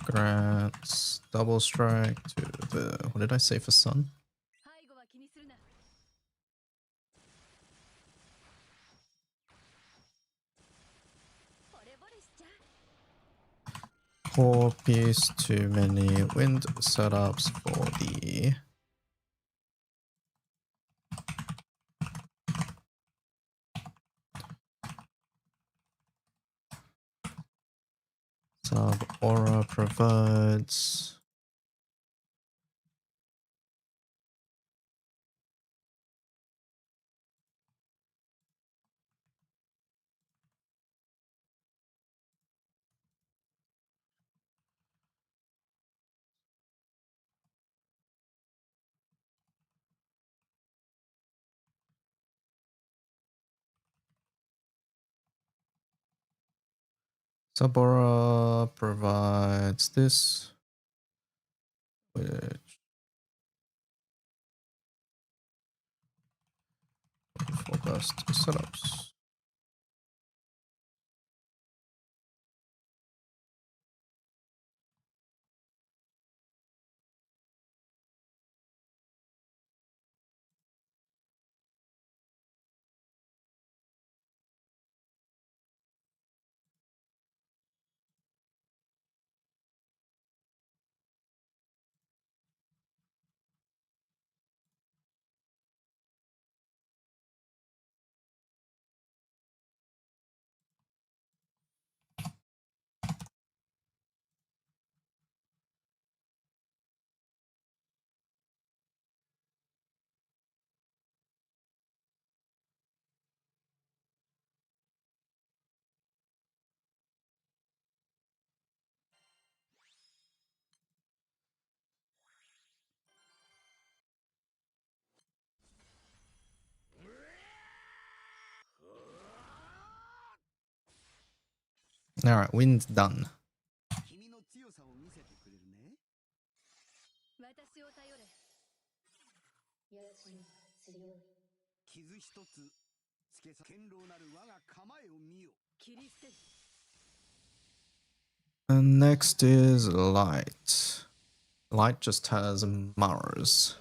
Grants double strike to the, what did I say for sun? Four piece, too many wind setups for the sub aura provides. Sabora provides this, which for best setups. All right, wind's done. And next is light. Light just has Mars.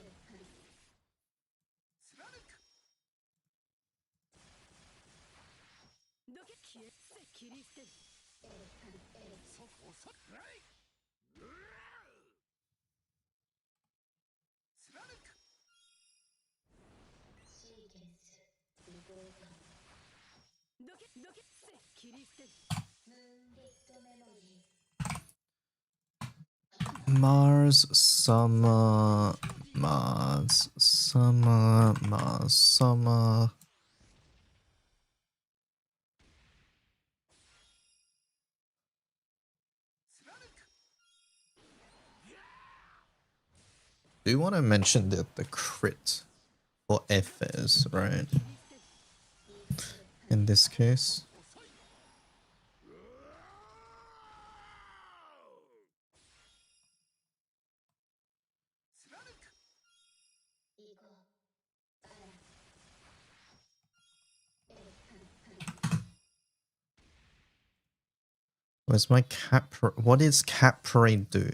Mars, summer, Mars, summer, Mars, summer. Do you want to mention the crit for Fs, right? In this case. Where's my cat? What does cat parade do?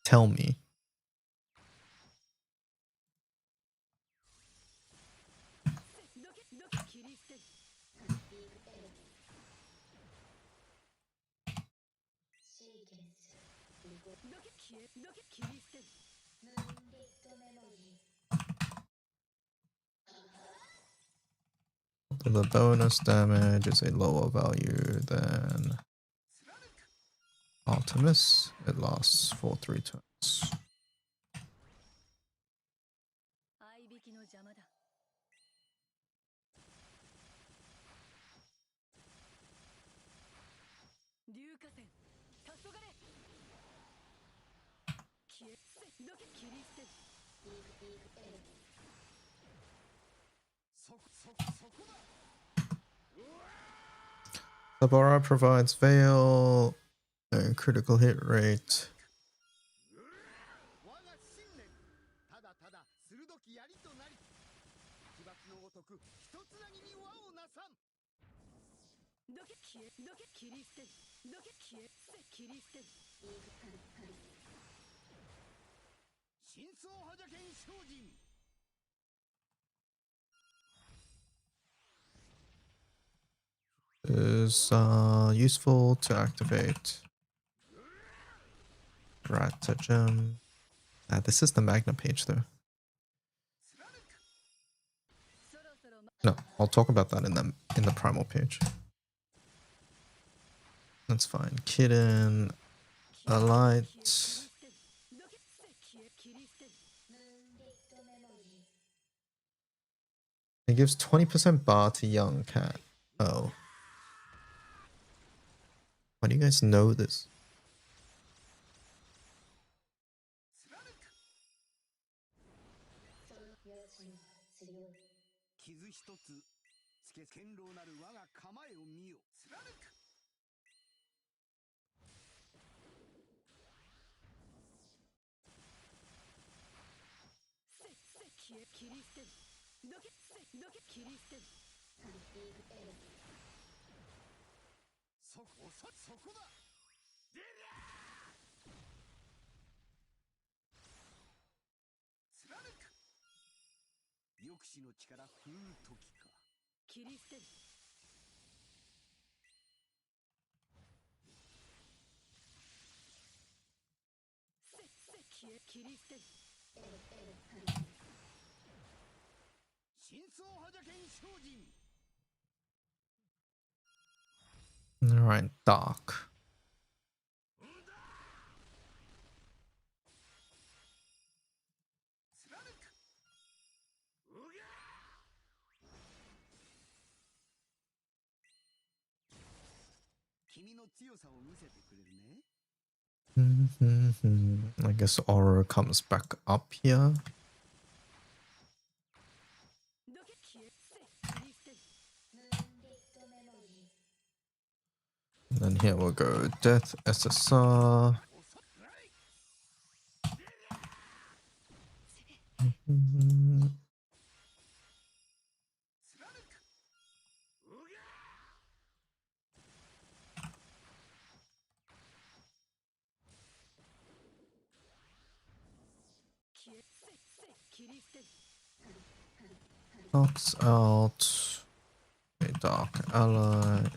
Tell me. The bonus damage is a lower value than Artemis. It lasts for 3 turns. Sabara provides Veil, no critical hit rate. Is useful to activate. Gem. This is the Magna page though. No, I'll talk about that in the Primal page. That's fine. Kitten, a light. It gives 20% bar to young cat. Oh. Why do you guys know this? Alright, dark. I guess Aura comes back up here. And then here we'll go Death SSR. Knocks out a dark ally.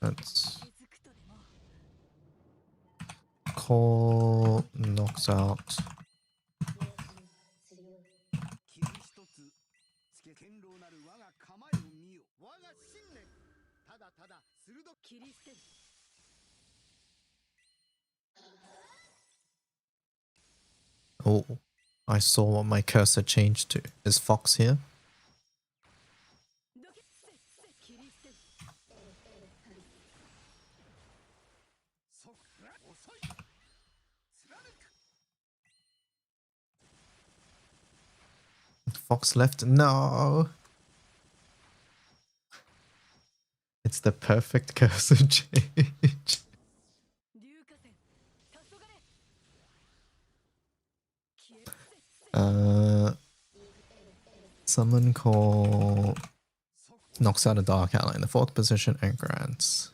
Let's call knocks out. 傷一つつけ堅牢なる我が構えを見よ我が信念ただただ鋭く切り捨てる Oh, I saw what my cursor changed to. Is Fox here? どけ切り捨てる そっ遅い貫く Fox left? No! It's the perfect cursor change. 硫化線黄昏 Summon call knocks out a dark ally in the 4th position and grants.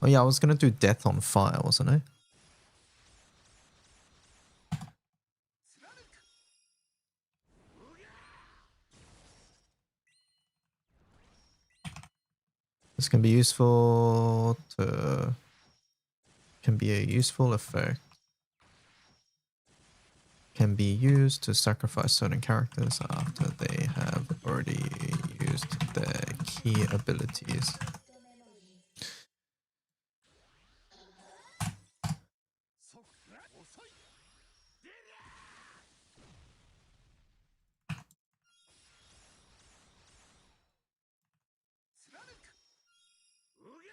Oh yeah, I was gonna do Death on Fire, wasn't I? This can be useful to... Can be a useful effect. Can be used to sacrifice certain characters after they have already used their key abilities.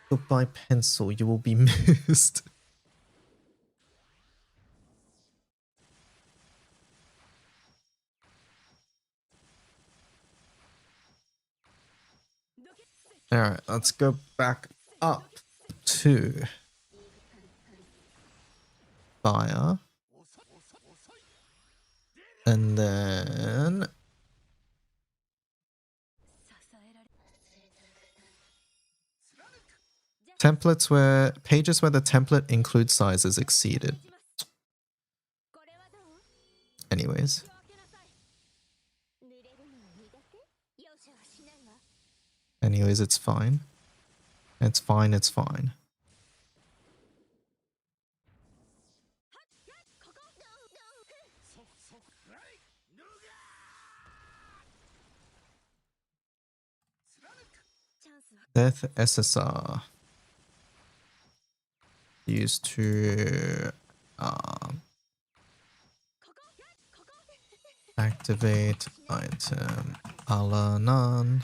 Goodbye, pencil. You will be missed. Alright, let's go back up to fire. And then templates where pages where the template include size is exceeded. Anyways. Anyways, it's fine. It's fine, it's fine. Death SSR. Used to activate item Alanan.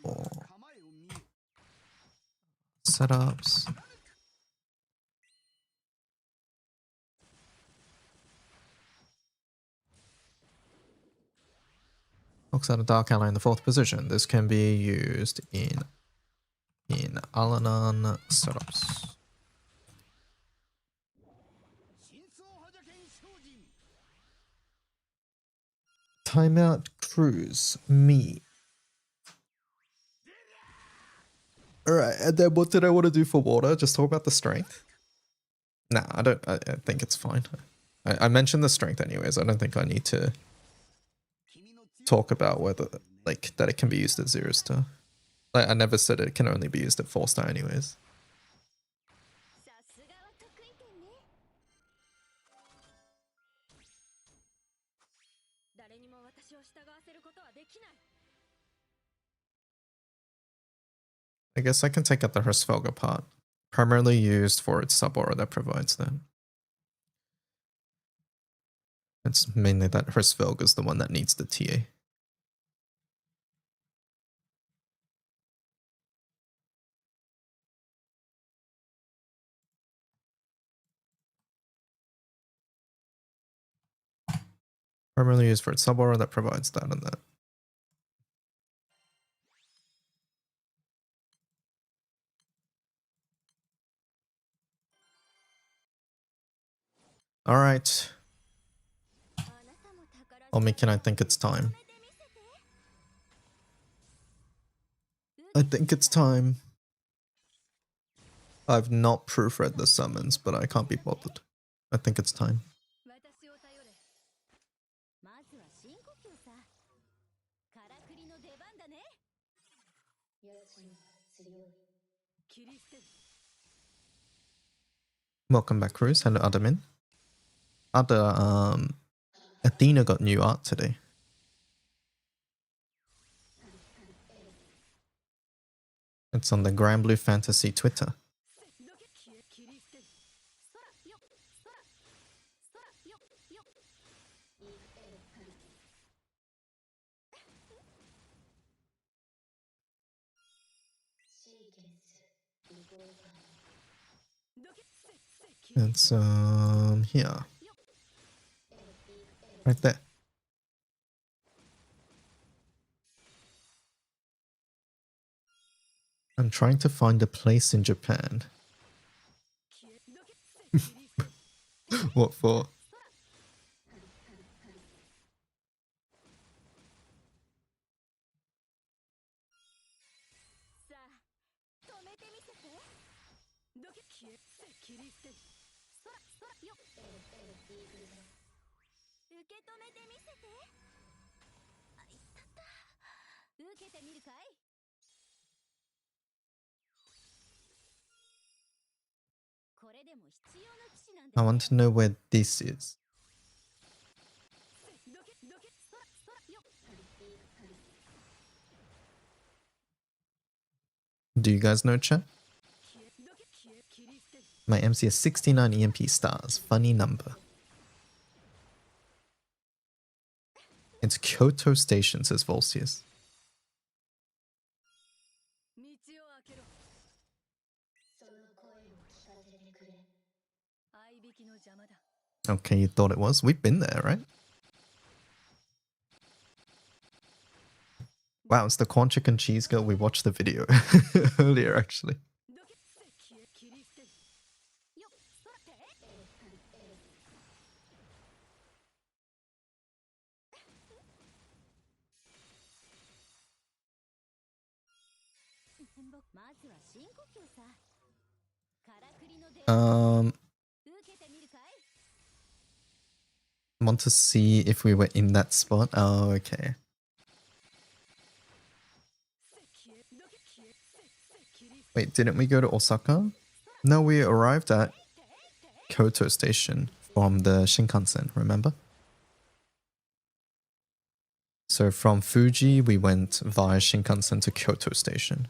Or setups. Looks at a dark ally in the 4th position. This can be used in Alanan setups. Timeout cruise me. Alright, and then what did I want to do for water? Just talk about the strength? Nah, I think it's fine. I mentioned the strength anyways. I don't think I need to talk about whether, like, that it can be used at 0 star. Like, I never said it can only be used at 4 star anyways. I guess I can take out the Hrsvelga part. Primarily used for its sub-aura that provides that. It's mainly that Hrsvelga is the one that needs the TA. Primarily used for its sub-aura that provides that and that. Alright. Omikin, I think it's time. I think it's time. I've not proofread the summons, but I can't be bothered. I think it's time. Welcome back, Cruz. Hello, Adamin. Athena got new art today. It's on the Grand Blue Fantasy Twitter. It's here. Right there. I'm trying to find a place in Japan. What for? I want to know where this is. Do you guys know, chat? My MC is 69 EMP stars. Funny number. It's Kyoto Station, says Volsius. Okay, you thought it was? We've been there, right? Wow, it's the Corn Chicken Cheese Girl. We watched the video earlier, actually. Want to see if we were in that spot? Oh, okay. Wait, didn't we go to Osaka? No, we arrived at Kyoto Station from the Shinkansen, remember? So from Fuji, we went via Shinkansen to Kyoto Station.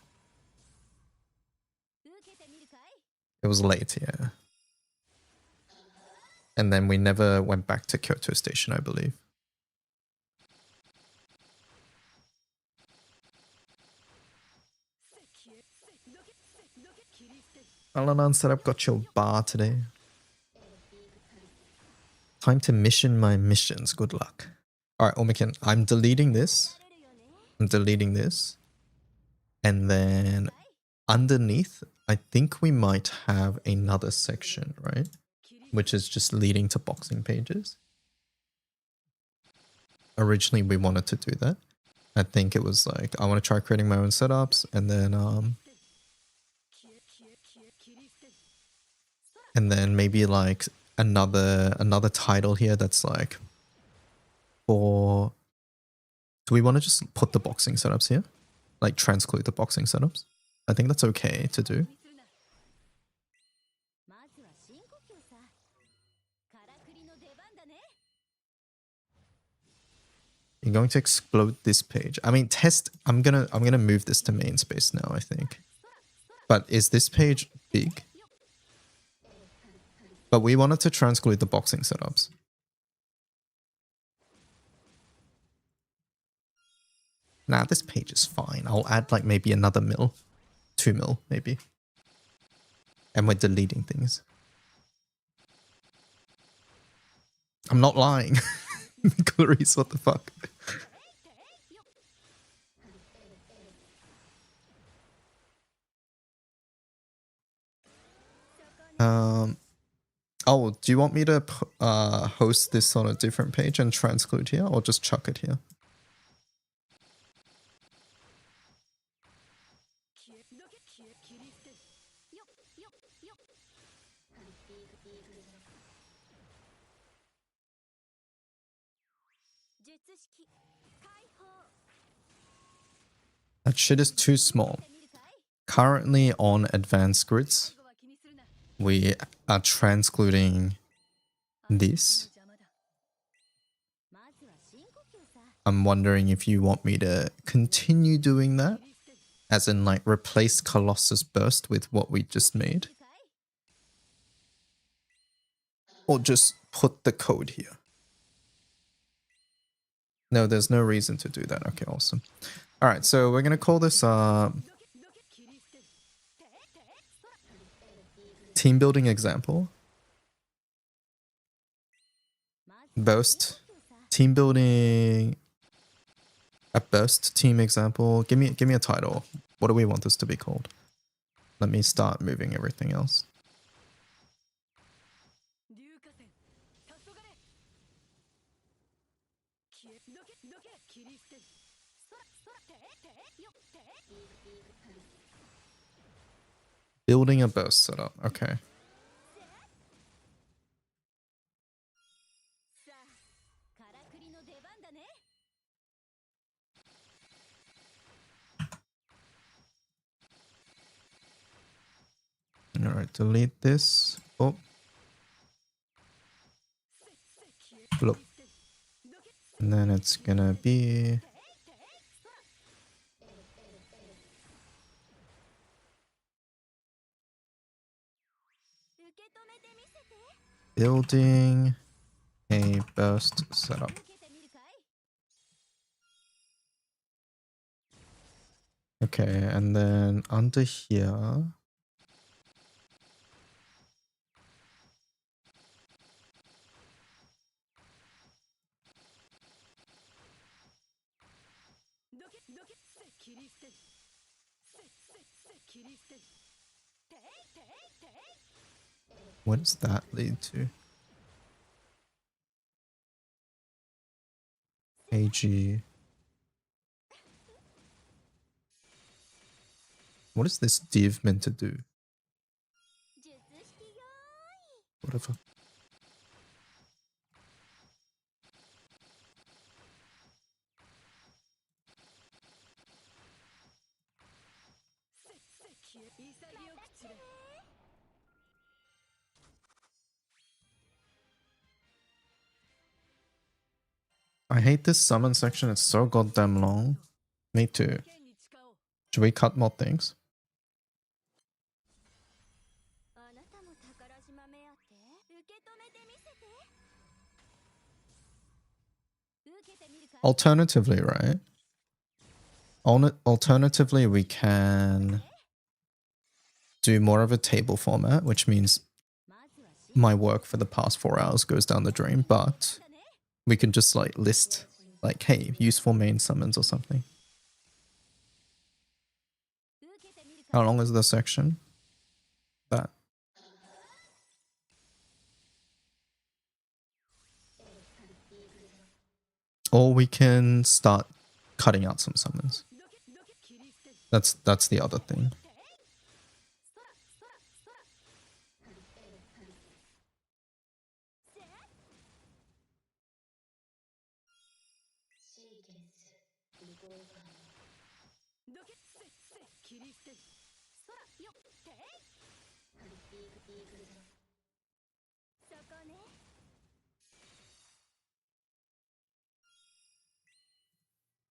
It was late, yeah. And then we never went back to Kyoto Station, I believe. Alanan said I've got your bar today. Time to mission my missions. Good luck. Alright, Omikin, I'm deleting this. I'm deleting this. And then underneath, I think we might have another section, right? Which is just leading to boxing pages. Originally, we wanted to do that. I think it was like, I want to try creating my own setups and then maybe like another title here that's like for, do we want to just put the boxing setups here? Like transclude the boxing setups? I think that's okay to do. You're going to explode this page. I mean, test. I'm gonna move this to main space now, I think. But is this page big? But we wanted to transclude the boxing setups. Nah, this page is fine. I'll add like maybe another mil. 2 mil, maybe. And we're deleting things. I'm not lying. Clarice, what the fuck? Oh, do you want me to host this on a different page and transclude here, or just chuck it here? That shit is too small. Currently on advanced grids, we are transcluding this. I'm wondering if you want me to continue doing that, as in like replace Colossus Burst with what we just made, or just put the code here. No, there's no reason to do that. Okay, awesome. All right, so we're gonna call this team building example. Burst team building. A burst team example. Give me a title. What do we want this to be called? Let me start moving everything else. Building a burst setup. Okay. All right, delete this. Oh. Look. And then it's gonna be building a burst setup. Okay, and then under here, what does that lead to? AG. What is this div meant to do? Whatever. I hate this summon section. It's so goddamn long. Me too. Should we cut more things? Alternatively, right? Alternatively, we can do more of a table format, which means my work for the past 4 hours goes down the drain, but we can just like list like, hey, useful main summons or something. How long is the section? That. Or we can start cutting out some summons. That's the other thing.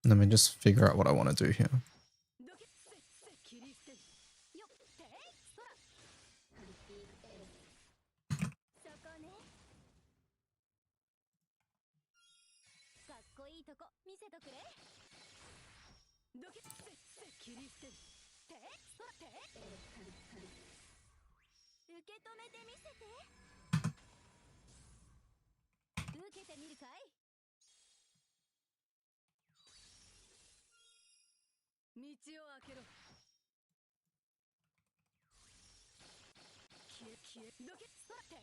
Let me just figure out what I want to do here. 道を開けろ。消え消えどけそらて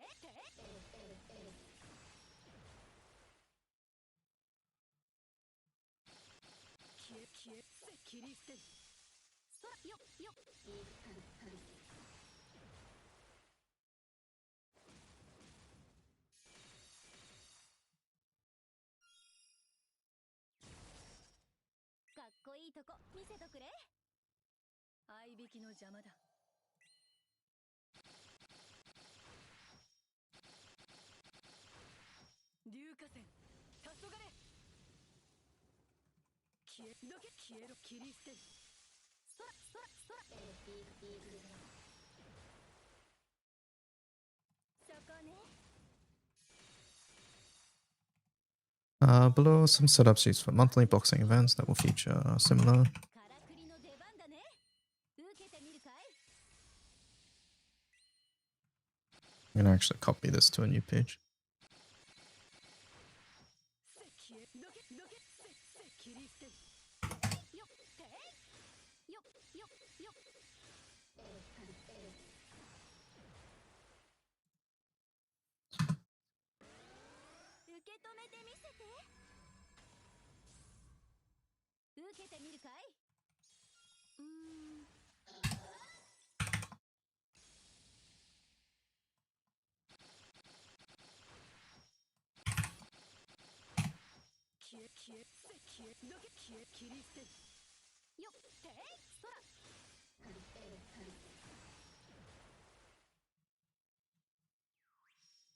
消え消えせ切り捨てそらよよかっこいいとこ見せとくれ。合いびきの邪魔だ。硫化線黄昏消えどけ消えろ切り捨てそらそらそらそこね。 Below some setups used for monthly boxing events that will feature similar. からくりの出番だね。受けてみるかい。 I'm gonna actually copy this to a new page. せ消えどけどけせ切り捨てよってよよよ受け止めてみせて。受けてみるかい。消え消えせ消えどけ消え切り捨てよってそら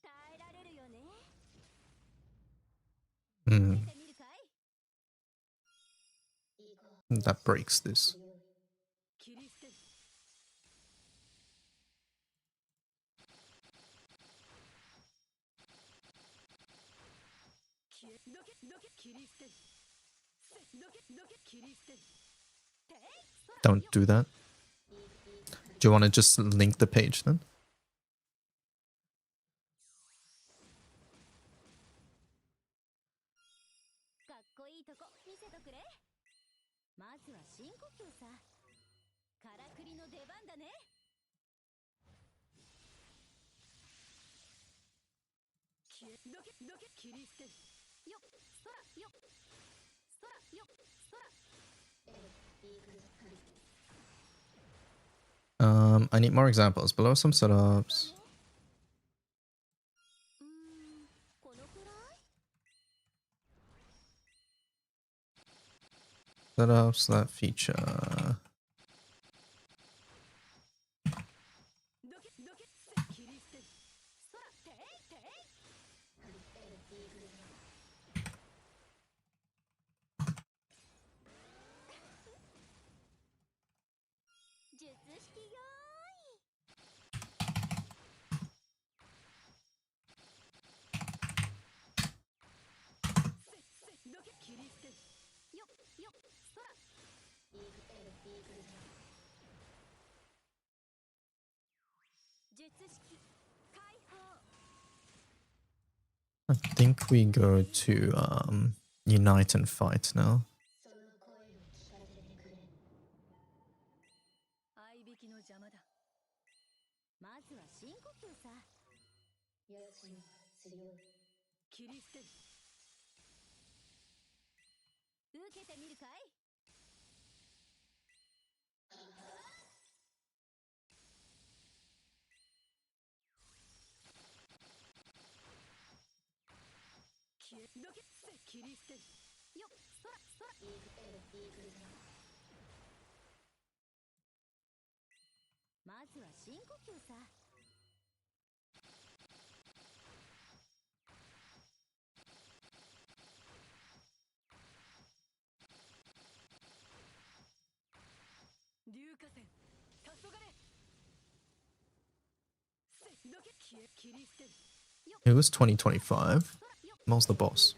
耐えられるよね。受けてみるかい。 That breaks this. 切り捨て消えどけどけ切り捨てせどけどけ切り捨ててそら Don't do that. Do you want to just link the page then? かっこいいとこ見せとくれ。まずは深呼吸さ。からくりの出番だね。消えどけどけ切り捨てよそらよそらよそら I need more examples. Below some setups. このくらい Setups that feature どけどけせ切り捨てそらて術式よせどけ切り捨てよよそら術式解放 I think we go to unite and fight now. 合いびきの邪魔だ。まずは深呼吸さ。切り捨て受けてみるかい。消えどけせ切り捨てよそらそらまずは深呼吸さ。硫化線黄昏せどけ消え切り捨てよ It was 2025. Mel's the boss.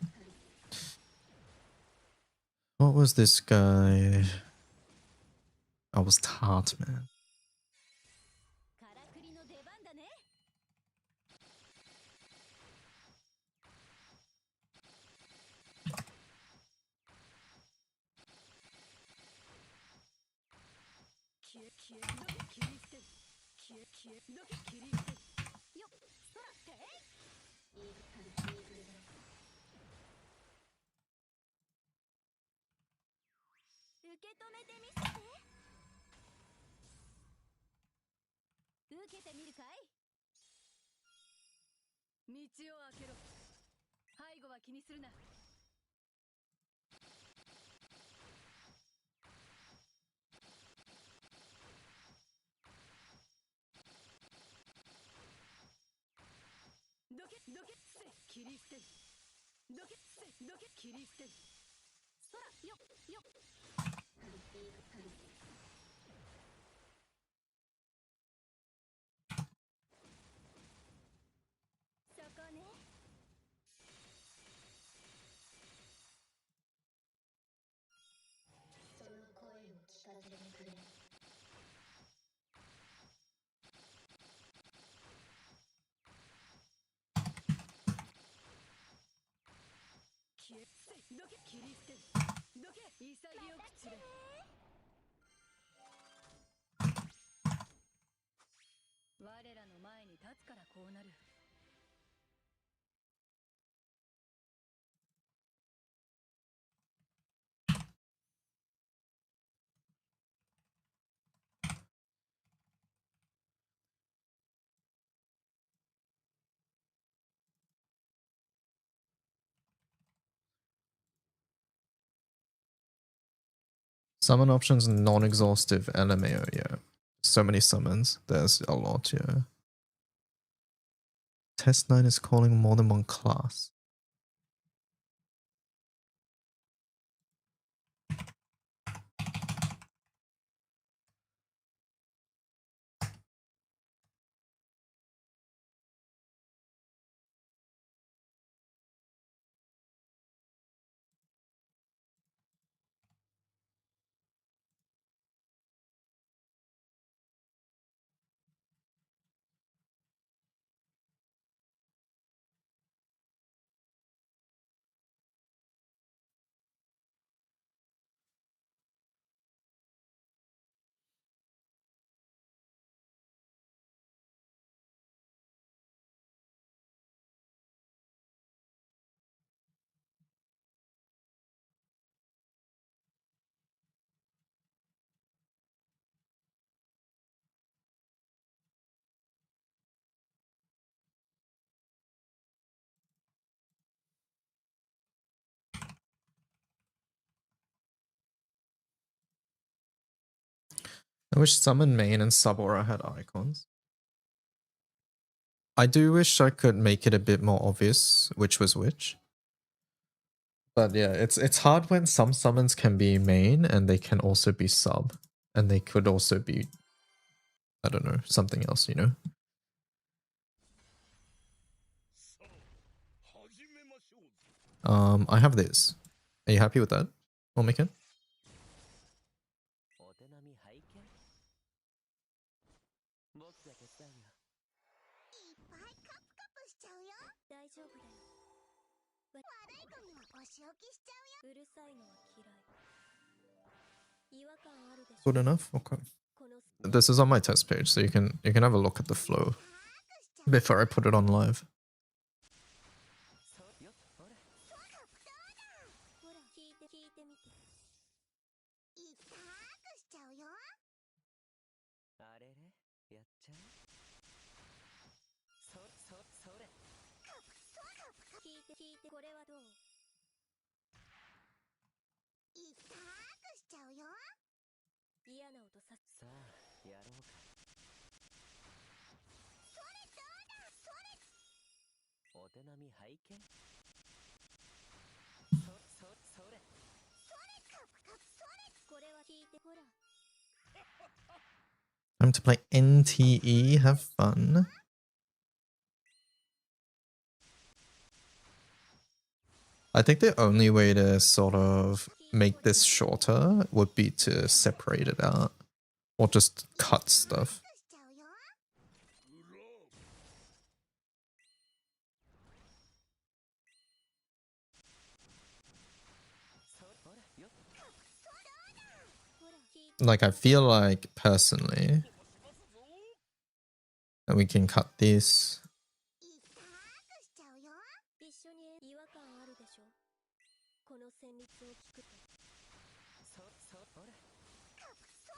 What was this guy? I was Tart, man. Summon options non-exhaustive LMAO, yeah. So many summons. There's a lot, yeah. Test 9 is calling more than one class. I wish Summon Main and Sub-Aura had icons. I do wish I could make it a bit more obvious which was which. But yeah, it's hard when some summons can be main and they can also be sub. And they could also be, I don't know, something else, you know? I have this. Are you happy with that? I'll make it. Good enough? Okay. This is on my test page, so you can have a look at the flow before I put it on live. Time to play NTE, have fun. I think the only way to sort of make this shorter would be to separate it out. Or just cut stuff. Like, I feel like, personally, that we can cut this.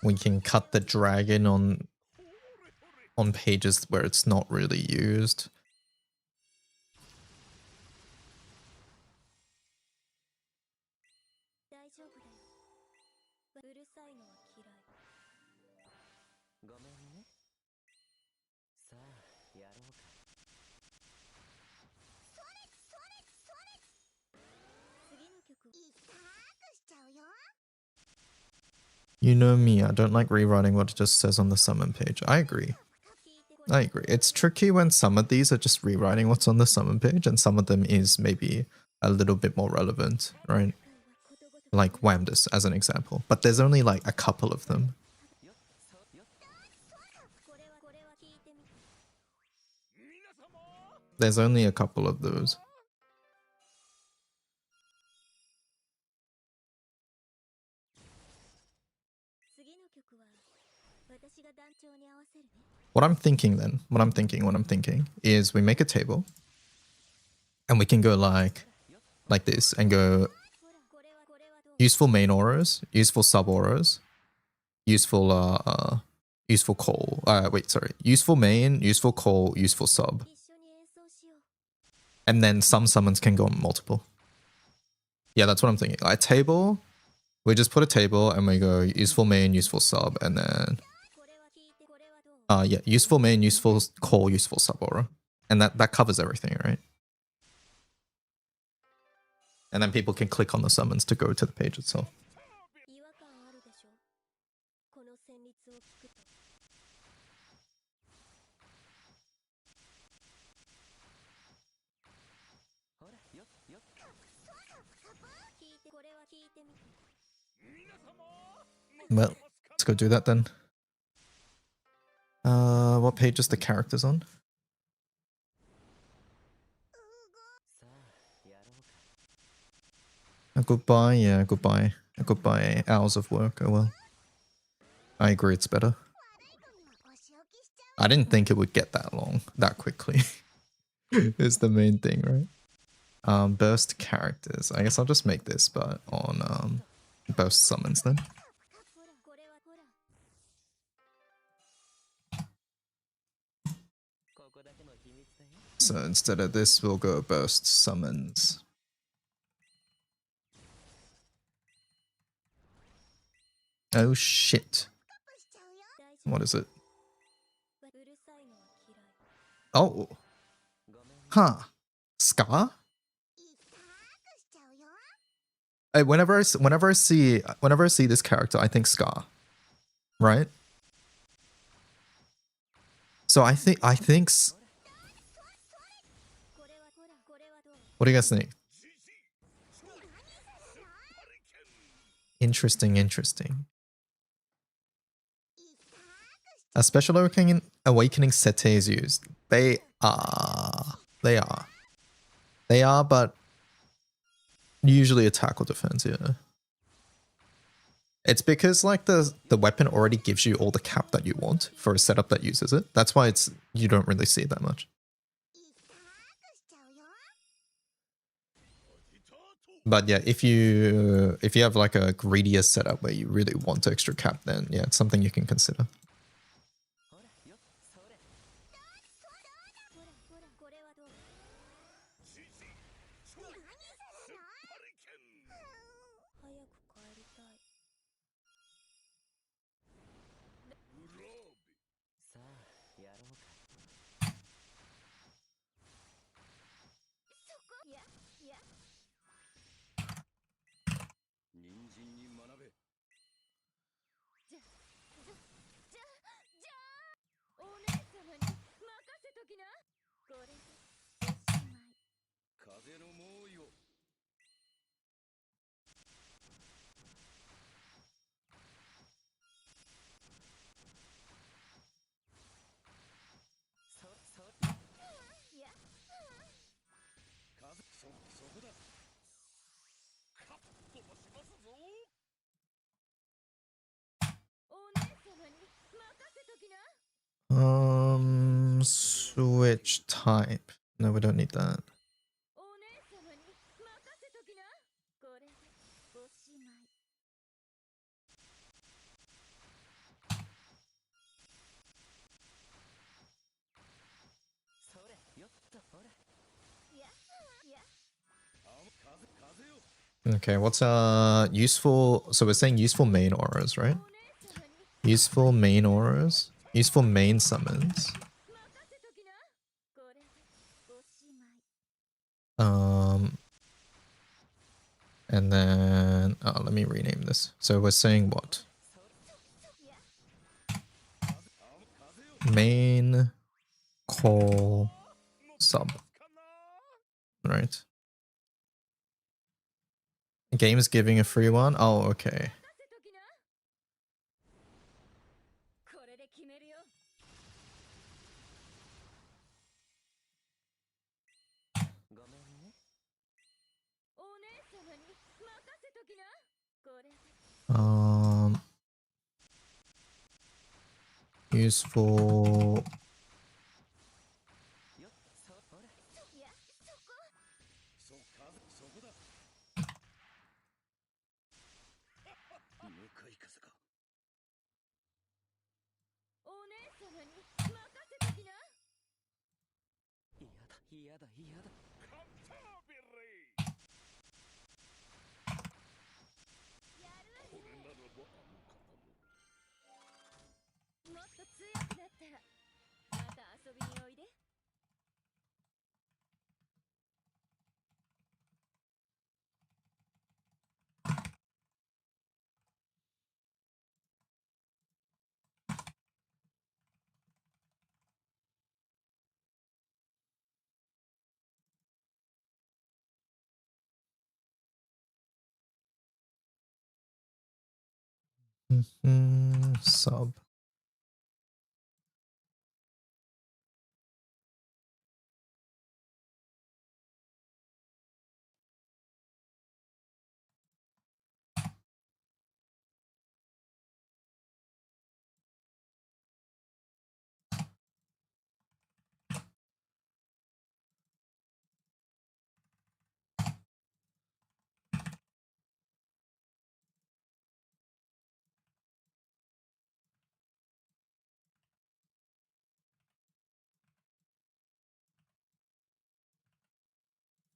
We can cut the dragon on pages where it's not really used. You know me, I don't like rewriting what it just says on the summon page. I agree. I agree. It's tricky when some of these are just rewriting what's on the summon page and some of them is maybe a little bit more relevant, right? Like Whamdus as an example. But there's only like a couple of them. There's only a couple of those. What I'm thinking is we make a table and we can go like this and go useful main auras, useful sub auras, useful call. Useful main, useful call, useful sub. And then some summons can go on multiple. Yeah, that's what I'm thinking. Like table, we just put a table and we go useful main, useful sub, and then yeah, useful main, useful call, useful sub aura. And that covers everything, right? And then people can click on the summons to go to the page itself. Well, let's go do that then. What page is the characters on? Goodbye, yeah, goodbye. Goodbye hours of work, oh well. I agree, it's better. I didn't think it would get that long, that quickly. Is the main thing, right? Burst characters. I guess I'll just make this, but on burst summons then. So instead of this, we'll go burst summons. Oh shit. What is it? Oh. Huh. Scar? Whenever I see this character, I think Scar. Right? So I think what do you guys think? Interesting. A special awakening sete is used. They are, but usually attack or defense, yeah. It's because like the weapon already gives you all the cap that you want for a setup that uses it. That's why you don't really see it that much. But yeah, if you have like a greedier setup where you really want extra cap, then yeah, it's something you can consider. Switch type. No, we don't need that. お姉様に任せときな。これでおしまい。それよっとほら。やや Okay, what's useful? So we're saying useful main auras, right? お姉様に Useful main auras, useful main summons. 任せときな。これでおしまい。 And then let me rename this. So we're saying what? Main call sub, right? Game's giving a free one. Oh, okay. 任せときな。これで決めるよ。ごめんね。お姉様に任せときな。これで Useful よっそほら。やそこ。そこだ。向かい風か。お姉様に任せときな。嫌だ嫌だ。やるわね。もっと強くなったらまた遊びにおいで。sub.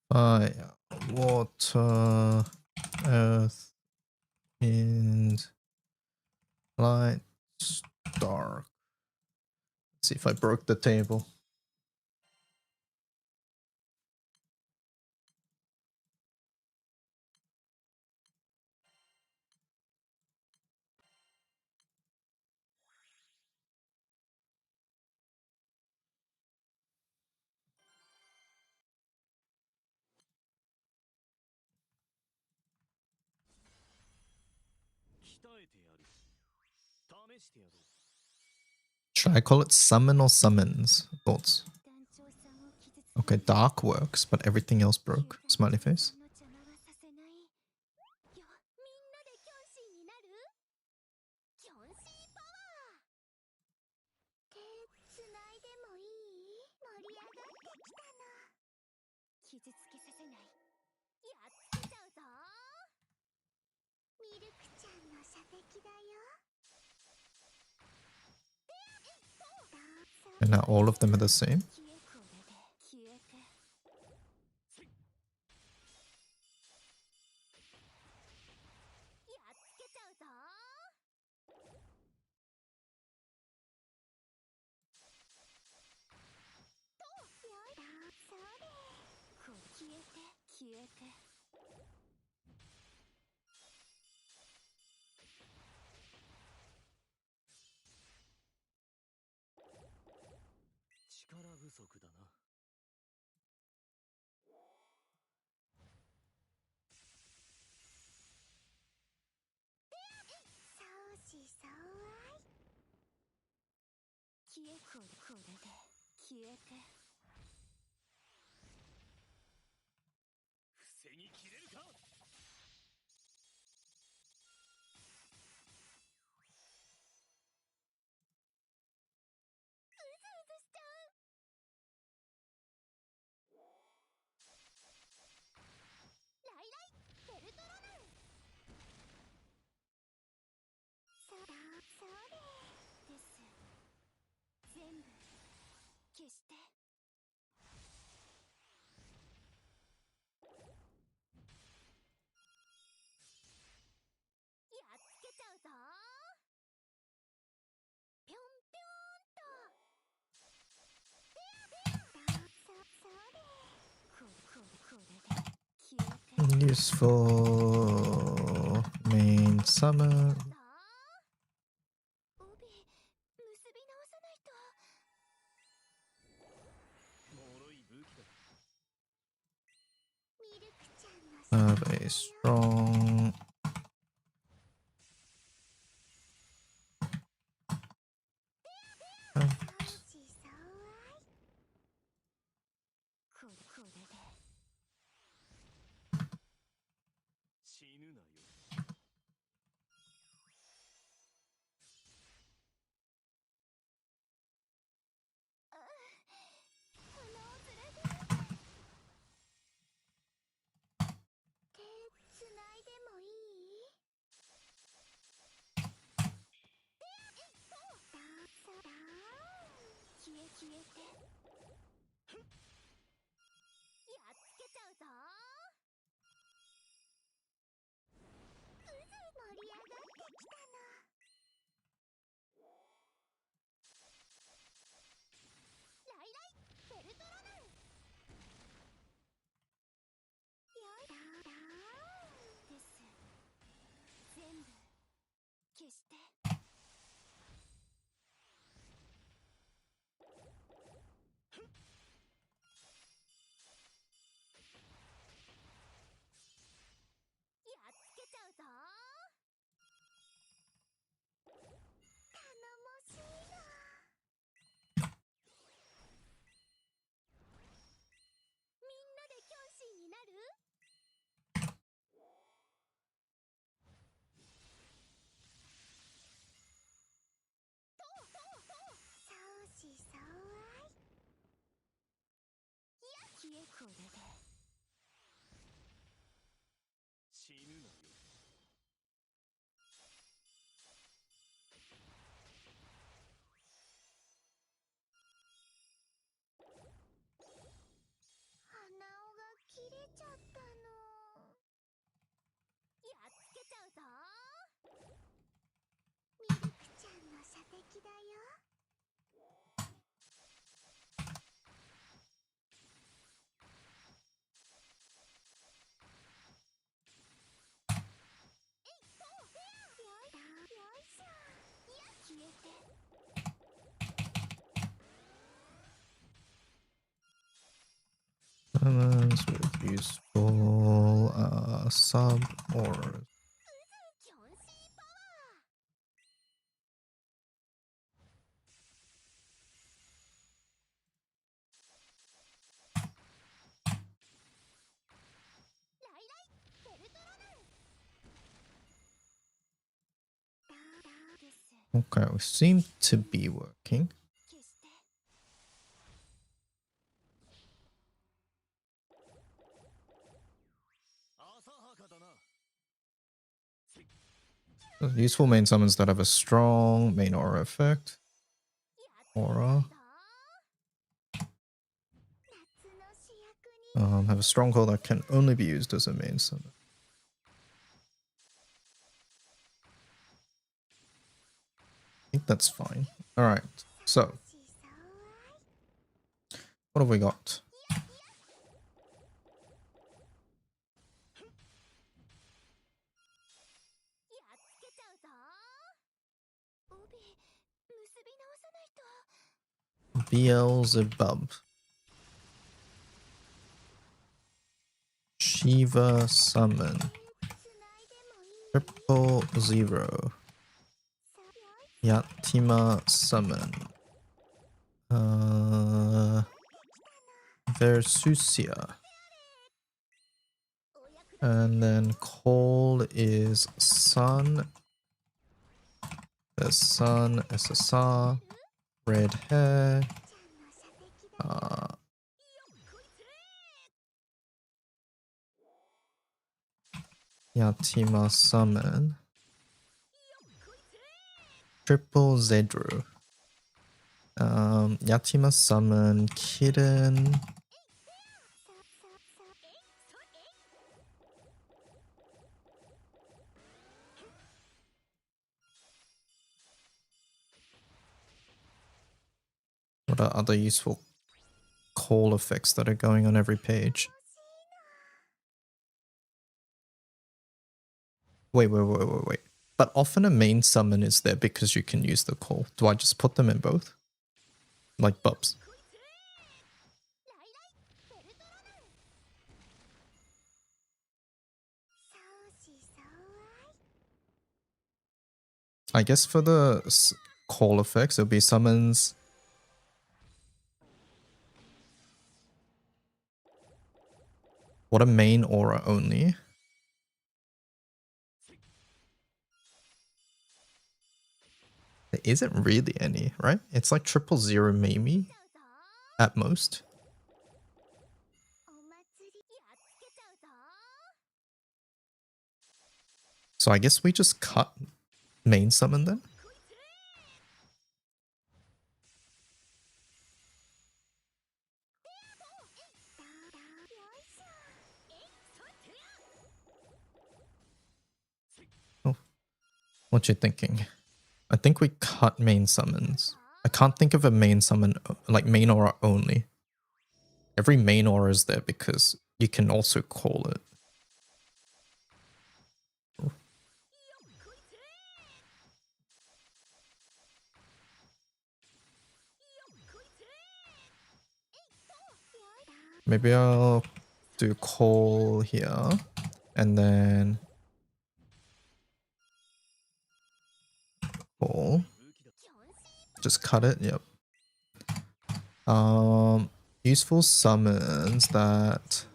Fire, water, earth, wind, light, dark. Let's see if I broke the table. Should I call it summon or summons? Thoughts? 団長さんを傷つけ Okay, dark works, but everything else broke. Smiley face. の邪魔はさせない。よ、みんなでキョンシーになる？キョンシーパワー。手つないでもいい？盛り上がってきたの。傷つけさせない。やっつけちゃうぞ。ミルクちゃんの射的だよ。 And now all of them are the same. 消えこれで消えて。やっつけちゃうぞ。と、よいだ。それ。こう消えて消えて。力不足だな。相思相愛。消えこれで消えて。防ぎきれるか。消してやっつけちゃうぞぴょんぴょんとそうでこれで消えて Useful main summon. 帯結び直さないとミルクちゃんの Have a strong. 相思相愛これで死ぬなよ。鼻をずれて手つないでもいい消え消えてやっつけちゃうぞ渦盛り上がってきたのライライベルトロナルよいです全部消してやっつけちゃうぞ頼もしいなみんなでキョンシーになる相思相愛消えこれで死ぬなよ。鼻緒が切れちゃったのやっつけちゃうぞミルクちゃんの射的だよよいしょ消えて Summons with useful sub or キョンシーパワー ライライベルトロナルです okay, we seem to be working. 消して 浅はかだな。 Useful main summons that have a strong main aura effect. やっ Aura. 夏の主役に Have a stronghold that can only be used as a main summon. I think that's fine. Alright, so 相思相愛 what have we got? やっつけちゃうぞ帯結び直さないと Beelzebub. Shiva Summon. つないでもいい Triple Zero. Yatima Summon. Versusia. And then Call is Sun. The Sun, SSR. Red hair. ちゃんの射的だ Yatima Summon. Triple Zedru. Yatima summon Kitten. What are other useful call effects that are going on every page? Wait. But often a main summon is there because you can use the call. Do I just put them in both? Like Bubs. I guess for the call effects, it'll be summons. What a main aura only. There isn't really any, right? It's like 000 maybe at most. So I guess we just cut main summon then. Oh, what you thinking? I think we cut main summons. I can't think of a main summon, like main aura only. Every main aura is there because you can also call it. Maybe I'll do call here and then call. Just cut it, yep. Useful summons that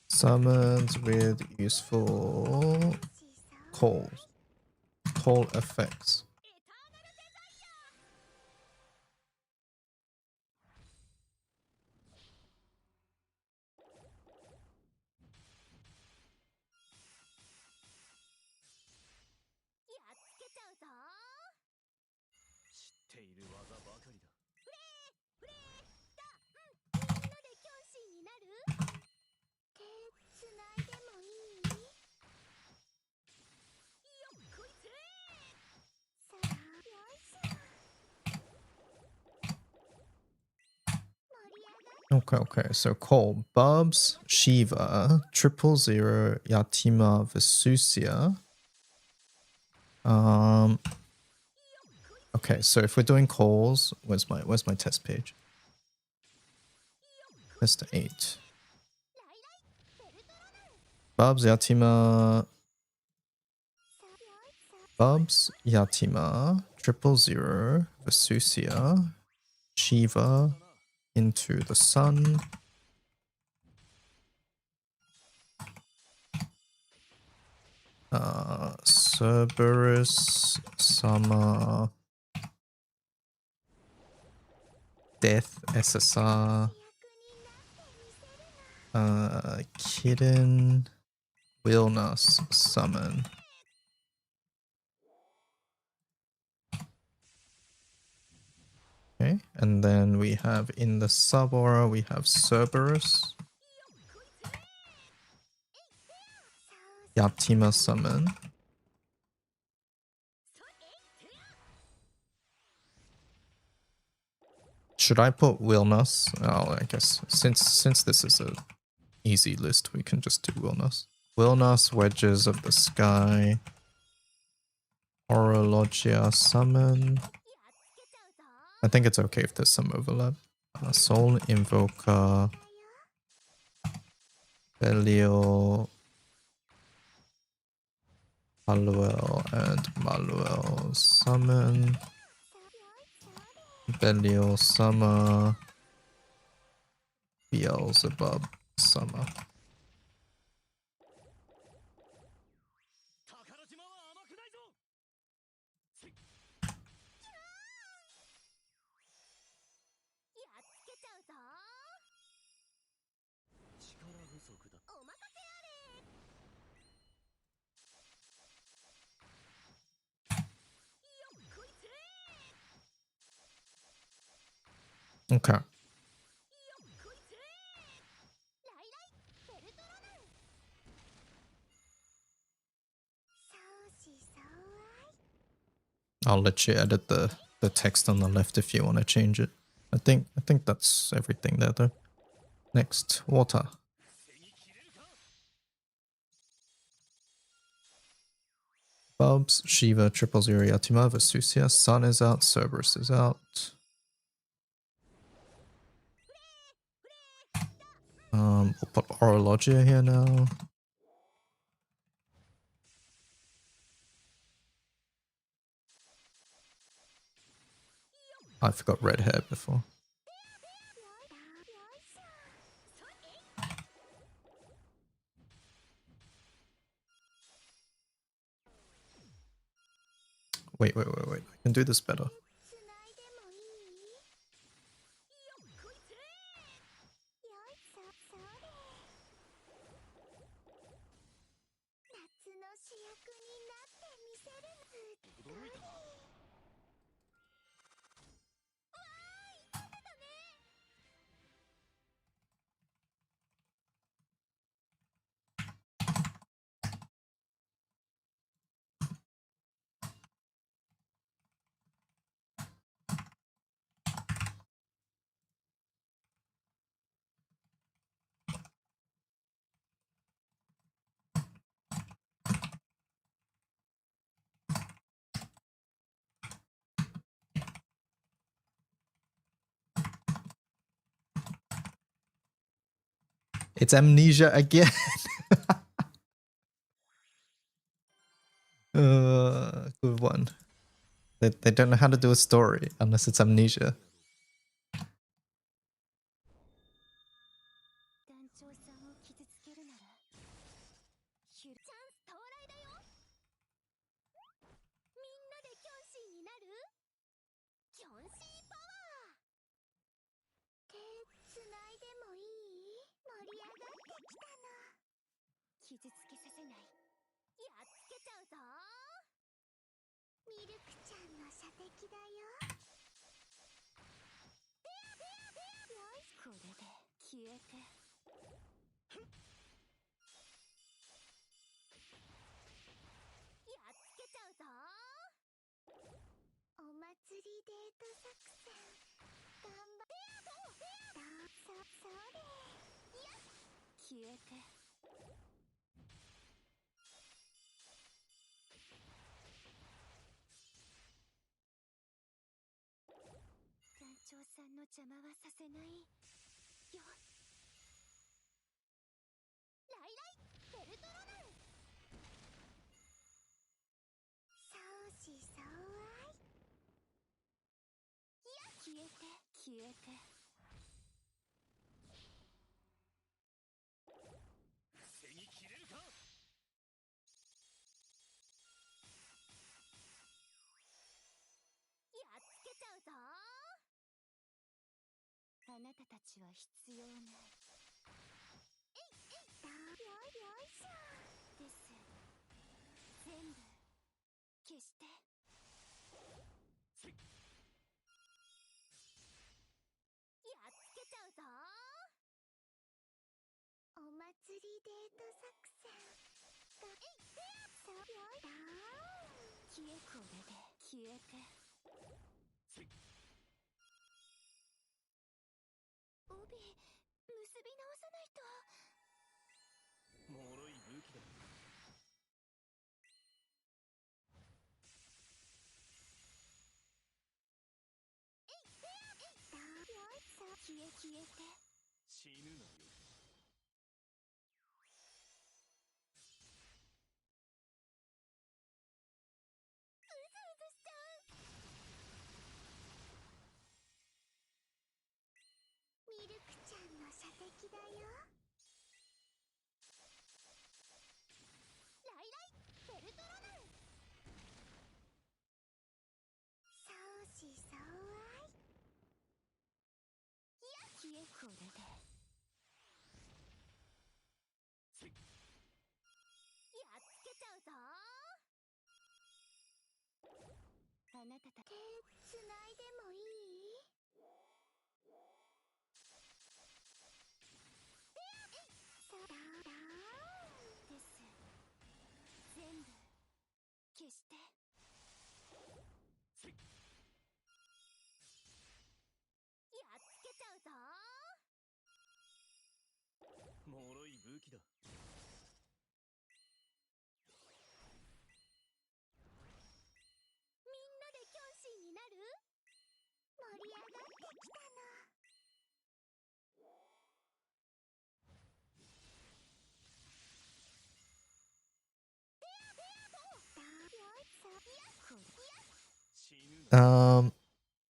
summons with useful calls. Call effects. Okay, so call Bubs, Shiva, 000, Yatima, Vesusia. Okay, so if we're doing calls, where's my test page? Test 8. Bubs, Yatima, Bubs, Yatima, 000, Vesusia, Shiva, into the sun. Cerberus, Summer, Death, SSR, Kitten, Willness, Summon. Okay, and then we have in the sub-aura, we have Cerberus, Yatima Summon. Should I put Willness? Oh, I guess since this is a easy list, we can just do Willness. Willness, Wedges of the Sky, Orologia Summon. I think it's okay if there's some overlap. Soul Invoker, Belial, Maluel, and Maluel Summon. Belial Summer, Beelzebub Summer. Okay. I'll let you edit the text on the left if you want to change it. I think that's everything there though. Next, water. Bubs, Shiva, 000, Yatima, Vesusia, Sun is out, Cerberus is out. We'll put Orologia here now. I forgot red hair before. Wait. I can do this better. It's amnesia again. Good one. They don't know how to do a story unless it's amnesia.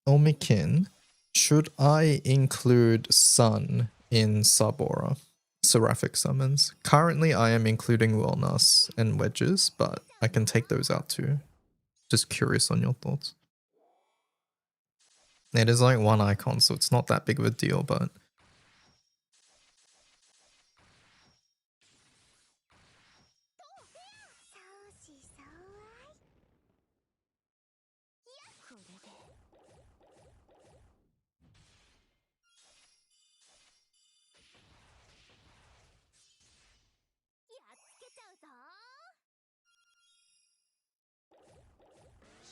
Omikin, should I include Sun in sub-aura? Seraphic summons. Currently, I am including Wellness and Wedges, but I can take those out too. Just curious on your thoughts. It is like one icon, so it's not that big of a deal, but...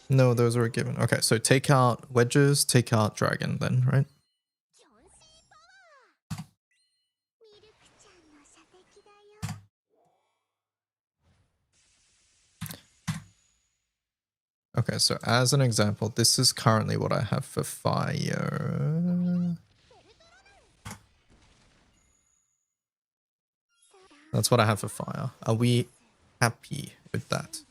No, those were given. Okay, so take out Wedges, take out Dragon then, right? Okay, so as an example, this is currently what I have for fire. That's what I have for fire. Are we happy with that?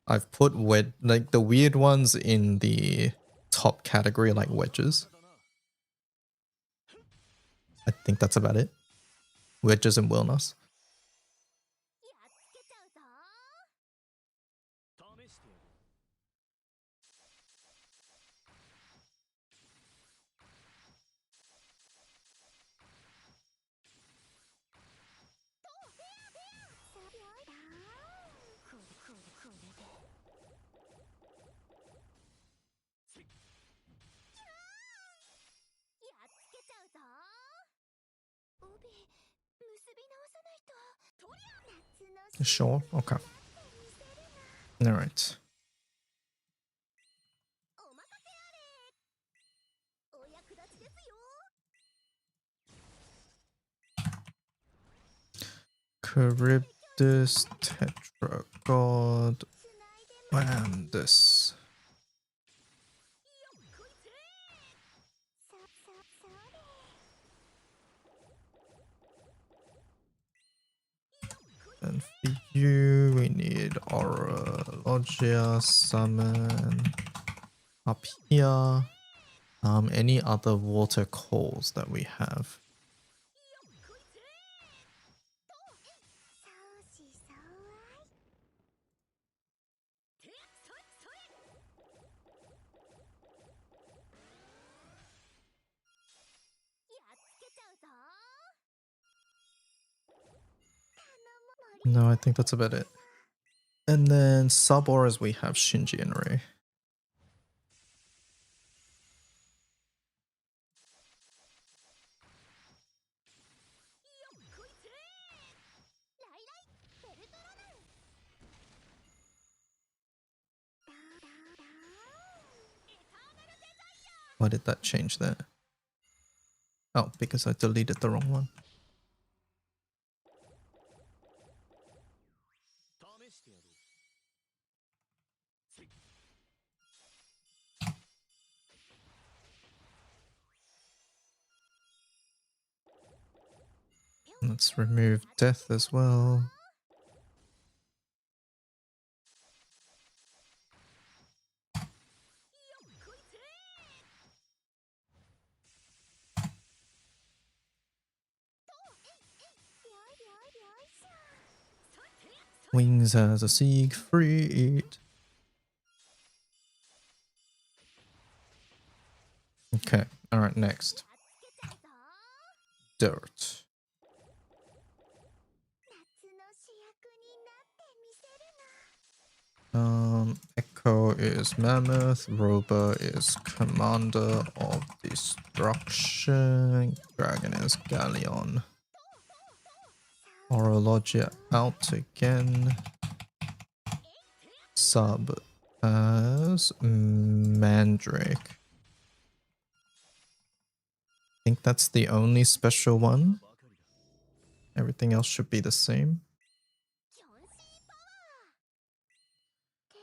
I've put like the weird ones in the top category, like Wedges. I think that's about it. Wedges and Wellness. Sure, okay. Alright. Charybdis, Tetragod, and this. And for you, we need Aura, Logia, Summon. Up here. Any other water calls that we have? No, I think that's about it. And then sub-auras we have Shinji and Rei. Why did that change that? Oh, because I deleted the wrong one. Let's remove death as well. Wings as a Siegfried. Okay, alright, next. Dirt. Echo is Mammoth, Roba is Commander of Destruction, Dragon is Galleon. Orologia out again. Sub as Mandrake. think that's the only special one. Everything else should be the same.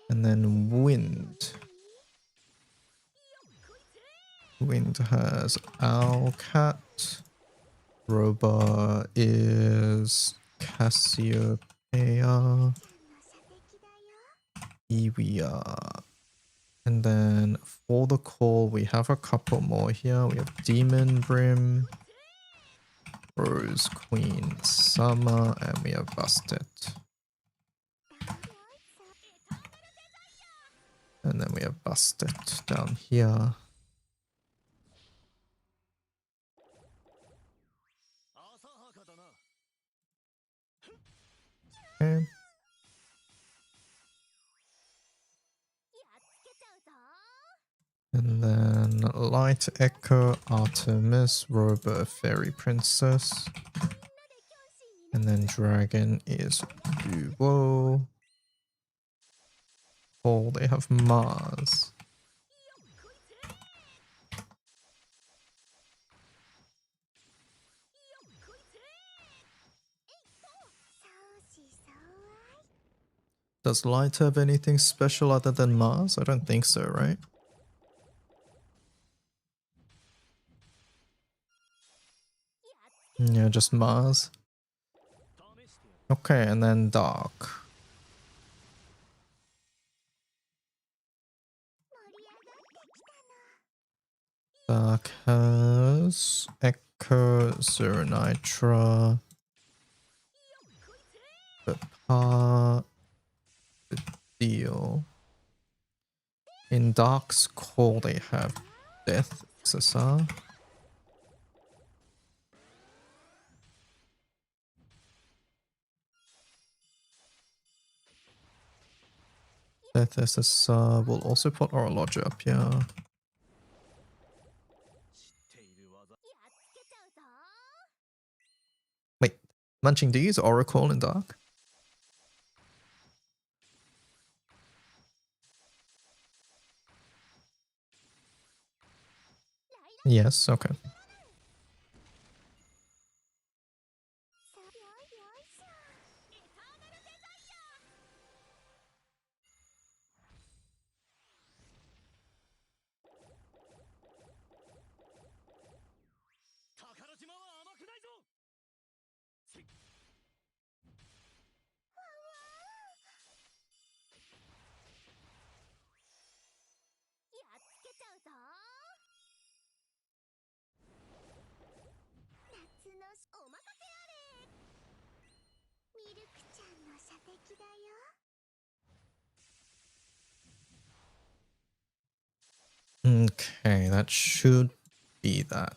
And then wind. Wind has owl cat. Robot is Cassiopeia. Iwia. And then for the call, we have a couple more here. We have Demon Brim, Rose Queen Summer, and we have Busted. And then we have Busted down here. Okay. And then Light Echo, Artemis, Robo, Fairy Princess. And then Dragon is Duo. Oh, they have Mars. Does Light have anything special other than Mars? I don't think so, right? Yeah, just Mars. Okay, and then Dark. Dark has Echo, Zeronitra, Papa, Deal. In Dark's Call, they have Death, Cesar. Death SSR will also put Orology up here. Wait, Munching, do you use Oracle in Dark? Yes, okay. Okay, that should be that.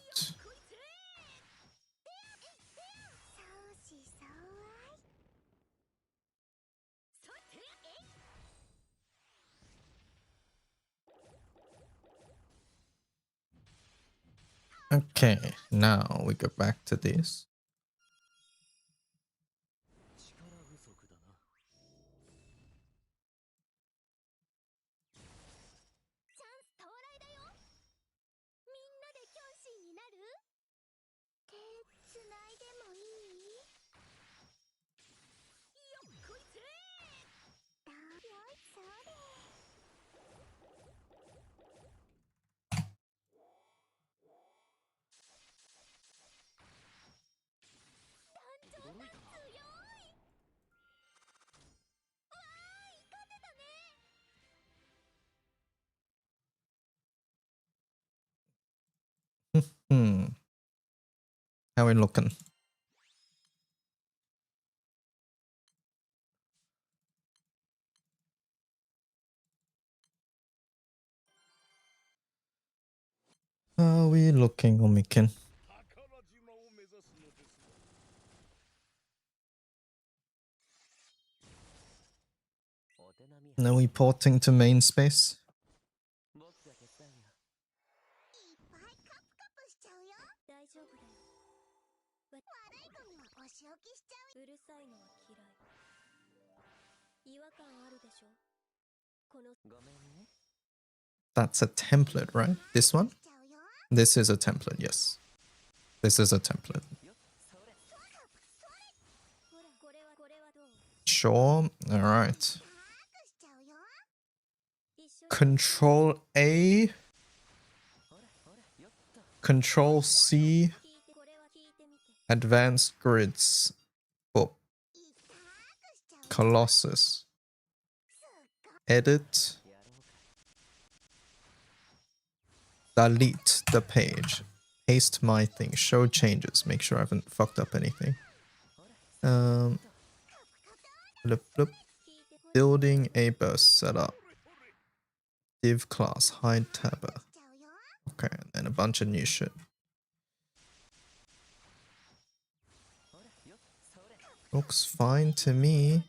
Okay, now we go back to this. How we looking? How are we looking, Omikin? Are we porting to main space? That's a template, right? This one? This is a template, yes. This is a template. Sure. All right. Control A. Control C. Advanced grids. Oh. Colossus. Edit. Delete the page. Paste my thing. Show changes. Make sure I haven't fucked up anything. Blip, blip. Building a burst setup. Div class. Hide tabber. Okay, and then a bunch of new shit. Looks fine to me.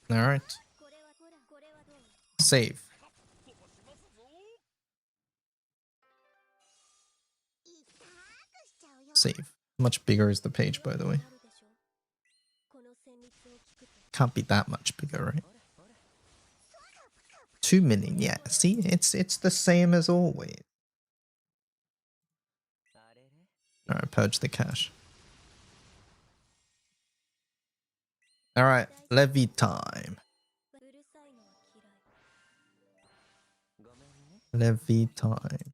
Alright. Save. Save. Much bigger is the page, by the way. Can't be that much bigger, right? 2 million, yeah. See, it's the same as always. Alright, purge the cache. Alright, levy time. Levy time.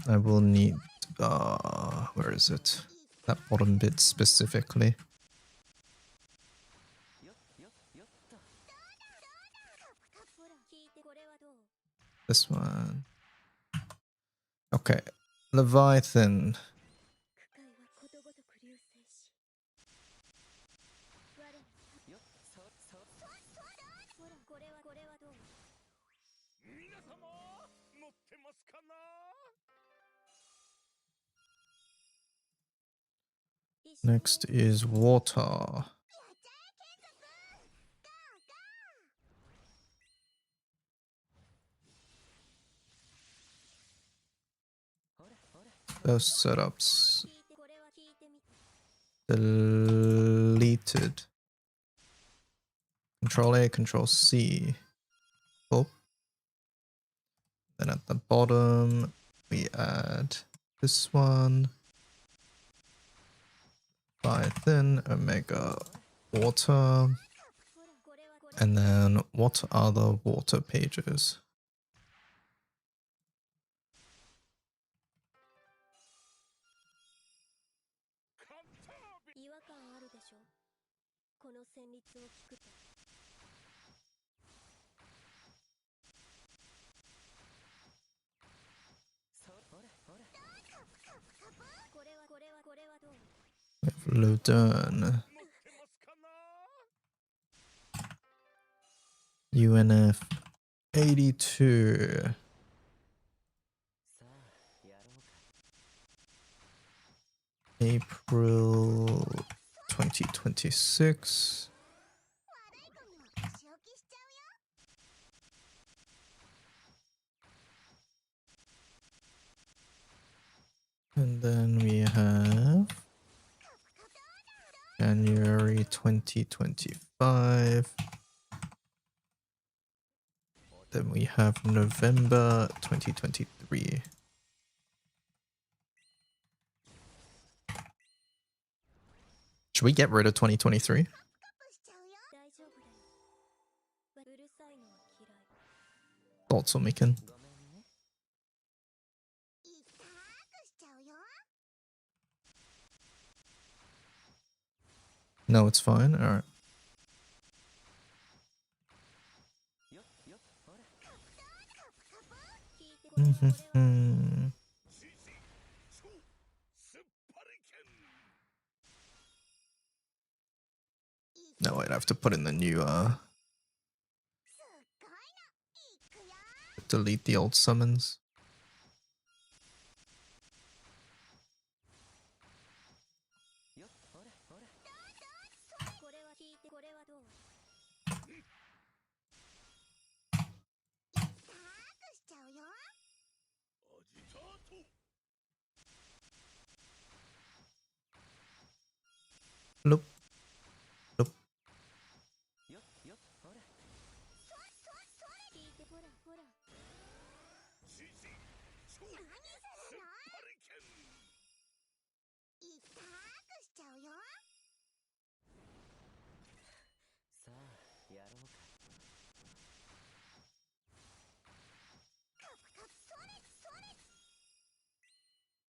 I will need where is it? That bottom bit specifically. This one. Okay. Leviathan. Next is water. Those setups. Deleted. Control A, Control C. Oh. Then at the bottom, we add this one. Python, Omega, water. And then what are the water pages? We have Ludern, UNF 82. April 2026. And then we have January 2025. Then we have November 2023. Should we get rid of 2023? Thoughts on Mikan? No, it's fine. All right. No, I'd have to put in the new delete the old summons. Loop. Loop. よっよっほら 聞いてほらほら何するの痛くしちゃうよさあやろうかカプカプそれそれ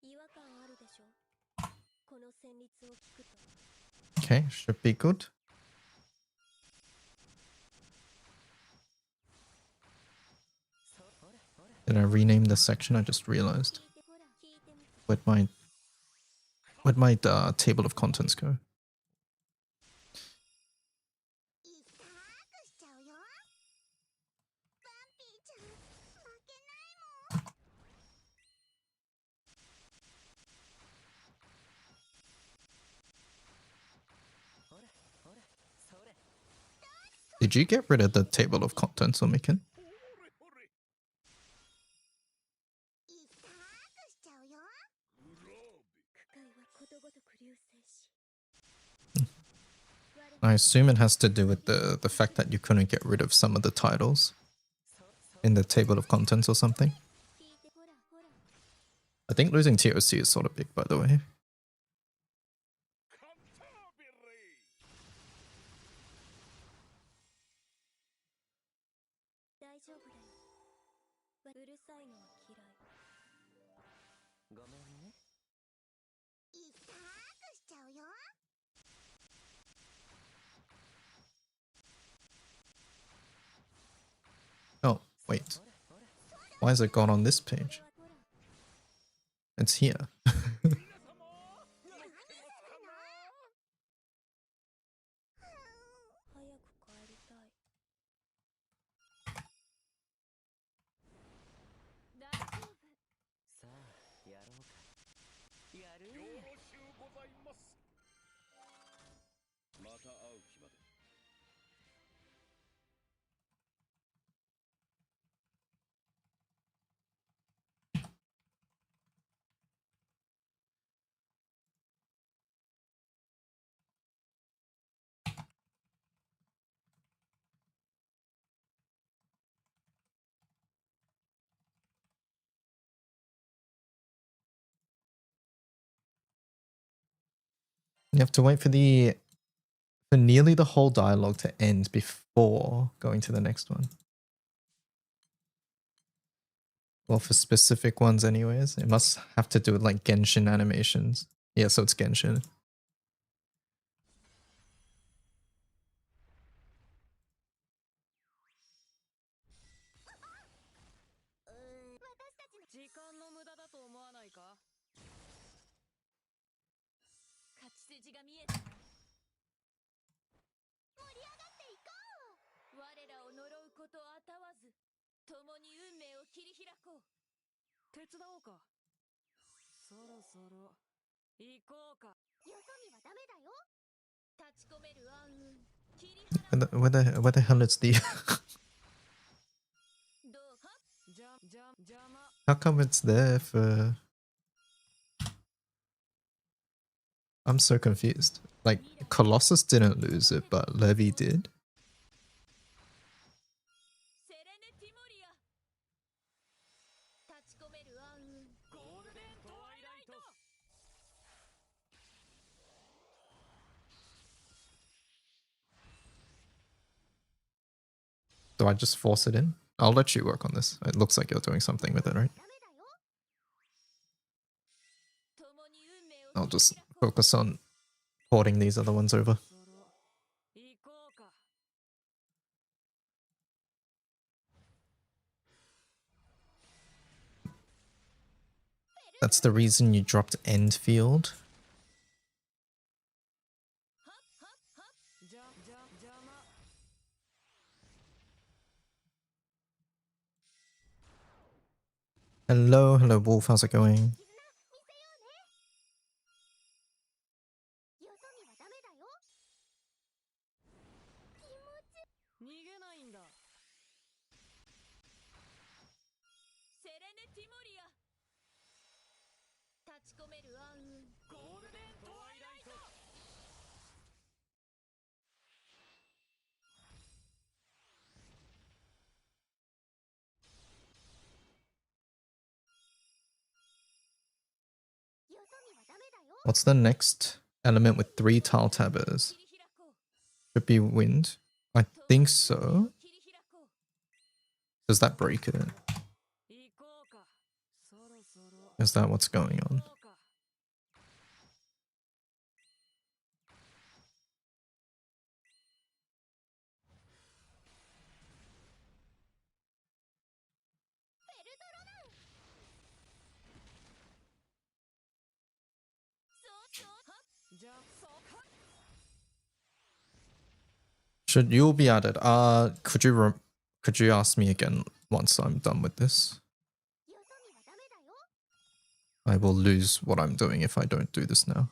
違和感あるでしょこの旋律を聞くと Okay, should be good. Did I rename this section? I just realized. 聞いてほら聞いてみて Where'd my table of contents go? 痛くしちゃうよバンピーちゃん負けないもん ほらほらそれ Did you get rid of the table of contents, Omikin? 痛くしちゃうよ区会はことごとく流星し I assume it has to do with the fact that you couldn't get rid of some of the titles in the table of contents or something. 聞いてほらほら I think losing TOC is sort of big, by the way. 大丈夫だようるさいのは嫌いごめんね痛くしちゃうよ Oh, wait. Why is it gone on this page? It's here. 何するの早く帰りたい大丈夫さあやろうかやるよろしゅうございますまた会う日まで You have to wait for nearly the whole dialogue to end before going to the next one. Well, for specific ones anyways. It must have to do with like Genshin animations. Yeah, so it's Genshin. 私たちの時間の無駄だと思わないか勝ち筋が見えた盛り上がっていこう我らを呪うことあたわず共に運命を切り開こう手伝おうかそろそろ行こうかよそ見はダメだよ立ち込める暗雲切り払う Where the hell is the... どうは邪魔 How come it's there for... I'm so confused. Like, Colossus didn't lose it, but Levi did? セレネティモリア立ち込める暗雲ゴールデントワイライト Do I just force it in? I'll let you work on this. It looks like you're doing something with it, right? ダメだよ共に運命を I'll 切り just 開こう focus on porting these other ones over. そろ行こうか That's the reason you dropped Endfield. はっはっはっ邪魔 Hello, Wolf. How's it going? 絆見せようねよそ見はダメだよ気持ち逃げないんだセレネティモリア立ち込める暗雲ゴールデントワイライト What's the next element with 3 tile tabbers? Should be wind. I think so. Does that break it? Is that what's going on? Should you be added? Could you ask me again once I'm done with this? I will lose what I'm doing if I don't do this now.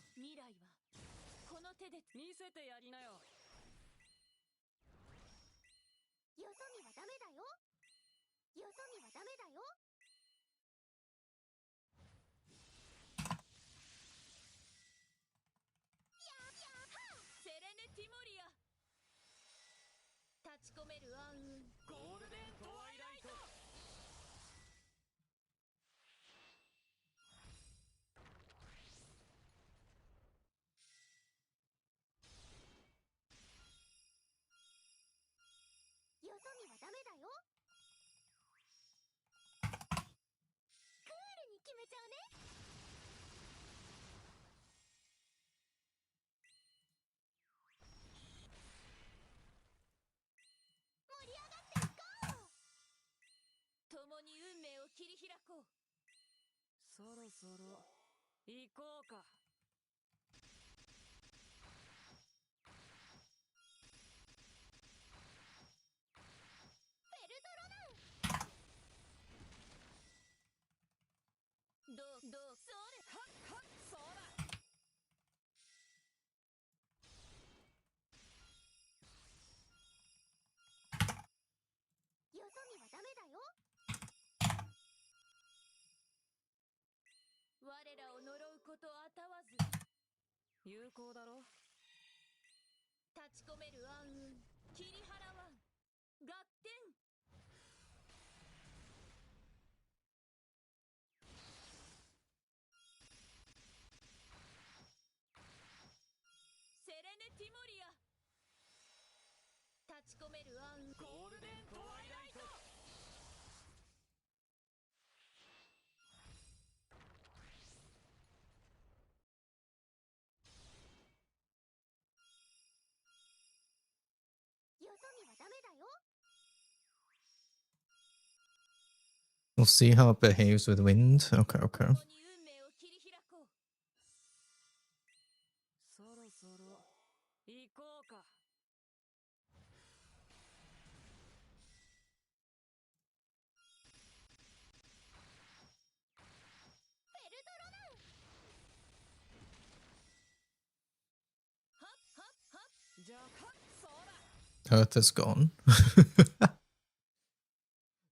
We'll see how it behaves with wind. Okay, okay. Earth is gone.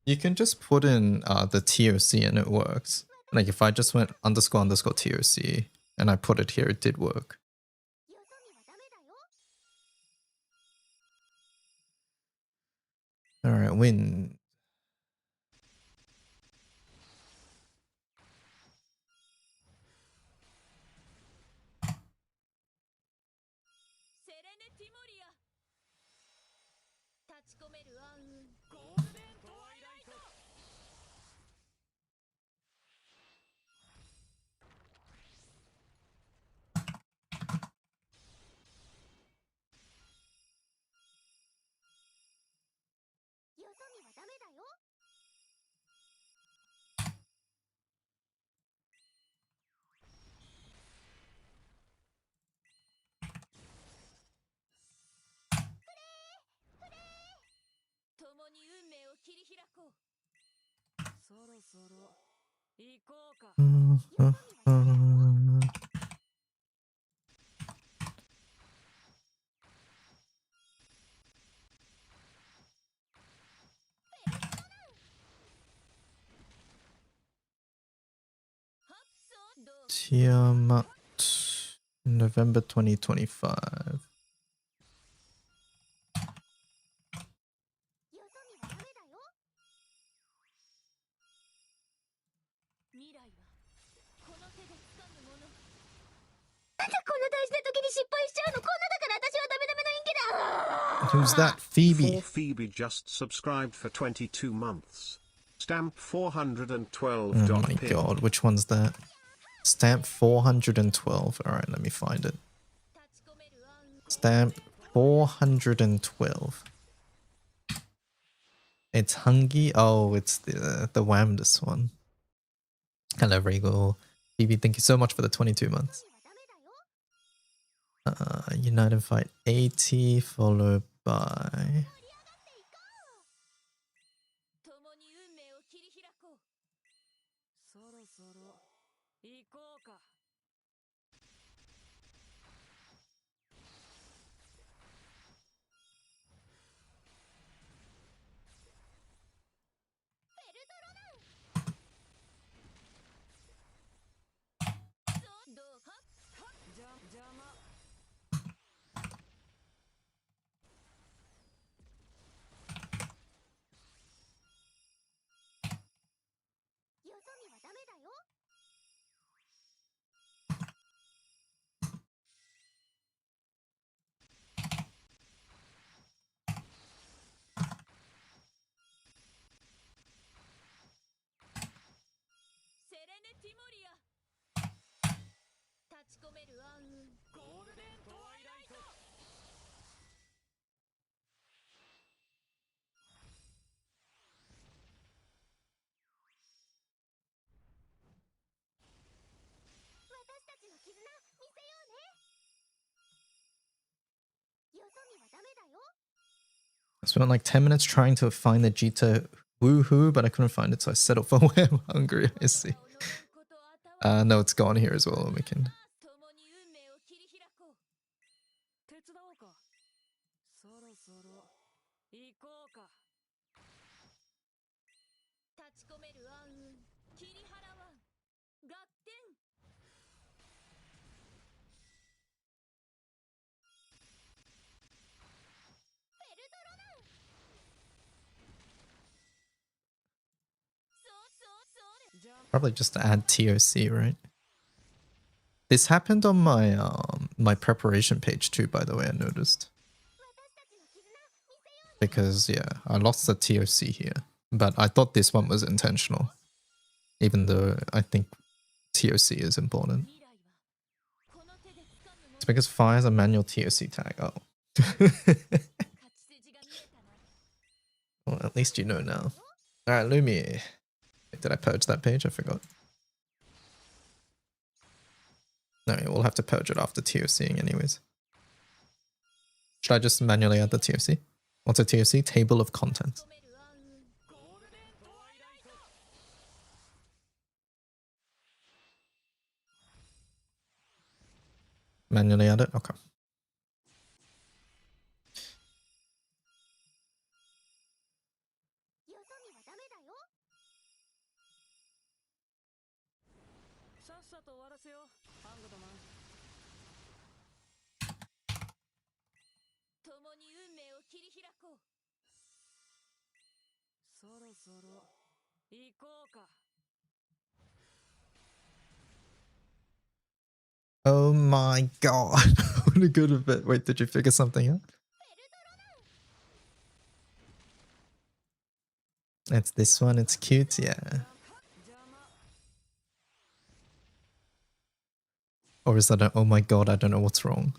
You can just put in the TOC and it works. Like if I just went ___ TOC and I put it here, it did work. All right, wind. Tiamat, November 2025. Who's that? Phoebe. Before Phoebe just subscribed for 22 months. Stamp 412. Oh my god, which one's that? Stamp 412. Alright, let me find it. Stamp 412. It's Hungy. Oh, it's the Wamdus one. Hello, Regal. Phoebe, thank you so much for the 22 months. United Fight 80, followed by... I spent like 10 minutes trying to find the Jita woohoo, but I couldn't find it, so I settled for where I'm hungry. I see. No, it's gone here as well. We can. Probably just add TOC, right? This happened on my my preparation page too, by the way, I noticed. Because yeah, I lost the TOC here. But I thought this one was intentional. Even though I think TOC is important. It's because fire is a manual TOC tag. Oh. Well, at least you know now. Alright, Lumi. Did I purge that page? I forgot. No, we'll have to purge it after TOCing anyways. Should I just manually add the TOC? What's a TOC? Table of contents. Manually add it? Okay. Oh my god. What a good bit. Wait, did you figure something out? It's this one, it's cute, yeah. Or is that a, oh my god, I don't know what's wrong.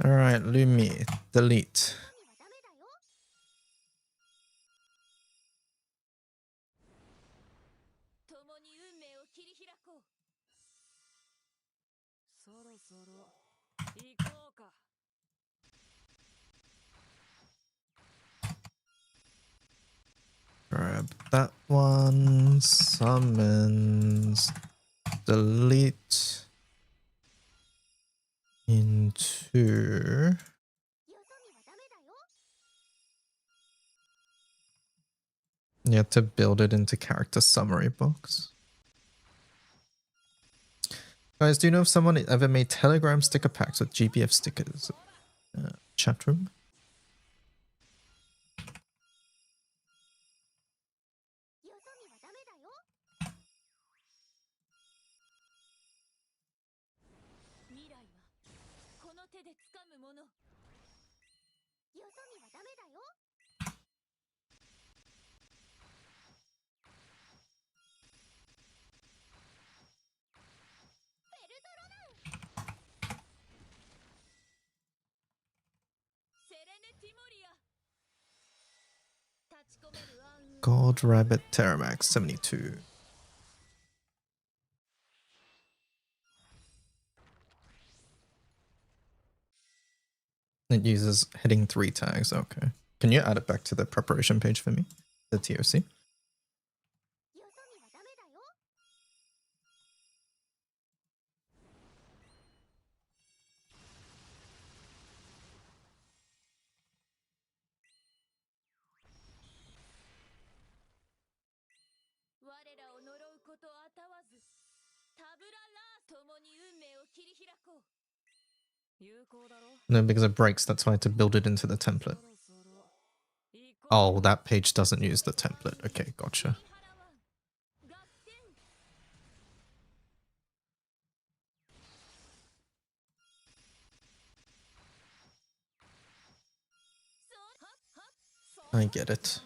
Alright, Lumi, delete. that one. Summons. Delete. Into. You have to build it into character summary box. Guys, do you know if someone ever made Telegram sticker packs with GBF stickers? Chat room. God Rabbit Terramax 72. It uses heading 3 tags. Okay. Can you add it back to the preparation page for me? The TOC? No, because it breaks, that's why I had to build it into the template. Oh, that page doesn't use the template. Okay, gotcha. I get it.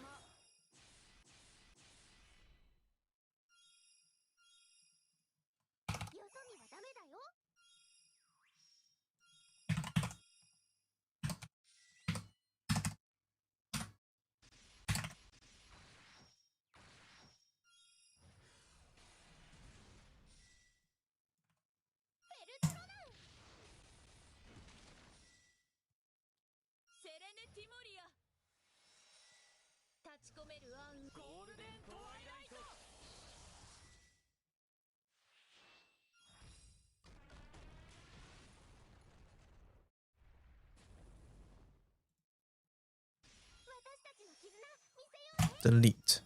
Delete.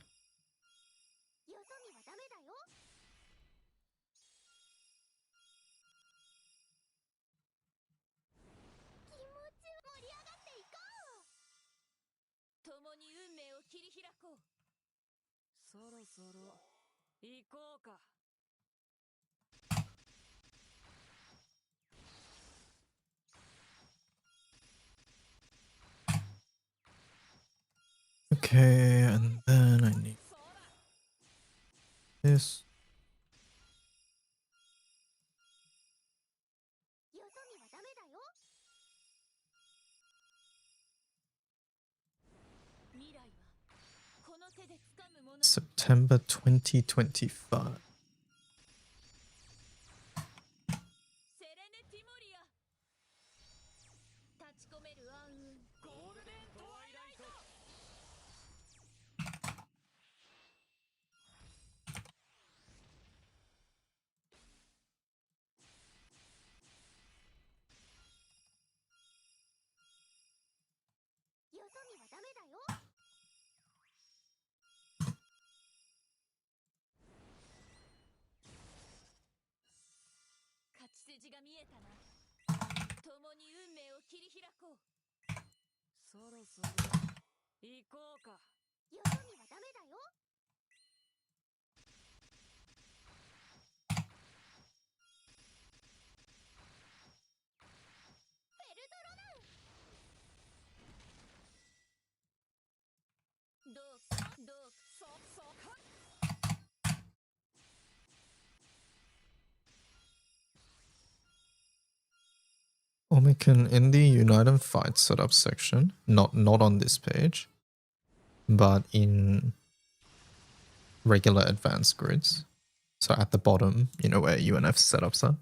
Okay, and then I need this. September 2025. Omicron in the Unite and Fight setup section, not on this page, but in regular advanced grids. So at the bottom, you know where UNF setups are.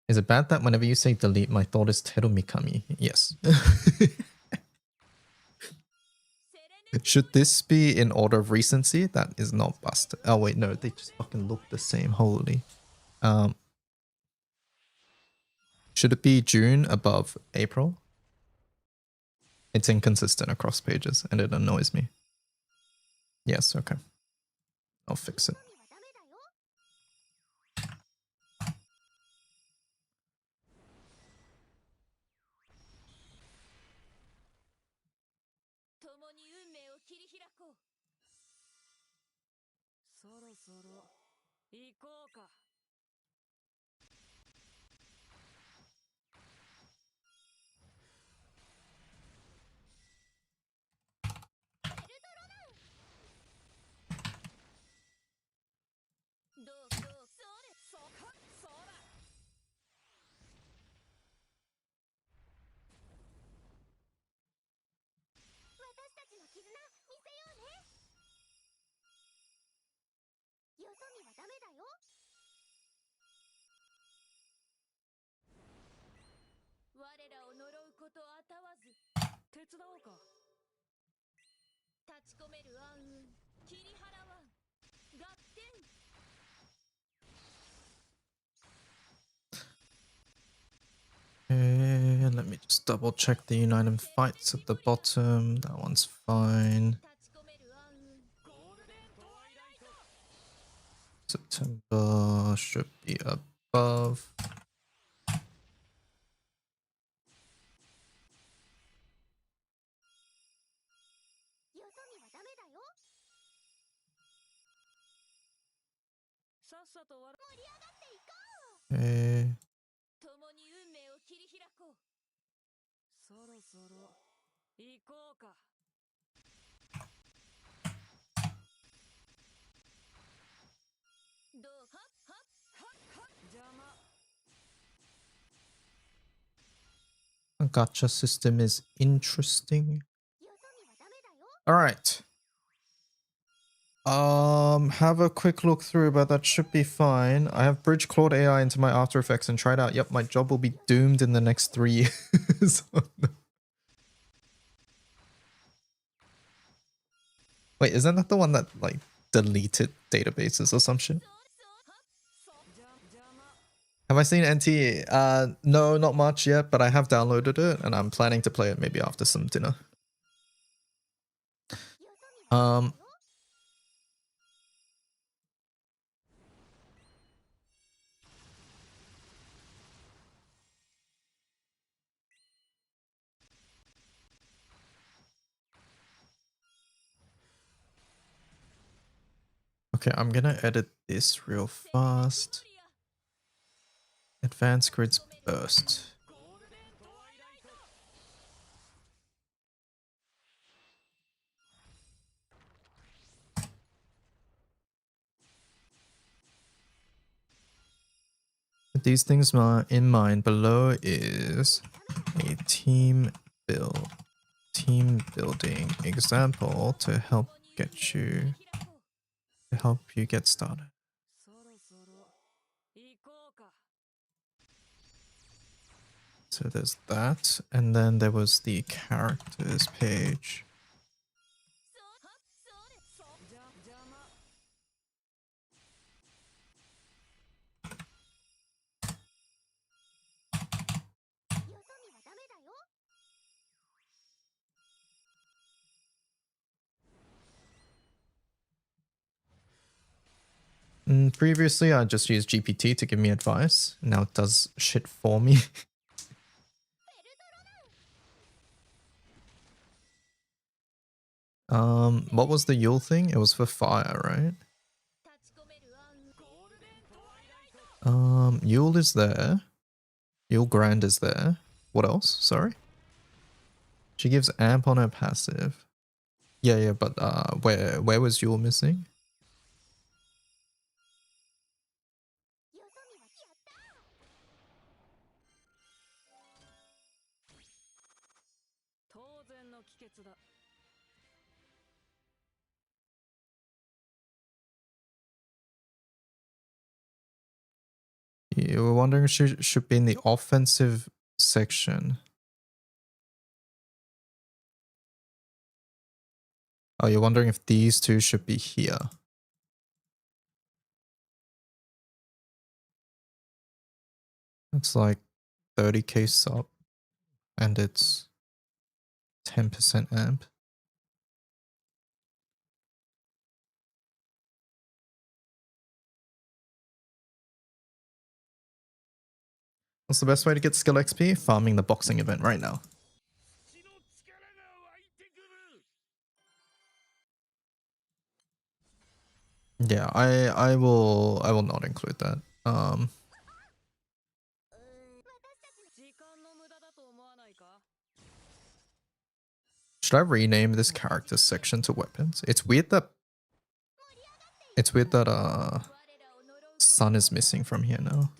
Is it bad that whenever you say delete, my thought is Teru Mikami? Yes. Should this be in order of recency? That is not busted. Oh wait, no, they just fucking look the same. Holy. Should it be June above April? It's inconsistent across pages and it annoys me. Yes, okay. I'll fix it. 共に運命を切り開こう。そろそろ行こうか。どうそれそかそら。私たちの絆見せようね。よそ見はダメだよ。我らを呪うことあたわず手伝おうか。立ち込める暗雲切り払わん合点。 Okay, let me just double check the United Fights at the bottom. That one's fine. September should be above. Okay. 共に運命を切り開こう。そろそろ行こうか。どうはっはっはっはっ邪魔。 The gacha system is interesting. Alright. Have a quick look through, but that should be fine. I have bridged Claude AI into my After Effects and tried out. Yep, my job will be doomed in the next 3 years. Wait, isn't that the one that like deleted databases or some shit? Have I seen NT? No, not much yet, but I have downloaded it and I'm planning to play it maybe after some dinner. Okay, I'm gonna edit this real fast. Advanced grids burst. With these things in mind, below is a team building example to help you get started. So there's that, and then there was the characters page. Previously, I just used GPT to give me advice. Now it does shit for me. What was the Yule thing? It was for fire, right? Yule is there. Yule Grand is there. What else? Sorry? She gives amp on her passive. Yeah, but where was Yule missing? You were wondering if she should be in the offensive section. Oh, you're wondering if these two should be here. It's like 30k sub and it's 10% amp. What's the best way to get skill XP? Farming the boxing event right now. Yeah, I will not include that. Should I rename this character section to weapons? It's weird that Sun is missing from here now.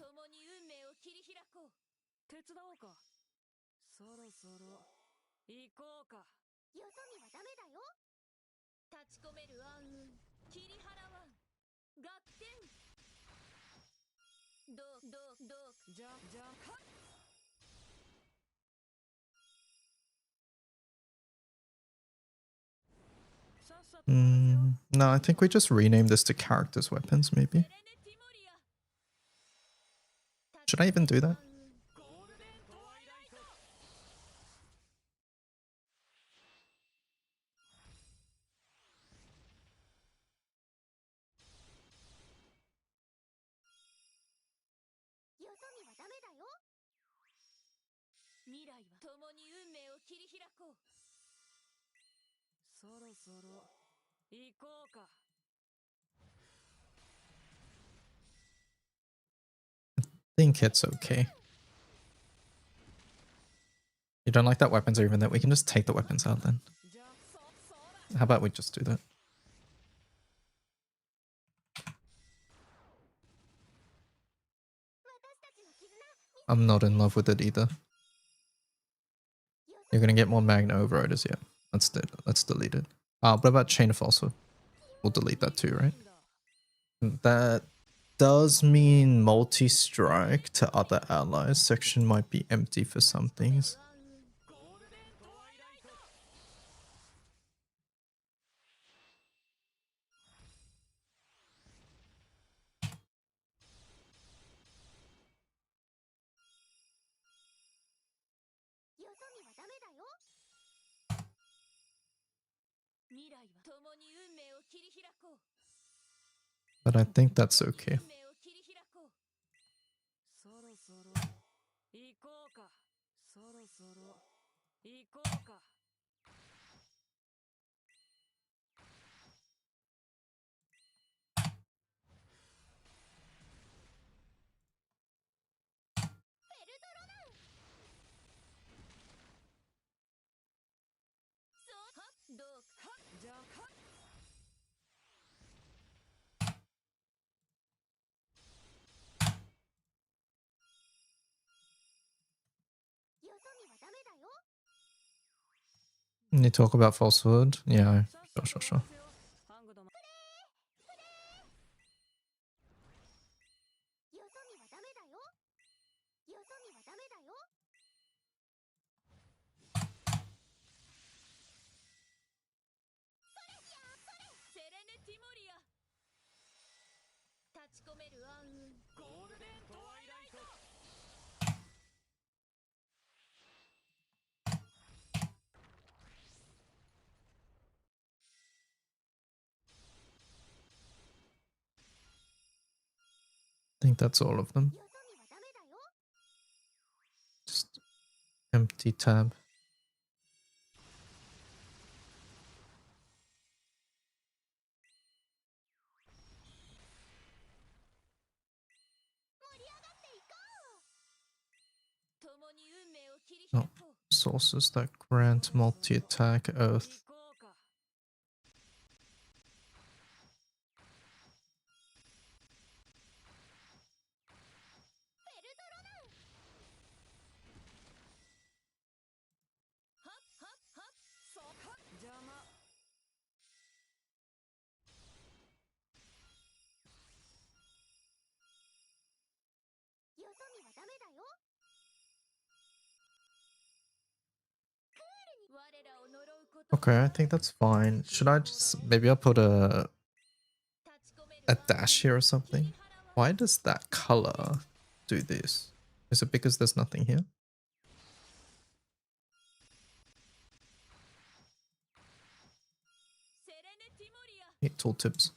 No, I think we just rename this to characters weapons, maybe. Should I even do that? I think it's okay. You don't like that weapons are even that? We can just take the weapons out then. How about we just do that? I'm not in love with it either. You're gonna get more Magna Overriders, yeah. Let's delete it. What about Chain of Falsehood? We'll delete that too, right? That does mean multi-strike to other allies. Section might be empty for some things. But I think that's okay. You talk about falsehood? Yeah, sure. I think that's all of them. Just empty tab. Oh, sources that grant multi-attack earth. Okay, I think that's fine. Should I just... maybe I'll put a dash here or something? Why does that color do this? Is it because there's nothing here? Hit tooltips.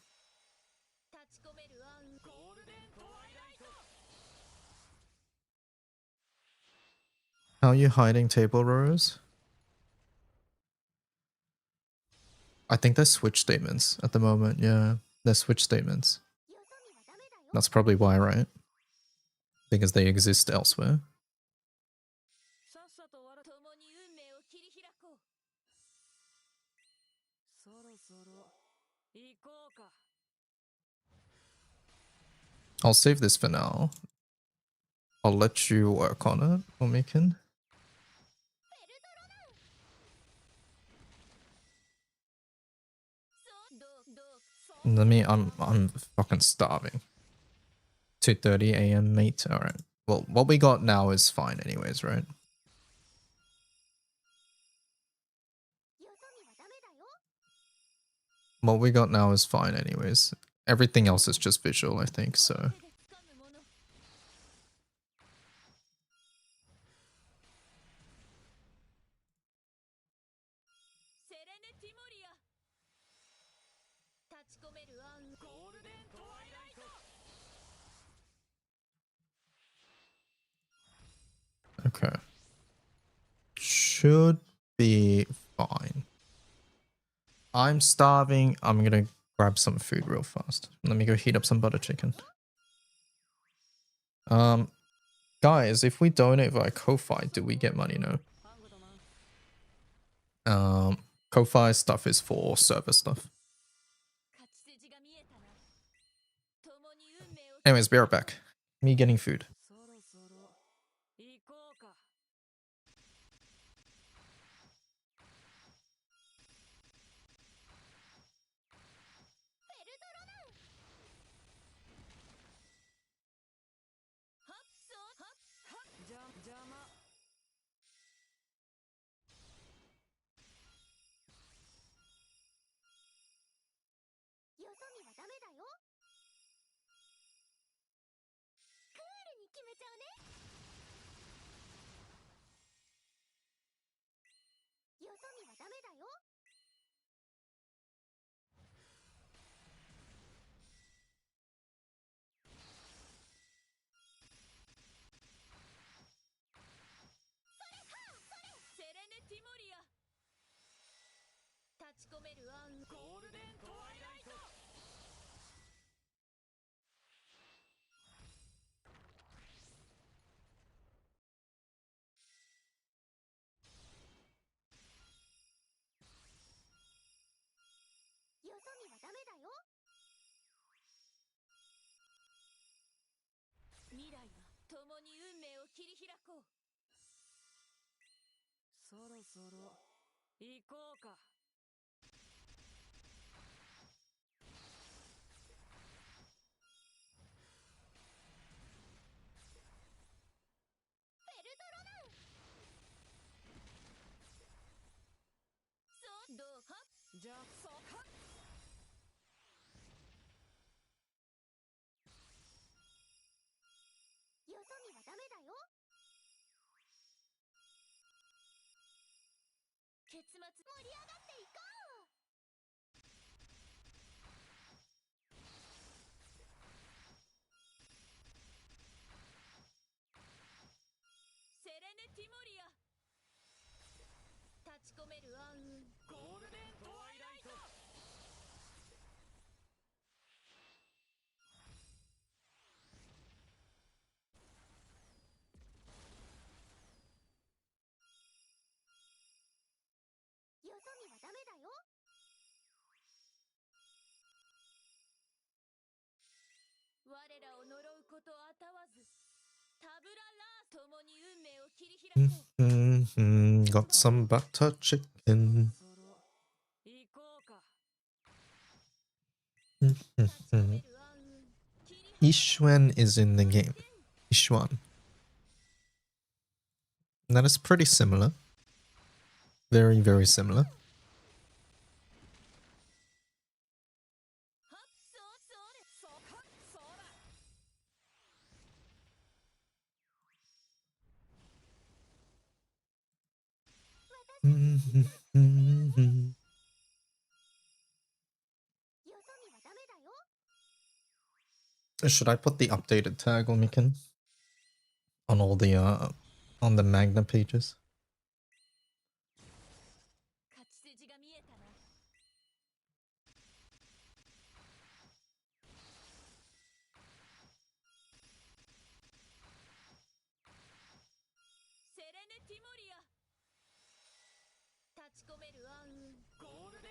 How are you hiding table rows? I think they're switch statements at the moment, yeah. They're switch statements. That's probably why, right? Because they exist elsewhere. I'll save this for now. I'll let you work on it, Omikin. I'm fucking starving. 2:30 AM, mate. Alright. Well, what we got now is fine anyways, right? What we got now is fine anyways. Everything else is just visual, I think, so... Okay. Should be fine. I'm starving. I'm gonna grab some food real fast. Let me go heat up some butter chicken. Guys, if we donate via Ko-Fi, do we get money? No. Ko-Fi stuff is for server stuff. Anyways, be right back. Me getting food. Got some butter chicken. Ishwan is in the game. Ishwan. That is pretty similar. Very, very similar. Should I put the updated tag on Mikan? On all the on the Magna pages?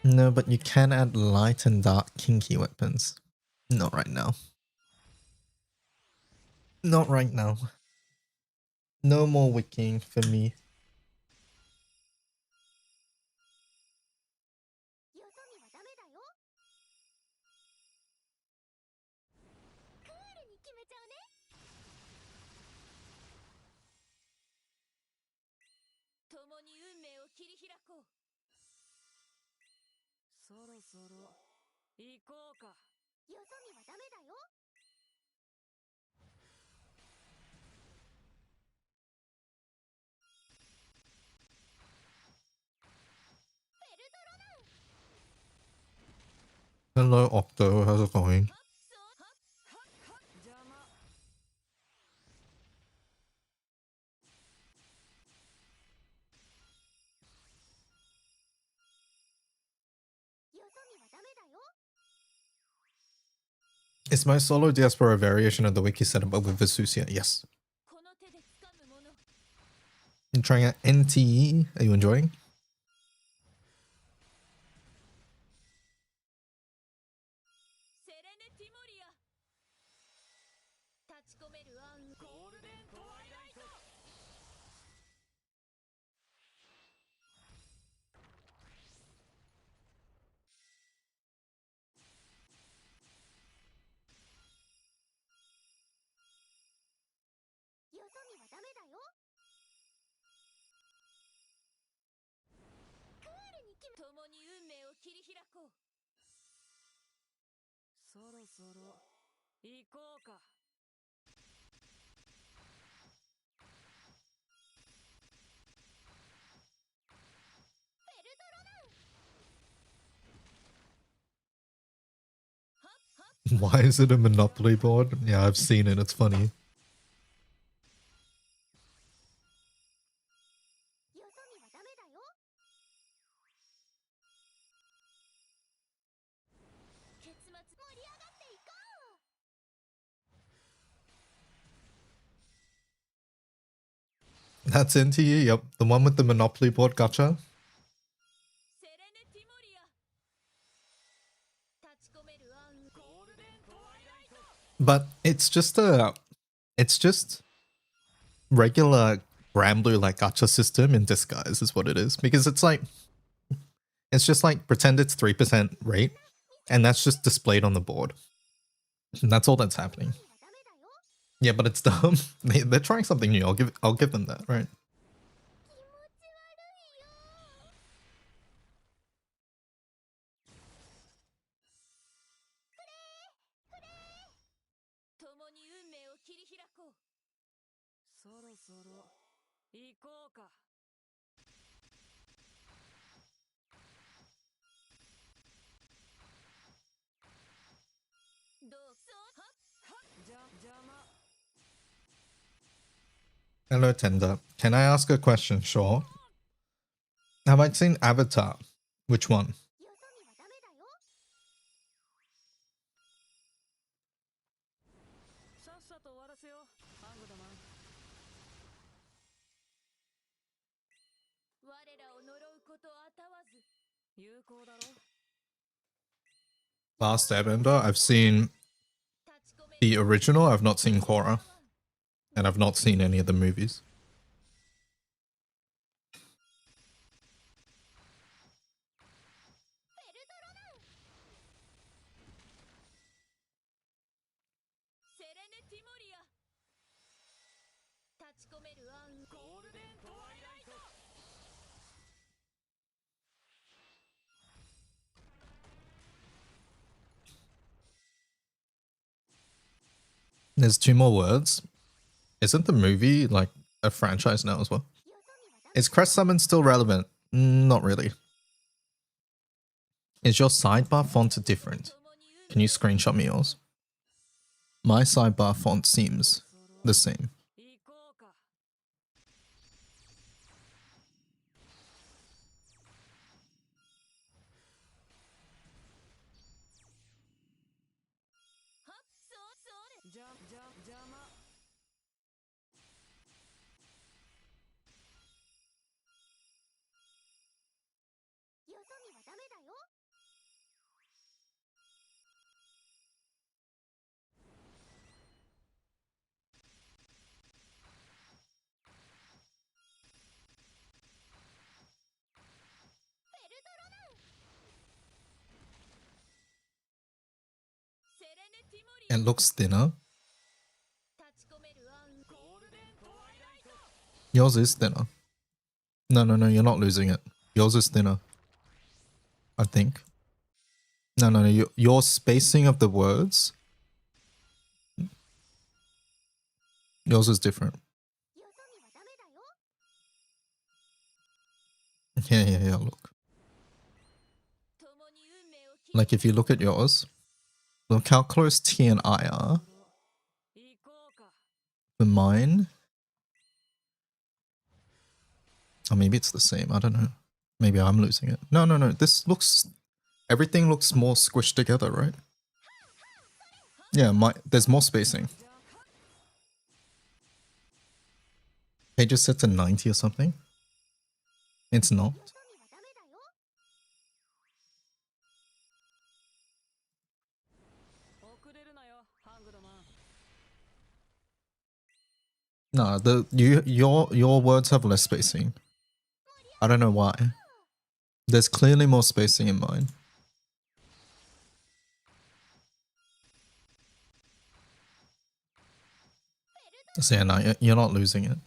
No, but you can add light and dark kinky weapons. Not right now. Not right now. No more wiking for me. Hello Octo, how's it going? Is my solo diaspora a variation of the wiki setup but with Vesusia? Yes. You trying out NTE? Are you enjoying? Why is it a Monopoly board? Yeah, I've seen it, it's funny. That's NTE, yep. The one with the Monopoly board gacha. But it's just regular Granblue like gacha system in disguise is what it is. Because it's just like pretend it's 3% rate and that's just displayed on the board. And that's all that's happening. Yeah, but it's dumb. They're trying something new. I'll give them that, right? Hello, Tender. Can I ask a question? Sure. Have I seen Avatar? Which one? Last Airbender? I've seen the original. I've not seen Korra. And I've not seen any of the movies. There's 2 more words. Isn't the movie like a franchise now as well? Is Crest Summon still relevant? Not really. Is your sidebar font different? Can you screenshot me yours? My sidebar font seems the same. It looks thinner. Yours is thinner. No, you're not losing it. Yours is thinner. I think. No, your spacing of the words. Yours is different. Yeah, look. Like if you look at yours, look how close T and I are. For mine. Or maybe it's the same, I don't know. Maybe I'm losing it. No, this looks... Everything looks more squished together, right? Yeah, there's more spacing. Page is set to 90 or something. It's not. No, your words have less spacing. I don't know why. There's clearly more spacing in mine. So yeah, no, you're not losing it.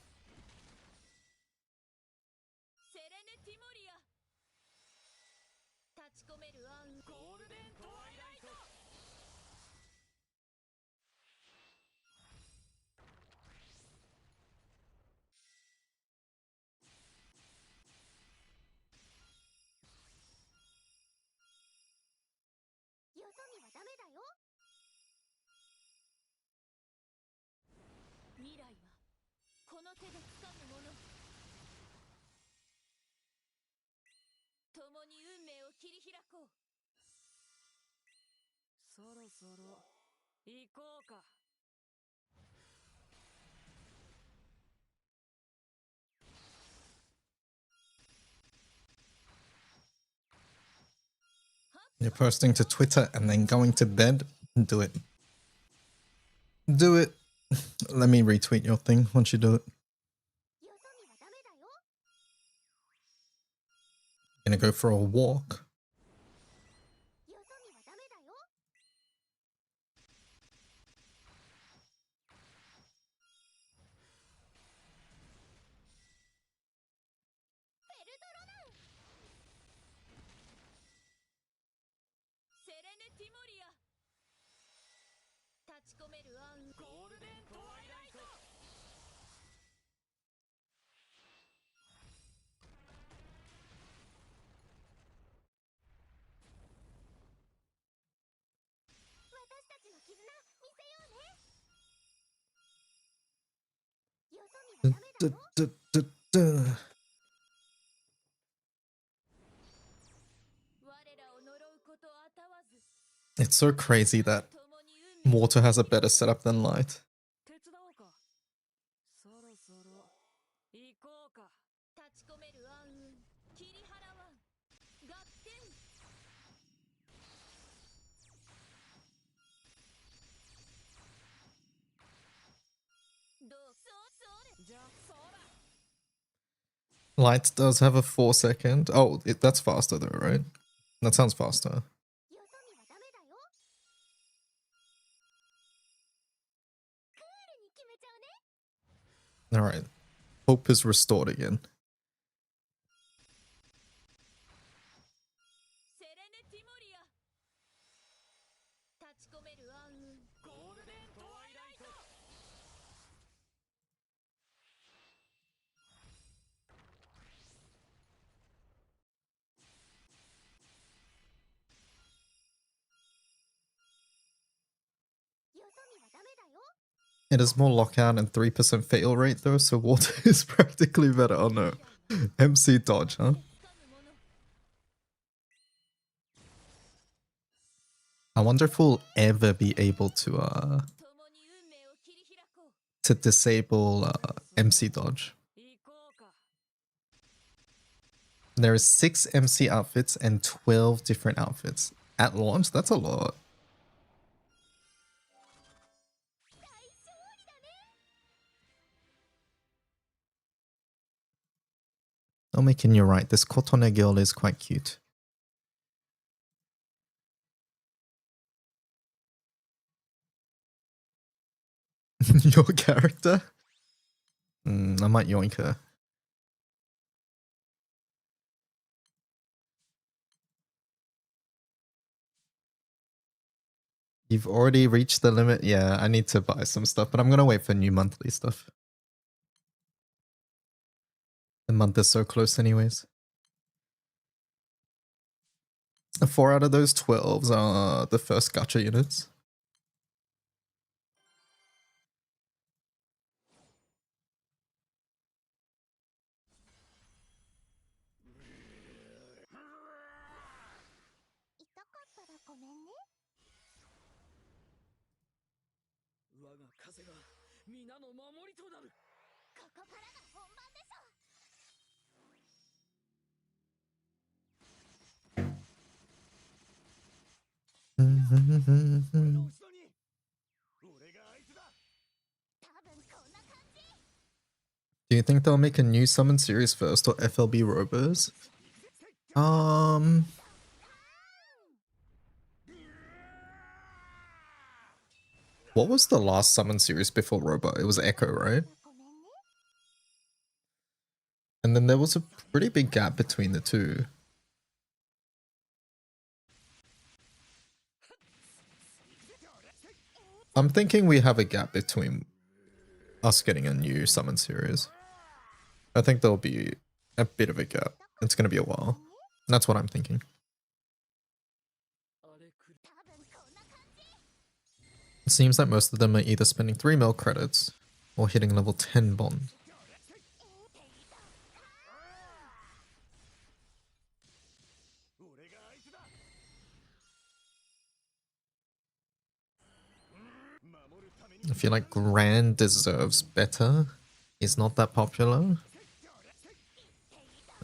You're posting to Twitter and then going to bed? Do it. Do it. Let me retweet your thing once you do it. Gonna go for a walk. It's so crazy that water has a better setup than light. Light does have a 4-second. Oh, that's faster though, right? That sounds faster. Alright. Hope is restored again. It is more lockout and 3% fail rate though, so water is practically better. Oh no. MC dodge, huh? I wonder if we'll ever be able to disable MC dodge. There is 6 MC outfits and 12 different outfits. At launch, that's a lot. Oh, making you right. This Kotone girl is quite cute. Your character? I might yoink her. You've already reached the limit? Yeah, I need to buy some stuff, but I'm gonna wait for new monthly stuff. The month is so close anyways. 4 out of those 12s are the first gacha units. Do you think they'll make a new summon series first or FLB Robos? What was the last summon series before Robo? It was Echo, right? And then there was a pretty big gap between the two. I'm thinking we have a gap between us getting a new summon series. I think there'll be a bit of a gap. It's gonna be a while. That's what I'm thinking. It seems like most of them are either spending 3 mil credits or hitting level 10 bond. I feel like Grand deserves better. He's not that popular.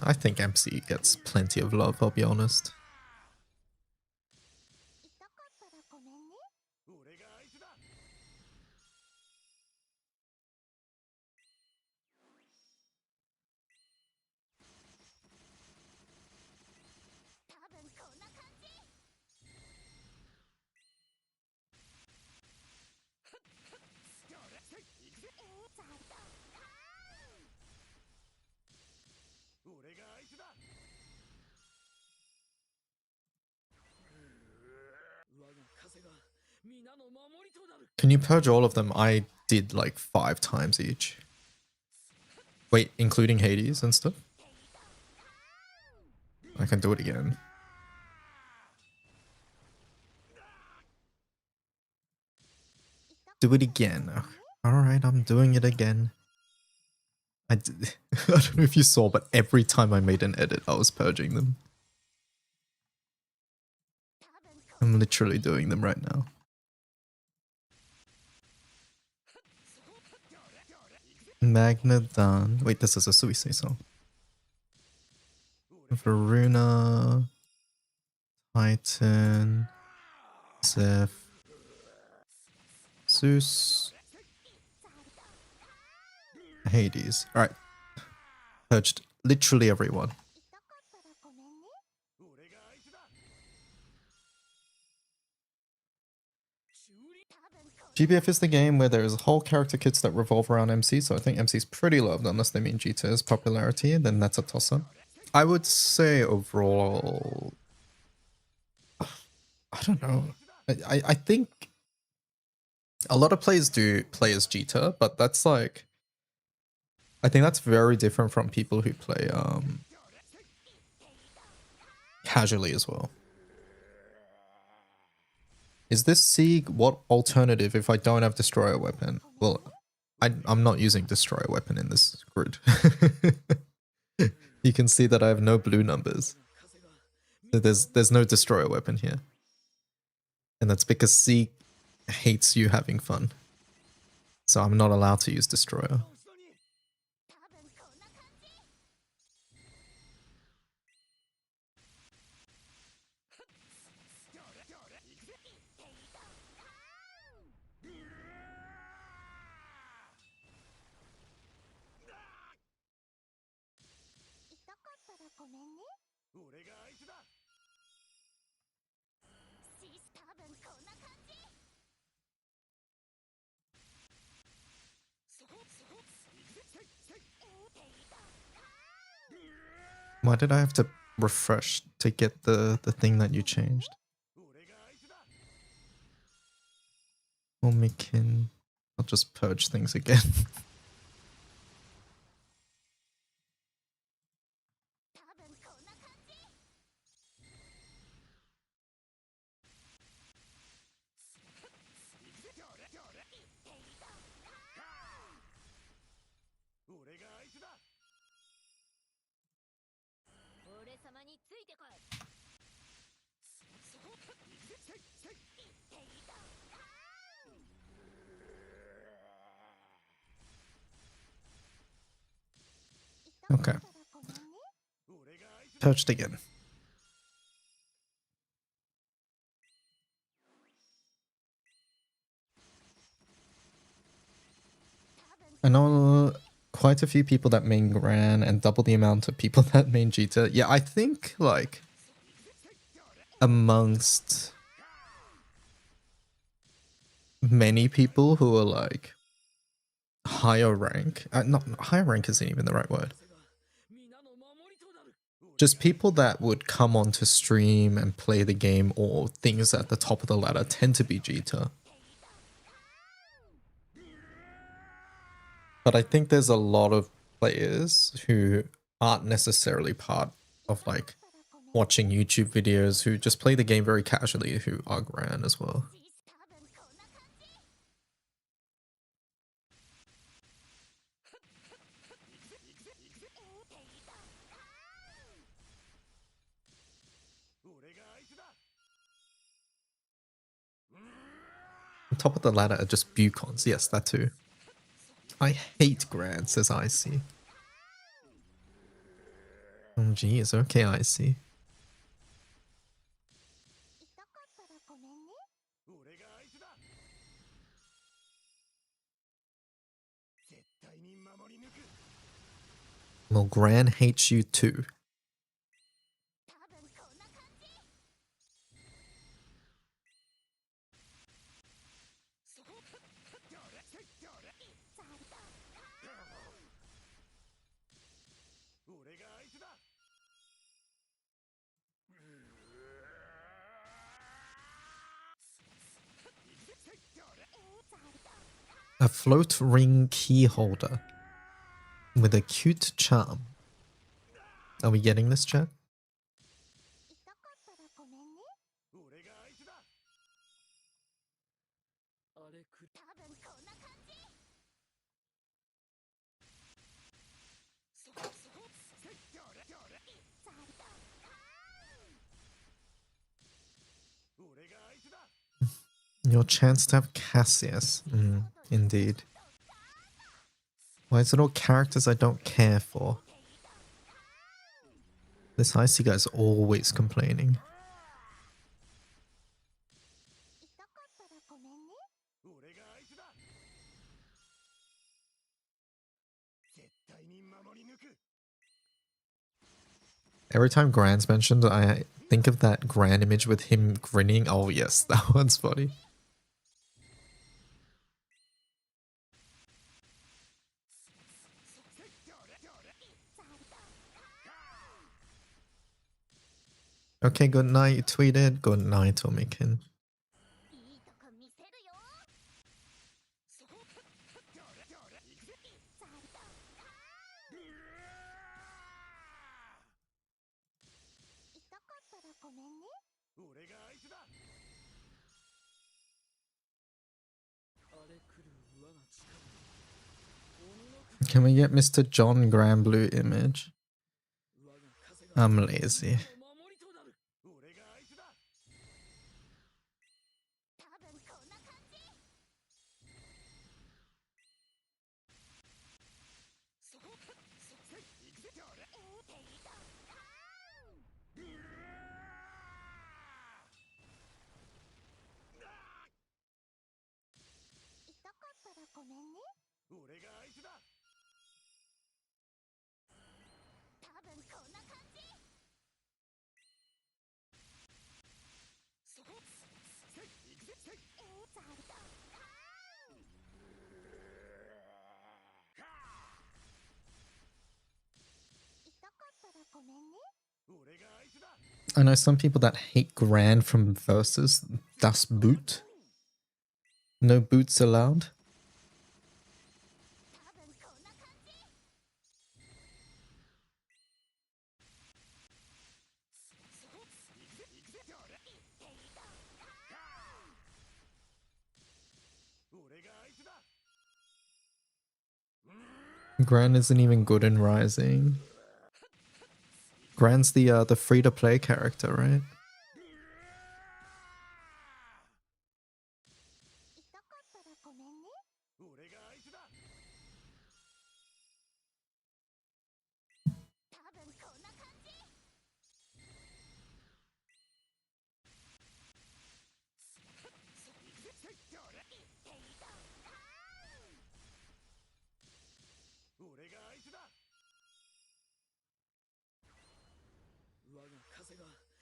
I think MC gets plenty of love, I'll be honest. Can you purge all of them? I did like 5 times each. Wait, including Hades and stuff? I can do it again. Do it again. Alright, I'm doing it again. I don't know if you saw, but every time I made an edit, I was purging them. I'm literally doing them right now. Magnadan. Wait, this is a Suisei song. Varuna. Titan. Zeph. Zeus. Hades. Alright. Purged literally everyone. GBF is the game where there's whole character kits that revolve around MC, so I think MC is pretty loved unless they mean G2's popularity, then that's a toss-up. I would say overall... I don't know. I think a lot of players do play as Jita, but that's like... I think that's very different from people who play casually as well. Is this Sieg what alternative if I don't have destroyer weapon? Well, I'm not using destroyer weapon in this grid. You can see that I have no blue numbers. So there's no destroyer weapon here. And that's because Sieg hates you having fun. So I'm not allowed to use destroyer. Why did I have to refresh to get the thing that you changed? I'll just purge things again. Okay. Purged again. I know quite a few people that main Gran and double the amount of people that main Jita. Yeah, I think like amongst many people who are like higher rank, not higher rank isn't even the right word. Just people that would come onto stream and play the game or things at the top of the ladder tend to be Jita. But I think there's a lot of players who aren't necessarily part of like watching YouTube videos who just play the game very casually who are Gran as well. On top of the ladder are just Bucons. Yes, that too. I hate Gran, says Icy. Oh geez, okay, Icy. Well, Gran hates you too. A float ring key holder with a cute charm. Are we getting this, chat? Your chance to have Cassius. Indeed. Why is it all characters I don't care for? This Icy guy's always complaining. Every time Gran's mentioned, I think of that Gran image with him grinning. Oh yes, that one's funny. Okay, good night, you tweeted. Good night, Omikin. Can we get Mr. John Graham Blue image? I'm lazy. 俺が相手だ。多分こんな感じ。痛かったらごめんね。俺が相手だ。多分こんな感じ。ザルだ。痛かったらごめんね。 俺が相手だ。 I know some people that hate Gran from Versus. Das Boot. No boots allowed. 多分こんな感じ。俺が相手だ。 Gran isn't even good in Rising. Gran's the free-to-play character, right? 痛かったらごめんね。 俺が相手だ。 多分こんな感じ。俺が相手だ。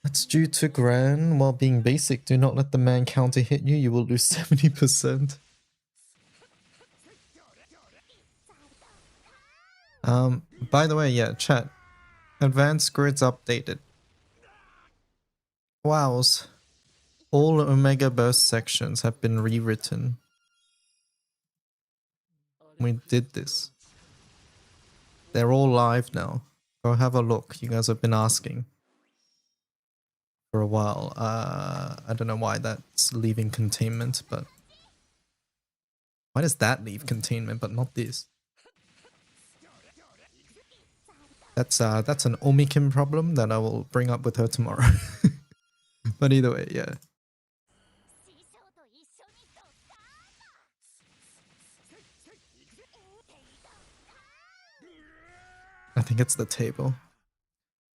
That's due to Gran. While being basic, do not let the man counter hit you. You will lose 70%. By the way, yeah, chat. Advanced grids updated. Wows. All Omega Burst sections have been rewritten. We did this. They're all live now. Go have a look. You guys have been asking for a while. I don't know why that's leaving containment, but why does that leave containment but not this? That's an Omikim problem that I will bring up with her tomorrow. But either way, yeah. 師匠と一緒にドッカーン。 I think it's the table.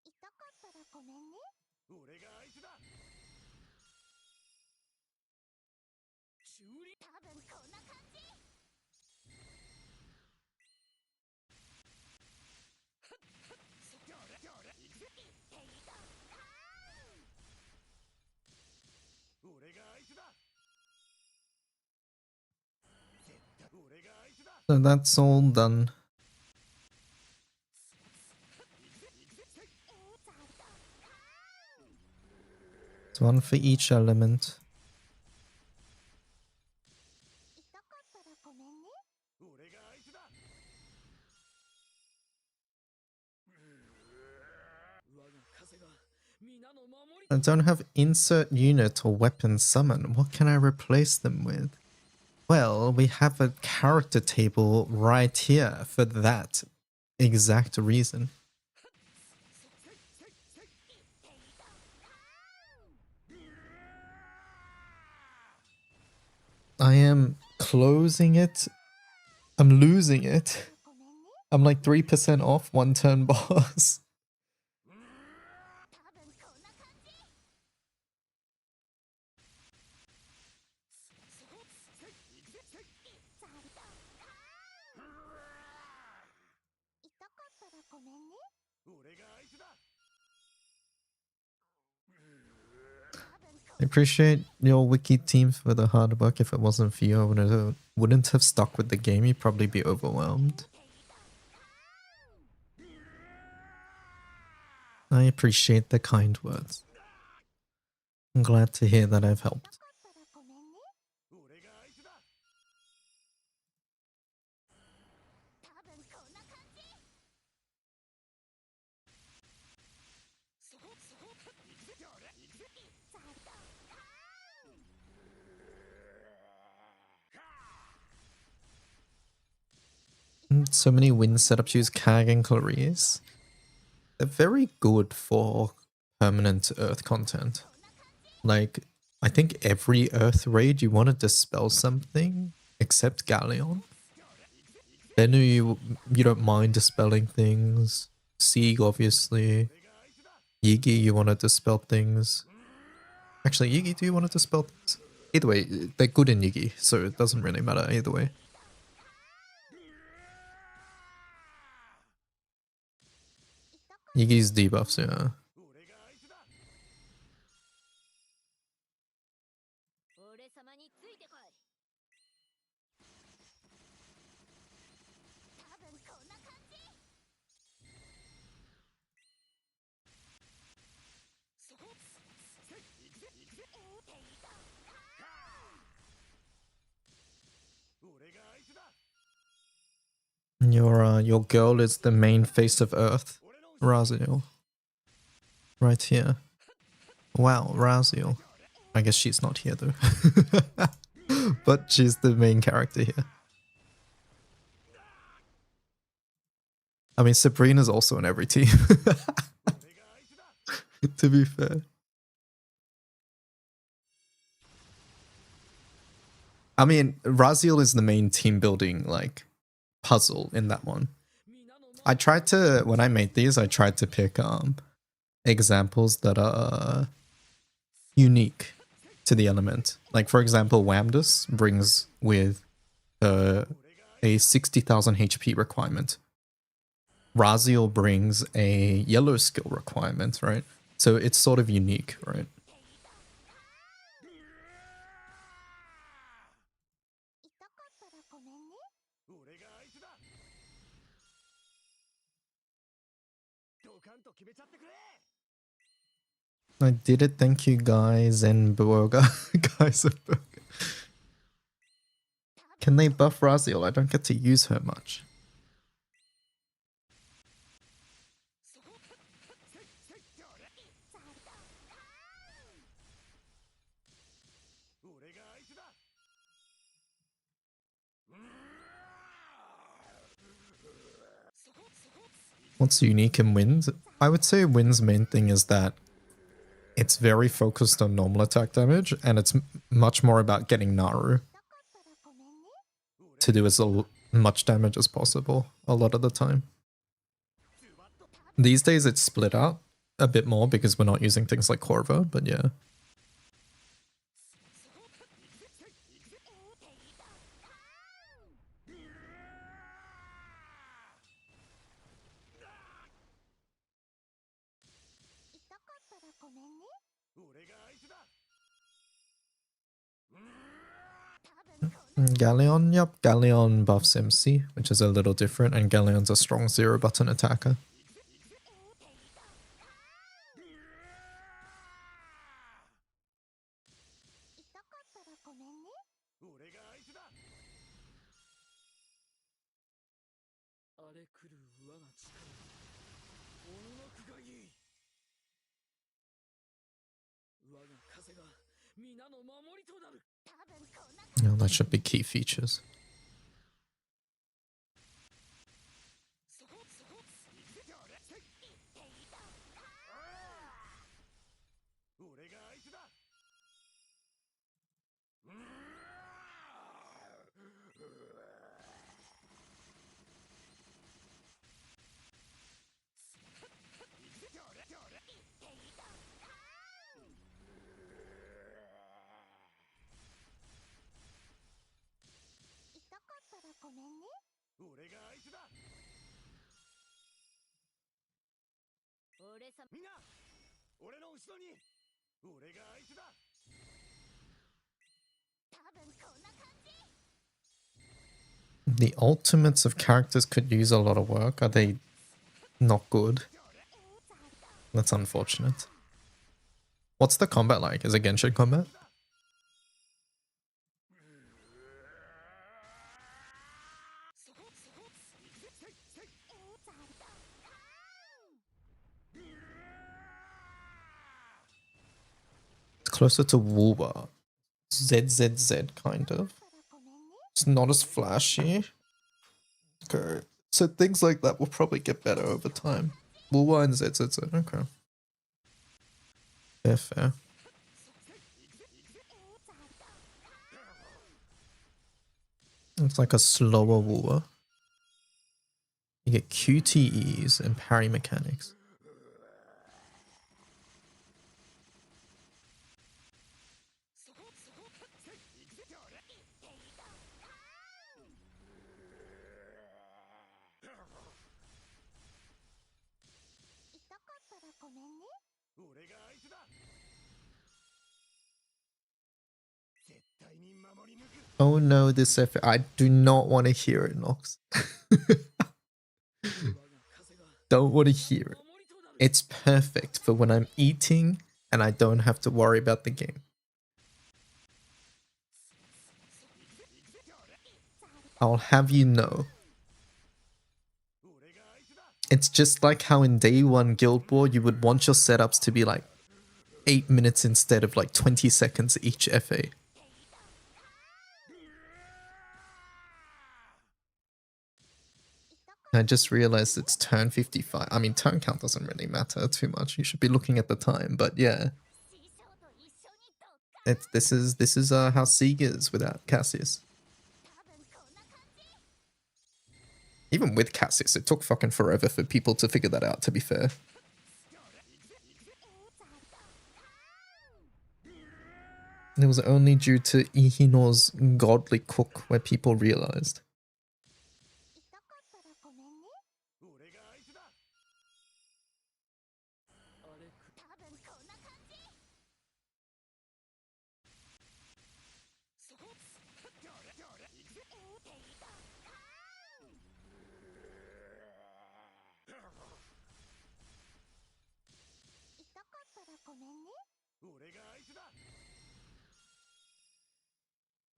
痛かったらごめんね。 俺が相手だ。 多分こんな感じ。 俺が相手だ。 俺が相手だ。 So that's all done. It's one for each element. 痛かったらごめんね。 俺が相手だ。 I don't have insert unit or weapon summon. What can I replace them with? Well, we have a character table right here for that exact reason. I am closing it. I'm losing it. ごめんね。 I'm like 3% off one turn boss. 多分こんな感じ。 痛かったらごめんね。 俺が相手だ。 I appreciate your Wiki team for the hard work. If it wasn't for you, I wouldn't have stuck with the game. You'd probably be overwhelmed. I appreciate the kind words. I'm glad to hear that I've helped. 痛かったらごめんね。 俺が相手だ。 多分こんな感じ。So many win setups use Kag and Clarice. They're very good for permanent Earth content. Like, I think every Earth raid you want to dispel something except Galleon. Then you don't mind dispelling things. Sieg, obviously. Yigi, you want to dispel things. Actually, Yigi, do you want to dispel things? Either way, they're good in Yigi, so it doesn't really matter either way. Yigi's debuffs, yeah. 俺様についてこい。多分こんな感じ。Your girl is the main face of Earth, Raziel. Right here. Wow, Raziel. I guess she's not here though. But she's the main character here. I mean, Sabrina's also in every team. To be fair. I mean, Raziel is the main team building, like, puzzle in that one. I tried to, when I made these, I tried to pick examples that are unique to the element. Like, for example, Wamdus brings with a 60,000 HP requirement. Raziel brings a yellow skill requirement, right? So it's sort of unique, right? I did it, thank you guys, and Burger. Guys, can they buff Raziel? I don't get to use her much. What's unique in Wind? I would say Wind's main thing is that it's very focused on normal attack damage, and it's much more about getting Naru to do as much damage as possible a lot of the time. These days it's split out a bit more because we're not using things like Corva, but yeah. Galleon, yep, Galleon buffs MC, which is a little different, and Galleon's a strong 0-button attacker. Yeah, that should be key features. The ultimates of characters could use a lot of work. Are they not good? That's unfortunate. What's the combat like? Is it Genshin combat? It's closer to Woowa. ZZZ kind of. It's not as flashy. Okay, So things like that will probably get better over time. Woolwine ZZZ, okay. Fair, fair. It's like a slower Woowa. You get QTEs and parry mechanics. Oh no, this effort. I do not want to hear it, Nox. Don't want to hear it. It's perfect for when I'm eating and I don't have to worry about the game. I'll have you know. It's just like how in day one Guild War you would want your setups to be like 8 minutes instead of like 20 seconds each FA. I just realized it's turn 55. I mean, turn count doesn't really matter too much. You should be looking at the time, but yeah. This is how Sieg is without Cassius. Even with Cassius, it took fucking forever for people to figure that out, to be fair. It was only due to Ihino's godly cook where people realized.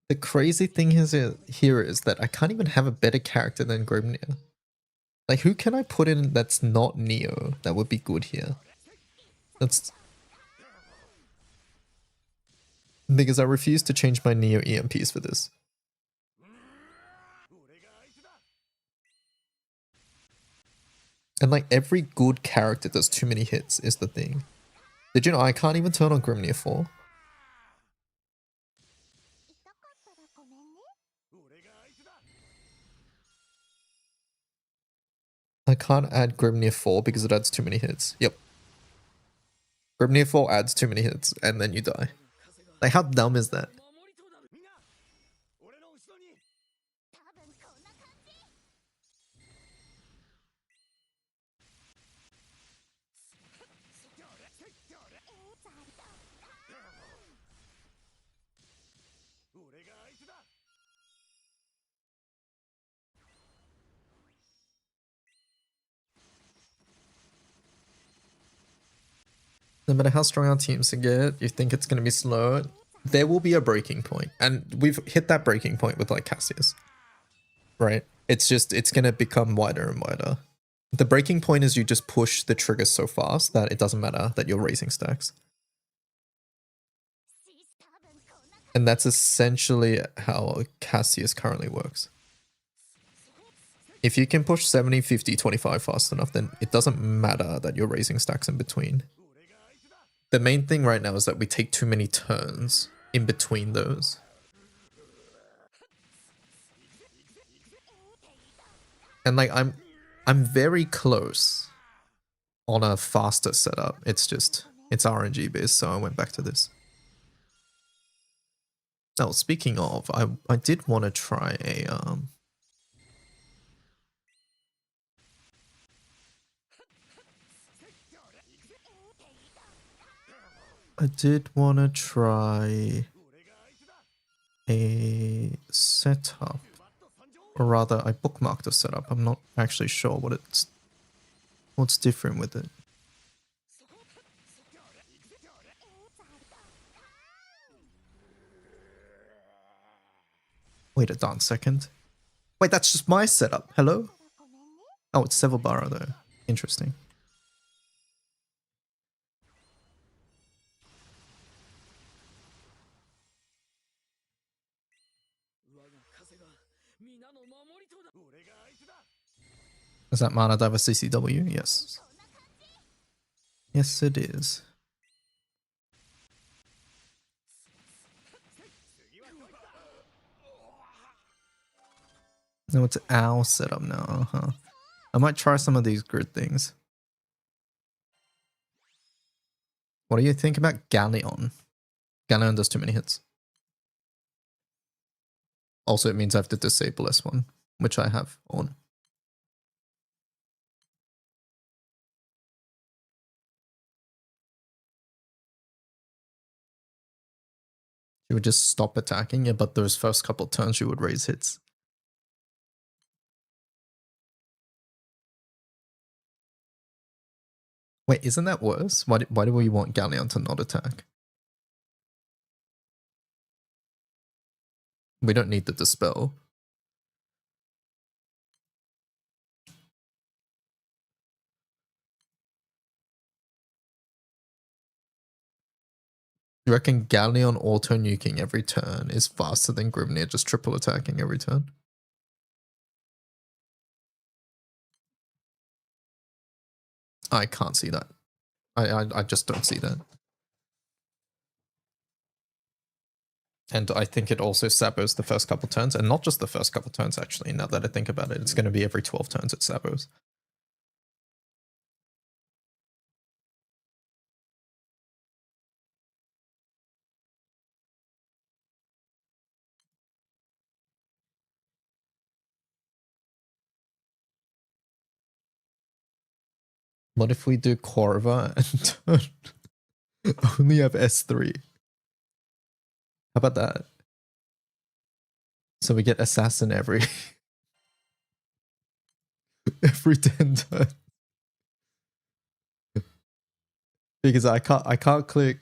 The crazy thing here is that I can't even have a better character than Grimnir. Like, who can I put in that's not Neo that would be good here? That's... Because I refuse to change my Neo EMPs for this. And like, every good character does too many hits is the thing. Did you know I can't even turn on Grimnir 4? I can't add Grimnir 4 because it adds too many hits. Yep. Grimnir 4 adds too many hits and then you die. Like, how dumb is that? No matter how strong our teams get, you think it's going to be slow, there will be a breaking point. And we've hit that breaking point with like Cassius, right? It's going to become wider and wider. The breaking point is you just push the trigger so fast that it doesn't matter that you're raising stacks. And that's essentially how Cassius currently works. If you can push 70, 50, 25 fast enough, then it doesn't matter that you're raising stacks in between. The main thing right now is that we take too many turns in between those. And like I'm very close on a faster setup. It's RNG based, so I went back to this. Oh, speaking of, I did want to try a I did want to try a setup, or rather I bookmarked a setup. I'm not actually sure what's different with it. Wait a darn second. Wait, that's just my setup. Hello? Oh, it's Sevillbara though. Interesting. Is that mana diver CCW? Yes. Yes, it is. No, it's our setup now, huh? I might try some of these grid things. What do you think about Galleon? Galleon does too many hits. Also, it means I have to disable S1, which I have on. She would just stop attacking, yeah, but those first couple turns she would raise hits. Wait, isn't that worse? Why do we want Galleon to not attack? We don't need the dispel. You reckon Galleon auto-nuking every turn is faster than Grimnir just triple attacking every turn? I can't see that. I just don't see that. And I think it also sabos the first couple turns, and not just the first couple turns, actually, now that I think about it. It's going to be every 12 turns it sabos. What if we do Corva and only have S3? How about that? So we get Assassin every 10 turns. Because I can't click.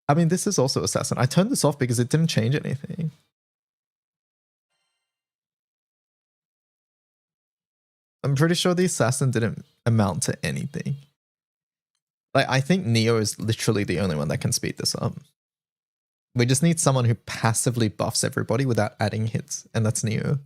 I mean, this is also Assassin. I turned this off because it didn't change anything. I'm pretty sure the Assassin didn't amount to anything. Like, I think Neo is literally the only one that can speed this up. We just need someone who passively buffs everybody without adding hits, and that's Neo.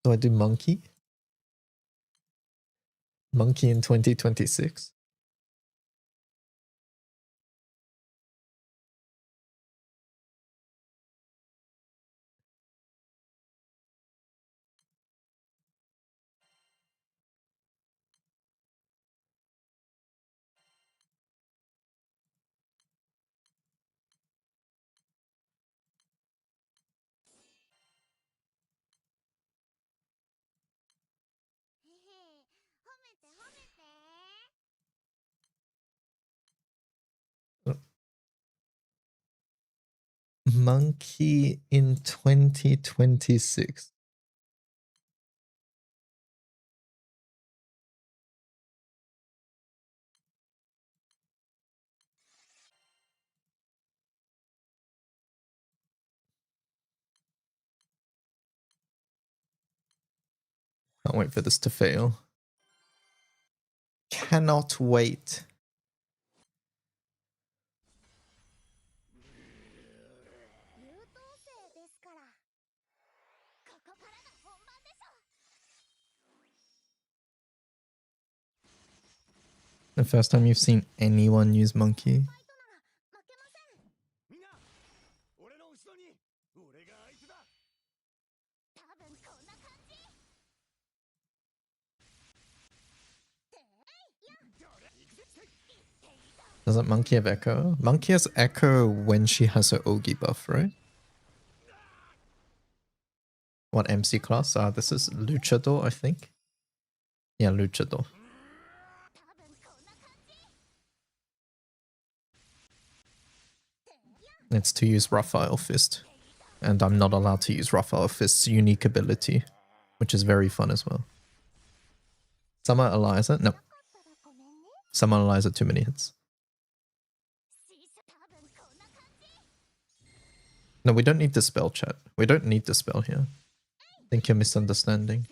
Do I do Monkey? Monkey in 2026? Monkey in 2026. Can't wait for this to fail. Cannot wait. The first time you've seen anyone use Monkey? Doesn't Monkey have Echo? Monkey has Echo when she has her Ogi buff, right? What MC class? This is Luchador, I think. Yeah, Luchador. It's to use Raphael Fist. And I'm not allowed to use Raphael Fist's unique ability, which is very fun as well. Summer Eliza? No. Summer Eliza, too many hits. No, we don't need the spell, chat. We don't need the spell here. I think you're misunderstanding.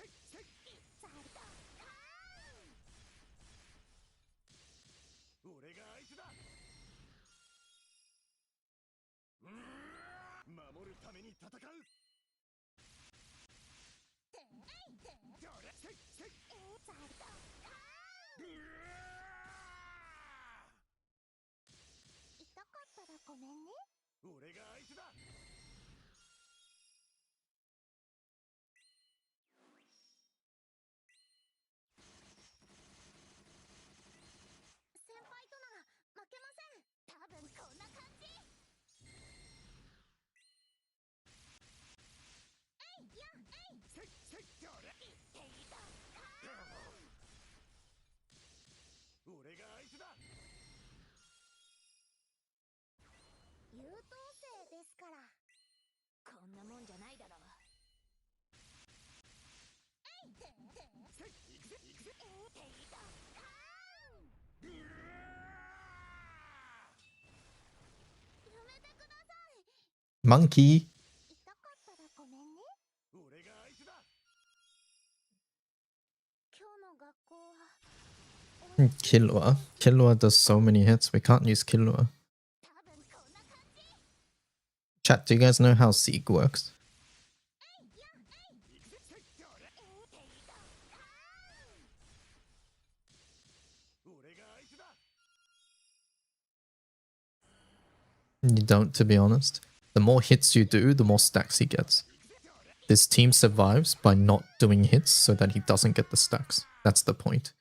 Monkey. Killua. Killua does so many hits. We can't use Killua. Chat, do you guys know how Seek works? You don't, to be honest. The more hits you do, the more stacks he gets. This team survives by not doing hits so that he doesn't get the stacks. That's the point.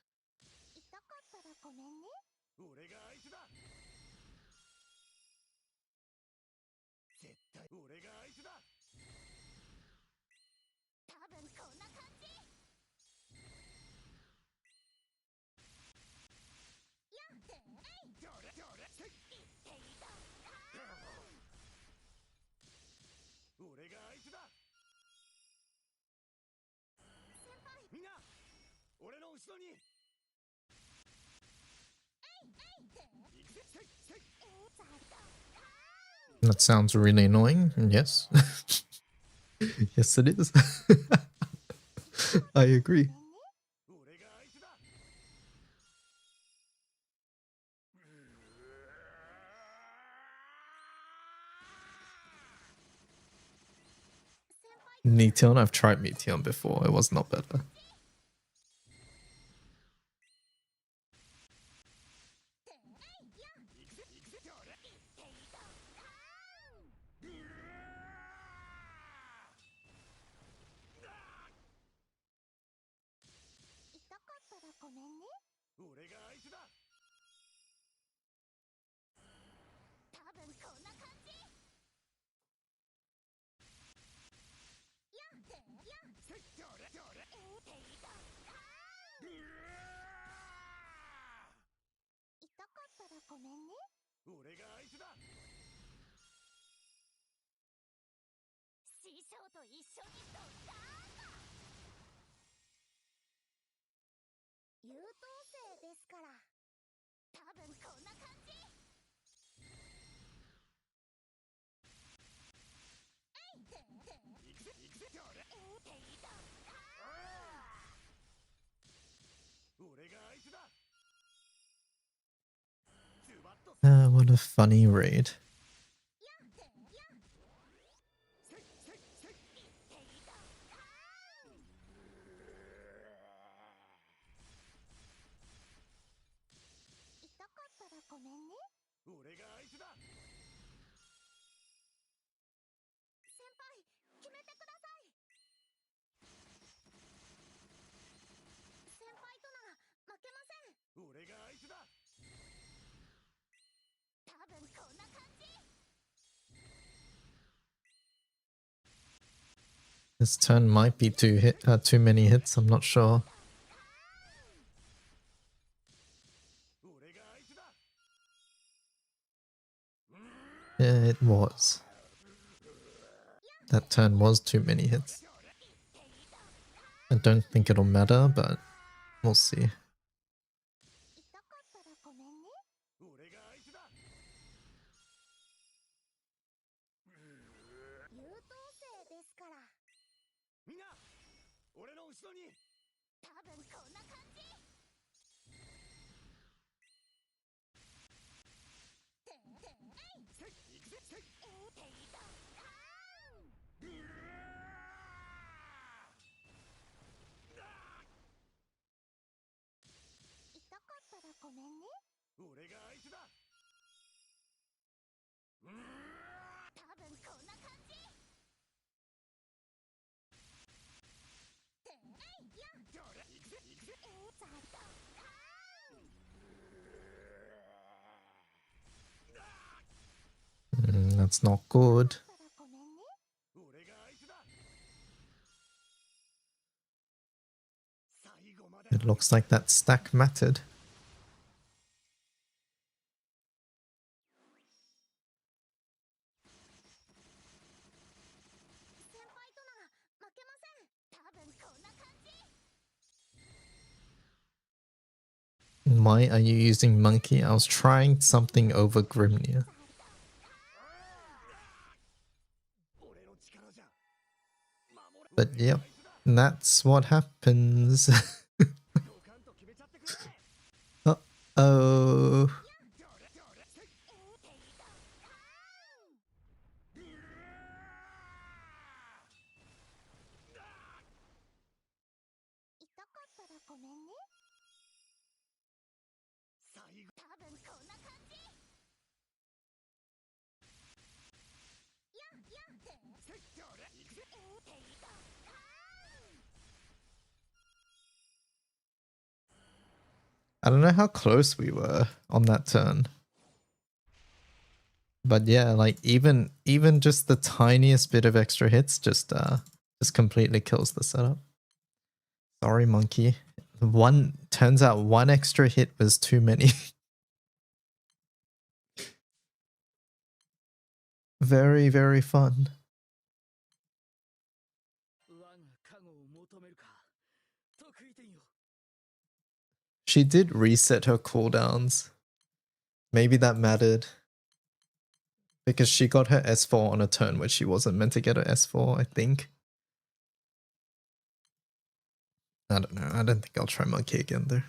That sounds really annoying. Yes. Yes, it is. I agree. Meteon, I've tried Meteon before. It was not better. What a funny raid. This turn might be too many hits, I'm not sure. Yeah, it was. That turn was too many hits. I don't think it'll matter, but We'll see. 痛かったらごめんね。俺が相手だ。優等生ですから。みんな、俺の後ろに。多分こんな感じ。せい、行くぜ、せい。テイトカーン。痛かったらごめんね。俺が相手だ。多分こんな感じ。やっ。どれ、行くぜ、行くぜ。ザドカーン。 That's not good. だからごめんね。俺が相手だ。最後まで。 It looks like that stack mattered. 先輩となら負けません。多分こんな感じ。 Why are you using monkey? I was trying something over Grimnir. 俺の力じゃ。守れ。 But yep, that's what happens. ドカンと決めちゃってくれ。 Uh-oh. どれ、どれ、せい。テイトカーン。痛かったらごめんね。最後。多分こんな感じ。やっやっ。せい、どれ、行くぜ。テイトカーン。 I don't know how close we were on that turn. But yeah, like even just the tiniest bit of extra hits just completely kills the setup. Sorry, monkey. Turns out one extra hit was too many. Very, very fun. 我が加護を求めるか。得意点よ。 She did reset her cooldowns. Maybe that mattered. Because she got her S4 on a turn where she wasn't meant to get her S4, I think. I don't know. I don't think I'll try monkey again though.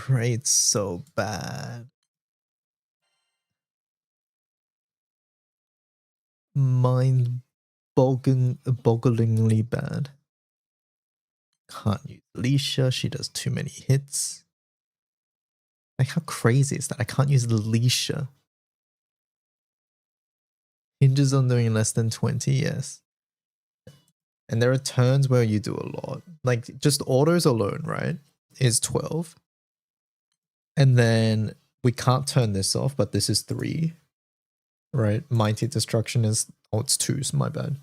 Raid's so bad. Mind-bogglingly bad. Can't use Leisha. She does too many hits. Like, how crazy is that? I can't use Leisha. Hinges on doing less than 20, yes. And there are turns where you do a lot. Like, just autos alone, right, is 12. And then we can't turn this off, but this is 3. Right? Mighty Destruction is... Oh, it's 2, so my bad.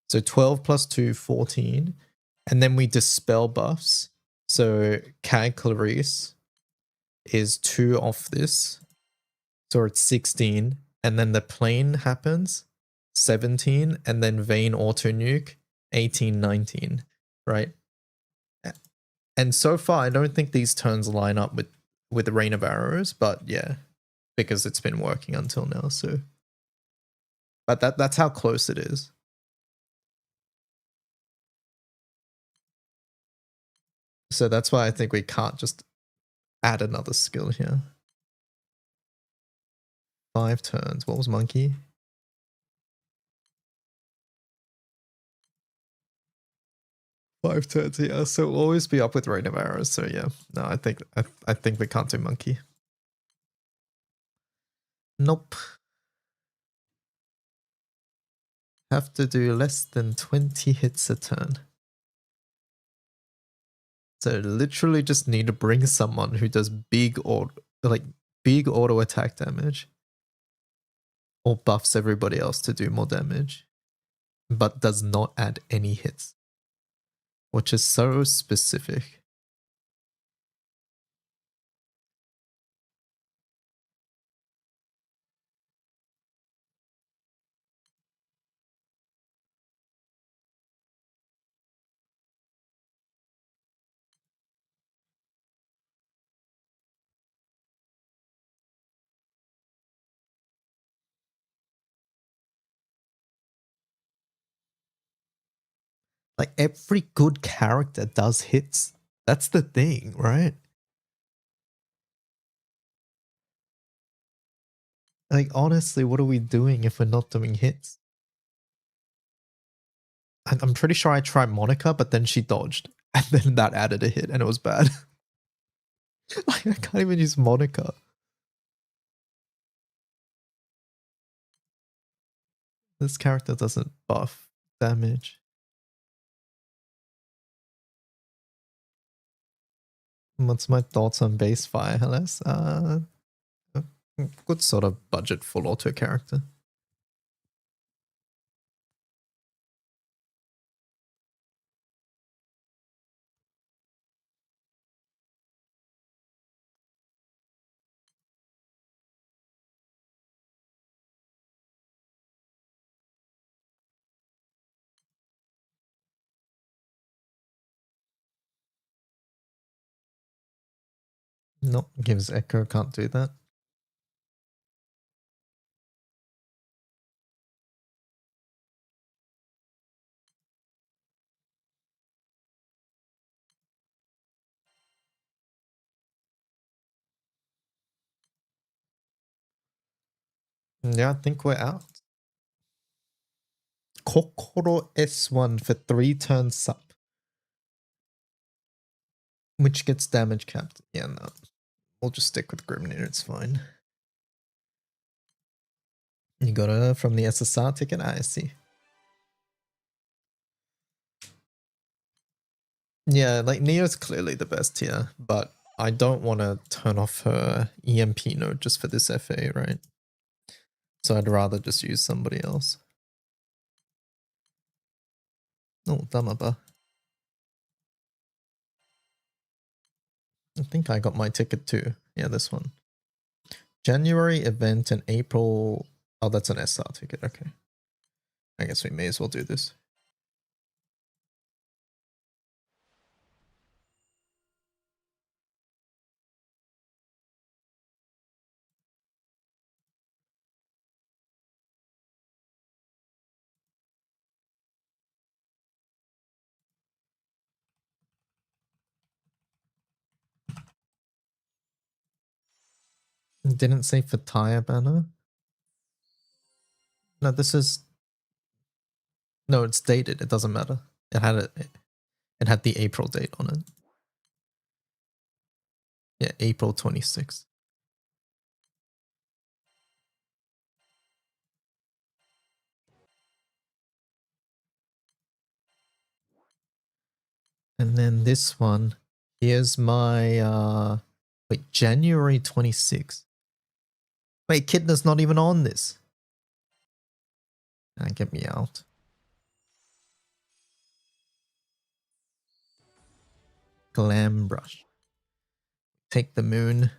So 12 plus 2, 14. And then we dispel buffs. So Cag Clarice is 2 off this. So it's 16. And then the plane happens, 17. And then Vayne Auto Nuke, 18, 19. Right? And so far, I don't think these turns line up with the Rain of Arrows. But yeah, because it's been working until now. So, but that's how close it is. So that's why I think we can't just add another skill here. 5 turns. What was monkey? Five turns, yeah. So we'll always be up with Rain of Arrows. So yeah, no, I think we can't do monkey. Nope. Have to do less than 20 hits a turn. So literally just need to bring someone who does big auto attack damage. Or buffs everybody else to do more damage. But does not add any hits. Which is so specific. Like every good character does hits. That's the thing, right? Like honestly, what are we doing if we're not doing hits? I'm pretty sure I tried Monica, but then she dodged. And then that added a hit and it was bad. Like I can't even use Monica. This character doesn't buff damage. What's my thoughts on base fire, Hellas? Good sort of budget full auto character. Nope, gives echo, can't do that. Yeah, I think we're out. Kokoro S1 for 3 turns sub. Which gets damage capped. Yeah, no. We'll just stick with Grimnir, it's fine. You got her from the SSR ticket? I see. Yeah, like Neo's clearly the best here, but I don't want to turn off her EMP node just for this FA, right? So I'd rather just use somebody else. Oh, Damaba. I think I got my ticket too. Yeah, this one. January event and April. Oh, that's an SR ticket. Okay. I guess we may as well do this. Didn't say for tire banner. No, this is. No, it's dated. It doesn't matter. It had the April date on it. Yeah, April 26th. And then this one, here's my, wait, January 26th. Wait, Kidna's not even on this. Get me out. Glam brush. Take the moon.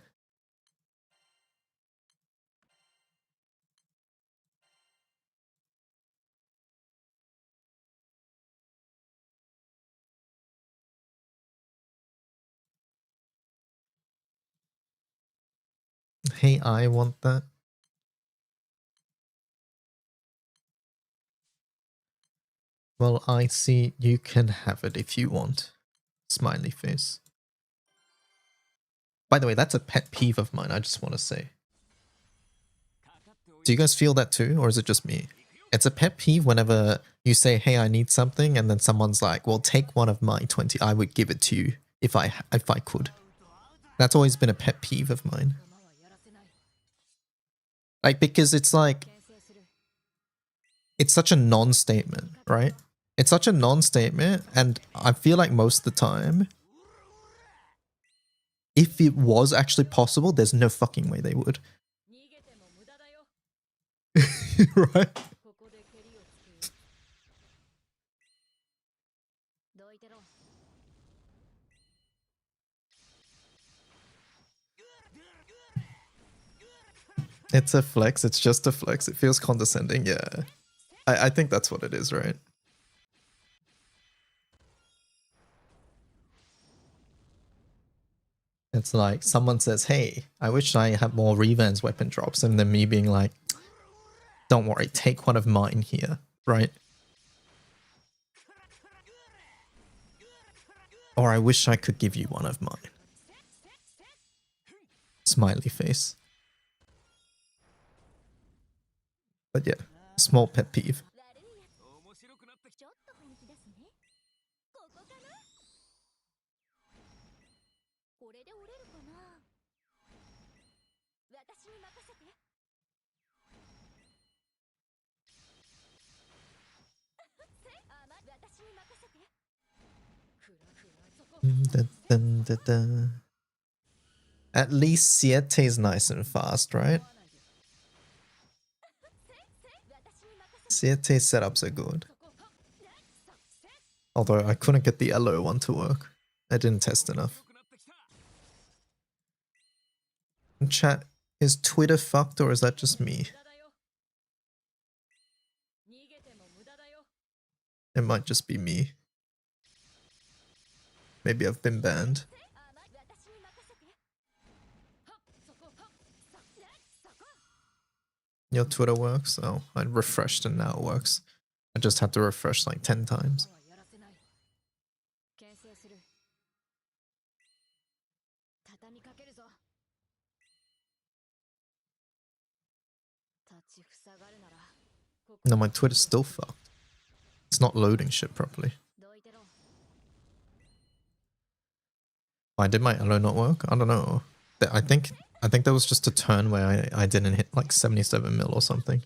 Hey, I want that. Well, I see you can have it if you want. Smiley face. By the way, that's a pet peeve of mine, I just want to say. Do you guys feel that too, or is it just me? It's a pet peeve whenever you say, hey, I need something, and then someone's like, well, take one of my 20. I would give it to you if I could. That's always been a pet peeve of mine. Like, because it's like, it's such a non-statement, right? It's such a non-statement, and I feel like most of the time, if it was actually possible, there's no fucking way they would. Right? It's a flex, it's just a flex. It feels condescending, yeah. I think that's what it is, right? It's like someone says, hey, I wish I had more Revan's weapon drops, and then me being like, don't worry, take one of mine here, right? Or I wish I could give you one of mine. Smiley face. But yeah, small pet peeve. 面白くなってきちょっと本気ですね。ここかな。これで折れるかな。私に任せて。私に任せて。ふらふらそこ。Dun, dun, dun, dun. At least Siete is nice and fast, right? Siete setups are good. Although I couldn't get the yellow one to work. I didn't test enough. Chat, is Twitter fucked or is that just me? It might just be me. Maybe I've been banned. Your Twitter works? Oh, I refreshed and now it works. I just had to refresh like 10 times. No, my Twitter's still fucked. It's not loading shit properly. Why did my elo not work? I don't know. I think there was just a turn where I didn't hit like 77 mil or something.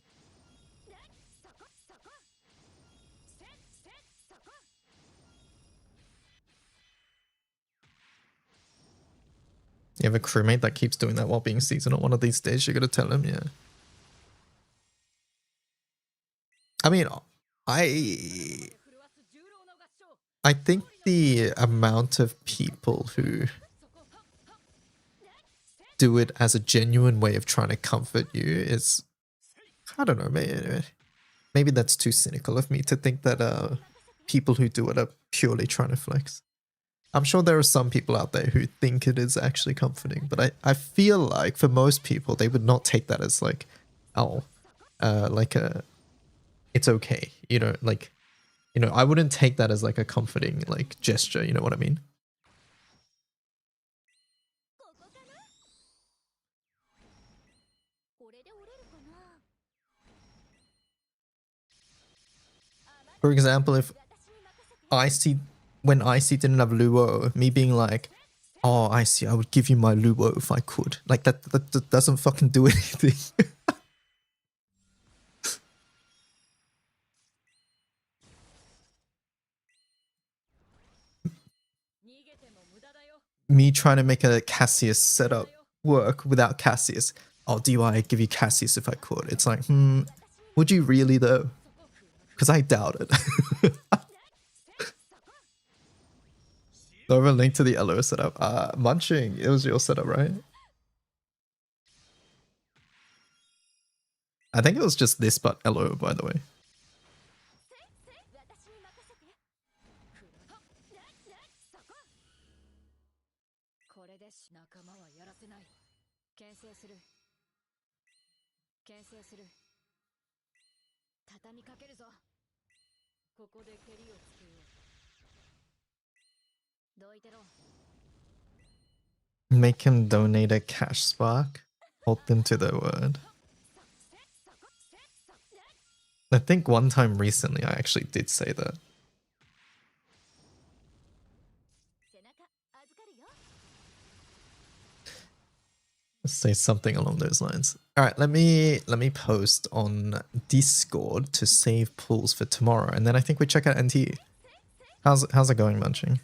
You have a crewmate that keeps doing that while being seasonal. One of these days you're gonna tell him, yeah. I mean, I think the amount of people who do it as a genuine way of trying to comfort you is, I don't know, maybe that's too cynical of me to think that people who do it are purely trying to flex. I'm sure there are some people out there who think it is actually comforting, but I feel like for most people, they would not take that as like, oh, it's okay. You know, like, you know, I wouldn't take that as like a comforting like gesture. You know what I mean? For example, if Icy, when Icy didn't have Luo, me being like, oh, Icy, I would give you my Luo if I could. Like, that doesn't fucking do anything. Me trying to make a Cassius setup work without Cassius. Oh, do I give you Cassius if I could? It's like, would you really though? Because I doubt it. Over a link to the LO setup. Munching, it was your setup, right? I think it was just this, but LO, by the way. Make him donate a cash spark. Hold them to their word. I think one time recently I actually did say that. Say something along those lines. All right, let me post on Discord to save pools for tomorrow, and then I think we check out NT. How's it going, Munching?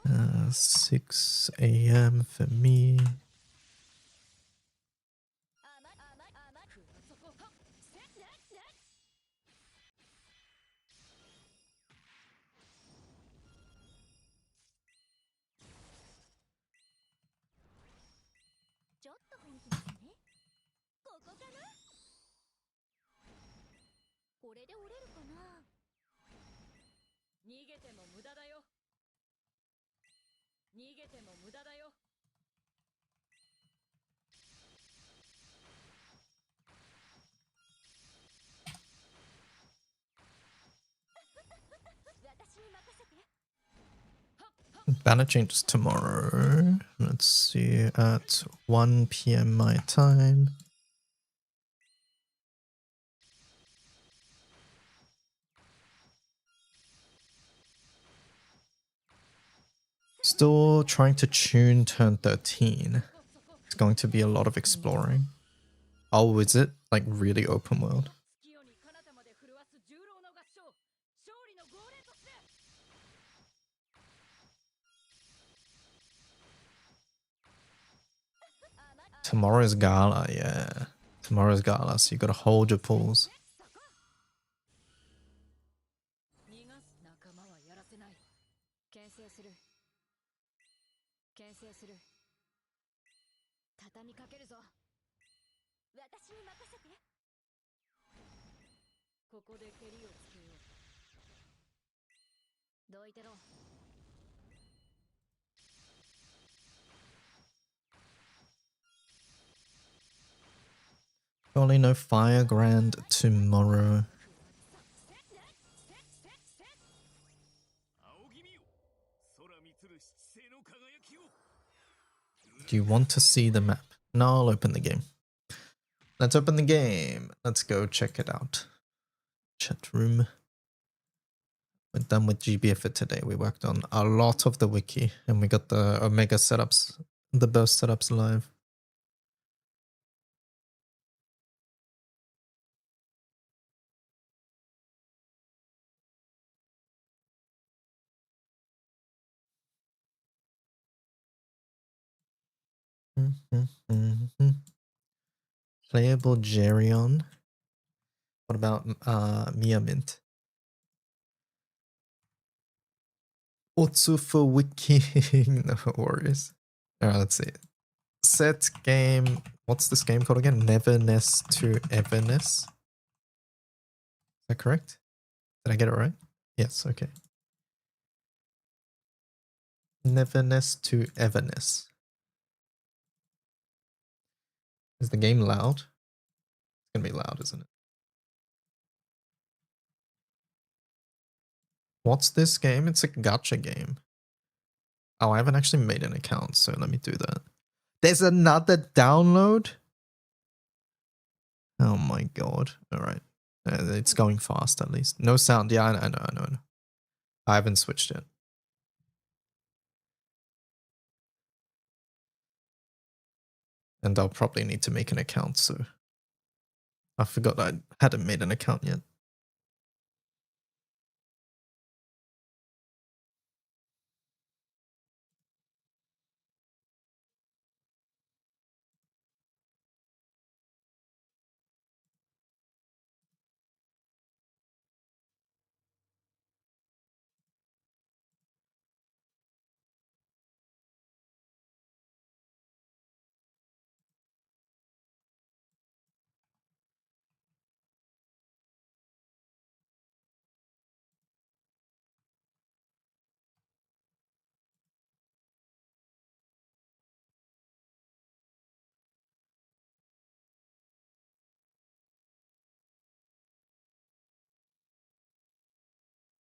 Uh, 6 AM for me. Banner changes tomorrow. Let's see, at 1 p.m. my time. Still trying to tune turn 13. It's going to be a lot of exploring. Oh, is it like really open world? 月夜に彼方まで震わす重郎の合唱勝利の号令として Tomorrow's Gala, yeah. Tomorrow's Gala, so you gotta hold your pulls. 逃がす仲間はやらせない牽制する牽制する畳みかけるぞ私に任せてここで蹴りをつけようどいてろ Surely no Fire Grand tomorrow. Do you want to see the map? No, I'll open the game. Let's open the game. Let's go check it out. Chat room. We're done with GBF for today. We worked on a lot of the wiki and we got the Omega setups, the burst setups live. Playable Jerion. What about Mia Mint? Otsu for Wiki. No worries. Alright, let's see. Set game. What's this game called again? Neverness to Everness. Is that correct? Did I get it right? Yes, okay. Neverness to Everness. Is the game loud? It's gonna be loud, isn't it? What's this game? It's a gacha game. Oh, I haven't actually made an account, so let me do that. There's another download? Oh my god. Alright. It's going fast at least. No sound. Yeah, I know. I haven't switched yet. And I'll probably need to make an account, so I forgot I hadn't made an account yet.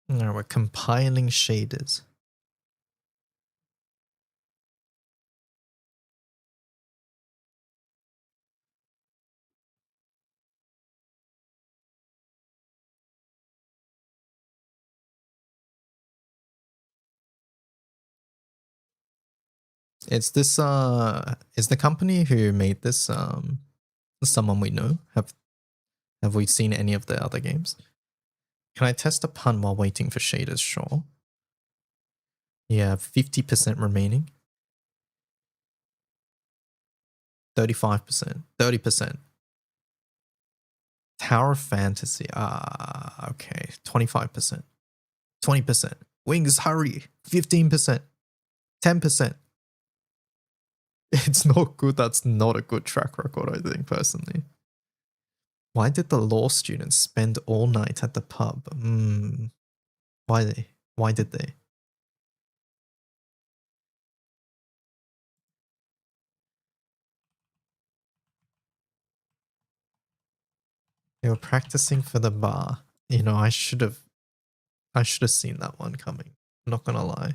Now we're compiling shaders. It's this is the company who made this someone we know? Have we seen any of the other games? Can I test a pun while waiting for shaders? Sure. Yeah, 50% remaining. 35%. 30%. Tower Fantasy. Ah, okay. 25%. 20%. Wings, hurry. 15%. 10%. It's not good. That's not a good track record, I think, personally. Why did the law students spend all night at the pub? Why did they? They were practicing for the bar. You know, I should have seen that one coming. I'm not gonna lie.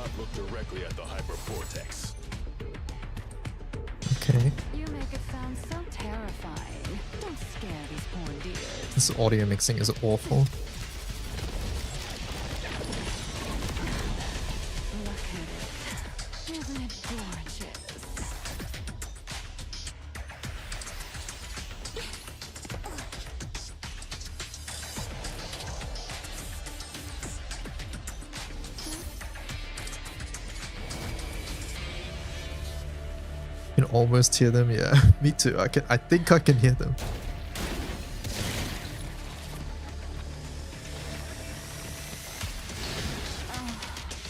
not look directly at the hypervortex. Okay. You make it sound so terrifying. Don't scare these poor dears. This audio mixing is awful. Look at it. Isn't it gorgeous? You can almost hear them. Yeah, me too. I think I can hear them.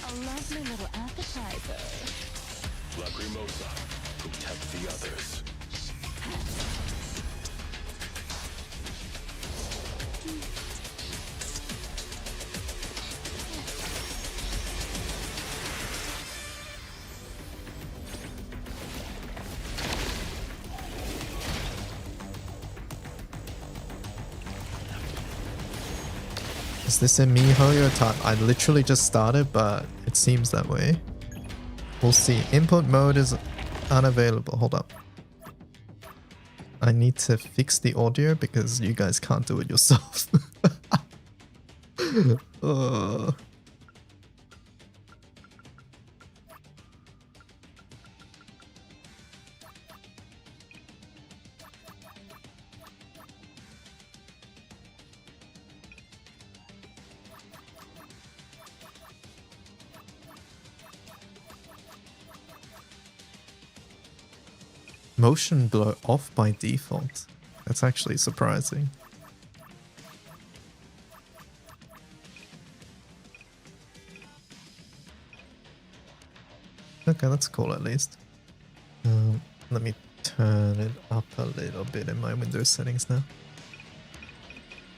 A lovely little appetizer. Lacrimosa, protect the others. Is this a MiHoYo type? I literally just started, but it seems that way. We'll see. Input mode is unavailable. Hold up. I need to fix the audio because you guys can't do it yourself. Motion blur off by default. That's actually surprising. Okay, that's cool at least. Let me turn it up a little bit in my Windows settings now.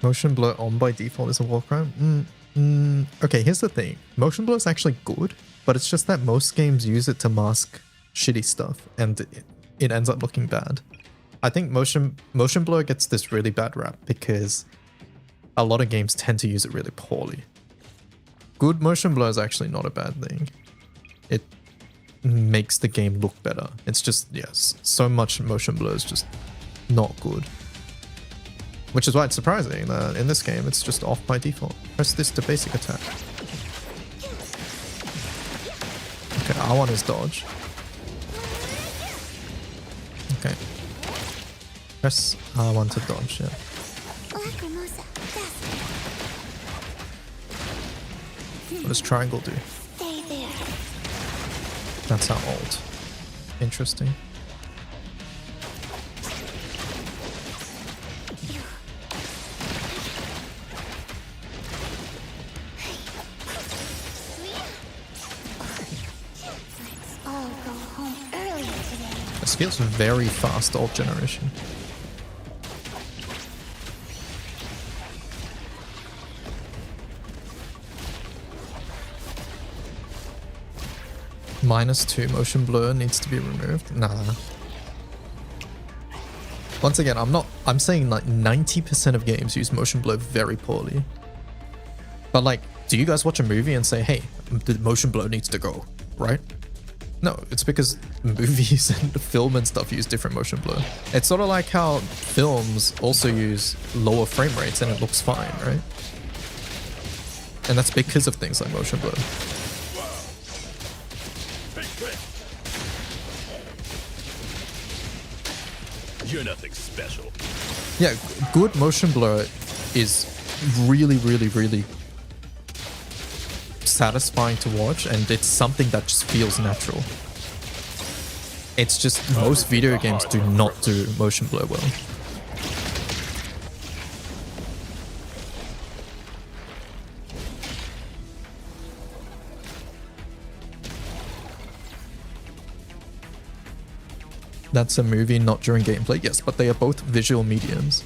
Motion blur on by default is a war crime? Okay, here's the thing. Motion blur is actually good, but it's just that most games use it to mask shitty stuff, and it ends up looking bad. I think motion blur gets this really bad rap because a lot of games tend to use it really poorly. Good motion blur is actually not a bad thing. It makes the game look better. It's just, yes, so much motion blur is just not good. Which is why it's surprising that in this game it's just off by default. Press this to basic attack. Okay, R1 is dodge. Okay. Press R1 to dodge, yeah. What does triangle do? That's our ult. Interesting. This feels very fast ult generation. -2 motion blur needs to be removed. Nah. Once again, I'm saying like 90% of games use motion blur very poorly. But like, do you guys watch a movie and say, hey, the motion blur needs to go, right? No, it's because movies and film and stuff use different motion blur. It's sort of like how films also use lower frame rates and it looks fine, right? And that's because of things like motion blur. You're nothing special. Yeah, good motion blur is really, really, really satisfying to watch, and it's something that just feels natural. It's just most video games do not do motion blur well. That's a movie, not during gameplay. Yes, but they are both visual mediums.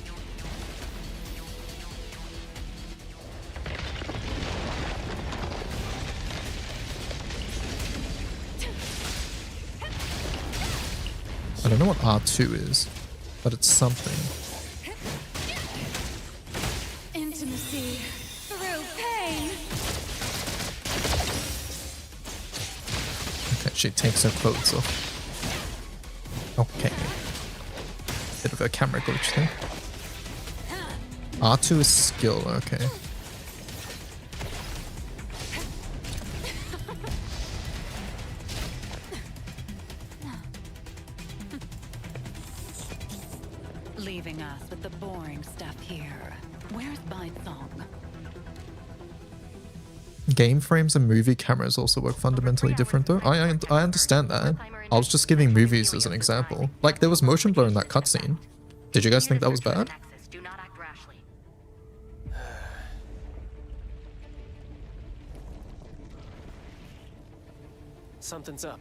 I don't know what R2 is, but it's something. Intimacy through pain. She takes her clothes off. Okay. Bit of a camera glitch there. R2 is skill, okay. Leaving us with the boring stuff here. Where's Bite Song? Game frames and movie cameras also work fundamentally different though. I understand that. I was just giving movies as an example. Like there was motion blur in that cutscene. Did you guys think that was bad? Do not act rashly. Something's up.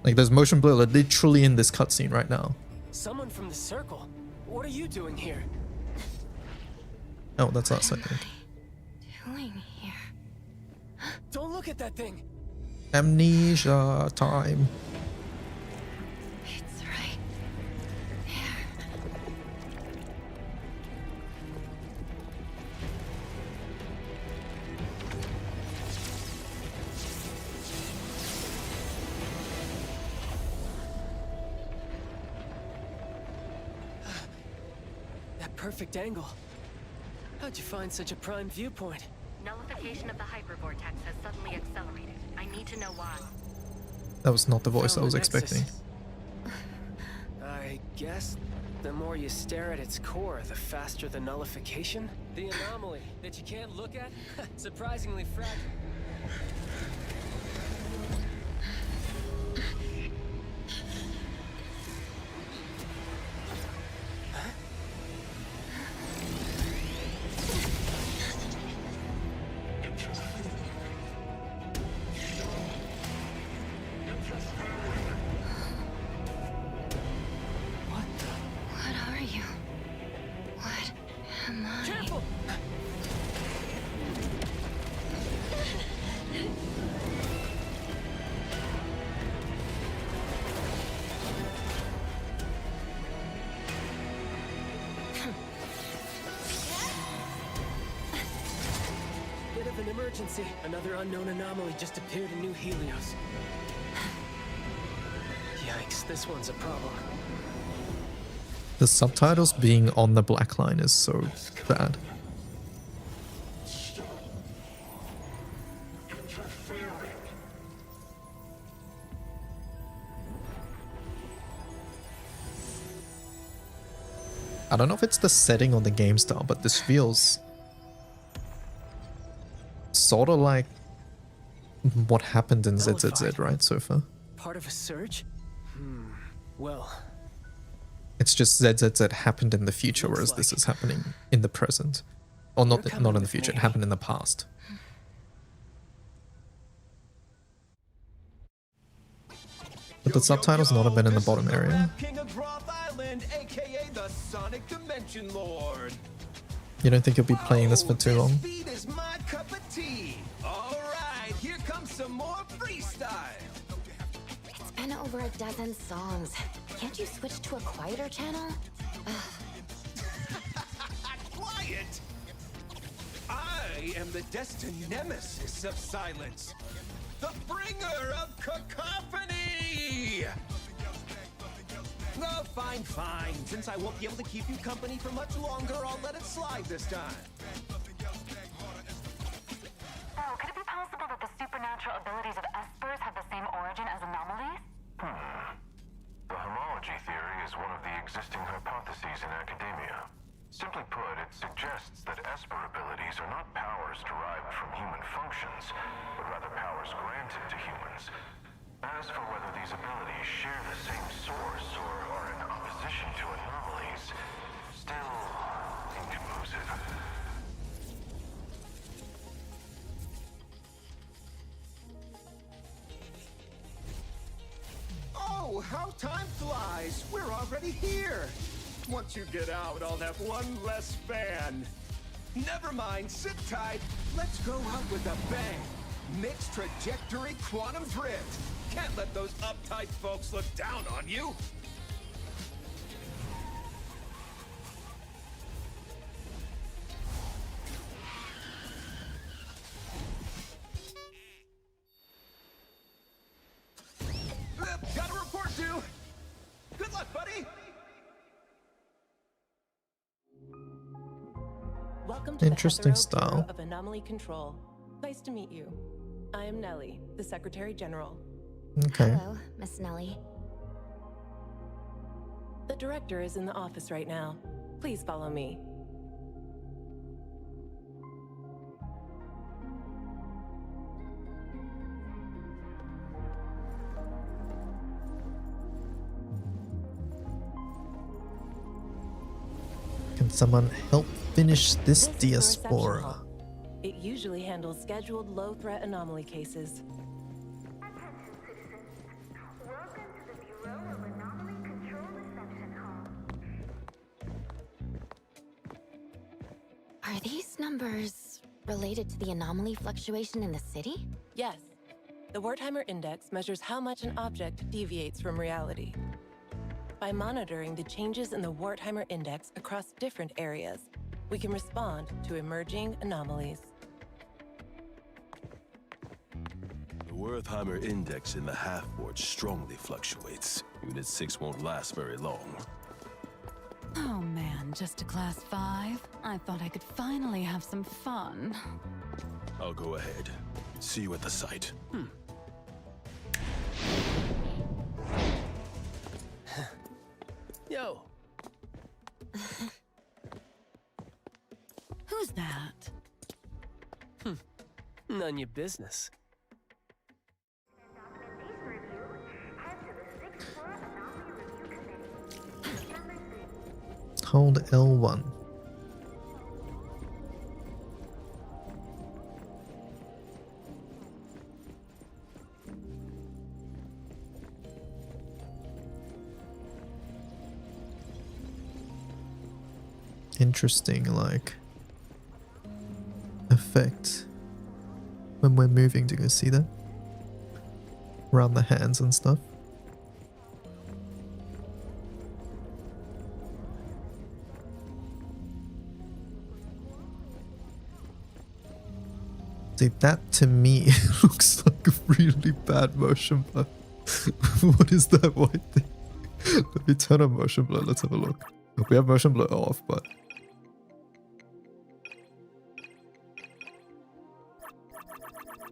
Like there's motion blur literally in this cutscene right now. Someone from the circle. What are you doing here? Oh, that's us, I think. Doing here. Don't look at that thing. Amnesia time. It's right That perfect angle. How'd you find such a prime viewpoint? Nullification of the hypervortex has suddenly accelerated. I need to know why. That was not the voice I Found was the nexus. expecting. I guess the more you stare at its core, the faster the nullification. The anomaly that you can't look at? Surprisingly fragile. What are you? What am I? Careful! Bit of an emergency. Another unknown anomaly just appeared in New Helios. Yikes, this one's a problem. The subtitles being on the black line is so bad. I don't know if it's the setting or the game style, but this feels sort of like what happened in ZZZ, right, so far? Part of a surge? Well, It's just ZZZ happened in the future, Looks whereas this like- is happening in the present. Or not, You're coming not in the with future, it me. happened in the past. But the subtitles not have been in the bottom area. King of Groth Island, aka the Sonic Dimension Lord. You don't think you'll be playing this for too long? This beat is my cup of tea. All right, here comes some more freestyle. It's been over a dozen songs. Can't you switch to a quieter channel? Quiet. I am the destined nemesis of silence, the bringer of cacophony. Oh, fine, fine. Since I won't be able to keep you company for much longer, I'll let it slide this time. So, could it be possible that the supernatural abilities of espers have the same origin as anomalies? The homology theory is one of the existing hypotheses in academia. Simply put, it suggests that esper abilities are not powers derived from human functions, but rather powers granted to humans. As for whether these abilities share the same source or are in opposition to anomalies, still inconclusive. Oh, how time flies! We're already here! Once you get out, I'll have one less fan. Never mind, sit tight. Let's go out with a bang. Mixed trajectory quantum drift. Can't let those uptight folks look down on you. Welcome to Interesting the Hetero style. Bureau of Anomaly Control. Nice to meet you. I am Nellie, the Secretary General. Okay. Hello, Miss Nellie. The director is in the office right now. Please follow me. Can someone help finish this This is the reception diaspora? hall. It usually handles scheduled low-threat anomaly cases. Attention citizens. Welcome to the Bureau of Anomaly Control Reception Hall. Are these numbers related to the anomaly fluctuation in the city? Yes. The Wertheimer Index measures how much an object deviates from reality. By monitoring the changes in the Wertheimer Index across different areas, we can respond to emerging anomalies. The Wertheimer Index in the half-board strongly fluctuates. Unit 6 won't last very long. Oh man, just a class 5? I thought I could finally have some fun. I'll go ahead. See you at the site. Yo, Who's that? none your business. Documentation review. Head to the 6th floor Anomaly Review Committee. Number 3. Hold L1. Interesting, like, effect when we're moving. Do you see that? Around the hands and stuff. See, that to me looks like a really bad motion blur. What is that white thing? Let me turn on motion blur. Let's have a look. We have motion blur off, but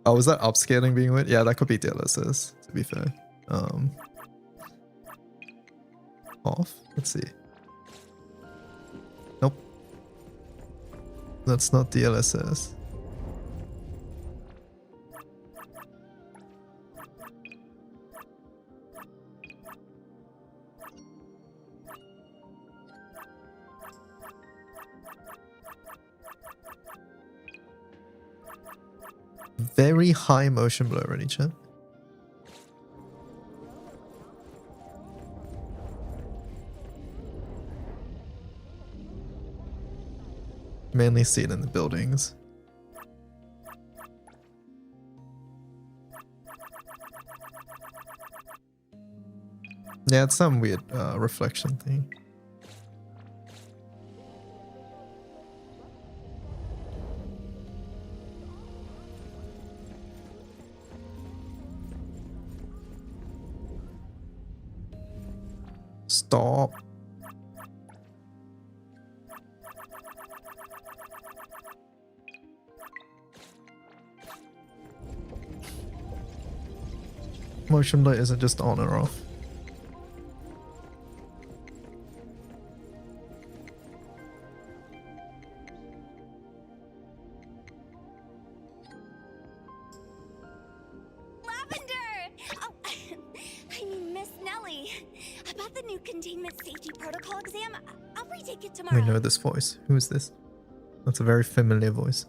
oh, was that upscaling being weird? Yeah, that could be DLSS, to be fair. Off? Let's see. Nope. That's not DLSS. Very high motion blur already, chat. Mainly see it in the buildings. Yeah, it's some weird reflection thing. Stop. Motion blur isn't just on or off. Lavender! Oh, I mean, Miss Nellie. About the new containment safety protocol exam, I'll retake it tomorrow. We know this voice. Who is this? That's a very familiar voice.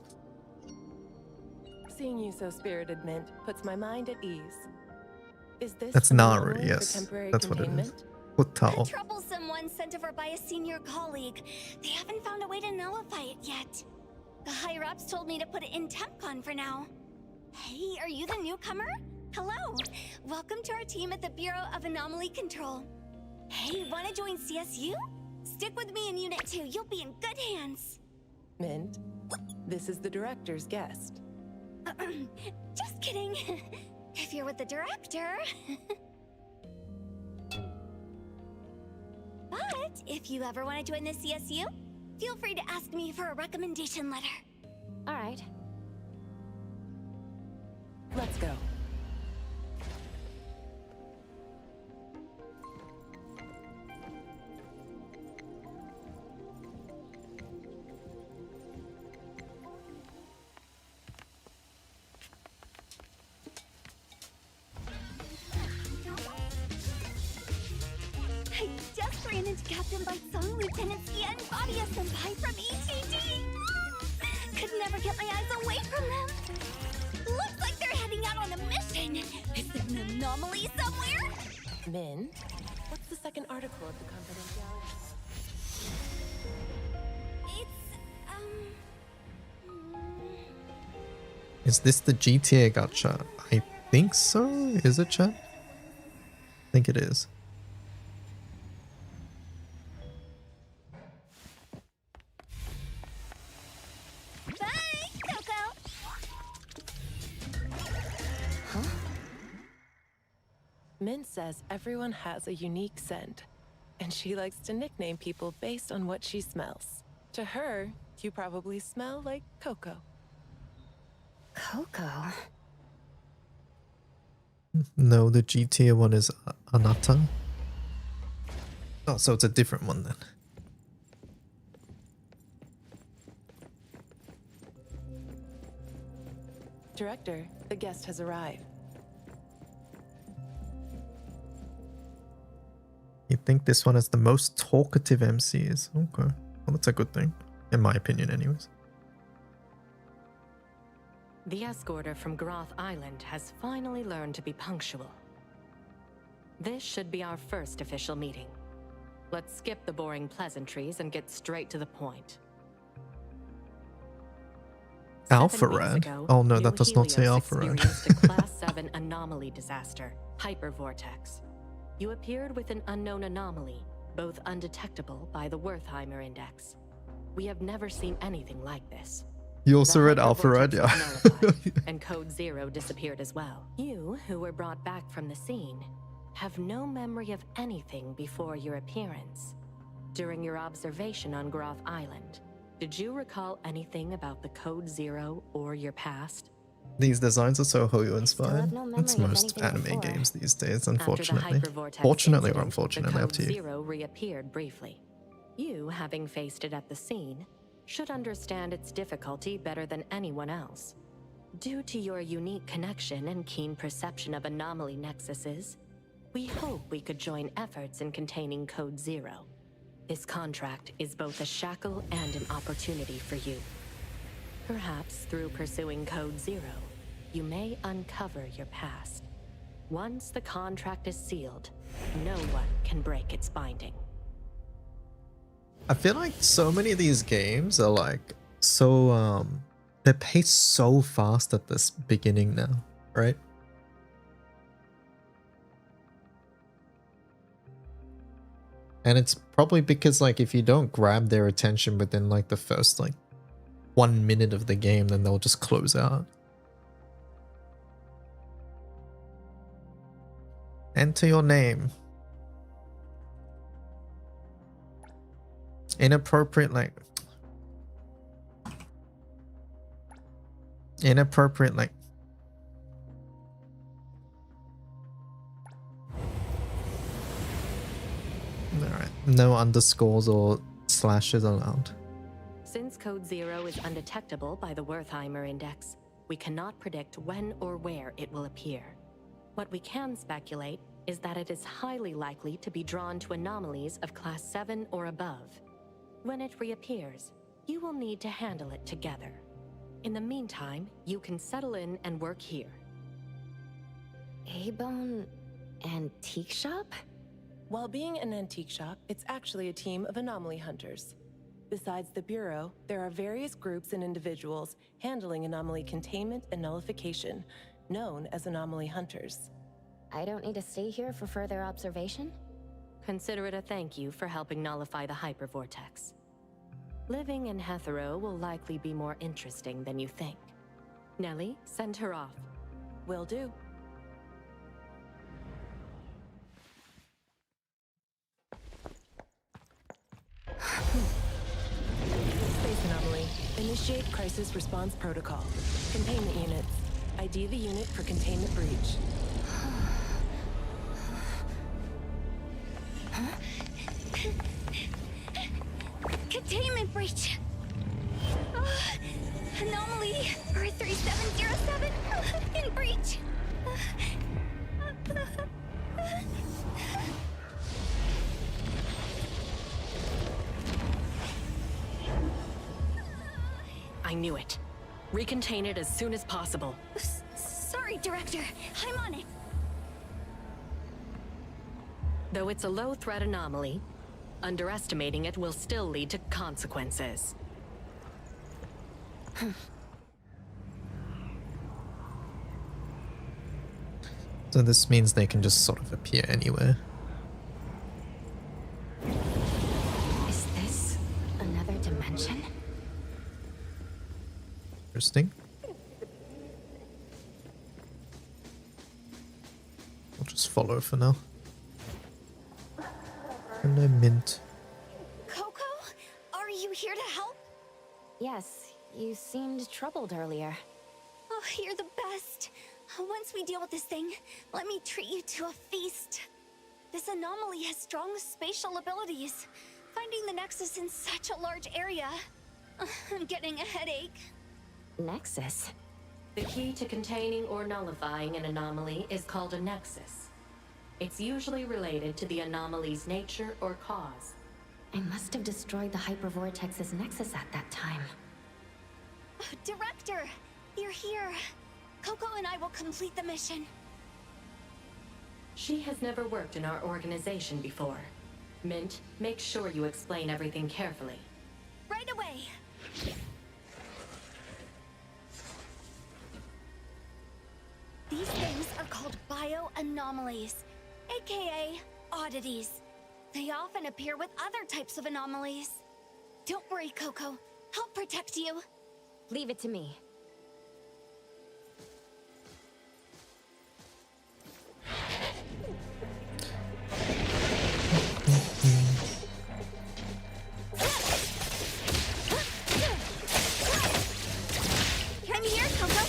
Seeing you so spirited, Mint, puts my mind at ease. Is this That's the Naru, manual for yes. temporary That's what it is. containment? A Hotel. troublesome one sent over by a senior colleague. They haven't found a way to nullify it yet. The higher-ups told me to put it in TempCon for now. Hey, are you the newcomer? Hello. Welcome to our team at the Bureau of Anomaly Control. Hey, wanna join CSU? Stick with me in Unit 2. You'll be in good hands. Mint, this is the director's guest. Just kidding. If you're with the director. But if you ever want to join the CSU, Feel free to ask me for a recommendation letter. Alright. Let's go. I just ran into Captain Bite's Song Lieutenant Sia and Badia Senpai from ETD. Could never get my eyes away from them. Looks like they're heading out on a mission. Is it an anomaly somewhere? Min, what's the second article of the confidentiality? Is this the GTA gacha? I think so. Is it, chat? I think it is. Bye, Coco. Min says everyone has a unique scent, and she likes to nickname people based on what she smells. To her, you probably smell like Coco. Coco? No, the GTA one is Anata. Oh, so it's a different one then. Director, the guest has arrived. You think this one is the most talkative MCs? Okay. Well, that's a good thing. In my opinion, anyways. The escorter from Groth Island has finally learned to be punctual. This should be our first official meeting. Let's skip the boring pleasantries and get straight to the point. Alpha Rad? Oh no, that does not say Alpha Rad. Experienced a Class 7 anomaly disaster, Hypervortex. You appeared with an unknown anomaly, both undetectable by the Wertheimer Index. We have never seen anything like this. You also read Alpha Rad, yeah. And Code Zero disappeared as well. You, who were brought back from the scene, have no memory of anything before your appearance. During your observation on Groth Island, did you recall anything about the Code Zero or your past? These designs are so Hoyo inspired. no memory It's of most anything anime before. games these days, After the unfortunately. Hypervortex Fortunately or incident, unfortunately, the up Code to you. Zero reappeared briefly. You, having faced it at the scene, should understand its difficulty better than anyone else. Due to your unique connection and keen perception of anomaly nexuses, we hope we could join efforts in containing Code Zero. This contract is both a shackle and an opportunity for you. Perhaps through pursuing Code Zero, you may uncover your past. Once the contract is sealed, no one can break its binding. I feel like so many of these games are like so they're paced so fast at this beginning now, right? And it's probably because like if you don't grab their attention within like the first like 1 minute of the game, then they'll just close out. Enter your name. Inappropriate like Alright, no underscores or slashes allowed. Since Code Zero is undetectable by the Wertheimer Index, we cannot predict when or where it will appear. What we can speculate is that it is highly likely to be drawn to anomalies of Class 7 or above. When it reappears, you will need to handle it together. In the meantime, you can settle in and work here. A-Bone Antique Shop? While being an antique shop, it's actually a team of anomaly hunters. Besides the Bureau, there are various groups and individuals handling anomaly containment and nullification, known as anomaly hunters. I don't need to stay here for further observation? Consider it a thank you for helping nullify the Hypervortex. Living in Hetero will likely be more interesting than you think. Nellie, send her off. Will do. anomaly. Initiate crisis response protocol. Containment units. ID the unit for containment breach. Containment breach! Anomaly 3707 in breach! I knew it. Recontain it as soon as possible. Sorry, Director. I'm on it. Though it's a low-threat anomaly, underestimating it will still lead to consequences. So this means they can just sort of appear anywhere. Is this another dimension? Interesting. I'll just follow for now. And a mint. Coco? Are you here to help? Yes, you seemed troubled earlier. Oh, you're the best. Once we deal with this thing, let me treat you to a feast. This anomaly has strong spatial abilities. Finding the Nexus in such a large area. I'm getting a headache. Nexus? The key to containing or nullifying an anomaly is called a nexus. It's usually related to the anomaly's nature or cause. I must have destroyed the Hypervortex's Nexus at that time. Director, you're here. Coco and I will complete the mission. She has never worked in our organization before. Mint, make sure you explain everything carefully. Right away. These things are called bioanomalies, aka oddities. They often appear with other types of anomalies. Don't worry, Coco. I'll protect you. Leave it to me. I'm here, Coco.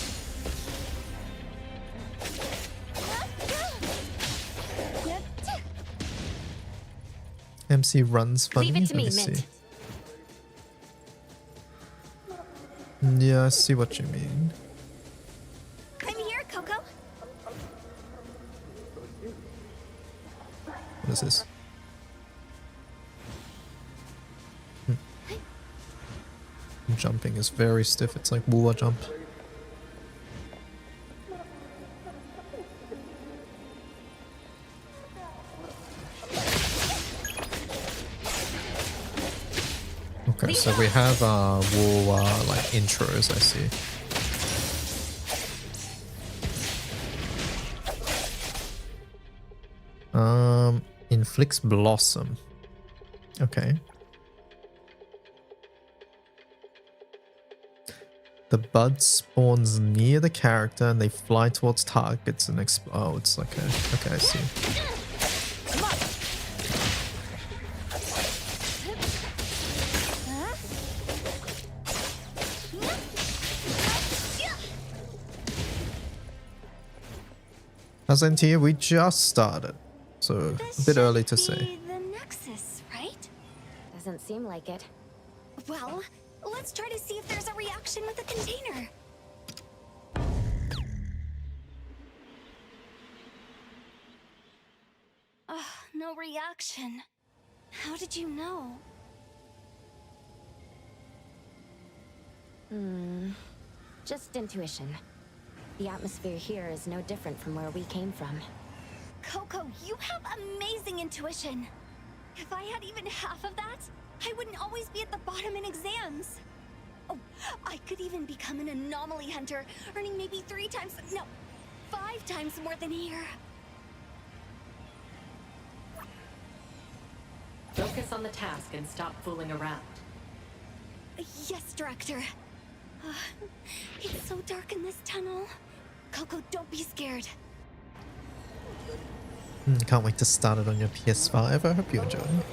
MC runs funny. Leave it to me, Let Mint. see. Yeah, I see what you mean. I'm here, Coco. What is this? Jumping is very stiff. It's like Wuwa jump. Okay, so we have Wuwa like intros, I see. Inflicts Blossom. Okay. The bud spawns near the character and they fly towards targets and oh, it's like a... Okay, I see. As in here, we just started, so a bit early to say. The Nexus, right? Doesn't seem like it. Well, let's try to see if there's a reaction with the container. No reaction. How did you know? Just intuition. The atmosphere here is no different from where we came from. Coco, you have amazing intuition. If I had even half of that, I wouldn't always be at the bottom in exams. Oh, I could even become an anomaly hunter, earning maybe 5 times more than here. Focus on the task and stop fooling around. Yes, Director. It's so dark in this tunnel. Coco, don't be scared. Can't wait to start it on your PS5. I hope you enjoy it.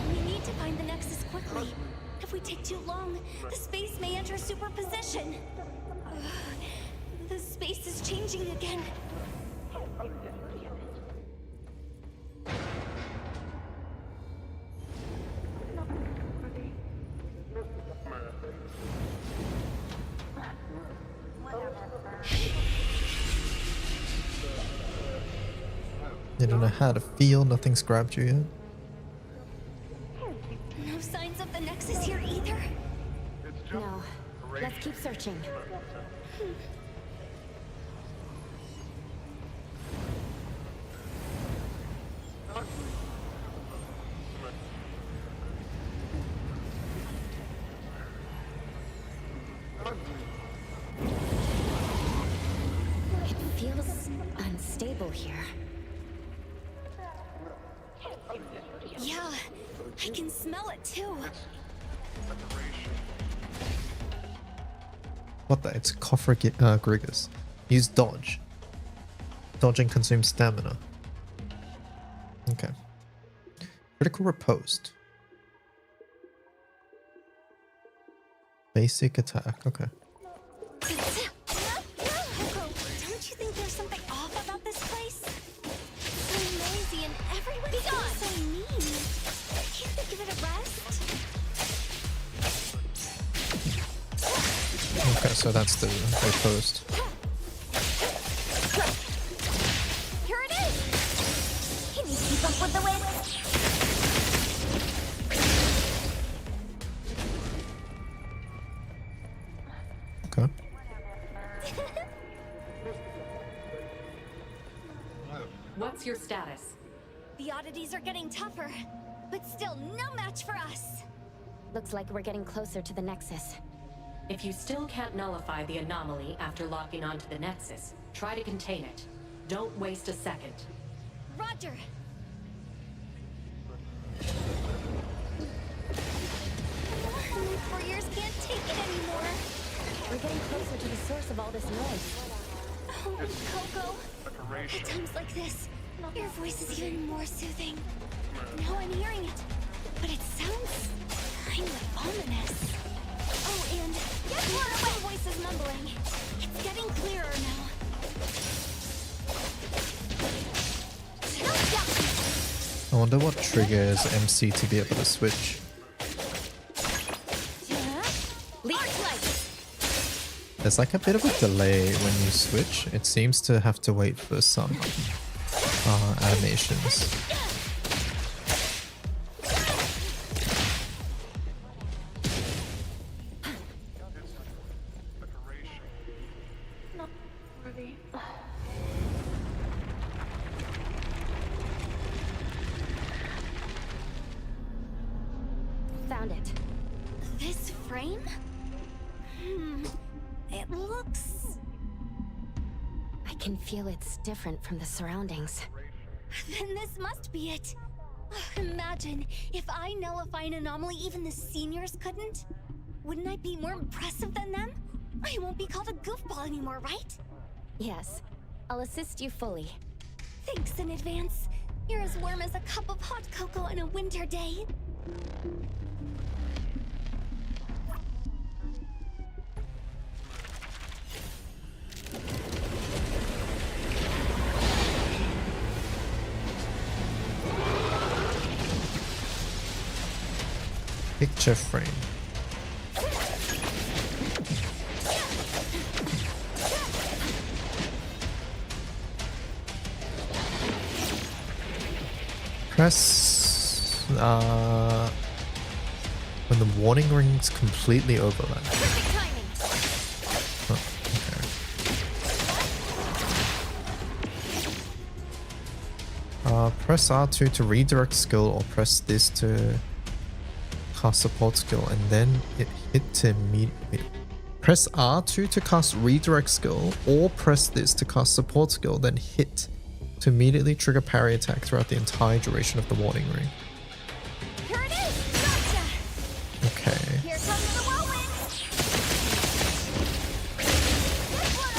We need to find the Nexus quickly. take too long. The space may enter superposition. The space is changing again. You don't know how to feel, nothing's grabbed you yet. No signs of the Nexus here either. No. Let's keep searching. It feels unstable here. Yeah, I can smell it too. What the? It's Coffer Grigus. Use dodge. Dodging consumes stamina. Okay. Critical riposte. Basic attack. Okay. Don't you think there's something off about this place? So noisy and everyone seems so mean. Can't they give it a rest? Okay, so that's the riposte. Here it is! Can you keep up with the wind? Okay. What's your status? The oddities are getting tougher, but still no match for us. Looks like we're getting closer to the Nexus. If you still can't nullify the anomaly after locking onto the Nexus, try to contain it. Don't waste a second. Roger! My ears can't take it anymore. We're getting closer to the source of all this noise. Oh, Coco. At times like this, your voice is even more soothing. Now I'm hearing it, but it sounds kind of ominous. Oh, and guess what? My voice is mumbling. It's getting clearer now. I wonder what triggers MC to be able to switch. There's like a bit of a delay when you switch. It seems to have to wait for some animations. Found it. This frame? It looks... I can feel it's different from the surroundings. Then this must be it. Imagine if I nullify an anomaly even the seniors couldn't. Wouldn't I be more impressive than them? I won't be called a goofball anymore, right? Yes. I'll assist you fully. Thanks in advance. You're as warm as a cup of hot cocoa on a winter day. Picture frame. Press when the warning rings completely overlap. Oh, okay. Press R2 to redirect skill, or press this to cast support skill, and then it hit to immediately. Press R2 to cast redirect skill, or press this to cast support skill, then hit to immediately trigger parry attack throughout the entire duration of the warning ring. Here it is! Gotcha! Okay. Here comes the whirlwind! This one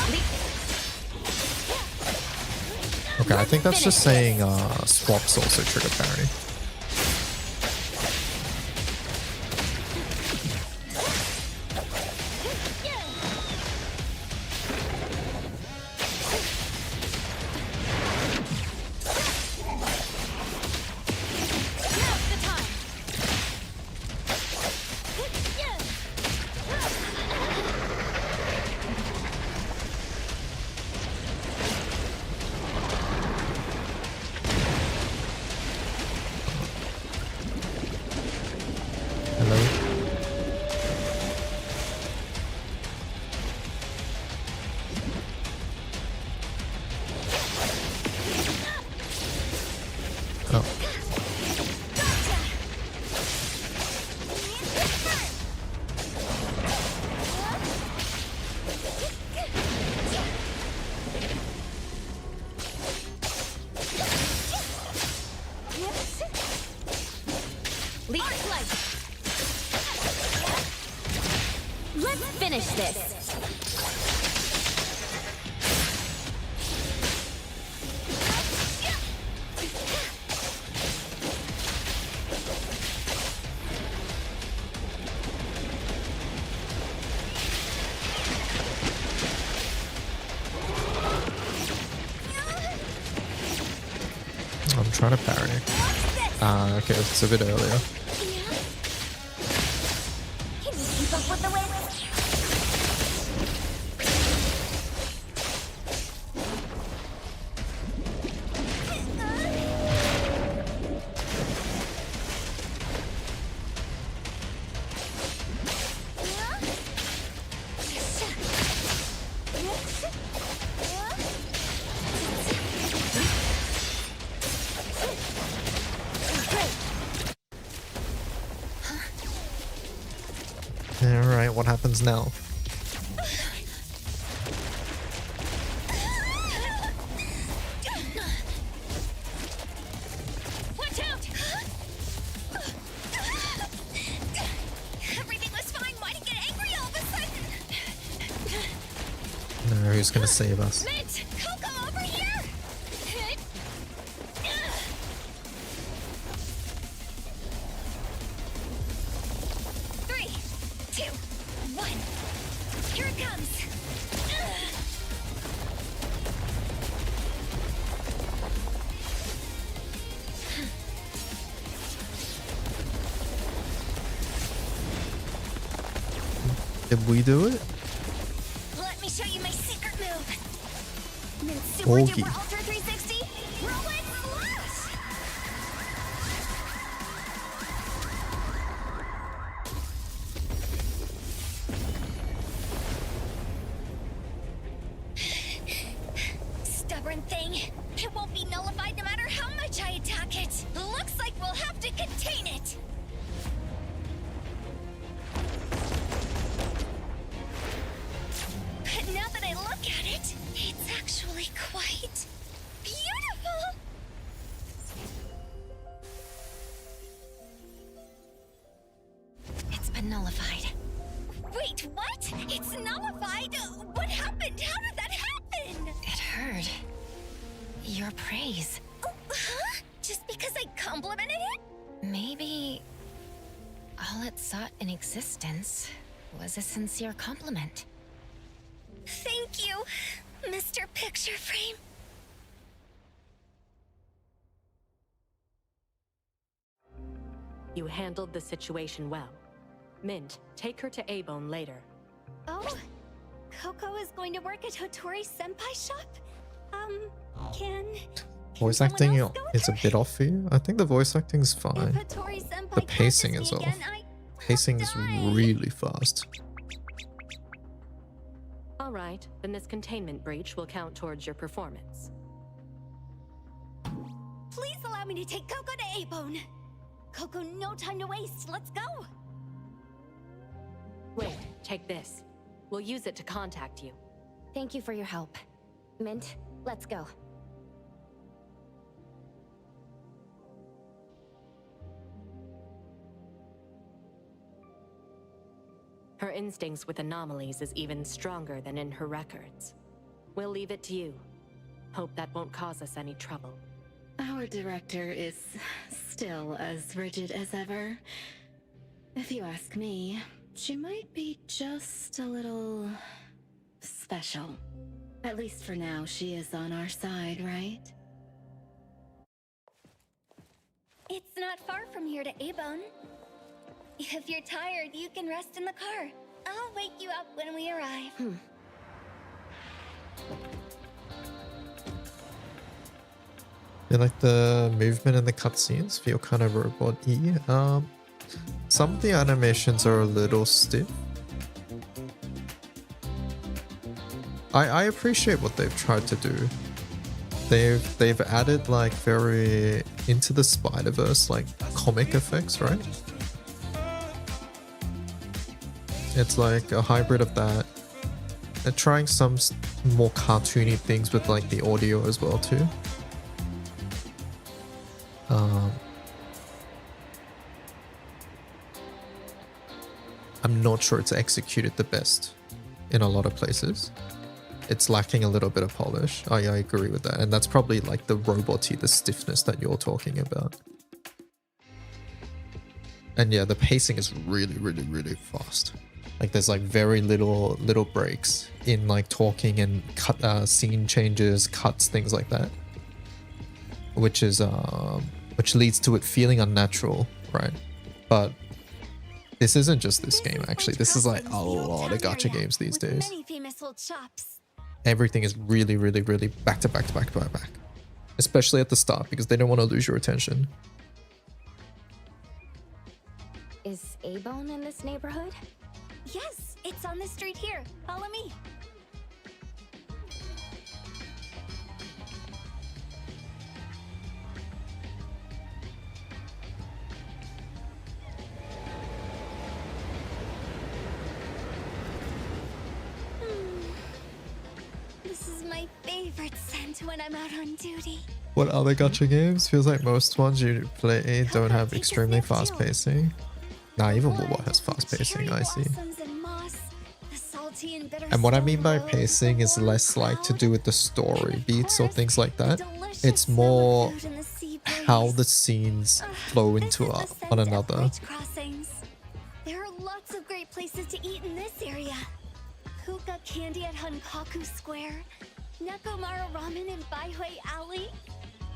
away! Okay, I think that's just saying swaps also trigger parry. finish this. I'm trying to parry. Ah, okay, it's a bit earlier. Can you keep up with the wind? Alright, what happens now? Watch out! Everything was fine. Why did you get angry all of a sudden? No, who's gonna save us? Mint! Coco, over here! 3, 2, 1. Here it comes. Did we do it? Let me show you my secret move. Mint super Wiki. duper ultra 360. Roll it slash. Stubborn thing. It won't be nullified no matter how much I attack it. Looks like we'll have to contain it. But now that I look at it, it's actually quite beautiful. It's been nullified. Wait, what? It's nullified? What happened? How did that happen? It heard your praise. Huh? Just because I complimented it? Maybe all it sought in existence was a sincere compliment. Thank you, Mr. Picture Frame. You handled the situation well. Mint, take her to A-Bone later. Oh, Coco is going to work at Hotori's senpai shop? Can Voice someone acting else go with is a her? bit off for you. I think the voice acting's If fine. Hotori senpai The pacing catches is me off. again, Pacing is really fast. All right, then this containment breach will count towards your performance. Please allow me to take Coco to A-Bone. Coco, no time to waste. Let's go. Wait, take this. We'll use it to contact you. Thank you for your help. Mint, let's go. Her instincts with anomalies is even stronger than in her records. We'll leave it to you. Hope that won't cause us any trouble. Our director is still as rigid as ever. If you ask me, she might be just a little special. At least for now, she is on our side, right? It's not far from here to A-Bone. If you're tired, you can rest in the car. I'll wake you up when we arrive. I feel like the movement in the cutscenes feel kind of robot-y. Some of the animations are a little stiff. I appreciate what they've tried to do. They've added like very Into the Spider-Verse like comic effects, right? It's like a hybrid of that. They're trying some more cartoony things with like the audio as well too. I'm not sure it's executed the best in a lot of places. It's lacking a little bit of polish. I agree with that. And that's probably like the roboty, the stiffness that you're talking about. And yeah, the pacing is really, really, really fast. Like there's like very little breaks in like talking and cut scene changes, cuts, things like that. Which is which leads to it feeling unnatural, right? But this isn't just this game actually. This is like a lot of gacha games these days. Everything is really, really, really back to back to back to back. Especially at the start because they don't want to lose your attention. Is A-Bone in this neighborhood? Yes, it's on this street here. Follow me. This is my favorite scent when I'm out on duty. What other gacha games? Feels like most ones you play don't have extremely fast pacing. Nah, even WoW has fast pacing, I see. And what I mean by pacing is less like to do with the story beats or things like that. It's more how the scenes flow into one another. There are lots of great places to eat in this area. Hookah candy at Hunkaku Square, Nekomaru Ramen in Baihui Alley.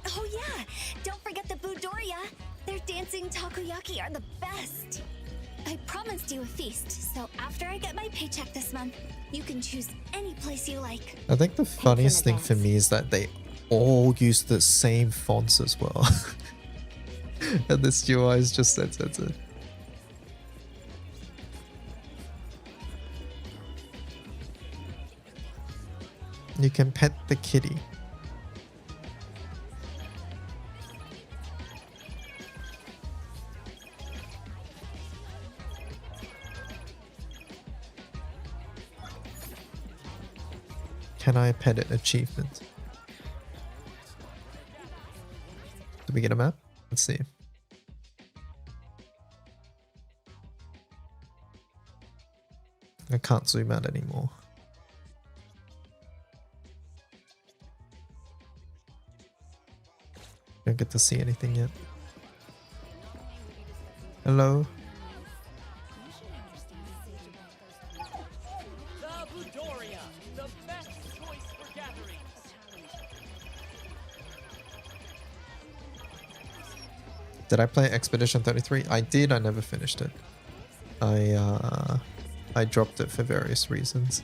Oh yeah, don't forget the Budoria. Their dancing takoyaki are the best. I promised you a feast, so after I get my paycheck this month, you can choose any place you like. I think the funniest thing for me is that they all use the same fonts as well. And this UI is just censored. You can pet the kitty. Can I pet it? Achievement. Did we get a map? Let's see. I can't zoom out anymore. Don't get to see anything yet. Hello? Did I play Expedition 33? I did, I never finished it. I dropped it for various reasons.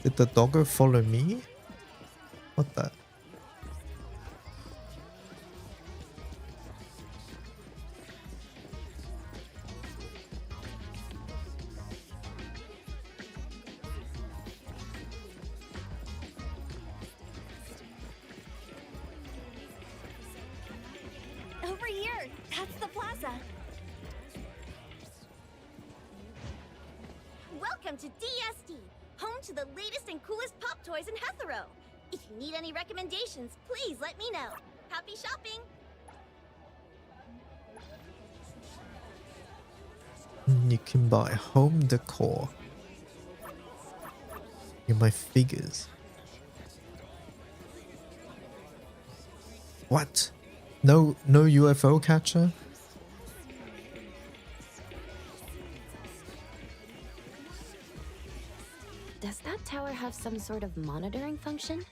Did the doggo follow me? What the? Over here, that's the plaza. Welcome to DSD, home to the latest and coolest pop toys in Hetero. If you need any recommendations, please let me know. Happy shopping! You can buy home decor. You're my figures. What? No UFO catcher? Does that tower have some sort of monitoring function?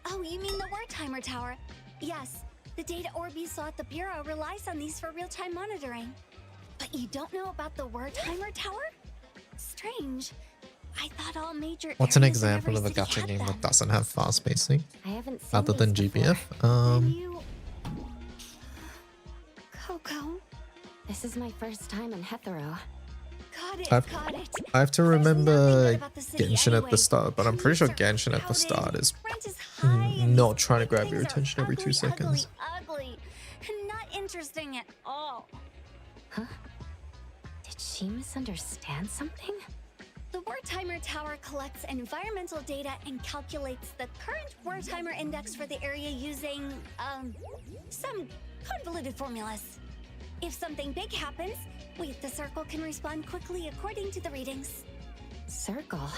Oh, you mean the Wartimer Tower? Yes, the data orb you saw at the Bureau relies on these for real-time monitoring. But you don't know about the Wartimer Tower? Strange. I thought all major What's an areas in example every of a city gacha had game them. that doesn't have fast pacing? I haven't seen Other than these before. GBF? Coco? This is my first time in Hetero. Got it, I've- got it. I have to There's remember nothing good about the city Genshin at anyway. the start, but I'm pretty sure Commutes are Genshin at the start crowded, is rent is high, and not these trying to grab your things are attention every 2 ugly, seconds. Ugly, not interesting at all. Huh? Did she misunderstand something? The Wartimer Tower collects environmental data and calculates the current Wartimer index for the area using, some convoluted formulas. If something big happens, we at the Circle can respond quickly according to the readings. Circle?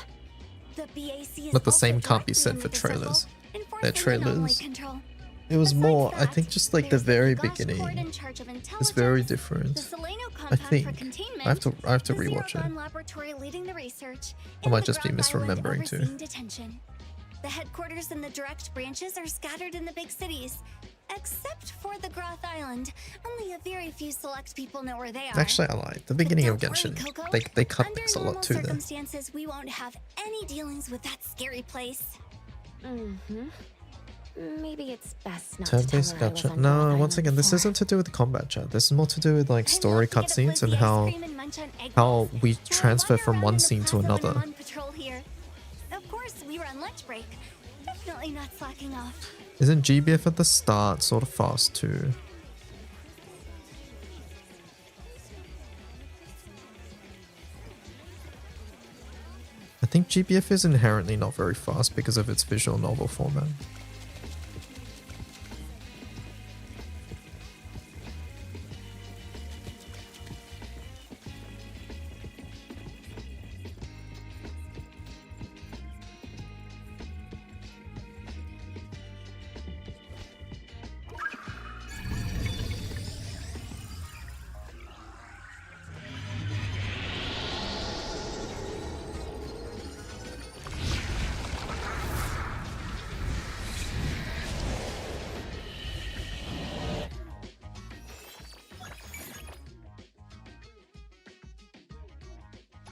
The BAC is But the also same can't be directly said under for the Circle, trailers. enforcing Their anomaly trailers. control. It was Besides more, I that, think, just like the there's very Gosh Cord beginning. in charge of It's very intelligence, different. the Seleno I compound think. for containment, I have to the rewatch it. Zero-Dawn laboratory leading the research, I and might the just be Ground Island misremembering too. overseeing detention. The headquarters and the direct branches are scattered in the big cities, except for the Groth Island. Only a very few select people know where they are. Actually, I lied. The beginning of Don't worry, Genshin, Coco. they cut Under things a normal lot too there. circumstances, we won't have any dealings with that scary place. Mm-hmm. Maybe it's best not to Turn-based tell her I was gacha. on No, Groth once Island again, this before. isn't to do with the combat chat. This is more to do with like story I'd love to get a cutscenes and Flizzy ice how cream and munch on egg how balls. we Try to transfer wander from around one in the scene to plaza when I'm another. on patrol here. Of course, we were on lunch break. Definitely not slacking off. Isn't GBF at the start sort of fast too? I think GBF is inherently not very fast because of its visual novel format.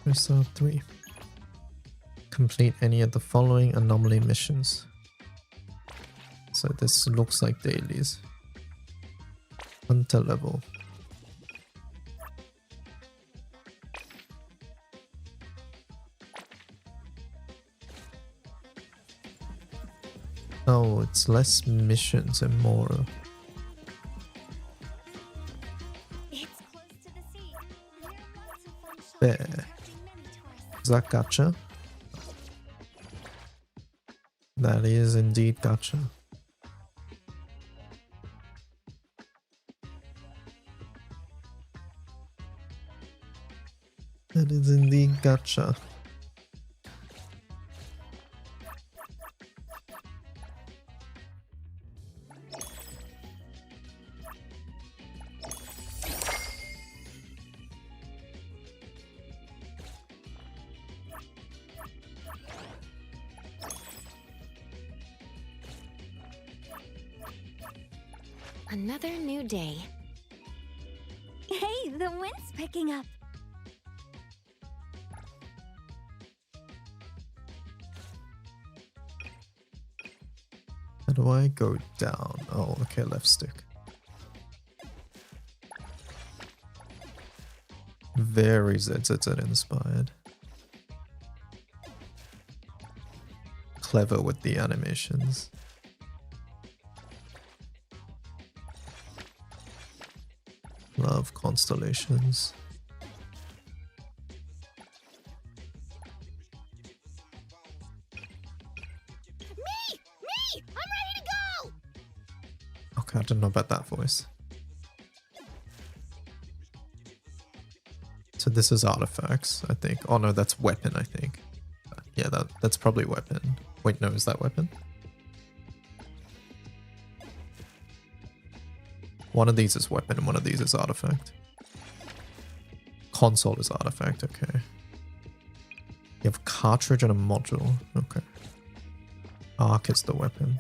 Episode 3. Complete any of the following anomaly missions. So this looks like dailies. Hunter level. Oh, it's less missions and more. It's close to the sea. There are lots of fun shops There. attracting many tourists. Is that gacha? That is indeed gacha. That is indeed gacha. Another new day. Hey, the wind's picking up. How do I go down? Oh, okay, left stick. Very ZZZ inspired. Clever with the animations. Love constellations. Me! I'm ready to go! Okay, I don't know about that voice. So this is artifacts, I think. Oh no, that's weapon, I think. Yeah, that's probably weapon. Wait, no, is that weapon? One of these is weapon and one of these is artifact. Console is artifact, okay. You have cartridge and a module, okay. Arc is the weapon.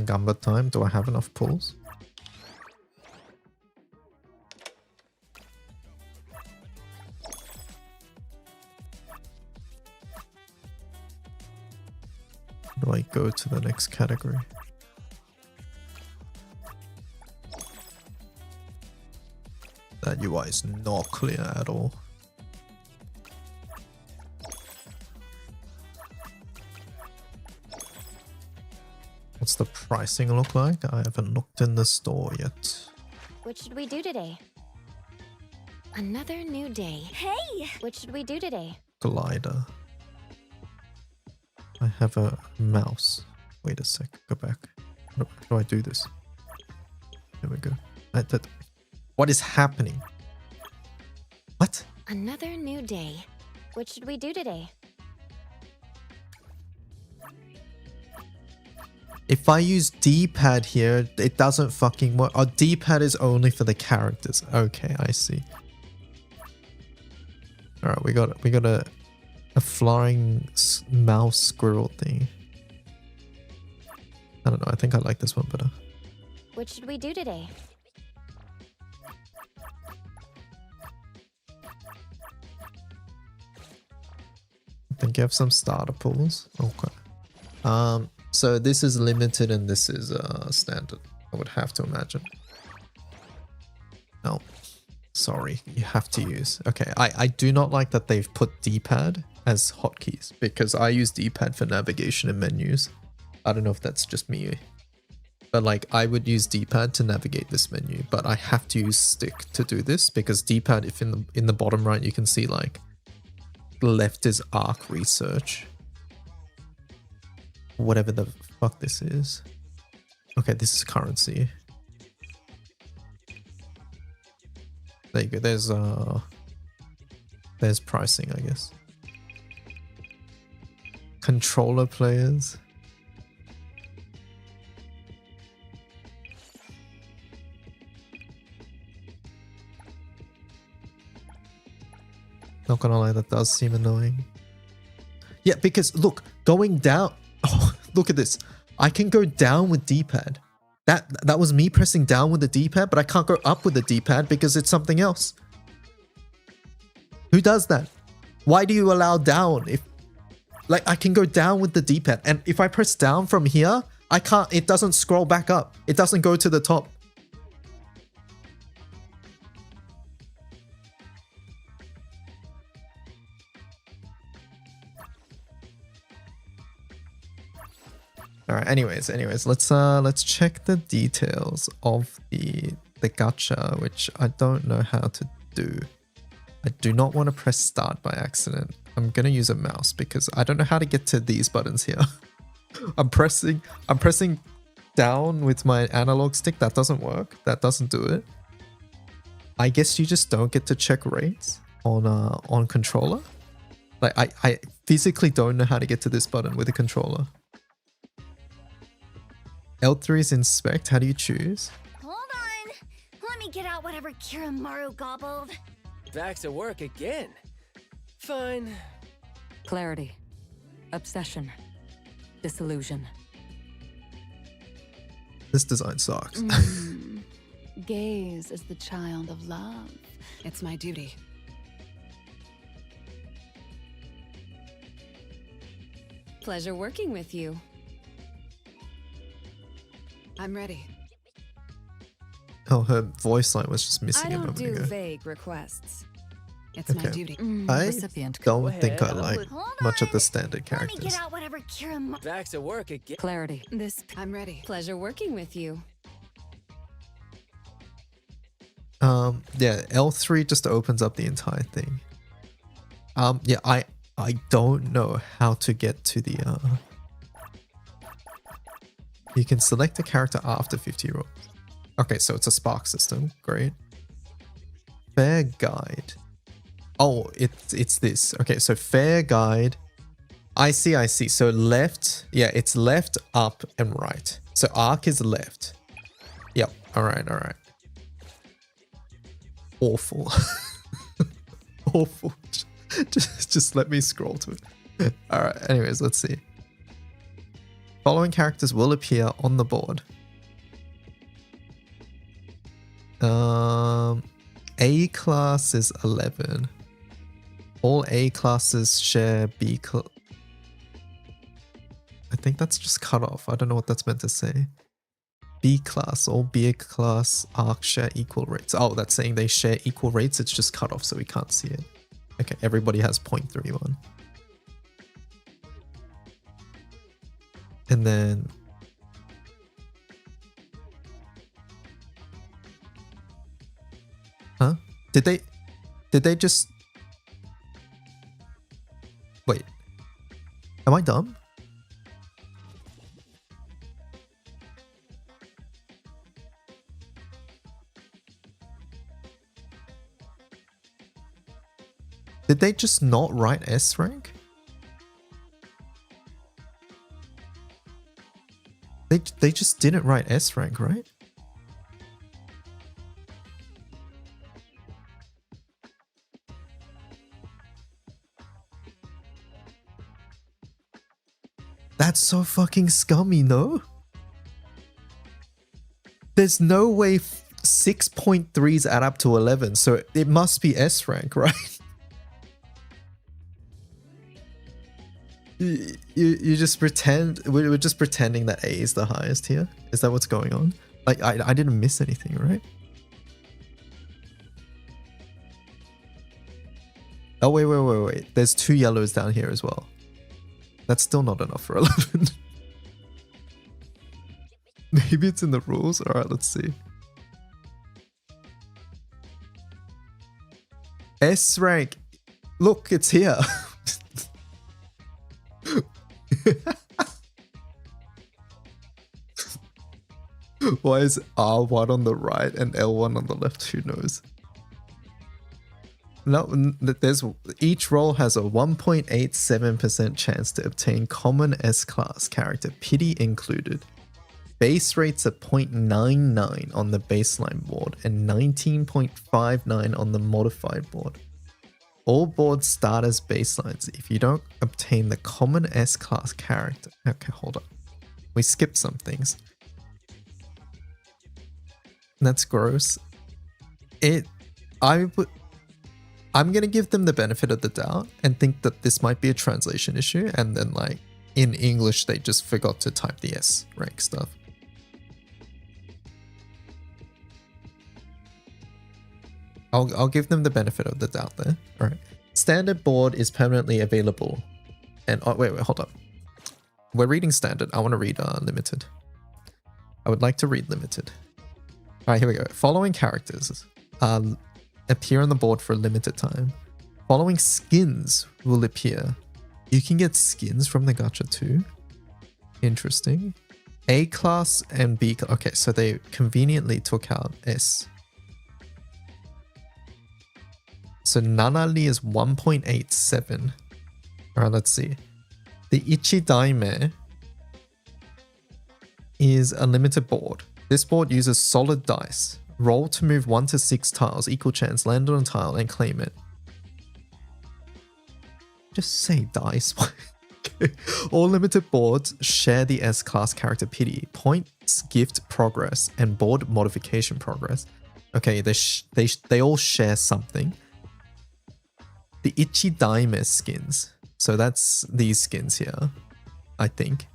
Gamba time, do I have enough pulls? Do I go to the next category? That UI is not clear at all. What's the pricing look like? I haven't looked in the store yet. What should we do today? Another new day. Hey! What should we do today? Glider. I have a mouse. Wait a sec. Go back. How do I do this? There we go. What is happening? What? Another new day. What should we do today? If I use D-pad here, it doesn't fucking work. Oh, D-pad is only for the characters. Okay, I see. All right, we got a flying mouse squirrel thing. I don't know. I think I like this one better. What should we do today? I think you have some starter pools. Okay. So this is limited and this is standard. I would have to imagine. No. Sorry, you have to use. Okay, I do not like that they've put D-pad as hotkeys because I use D-pad for navigation and menus. I don't know if that's just me. But like I would use D-pad to navigate this menu, but I have to use stick to do this because D-pad, if in the bottom right you can see like left is arc research. Whatever the fuck this is. Okay, this is currency. There you go. There's pricing, I guess. Controller players. Not gonna lie, that does seem annoying. Yeah, because look, going down. Oh, look at this. I can go down with D-pad. That was me pressing down with the D-pad, but I can't go up with the D-pad because it's something else. Who does that? Why do you allow down? If like I can go down with the D-pad, and if I press down from here, I can't. It doesn't scroll back up. It doesn't go to the top. All right. Anyways, let's check the details of the gacha, which I don't know how to do. I do not want to press start by accident. I'm gonna use a mouse because I don't know how to get to these buttons here. I'm pressing down with my analog stick. That doesn't work. That doesn't do it. I guess you just don't get to check rates on controller. Like I physically don't know how to get to this button with a controller. L3 is inspect. How do you choose? Hold on. Let me get out whatever Kiramaru gobbled. Back to work again. Fine. Clarity. Obsession. Disillusion. This design sucks. Gaze is the child of love. It's my duty. Pleasure working with you. I'm ready. Oh, her voice line was just missing I a don't moment do ago. vague requests. It's my duty. I Recipient. don't think I like much of the standard Let me get characters. out whatever Kiramaru. Back to work again. Clarity. I'm ready. Pleasure working with you. Yeah, L3 just opens up the entire thing. Yeah, I don't know how to get to the you can select a character after 50 rolls. Okay, so it's a spark system. Great. Fair guide. Oh, it's this. Okay, so fair guide. I see. So left, yeah, it's left, up, and right. So arc is left. Yep. All right. Awful. Awful. Just let me scroll to it. All right. Anyways, let's see. Following characters will appear on the board. A class is 11. All A classes share B class. I think that's just cut off. I don't know what that's meant to say. B class, all B class arc share equal rates. Oh, that's saying they share equal rates. It's just cut off, so we can't see it. Okay, everybody has 0.31. And then Did they just... Wait. Am I dumb? Did they just not write S rank? They just didn't write S rank, right? That's so fucking scummy, no? There's no way 6.3s add up to 11, so it must be S rank, right? You just pretend we're just pretending that A is the highest here. Is that what's going on? Like I didn't miss anything, right? Oh wait. There's 2 yellows down here as well. That's still not enough for 11. Maybe it's in the rules. All right, let's see. S rank. Look, it's here. Why is R1 on the right and L1 on the left? Who knows? No, there's each role has a 1.87% chance to obtain common S-class character, pity included. Base rates are 0.99 on the baseline board and 19.59 on the modified board. All boards start as baselines if you don't obtain the common S-class character. Okay, hold up. We skipped some things. That's gross. I'm gonna give them the benefit of the doubt and think that this might be a translation issue, and then like in English they just forgot to type the S rank stuff. I'll give them the benefit of the doubt there. All right. Standard board is permanently available. And oh, wait, hold on. We're reading standard. I want to read limited. I would like to read limited. All right, here we go. Following characters appear on the board for a limited time. Following skins will appear. You can get skins from the gacha too. Interesting. A class and B class. Okay, so they conveniently took out S. So Nanali is 1.87. All right, let's see. The Ichidaime is a limited board. This board uses solid dice. Roll to move 1 to 6 tiles, equal chance, land on a tile and claim it. Just say dice. Okay. All limited boards share the S-class character pity, points, gift, progress, and board modification progress. Okay, they all share something. The Ichidaime skins, so that's these skins here, I think,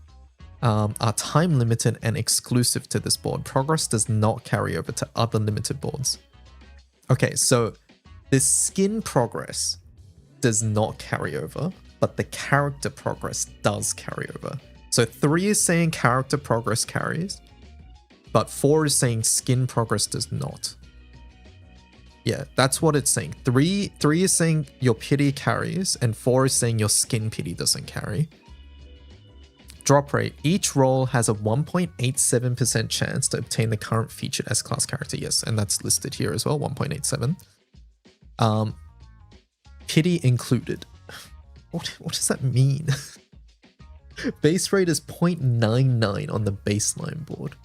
are time limited and exclusive to this board. Progress does not carry over to other limited boards. Okay, so this skin progress does not carry over, but the character progress does carry over. So 3 is saying character progress carries, but 4 is saying skin progress does not. Yeah, that's what it's saying. 3 is saying your pity carries, and 4 is saying your skin pity doesn't carry. Drop rate. Each role has a 1.87% chance to obtain the current featured S-class character. Yes, and that's listed here as well, 1.87. Pity included. What does that mean? Base rate is 0.99 on the baseline board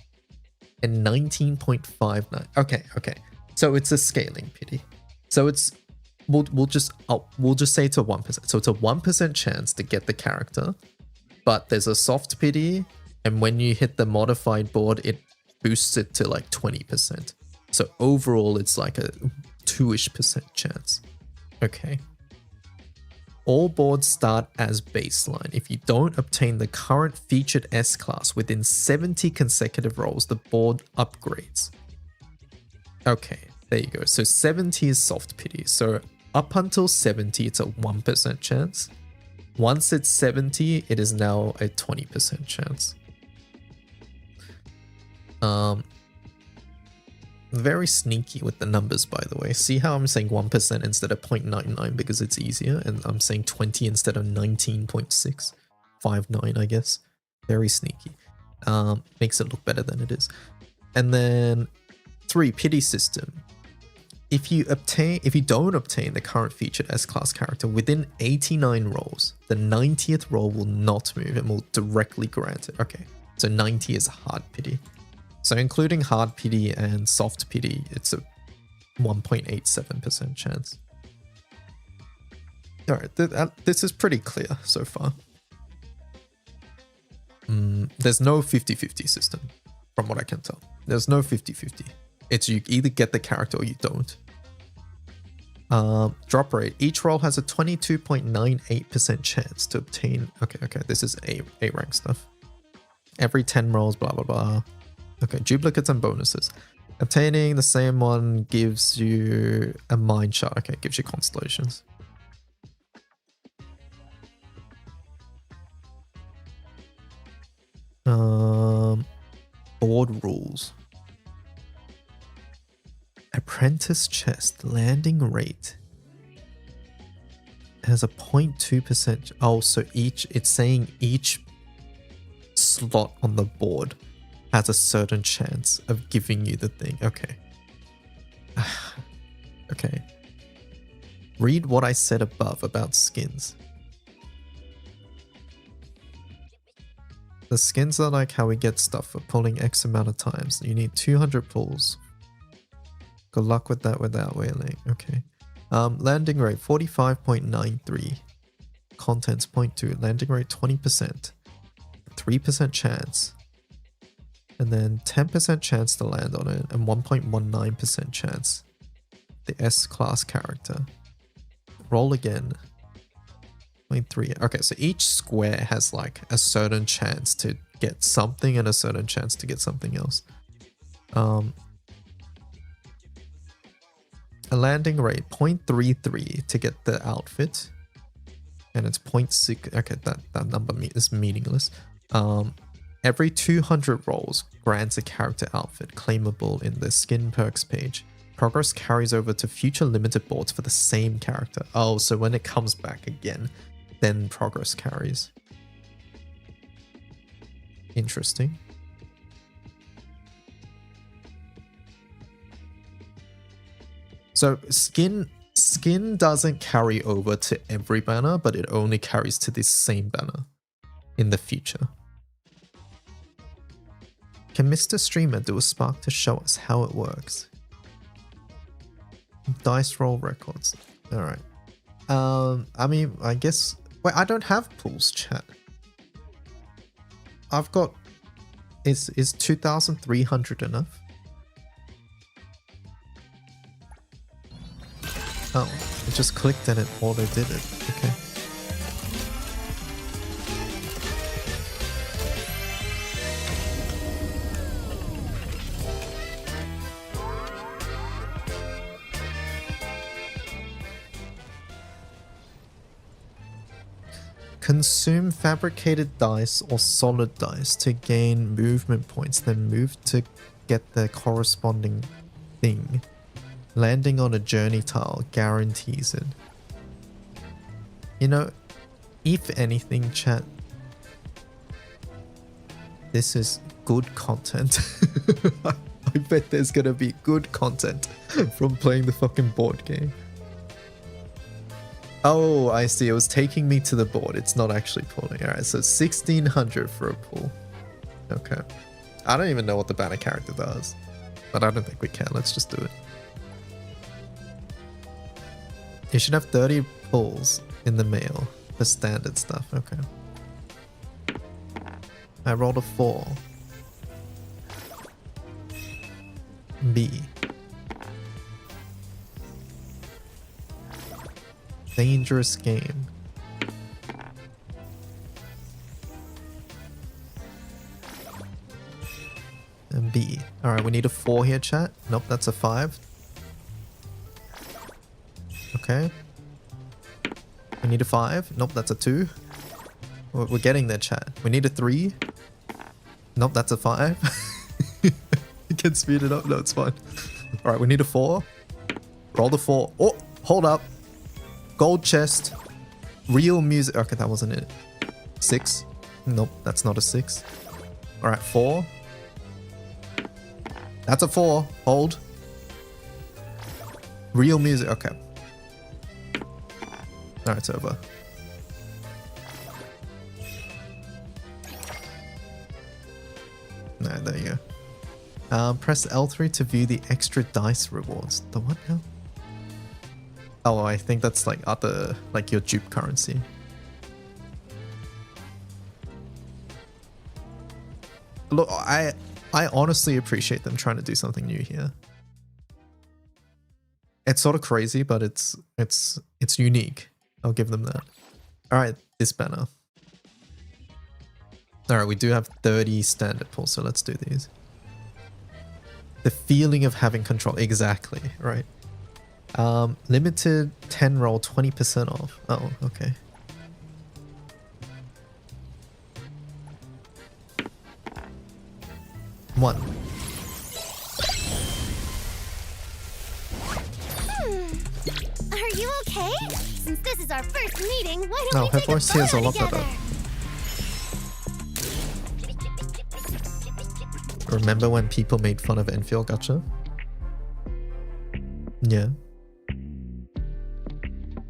and 19.59. Okay. So it's a scaling pity. So it's we'll just say it's a 1%. So it's a 1% chance to get the character, but there's a soft pity, and when you hit the modified board, it boosts it to like 20%. So overall, it's like a 2-ish% chance. Okay. All boards start as baseline. If you don't obtain the current featured S-class within 70 consecutive rolls, the board upgrades. Okay, there you go. So 70 is soft pity. So up until 70, it's a 1% chance. Once it's 70, it is now a 20% chance. Very sneaky with the numbers, by the way. See how I'm saying 1% instead of 0.99 because it's easier, and I'm saying 20 instead of 19.659, I guess. Very sneaky. Makes it look better than it is. And then 3, pity system. If you don't obtain the current featured S-class character within 89 rolls, the 90th roll will not move and will directly grant it. Okay, so 90 is hard pity. So including hard pity and soft pity, it's a 1.87% chance. Alright, this is pretty clear so far. There's no 50-50 system, from what I can tell. There's no 50-50. It's you either get the character or you don't. Drop rate. Each roll has a 22.98% chance to obtain... Okay, this is A rank stuff. Every 10 rolls, blah, blah, blah. Okay, duplicates and bonuses. Obtaining the same one gives you a mind shard. Okay, gives you constellations. Board rules. Apprentice chest landing rate has a 0.2%. Oh, so it's saying each slot on the board has a certain chance of giving you the thing. Okay. Okay. Read what I said above about skins. The skins are like how we get stuff for pulling X amount of times. You need 200 pulls. Good luck with that without whaling. Okay. Landing rate 45.93. Contents 0.2. Landing rate 20%. 3% chance. And then 10% chance to land on it, and 1.19% chance. The S-class character. Roll again. 0.3. Okay, so each square has like a certain chance to get something and a certain chance to get something else. A landing rate 0.33 to get the outfit, and it's 0.6. Okay, that number is meaningless. Every 200 rolls grants a character outfit claimable in the skin perks page. Progress carries over to future limited boards for the same character. Oh, so when it comes back again, then progress carries. Interesting. So skin doesn't carry over to every banner, but it only carries to this same banner in the future. Can Mr. Streamer do a spark to show us how it works? Dice roll records. Alright. I mean, I guess... Wait, I don't have pools, chat. I've got... Is 2,300 enough? Oh, it just clicked and it auto did it. Okay. Consume fabricated dice or solid dice to gain movement points, then move to get the corresponding thing. Landing on a journey tile guarantees it. You know, if anything, chat, this is good content. I bet there's gonna be good content from playing the fucking board game. Oh, I see. It was taking me to the board. It's not actually pulling. Alright, so 1,600 for a pull. Okay. I don't even know what the banner character does. But I don't think we can. Let's just do it. You should have 30 pulls in the mail for standard stuff. Okay. I rolled a 4. B. Dangerous game. And B. Alright, we need a 4 here, chat. Nope, that's a 5. Okay. We need a 5. Nope, that's a 2. We're getting there, chat. We need a 3. Nope, that's a 5. You can speed it up. No, it's fine. Alright, we need a 4. Roll the 4. Oh, hold up. Gold chest. Real music. Okay, that wasn't it. 6. Nope, that's not a 6. Alright, 4. That's a 4. Hold. Real music. Okay. Alright, it's over. No, there you go. Press L3 to view the extra dice rewards. The what now? Oh, I think that's like other, like your dupe currency. Look, I honestly appreciate them trying to do something new here. It's sort of crazy, but it's unique. I'll give them that. All right, this banner. All right, we do have 30 standard pulls, so let's do these. The feeling of having control. Exactly, right. Limited 10 roll, 20% off. Oh, okay. One. Are you okay? Since this is our first meeting, why don't we her take a voice here is a photo lot better. together? Remember when people made fun of Enfield gacha? Yeah.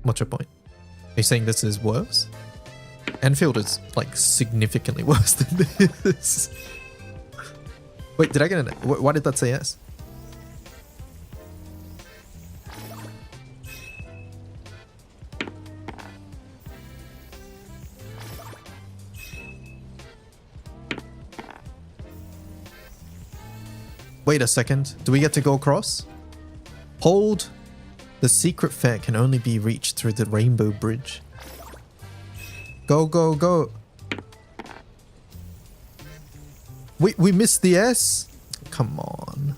What's your point? Are you saying this is worse? Enfield is like significantly worse than this. Wait, did I get an... Why did that say yes? Wait a second. Do we get to go across? Hold. The secret fair can only be reached through the Rainbow Bridge. Go, go, go. We missed the S. Come on.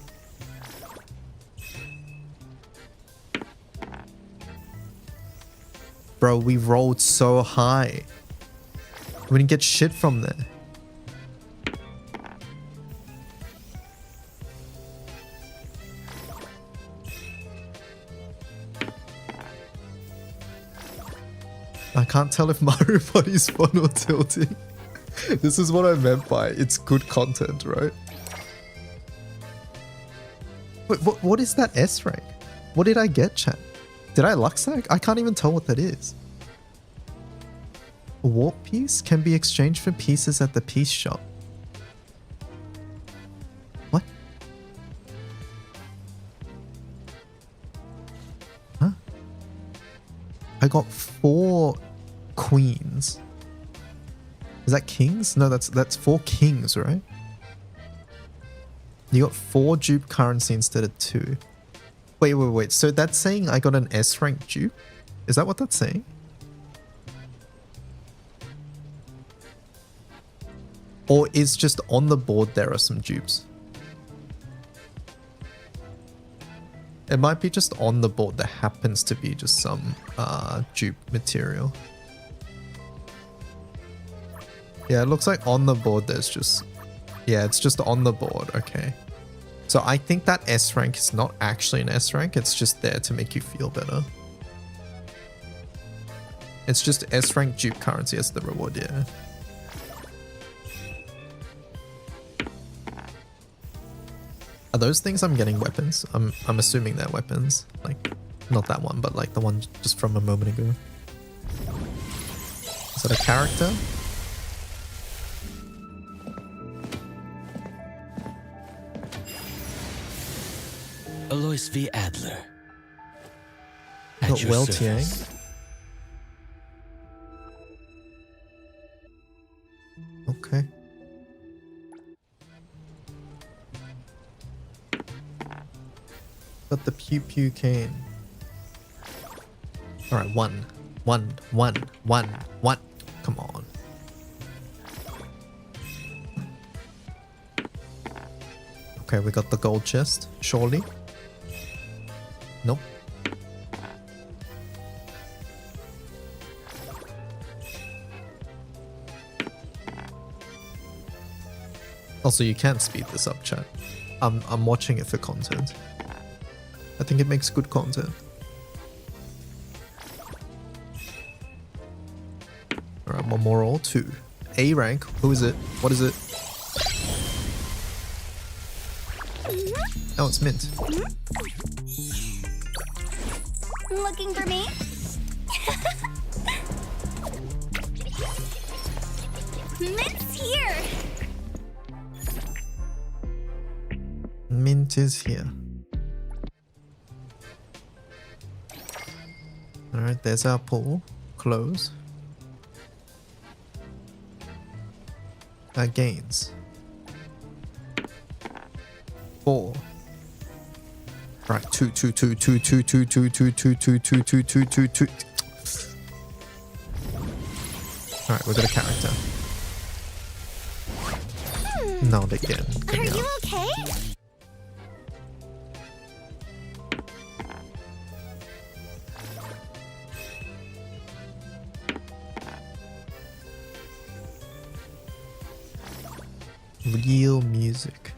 Bro, we rolled so high. We didn't get shit from there. I can't tell if Mario Party's fun or tilting. This is what I meant by it's good content, right? Wait, what is that S rank? What did I get, chat? Did I luck sack? I can't even tell what that is. A warp piece can be exchanged for pieces at the piece shop. What? Huh? I got 4 queens. Is that kings? No, that's 4 kings, right? You got 4 dupe currency instead of 2. Wait. So that's saying I got an S rank dupe? Is that what that's saying? Or is just on the board there are some dupes? It might be just on the board there happens to be just some dupe material. Yeah, it looks like on the board there's just... Yeah, it's just on the board. Okay. So I think that S rank is not actually an S rank. It's just there to make you feel better. It's just S rank dupe currency as the reward, yeah. Are those things I'm getting weapons? I'm assuming they're weapons. Like, not that one, but like the one just from a moment ago. Is that a character? Alois V. Adler. Got well Tiang. Okay. Got the pew pew cane. Alright, one. Come on. Okay, we got the gold chest, surely. Nope. Also, you can't speed this up, chat. I'm watching it for content. I think it makes good content. Alright, one more roll. 2. A rank. Who is it? What is it? Oh, it's Mint. Looking for me? Mint's here! Mint is here. Alright, there's our pool. Close. Our gains. 4. Right, 2. Alright, we got a character. Not again. Are you okay? Real music.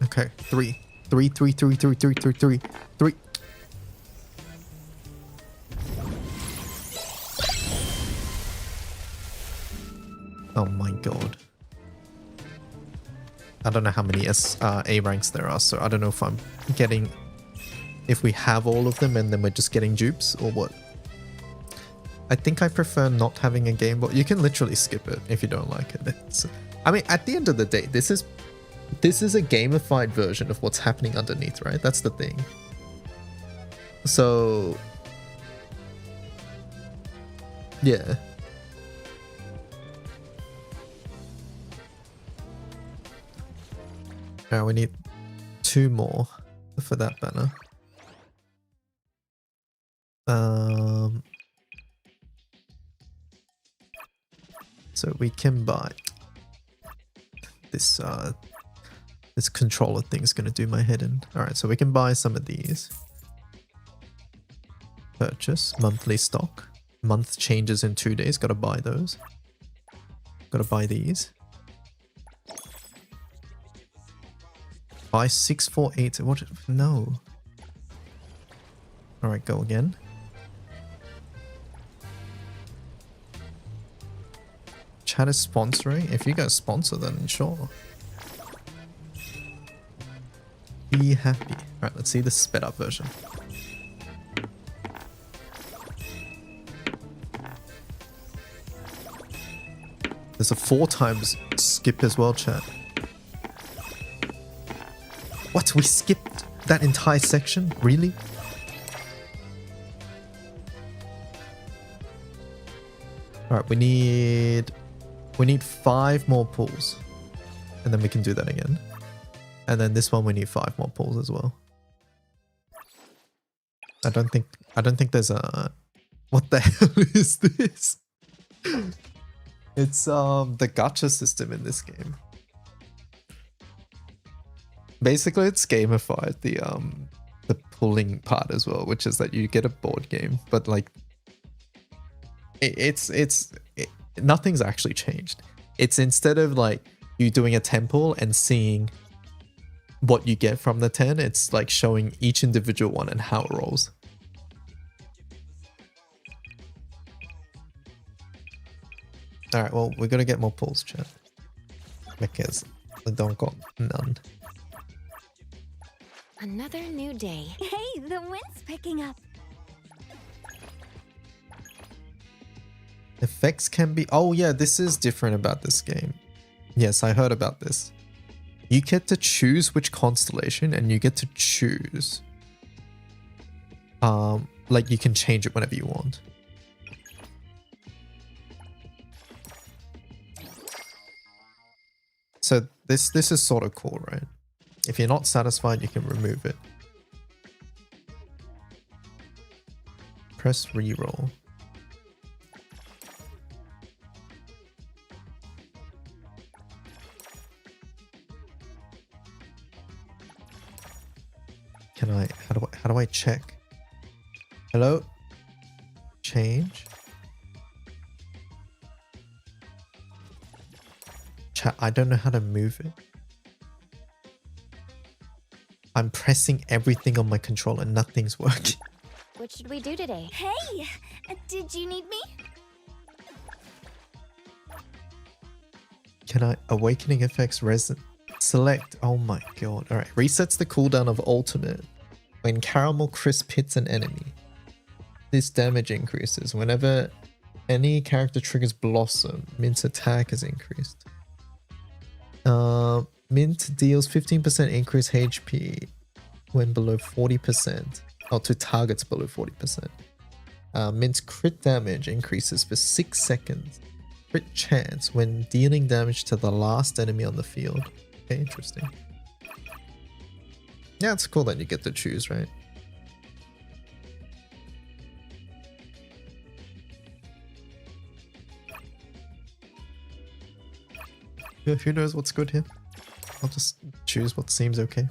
Okay, 3. 3. Oh my god. I don't know how many A ranks there are, so I don't know if I'm getting... If we have all of them and then we're just getting dupes or what. I think I prefer not having a game, but you can literally skip it if you don't like it. I mean, at the end of the day, this is a gamified version of what's happening underneath, right? That's the thing. So... yeah. Alright, we need 2 more for that banner. So we can buy this this controller thing's gonna do my head in. Alright, so we can buy some of these. Purchase, monthly stock. Month changes in 2 days, gotta buy those. Gotta buy these. Buy 6, 4, 8. What? No. Alright, go again. Chat is sponsoring. If you guys sponsor, then sure. Be happy. Alright, let's see the sped up version. There's a 4 times skip as well, chat. What? We skipped that entire section? Really? Alright, we need 5 more pulls. And then we can do that again. And then this one we need 5 more pulls as well. I don't think there's a... What the hell is this? It's the gacha system in this game. Basically, it's gamified the pulling part as well, which is that you get a board game, but like nothing's actually changed. It's instead of like you doing a 10 pull and seeing what you get from the 10, it's like showing each individual one and how it rolls. All right, well, we're gonna get more pulls, chat, because I don't got none. Another new day. Hey, the wind's picking up. Effects can be... Oh yeah, this is different about this game. Yes, I heard about this. You get to choose which constellation and you get to choose... like you can change it whenever you want. So this is sort of cool, right? If you're not satisfied, you can remove it. Press reroll. Can I, how do I check? Hello? Change. Chat, I don't know how to move it. I'm pressing everything on my controller. Nothing's working. What should we do today? Hey! Did you need me? Can I? Awakening effects resin. Select. Oh my god. Alright. Resets the cooldown of ultimate. When Caramel Crisp hits an enemy. This damage increases. Whenever any character triggers Blossom, Mint's attack is increased. Mint deals 15% increase HP when below 40%. Oh, to targets below 40%. Mint's crit damage increases for 6 seconds. Crit chance when dealing damage to the last enemy on the field. Okay, interesting. Yeah, it's cool that you get to choose, right? Yeah, who knows what's good here? I'll just choose what seems okay.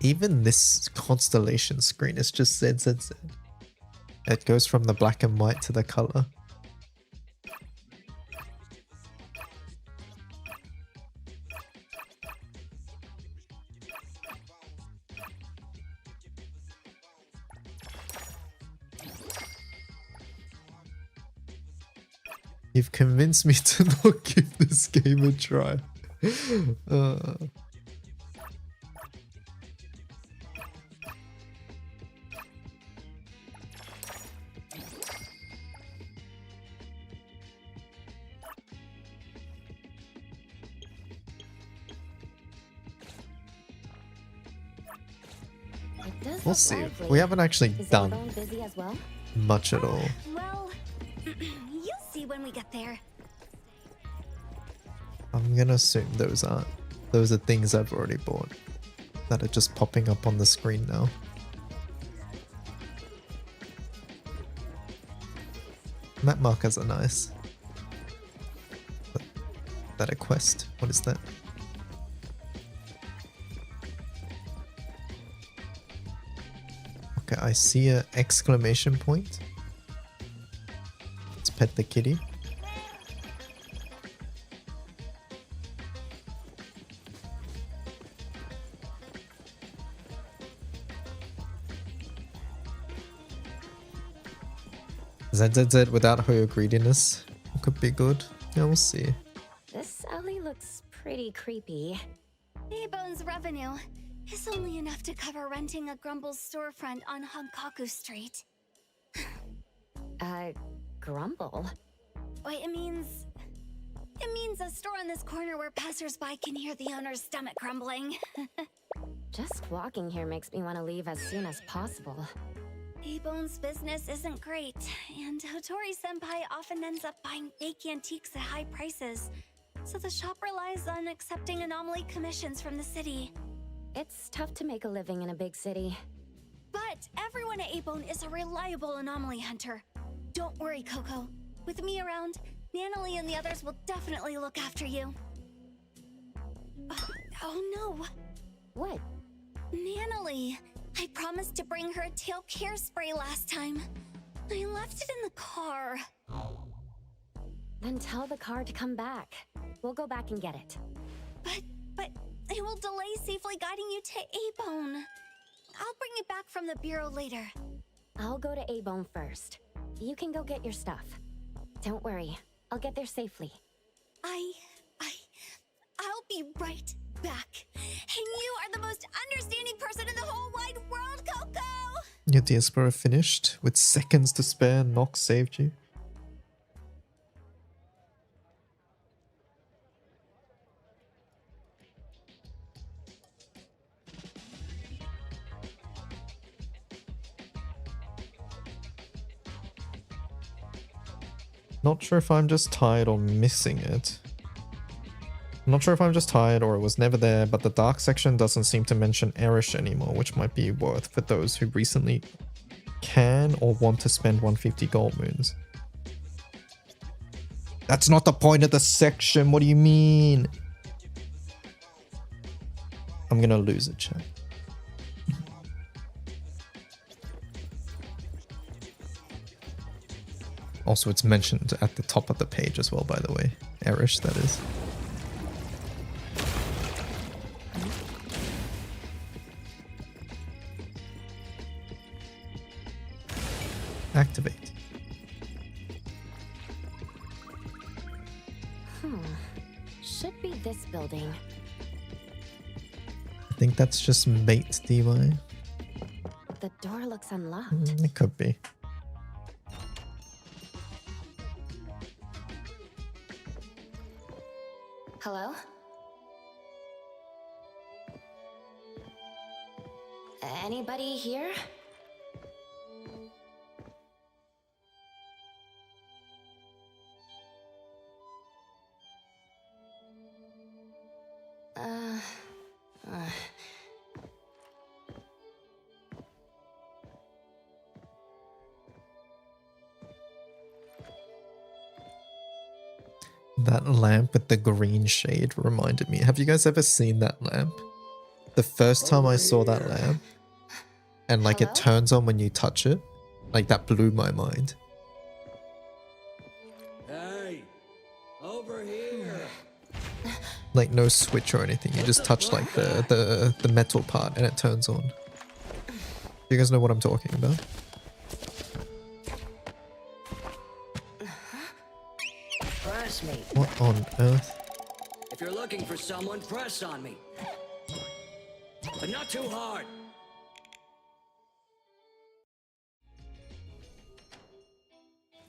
Even this constellation screen is just ZZZ. It goes from the black and white to the color. You've convinced me to not give this game a try. We'll see. We haven't actually done much at all. Well, you'll see when we get there. I'm gonna assume those are things I've already bought that are just popping up on the screen now. Map markers are nice. But that a quest? What is that? Okay, I see a exclamation point. Let's pet the kitty. ZZZ without her greediness could be good. Yeah, we'll see. This alley looks pretty creepy. A-Bone's revenue is only enough to cover renting a Grumble's storefront on Hankaku Street. Grumble? Wait, it means a store on this corner where passersby can hear the owner's stomach grumbling. Just walking here makes me want to leave as soon as possible. A-Bone's business isn't great, and Hotori-senpai often ends up buying fake antiques at high prices, so the shop relies on accepting anomaly commissions from the city. It's tough to make a living in a big city. But everyone at A-Bone is a reliable anomaly hunter. Don't worry, Coco. With me around, Nanalie and the others will definitely look after you. Oh no. What? Nanalie. I promised to bring her a tail care spray last time. I left it in the car. Then tell the car to come back. We'll go back and get it. But it will delay safely guiding you to A-Bone. I'll bring it back from the bureau later. I'll go to A-Bone first. You can go get your stuff. Don't worry, I'll get there safely. I'll be right back. And you are the most understanding person in the whole wide world, Coco! Your diaspora finished with seconds to spare. Nox saved you. Not sure if I'm just tired or missing it. I'm not sure if I'm just tired or it was never there, but the dark section doesn't seem to mention Erish anymore, which might be worth for those who recently can or want to spend 150 gold moons. That's not the point of the section. What do you mean? I'm gonna lose it, chat. Also, it's mentioned at the top of the page as well, by the way. Erish, that is. Activate. Should be this building. I think that's just mate DY. The door looks unlocked. It could be. Hello? Anybody here? That lamp with the green shade reminded me. Have you guys ever seen that lamp? The first time I saw that lamp, and like it turns on when you touch it, like that blew my mind. Hey, over here. Like no switch or anything. You just touch like the metal part and it turns on. You guys know what I'm talking about? Press me. What on earth? If you're looking for someone, press on me. But not too hard.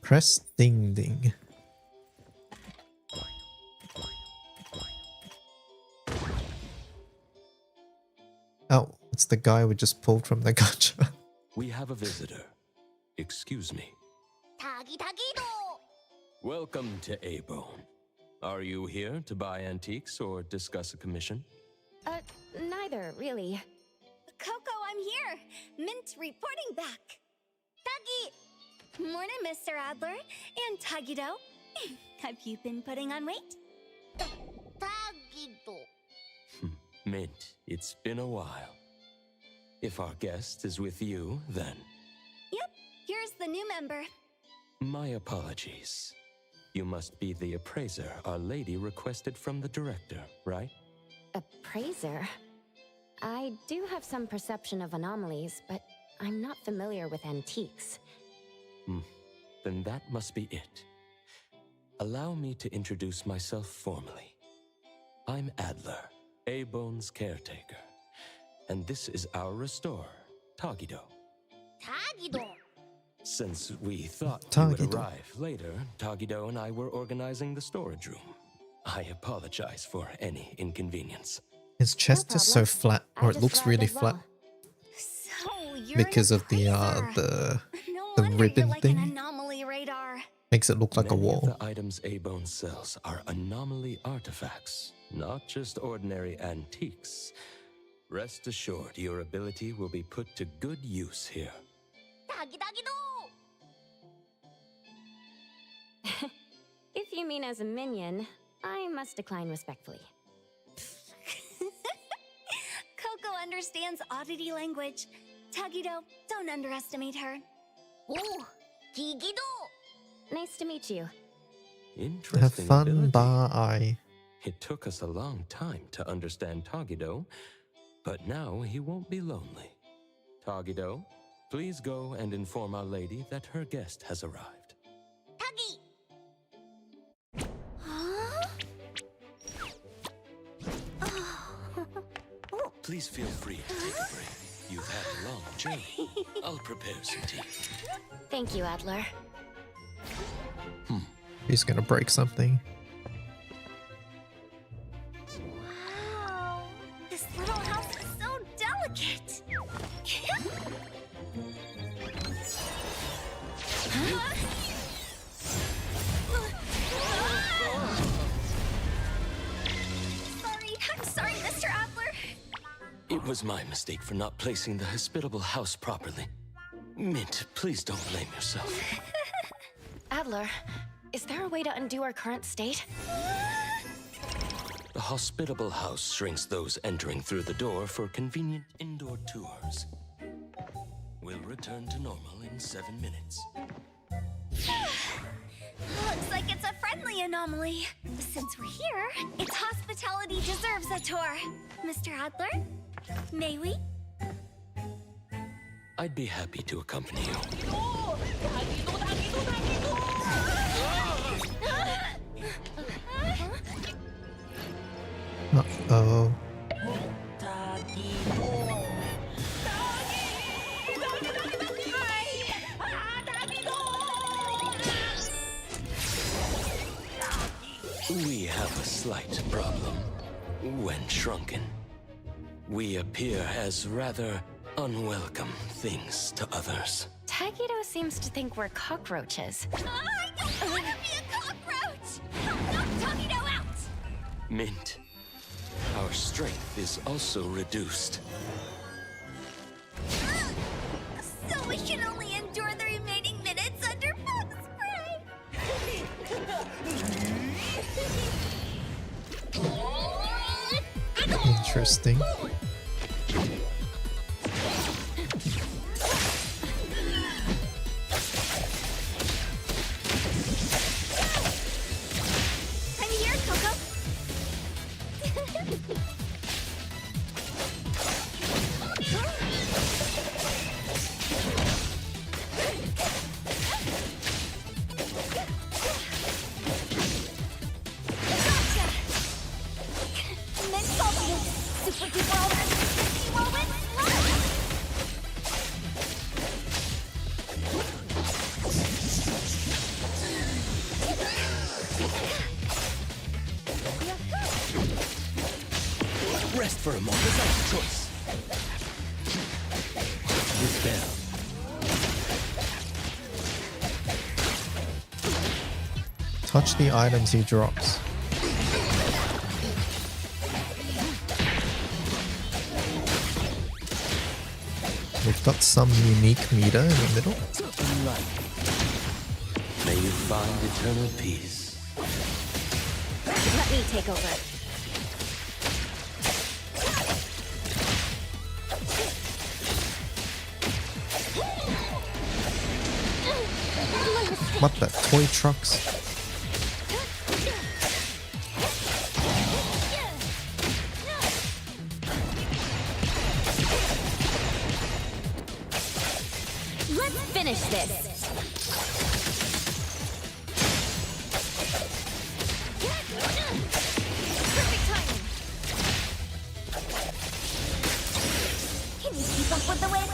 Press ding ding. Oh, it's the guy we just pulled from the gacha. We have a visitor. Excuse me. Welcome to A-Bone. Are you here to buy antiques or discuss a commission? Neither, really. Coco, I'm here. Mint reporting back. Tagi! Morning, Mr. Adler. And Tagido. Have you been putting on weight? Tagido. Mint, it's been a while. If our guest is with you, then... Yep, here's the new member. My apologies. You must be the appraiser our lady requested from the director, right? Appraiser? I do have some perception of anomalies, but I'm not familiar with antiques. Then that must be it. Allow me to introduce myself formally. I'm Adler, A-Bone's caretaker. And this is our restorer, Tagido. Tagido! Since we thought you would arrive later, Tagido and I were organizing the storage room. I apologize for any inconvenience. His chest is so flat, or it looks really flat. So you're Because of the ribbon like thing. an anomaly radar. Makes it look like a Many wall. of the items A-Bone sells are anomaly artifacts, not just ordinary antiques. Rest assured, your ability will be put to good use here. If you mean as a minion, I must decline respectfully. Coco understands oddity language. Tagido, don't underestimate her. Oh, Tagido! Nice to meet you. Interesting Have fun, ability. bye. It took us a long time to understand Tagido, but now he won't be lonely. Tagido, please go and inform our lady that her guest has arrived. Tagi! Please feel free to take a break. You've had a long journey. I'll prepare some tea. Thank you, Adler. He's gonna break something. Wow, this little house is so delicate. It was my mistake for not placing the hospitable house properly. Mint, please don't blame yourself. Adler, is there a way to undo our current state? The hospitable house shrinks those entering through the door for convenient indoor tours. We'll return to normal in 7 minutes. Looks like it's a friendly anomaly. Since we're here, its hospitality deserves a tour. Mr. Adler, may we? I'd be happy to accompany you. Uh-oh. We have a slight problem. When shrunken, we appear as rather unwelcome things to others. Tagido seems to think we're cockroaches. I don't want to be a cockroach! Knock Tagido out! Mint, our strength is also reduced. So we should only endure the remaining minutes under bug spray! Interesting. I'm here, Coco! Super duper ultimate 50 whirlwind Rest for a moment without choice. Rebel. Touch the items he drops. We've got some unique meter in the middle. May you find eternal peace. Let me take over. What the toy trucks? Let's finish this. perfect timing! Can you keep up with the wind?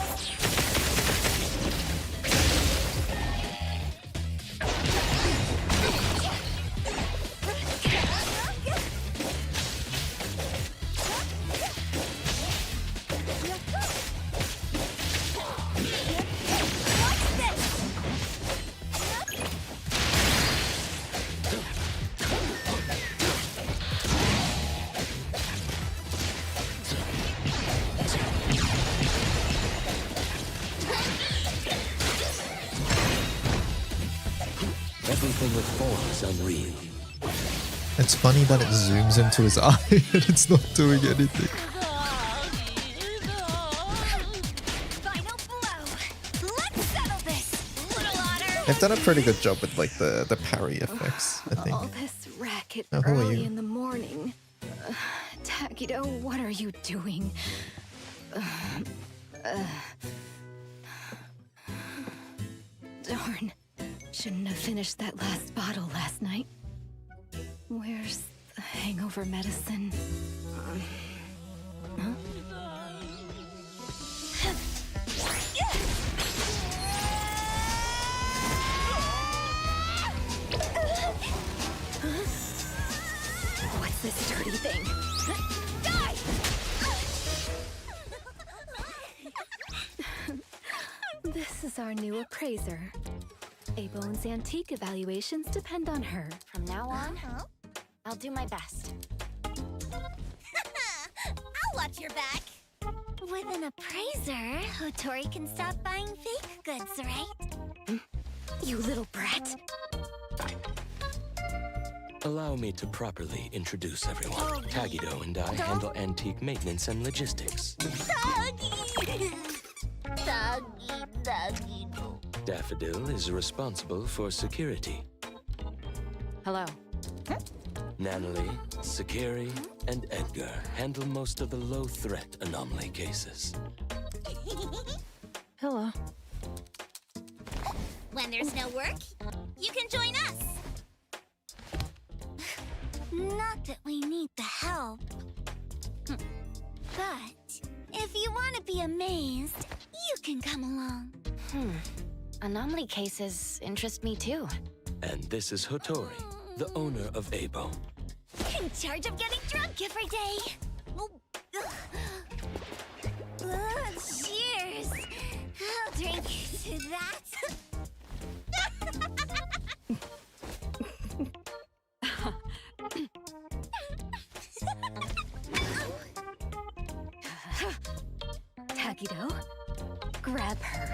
Everything with form is unreal. It's funny that it zooms into his eye and it's not doing anything. Final blow! Let's settle this! Little otter! They've done a pretty good job with like the parry effects, I think. All this racket Oh, who are early you? in the morning. Tagido, what are you doing? Darn. Shouldn't have finished that last bottle last night. Where's the hangover medicine? Huh? What's this dirty thing? Die! This is our new appraiser. A-Bone's antique evaluations depend on her. From now on, I'll do my best. I'll watch your back. With an appraiser, Hotori can stop buying fake goods, right? You little brat. Allow me to properly introduce everyone. Tagido and I handle antique maintenance and logistics. Daffodil is responsible for security. Hello. Natalie, Sakiri, and Edgar handle most of the low-threat anomaly cases. Hello. When there's no work, you can join us. Not that we need the help. But if you want to be amazed, you can come along. Anomaly cases interest me too. And this is Hotori, the owner of Abo. In charge of getting drunk every day. Cheers. I'll drink to that. Tagido, grab her.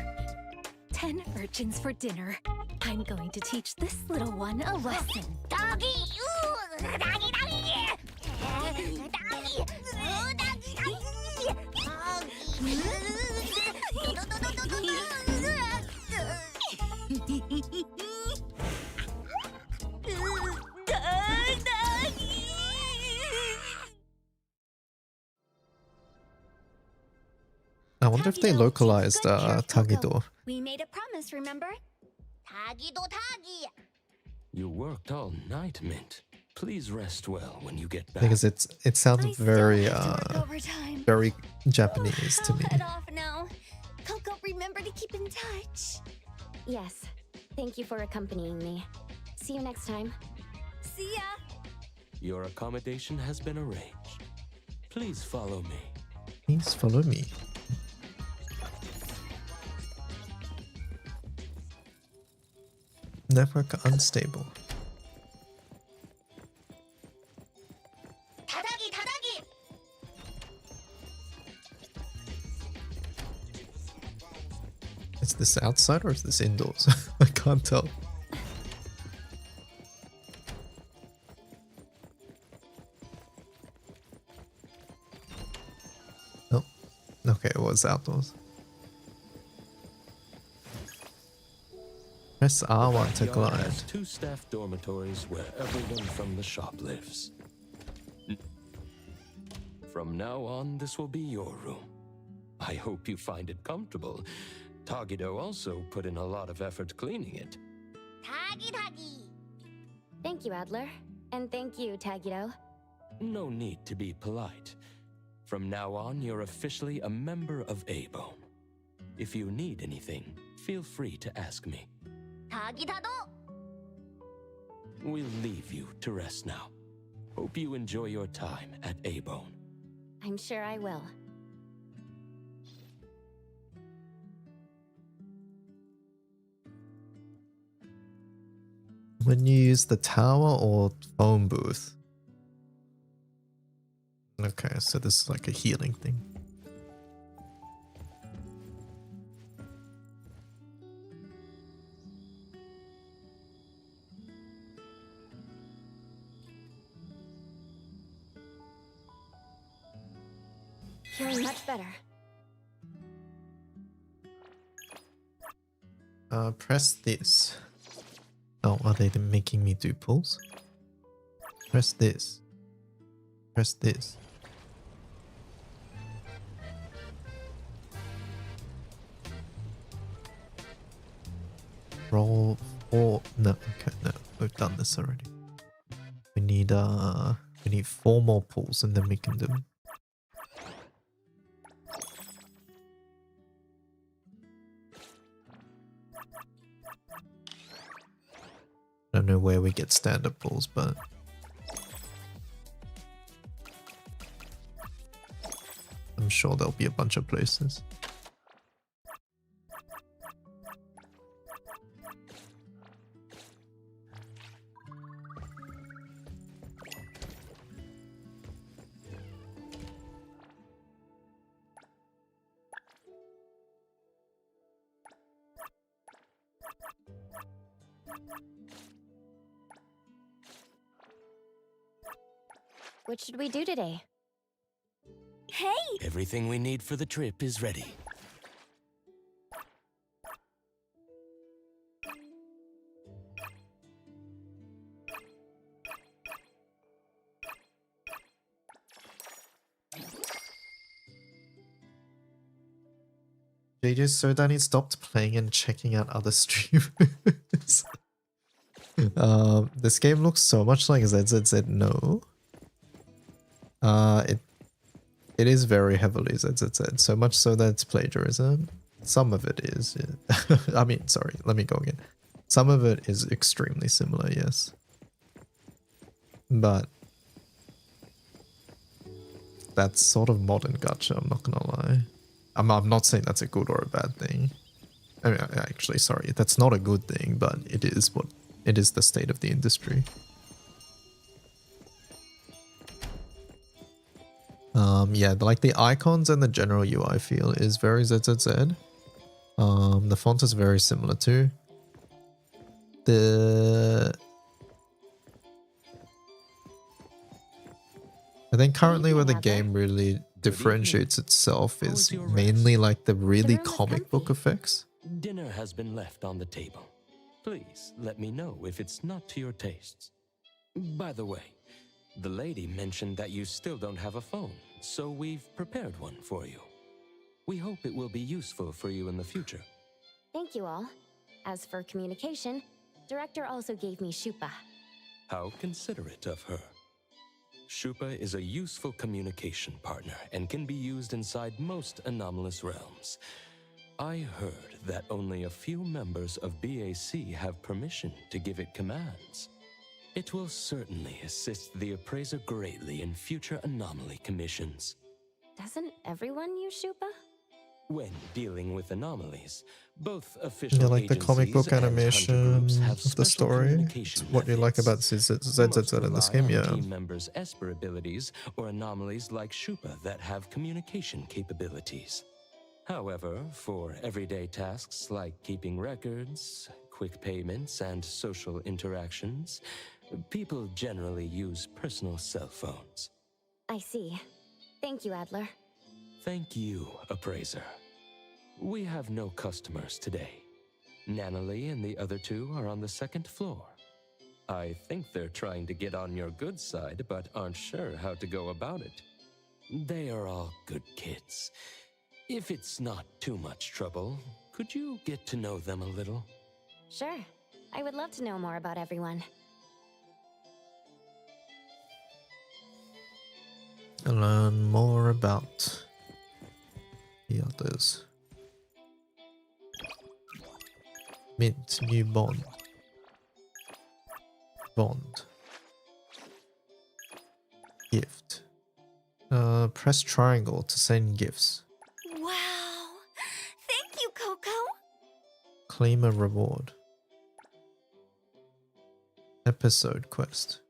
10 virgins for dinner. I'm going to teach this little one a lesson. Doggy! Ooh! Doggy, doggy! Doggy! Ooh, doggy, I wonder if they localized Tagido. We made a promise, remember? Tagido Tagi! You worked all night, Mint. Please rest well when you get back. Because it sounds very overtime. very Japanese to me. Head off now. Coco, remember to keep in touch. Yes. Thank you for accompanying me. See you next time. See ya. Your accommodation has been arranged. Please follow me. Please follow me. Network unstable. Tadagi, tadagi. Is this outside or is this indoors? I can't tell. Oh, okay, it was outdoors. Press R1 to Yard glide. has 2 staff dormitories where everyone from the shop lives. From now on, this will be your room. I hope you find it comfortable. Tagido also put in a lot of effort cleaning it. Tagi, tagi. Thank you, Adler. And thank you, Tagido. No need to be polite. From now on, you're officially a member of Abo. If you need anything, feel free to ask me. Tagi tado. We'll leave you to rest now. Hope you enjoy your time at Abone. I'm sure I will. When you use the tower or phone booth. Okay, so this is like a healing thing. Feeling much better. Press this. Oh, are they making me do pulls? Press this. Press this. Roll 4. No, okay, no, we've done this already. We need 4 more pulls and then we can do it. I don't know where we get standard pulls, but I'm sure there'll be a bunch of places. What should we do today? Hey! Everything we need for the trip is ready. JJ so Danny stopped playing and checking out other streamers. This game looks so much like ZZZ. No. It is very heavily ZZZ, so much so that it's plagiarism. Some of it is. Yeah. I mean, sorry, let me go again. Some of it is extremely similar, yes. But that's sort of modern gacha, I'm not gonna lie. I'm not saying that's a good or a bad thing. I mean, actually, sorry, that's not a good thing, but it is the state of the industry. Yeah, like the icons and the general UI feel is very ZZZ. The font is very similar too. I think currently where the game really differentiates itself is mainly like the really comic book effects. Dinner has been left on the table. Please let me know if it's not to your tastes. By the way, the lady mentioned that you still don't have a phone, so we've prepared one for you. We hope it will be useful for you in the future. Thank you all. As for communication, Director also gave me Shupa. How considerate of her. Shupa is a useful communication partner and can be used inside most anomalous realms. I heard that only a few members of BAC have permission to give it commands. It will certainly assist the appraiser greatly in future anomaly commissions. Doesn't everyone use Shupa? When dealing with anomalies, both official Yeah, like the comic book agencies and animation hunter groups have of the special story. communication It's what you like about ZZZ in this game, yeah. Team members' Esper abilities or anomalies like Shupa that have communication capabilities. However, for everyday tasks like keeping records, quick payments, and social interactions, people generally use personal cell phones. I see. Thank you, Adler. Thank you, appraiser. We have no customers today. Nanalie and the other two are on the second floor. I think they're trying to get on your good side, but aren't sure how to go about it. They are all good kids. If it's not too much trouble, could you get to know them a little? Sure. I would love to know more about everyone. Learn more about the others. Mint new bond. Bond. Gift. Press triangle to send gifts. Wow! Thank you, Coco! Claim a reward. Episode quest.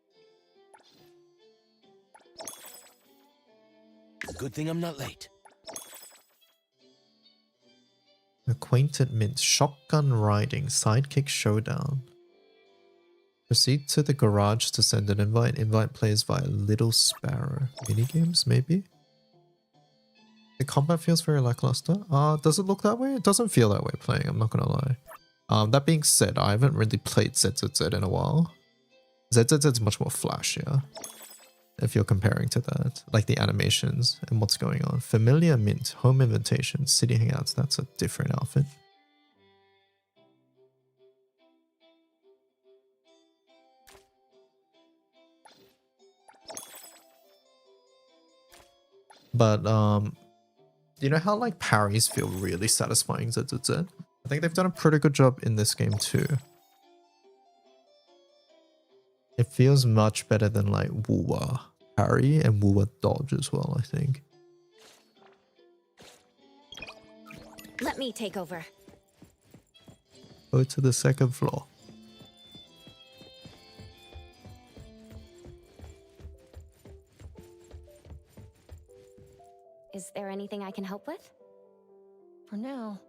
Good thing I'm not late. Acquainted Mint shotgun riding sidekick showdown. Proceed to the garage to send an invite. Invite players via Little Sparrow. Minigames, maybe? The combat feels very lackluster. Does it look that way? It doesn't feel that way playing, I'm not gonna lie. That being said, I haven't really played ZZZ in a while. ZZZ is much more flashier. If you're comparing to that, like the animations and what's going on. Familiar Mint, home invitations, city hangouts, that's a different outfit. But, you know how like parries feel really satisfying ZZZ? I think they've done a pretty good job in this game too. It feels much better than like Wuwa parry and Wuwa dodge as well, I think. Let me take over. Go to the second floor. Is there anything I can help with? For now,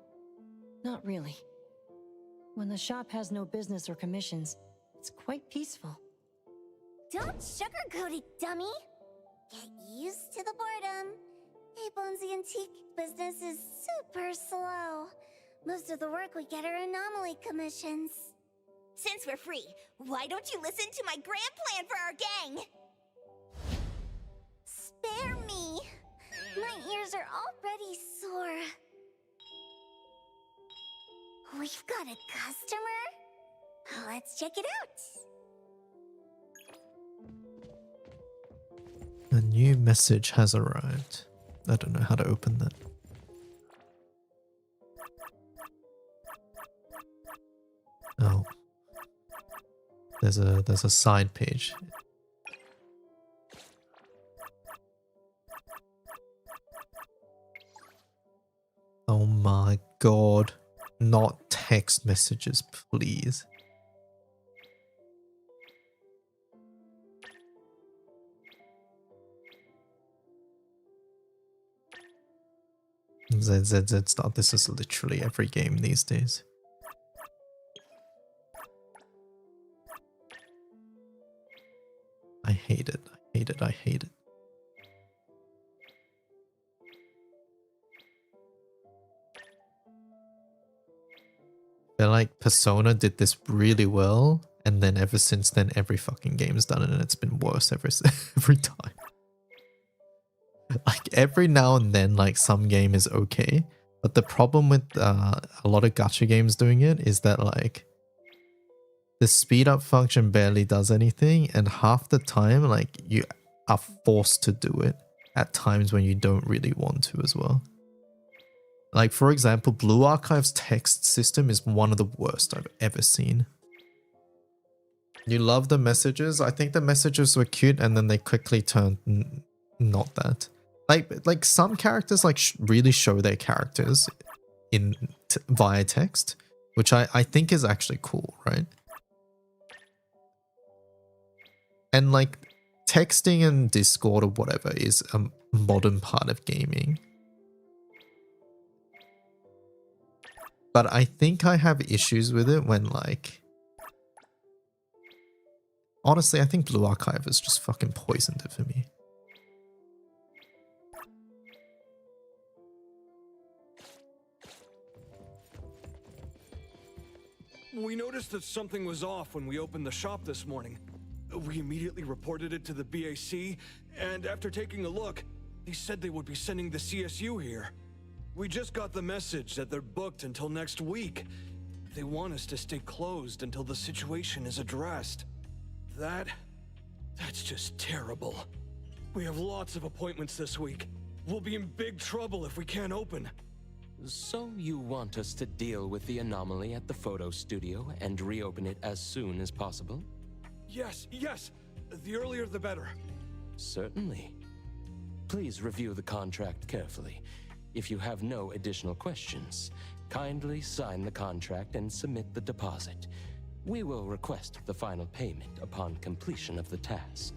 not really. When the shop has no business or commissions, it's quite peaceful. Don't sugarcoat it, dummy. Get used to the boredom. Abone's antique business is super slow. Most of the work we get are anomaly commissions. Since we're free, why don't you listen to my grand plan for our gang? Spare me. My ears are already sore. We've got a customer? Let's check it out. A new message has arrived. I don't know how to open that. Oh. There's a side page. Oh my god. Not text messages, please. ZZZ start. This is literally every game these days. I hate it. I hate it. I hate it. I feel like Persona did this really well, and then ever since then, every fucking game's done it, and it's been worse every time. Like every now and then, like some game is okay, but the problem with a lot of gacha games doing it is that like the speed up function barely does anything, and half the time like you are forced to do it at times when you don't really want to as well. Like for example, Blue Archive's text system is one of the worst I've ever seen. You love the messages. I think the messages were cute, and then they quickly turned not that. Like some characters like really show their characters in via text, which I think is actually cool, right? And like texting and Discord or whatever is a modern part of gaming. But I think I have issues with it when like... Honestly, I think Blue Archive has just fucking poisoned it for me. We noticed that something was off when we opened the shop this morning. We immediately reported it to the BAC, and after taking a look, they said they would be sending the CSU here. We just got the message that they're booked until next week. They want us to stay closed until the situation is addressed. That's just terrible. We have lots of appointments this week. We'll be in big trouble if we can't open. So you want us to deal with the anomaly at the photo studio and reopen it as soon as possible? Yes. The earlier the better. Certainly. Please review the contract carefully. If you have no additional questions, kindly sign the contract and submit the deposit. We will request the final payment upon completion of the task.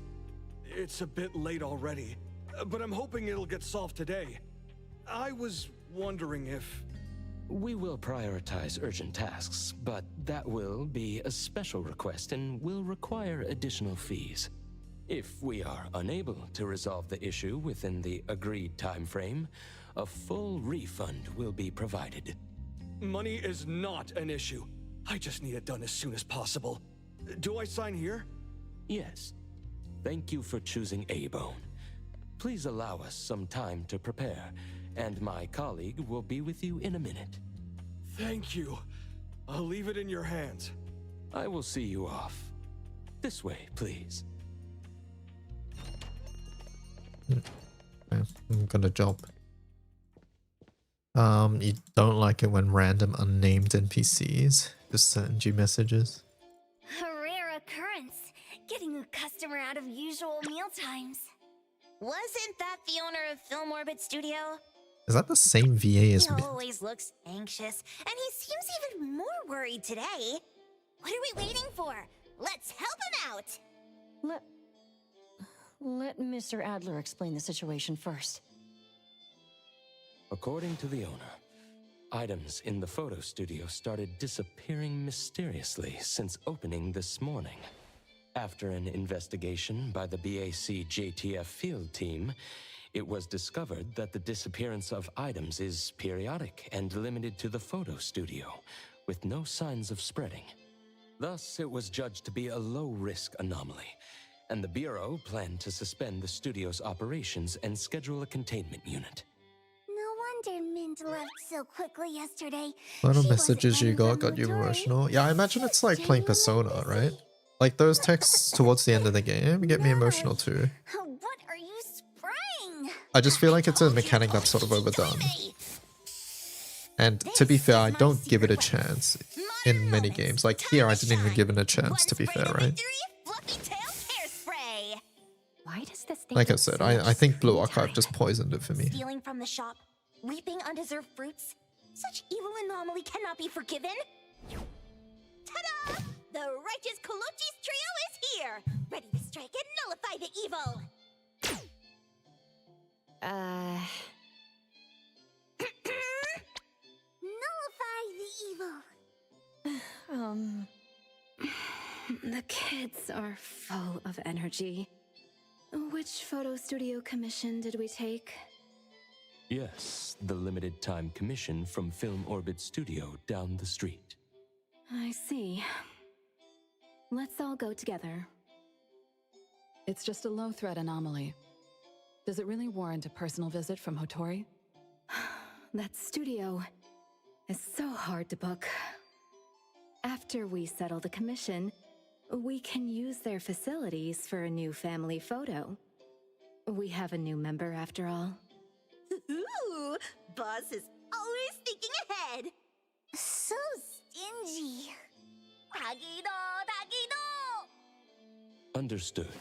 It's a bit late already, but I'm hoping it'll get solved today. I was wondering if... We will prioritize urgent tasks, but that will be a special request and will require additional fees. If we are unable to resolve the issue within the agreed time frame, a full refund will be provided. Money is not an issue. I just need it done as soon as possible. Do I sign here? Yes. Thank you for choosing A-Bone. Please allow us some time to prepare, and my colleague will be with you in a minute. Thank you. I'll leave it in your hands. I will see you off. This way, please. I'm gonna job. You don't like it when random unnamed NPCs just send you messages? A rare occurrence. Getting a customer out of usual meal times. Wasn't that the owner of Film Orbit Studio? Is that the same VA as He me? always looks anxious, and he seems even more worried today. What are we waiting for? Let's help him out! Let Mr. Adler explain the situation first. According to the owner, Items in the photo studio started disappearing mysteriously since opening this morning. After an investigation by the BAC JTF field team, it was discovered that the disappearance of items is periodic and limited to the photo studio, with no signs of spreading. Thus, it was judged to be a low-risk anomaly, and the Bureau planned to suspend the studio's operations and schedule a containment unit. No wonder Mint left so quickly yesterday. Little She messages you wasn't got you planning on emotional. Yeah, I imagine it's like playing Persona, right? Like those texts towards the end of the game get me emotional too. What are you spraying? I just feel like it's a mechanic that's sort of overdone. And to be fair, I don't give it a chance in many games. Like here, I didn't even give it a chance, to be fair, right? Why does this thing Like I look said, so I think Blue much Archive just poisoned it for me. stealing from the shop, reaping undeserved fruits? Such evil anomaly cannot be forgiven. Ta-da! The righteous Kolochi's trio is here, ready to strike and nullify the evil. Nullify the evil. The kids are full of energy. Which photo studio commission did we take? Yes, the limited time commission from Film Orbit Studio down the street. I see. Let's all go together. It's just a low-threat anomaly. Does it really warrant a personal visit from Hotori? That studio is so hard to book. After we settle the commission, we can use their facilities for a new family photo. We have a new member after all. Ooh, boss is always thinking ahead. So stingy. Tagido, tagido. Understood.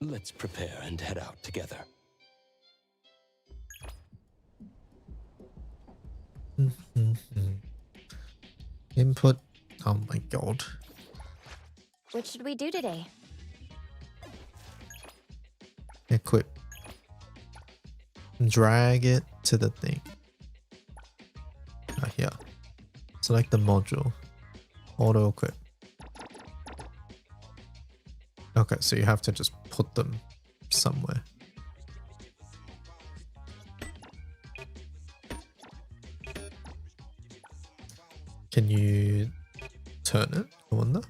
Let's prepare and head out together. Input. Oh my god. What should we do today? Equip. Drag it to the thing. Ah, here. Select the module. Auto equip. Okay, so you have to just put them somewhere. Can you turn it? I wonder.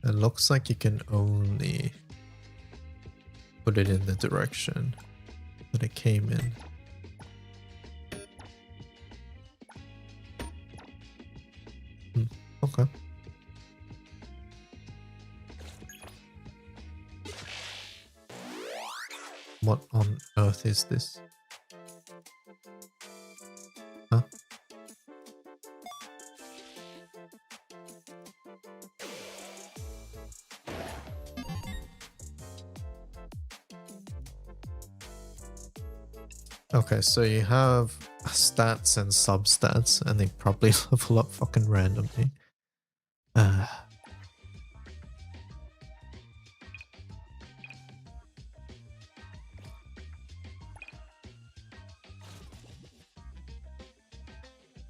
It looks like you can only put it in the direction that it came in. Okay. What on earth is this? Huh? Okay, so you have stats and substats, and they probably level up fucking randomly.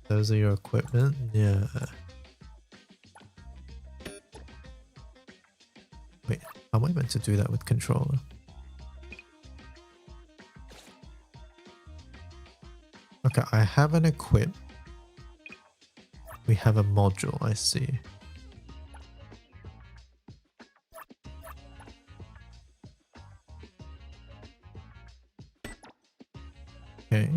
Those are your equipment? Yeah. Wait, how am I meant to do that with controller? Okay, I have an equip. We have a module, I see. Okay.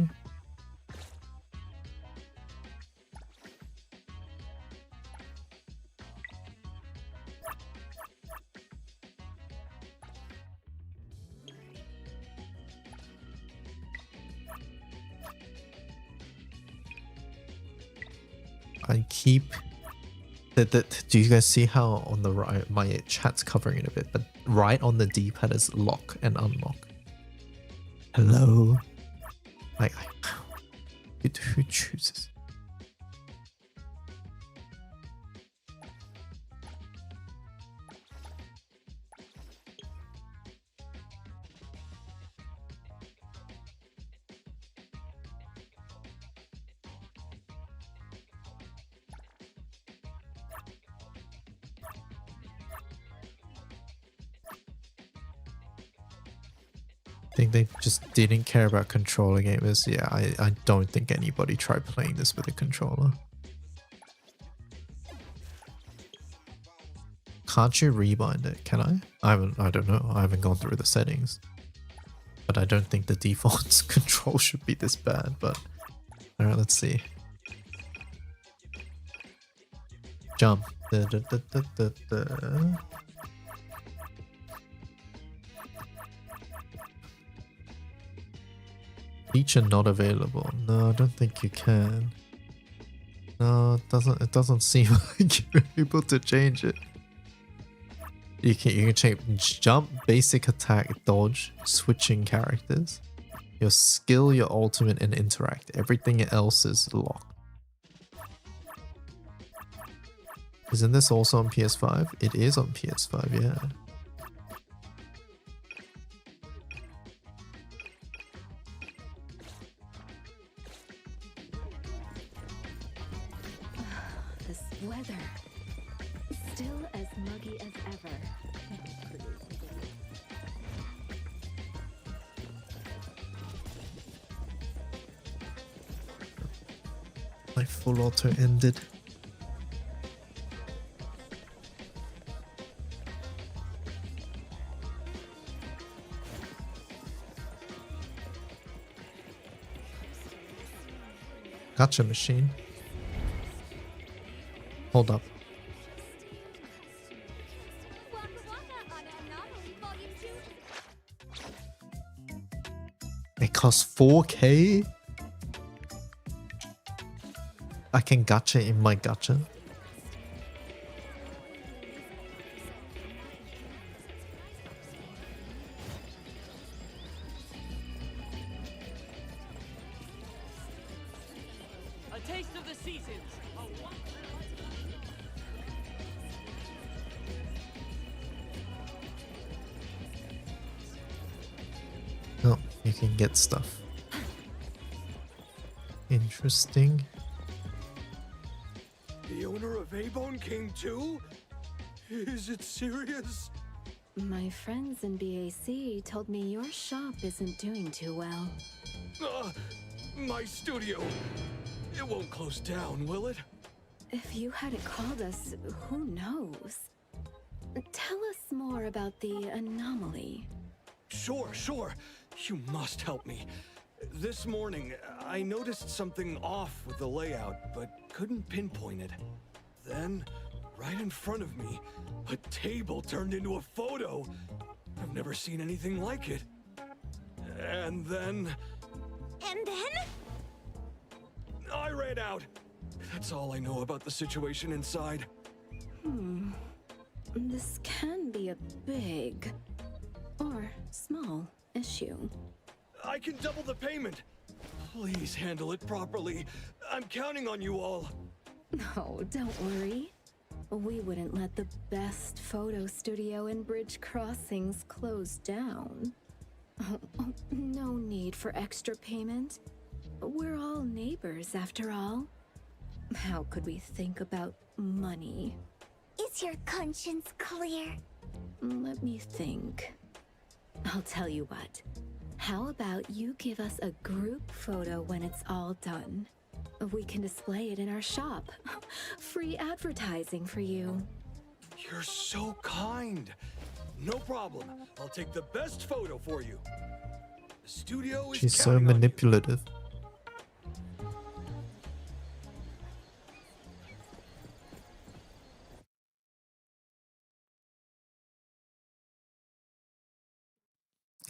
I keep do you guys see how on the right my chat's covering it a bit, but right on the D-pad is lock and unlock. Hello? Like who chooses? think they just didn't care about controller gamers. Yeah, I don't think anybody tried playing this with a controller. Can't you rebind it? Can I? I don't know. I haven't gone through the settings. But I don't think the default control should be this bad, but alright, let's see. Jump. Feature not available. No, I don't think you can. No, it doesn't seem like you're able to change it. You can change jump, basic attack, dodge, switching characters. Your skill, your ultimate, and interact. Everything else is locked. Isn't this also on PS5? It is on PS5, yeah. This weather, still as muggy as ever. My full auto ended. Gacha machine. Hold up. It costs 4K? I can gacha in my gacha. A taste of the seasons. Oh, you can get stuff. Interesting. The owner of A-Bone came too? Is it serious? My friends in BAC told me your shop isn't doing too well. My studio. It won't close down, will it? If you hadn't called us, who knows? Tell us more about the anomaly. Sure. You must help me. This morning, I noticed something off with the layout, but couldn't pinpoint it. Then, right in front of me, a table turned into a photo. I've never seen anything like it. And then... I ran out. That's all I know about the situation inside. This can be a big or small issue. I can double the payment. Please handle it properly. I'm counting on you all. Oh, don't worry. We wouldn't let the best photo studio in Bridge Crossings close down. Oh, no need for extra payment. We're all neighbors after all. How could we think about money? Is your conscience clear? Let me think. I'll tell you what. How about you give us a group photo when it's all done? We can display it in our shop. Free advertising for you. You're so kind. No problem. I'll take the best photo for you. The studio is She's so counting on you. manipulative.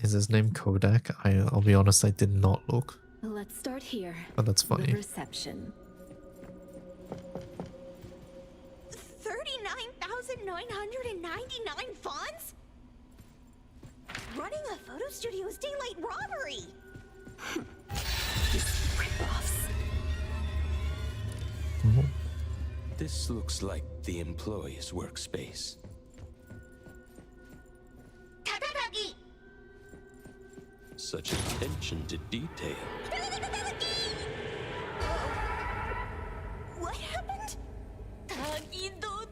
Is his name Kodak? I'll be honest, I did not look. Let's start here. Oh, that's funny. The reception. 39,999 funds? Running a photo studio is daylight robbery! This looks like the employee's workspace. Such attention to detail. What happened? Tagido!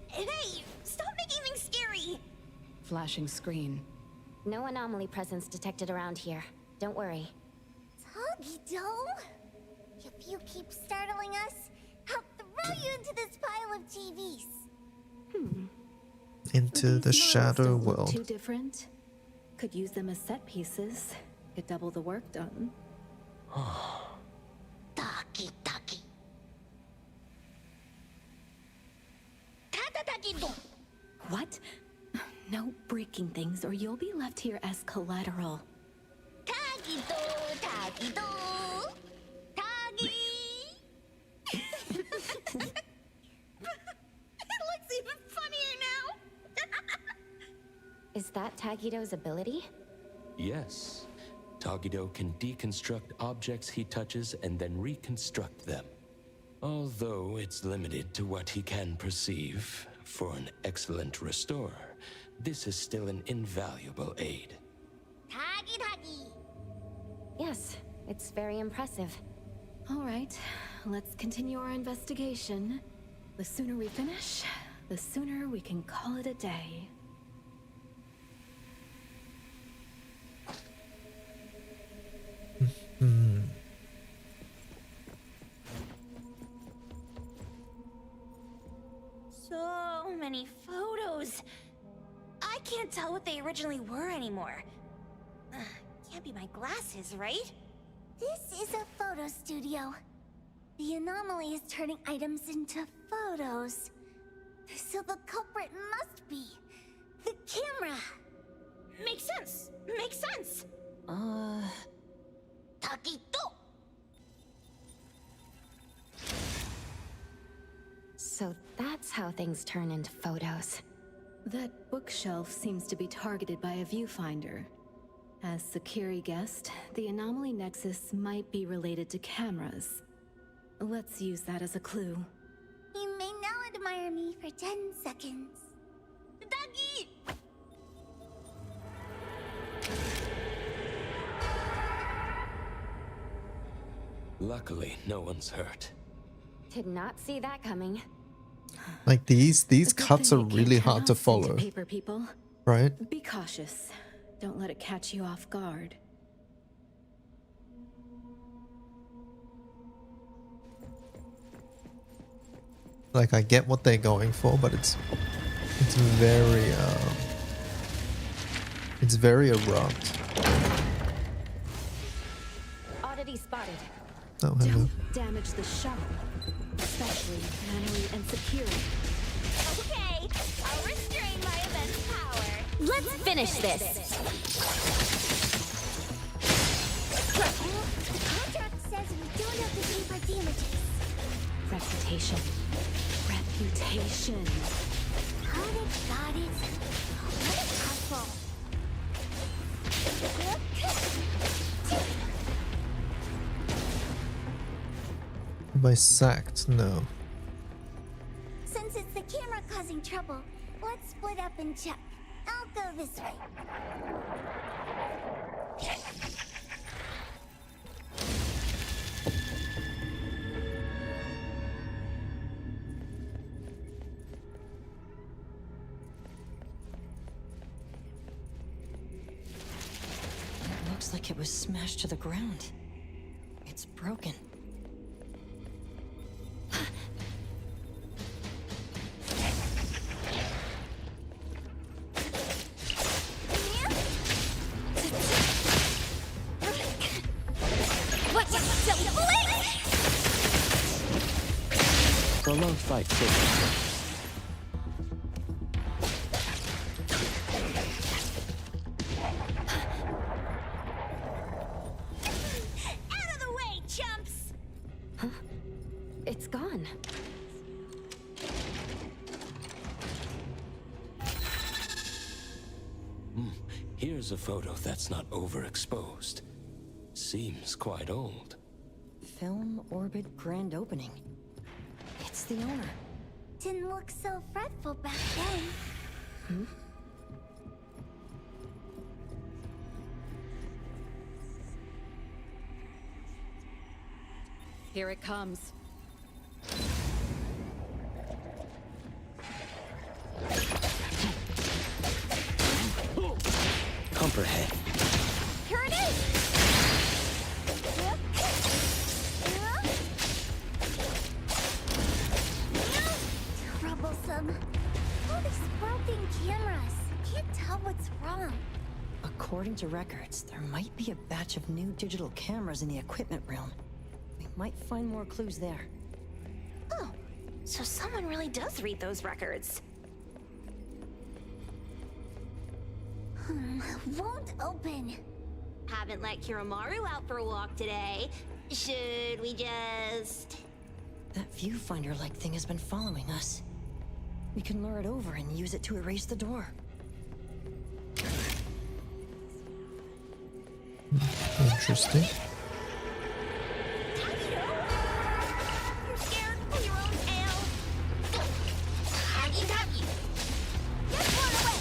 Hey, stop making things scary! Flashing screen. No anomaly presence detected around here. Don't worry. Tagido? If you keep startling us, I'll throw you into this pile of TVs. Into the These models shadow don't look world. too different. Could use them as set pieces. Could double the work done. Taki taki. Tatatakido. What? No breaking things or you'll be left here as collateral. Tagido, tagido. Tagi. It looks even funnier now. Is that Tagido's ability? Yes. Tagido can deconstruct objects he touches and then reconstruct them. Although it's limited to what he can perceive, for an excellent restorer, this is still an invaluable aid. Tagi tagi. Yes, it's very impressive. All right, let's continue our investigation. The sooner we finish, the sooner we can call it a day. So many photos. I can't tell what they originally were anymore. Can't be my glasses, right? This is a photo studio. The anomaly is turning items into photos. So the culprit must be the camera. Makes sense. Makes sense. Taquito. So that's how things turn into photos. That bookshelf seems to be targeted by a viewfinder. As Sakiri guessed, the anomaly nexus might be related to cameras. Let's use that as a clue. You may now admire me for 10 seconds. Doggy! Luckily, no one's hurt. Did not see that coming. Like these cuts are really hard to follow, Paper people. right? Be cautious. Don't let it catch you off guard. Like I get what they're going for, but it's very abrupt. Oddity spotted. Oh, hello. Don't damage the shop, especially manually and securely. Okay, I'll restrain my immense power. Let's finish this. The contract says we don't have to pay for damages. Reputation. Reputation. Got it. What a hustle. Am I sacked? No. Since it's the camera causing trouble, let's split up and check. I'll go this way. It looks like it was smashed to the ground. It's broken. Prolonged fight could Out of the way, chumps! Huh? It's gone. Here's a photo that's not overexposed. Seems quite old. Film orbit grand opening. It's the owner. Didn't look so fretful back then. Here it comes. comprehend. Here it is! Troublesome. All these broken cameras. Can't tell what's wrong. According to records, there might be a batch of new digital cameras in the equipment room. We might find more clues there. Oh, so someone really does read those records. Won't open. Haven't let Kiramaru out for a walk today. Should we just... That viewfinder-like thing has been following us. We can lure it over and use it to erase the door. Interesting. You're scared of your own tail. Taggy, taggy. Get blown away.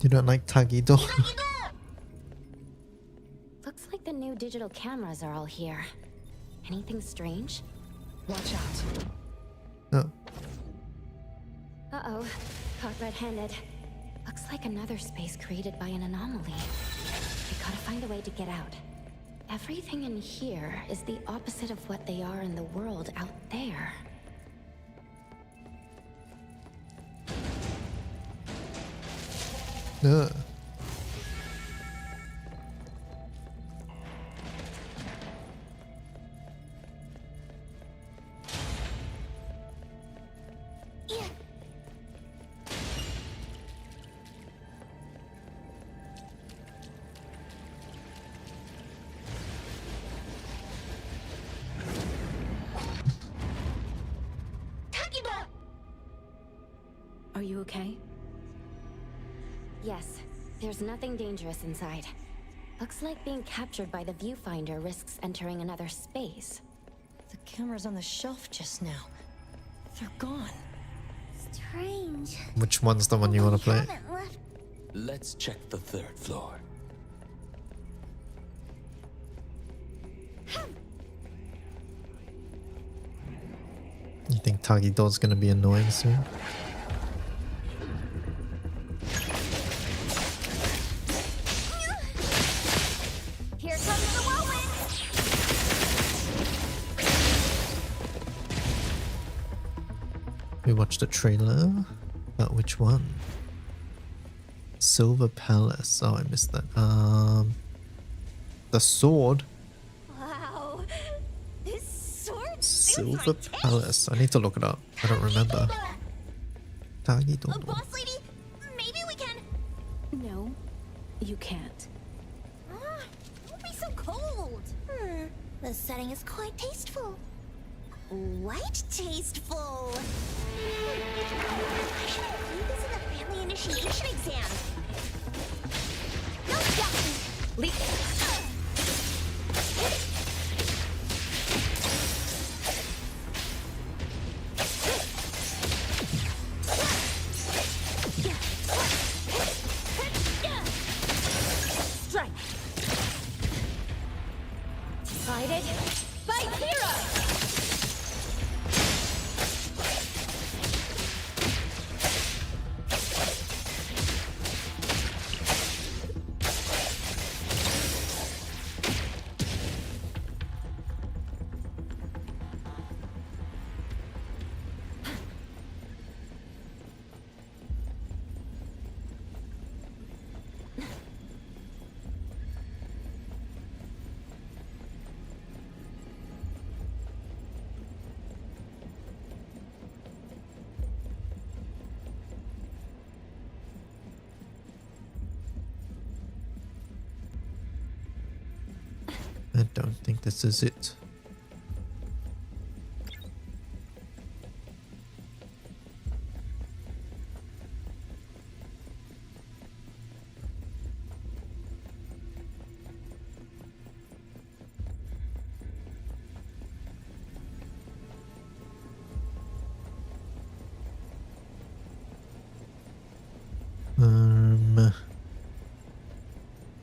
You don't like Tagido? Looks like the new digital cameras are all here. Anything strange? Watch out. No. Uh-oh. Caught red-handed. Looks like another space created by an anomaly. We gotta find a way to get out. Everything in here is the opposite of what they are in the world out there. No. Are you okay? Yes, there's nothing dangerous inside. Looks like being captured by the viewfinder risks entering another space. The cameras on the shelf just now. They're gone. Strange. Which one's the one you want to play? Haven't left. Let's check the third floor. You think Tagido's gonna be annoying soon? Here comes the whirlwind. We watched a trailer. But which one? Silver Palace. Oh, I missed that. The sword. Wow. This sword Silver Palace. I need to look it up. I don't remember. Tagido. Boss lady, maybe we can... No, you can't. Don't be so cold. The setting is quite tasteful. Quite tasteful. I should include this in the family initiation exam. No ducking. Leap. Strike. Decided. Fight hero. I don't think this is it.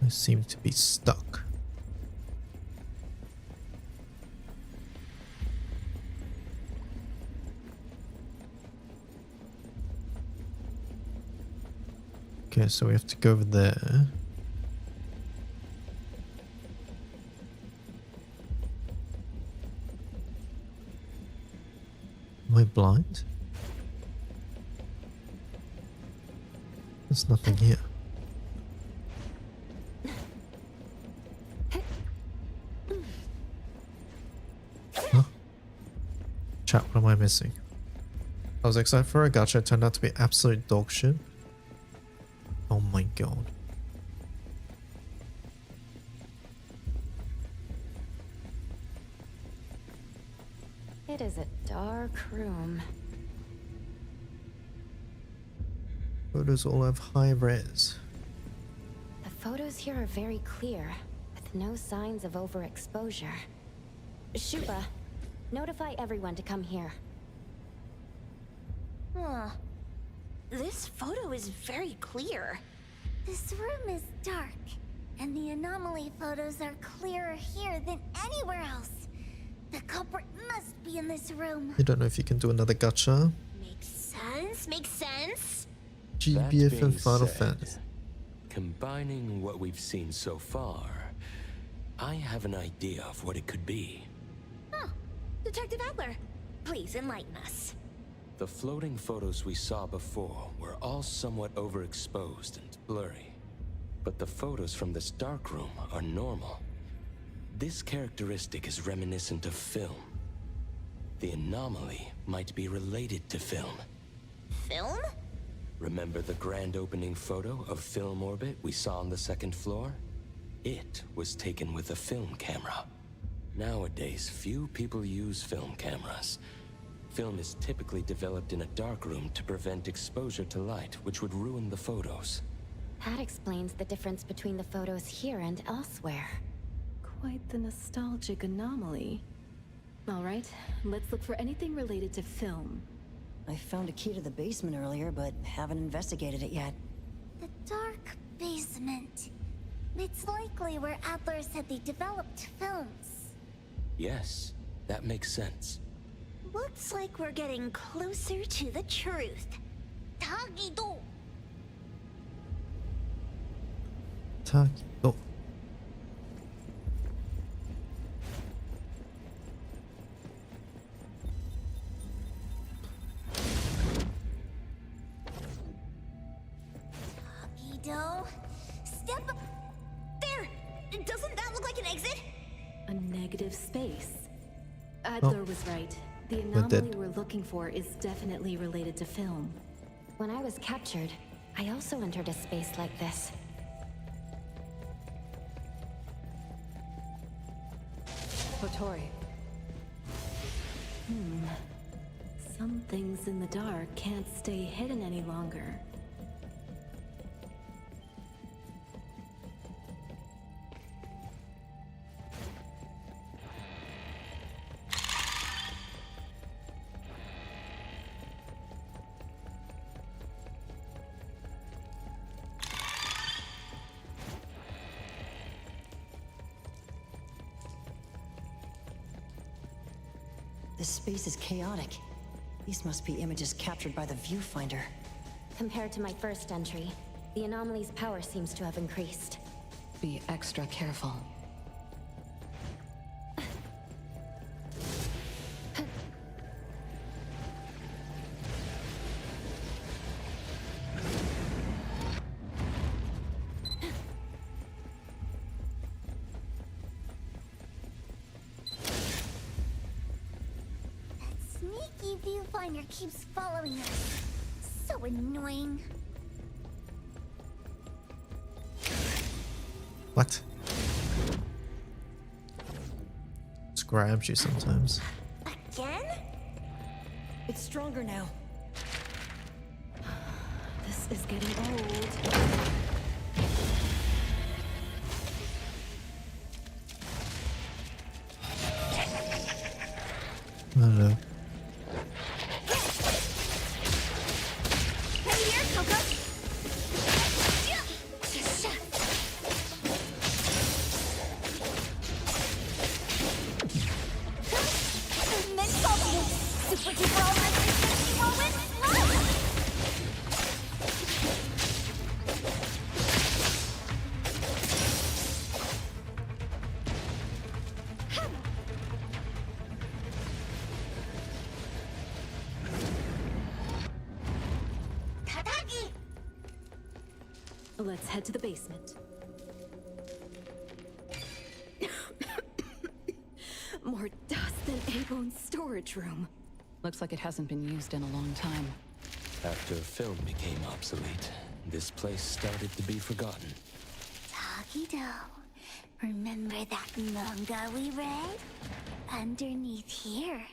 I seem to be stuck. Okay, so we have to go over there. Am I blind? There's nothing here. Huh? Chat, what am I missing? I was excited for a gacha, it turned out to be absolute dog shit. Oh my god. It is a dark room. Photos all have high res. The photos here are very clear, with no signs of overexposure. Shuba, notify everyone to come here. Huh. This photo is very clear. This room is dark, and the anomaly photos are clearer here than anywhere else. The culprit must be in this room. I don't know if you can do another gacha. Makes sense, makes sense. GBF and Final said, Fantasy. Combining what we've seen so far, I have an idea of what it could be. Huh. Detective Adler, please enlighten us. The floating photos we saw before were all somewhat overexposed and blurry. But the photos from this dark room are normal. This characteristic is reminiscent of film. The anomaly might be related to film. Film? Remember the grand opening photo of Film Orbit we saw on the second floor? It was taken with a film camera. Nowadays, few people use film cameras. Film is typically developed in a dark room to prevent exposure to light, which would ruin the photos. That explains the difference between the photos here and elsewhere. Quite the nostalgic anomaly. Alright, let's look for anything related to film. I found a key to the basement earlier, but haven't investigated it yet. The dark basement. It's likely where Adler said they developed films. Yes, that makes sense. Looks like we're getting closer to the truth. Tagido. Tagido. Tagido. Step up. There! Doesn't that look like an exit? A negative space. Adler was right. The anomaly we're looking for is definitely related to film. When I was captured, I also entered a space like this. Hotori. Some things in the dark can't stay hidden any longer. This space is chaotic. These must be images captured by the viewfinder. Compared to my first entry, the anomaly's power seems to have increased. Be extra careful. Sneaky viewfinder keeps following us. So annoying. What? Just grabs you sometimes. Again? It's stronger now. This is getting old. I don't know. Hey here, Coco. Super duper all-night moment. Let's head to the basement. More dust than A-Bone's storage room. Looks like it hasn't been used in a long time. After film became obsolete, this place started to be forgotten. Takido, remember that manga we read? Underneath here,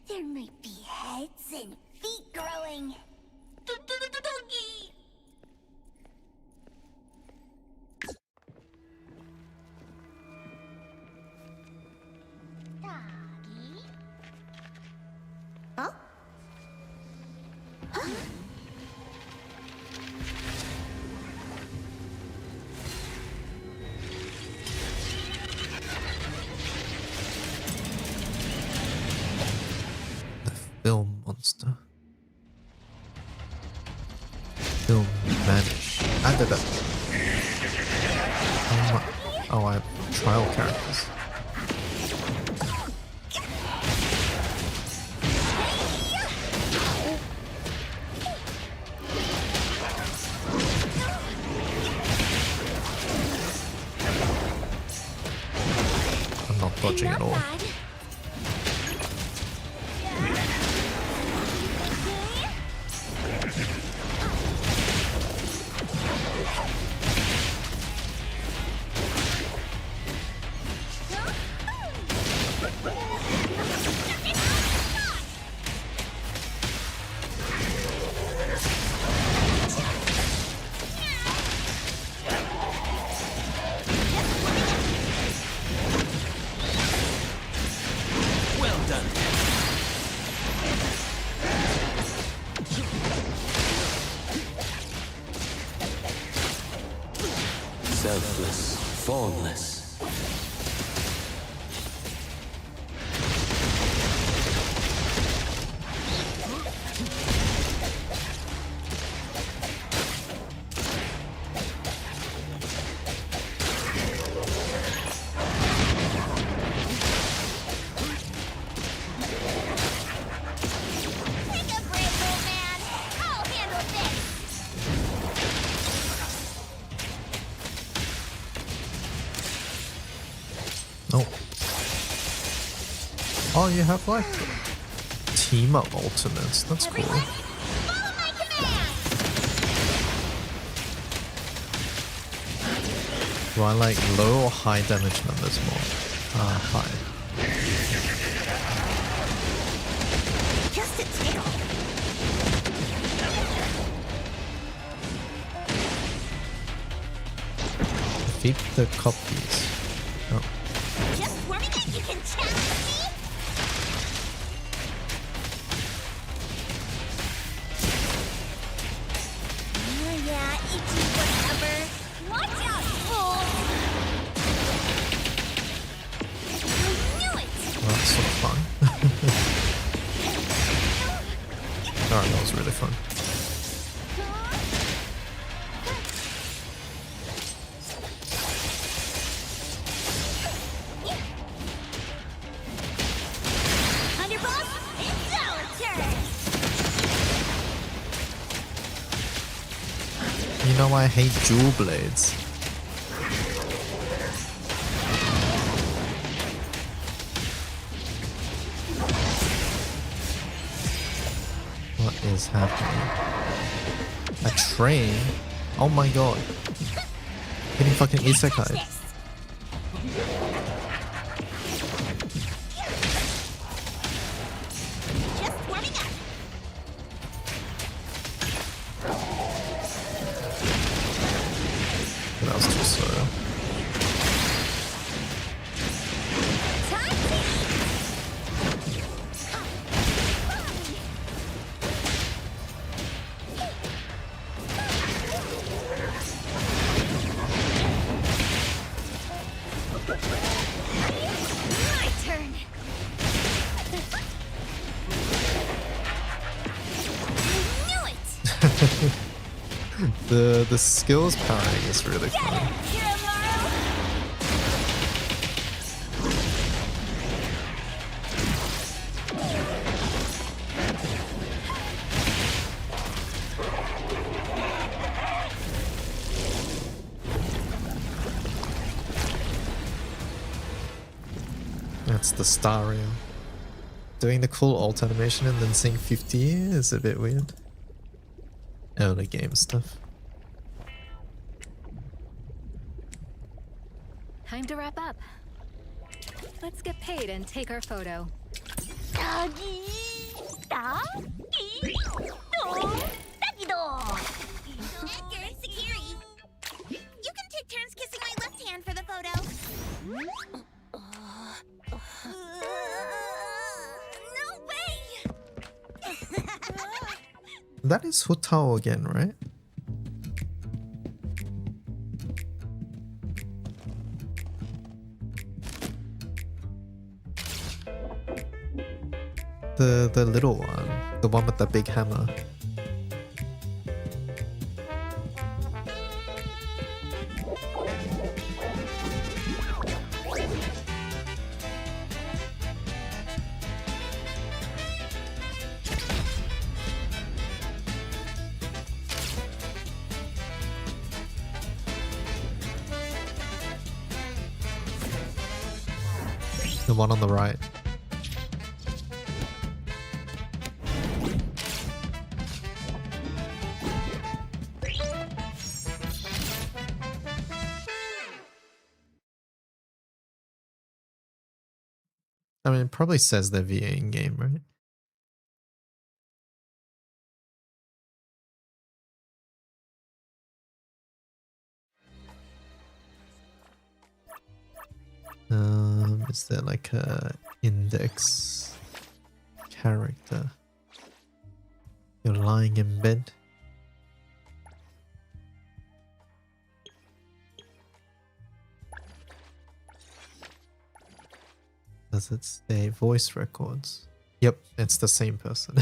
there might be heads and feet growing. Doggy! Huh? Huh? Film monster. Film vanish. I did it. Oh, I have trial characters. I'm not dodging at all. Selfless, formless. Oh, you have like team up ultimates. That's cool. Do I like low or high damage numbers more? High. Just a tickle. Defeat the copies. Oh. Just warming up, you can challenge me? Oh yeah, itchy whatever. Watch out, fool! I knew it! Well, that's so fun. Alright, that was really fun. You know I hate jewel blades. What is happening? A train? Oh my god. Getting fucking isekai. That was too slow. My turn! I knew it! The skills parrying is really fun. It's the star reel. Doing the cool alt animation and then saying 50 years is a bit weird. Early game stuff. Time to wrap up. Let's get paid and take our photo. You're insecure. You can take turns kissing my left hand for the photo. No way! That is Hutao again, right? The little one, the one with the big hammer. The one on the right. I mean, it probably says they're VA in game, right? Is there like a index character? You're lying in bed. Does it say voice records? Yep, it's the same person.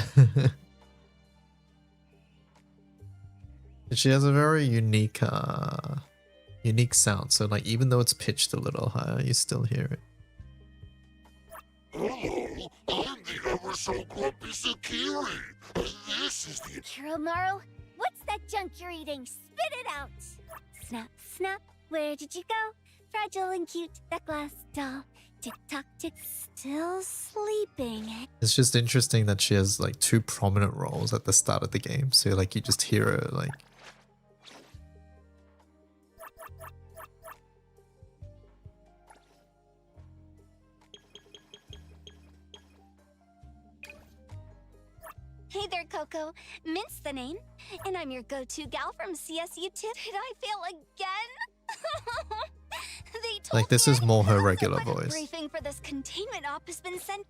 She has a very unique sound, so like even though it's pitched a little higher, you still hear it. Hello, I'm the ever so grumpy Sakiri, and this is the... Kuromaru, what's that junk you're eating? Spit it out! Snap, snap, where did you go? Fragile and cute, that glass doll. Tick-tock, tick, still sleeping. It's just interesting that she has like two prominent roles at the start of the game, so like you just hear her like... Hey there, Coco. Mint's the name, and I'm your go-to gal from CSU too. Did I fail again? They told Like this is me more her the regular weather voice. briefing for this containment op has been sent.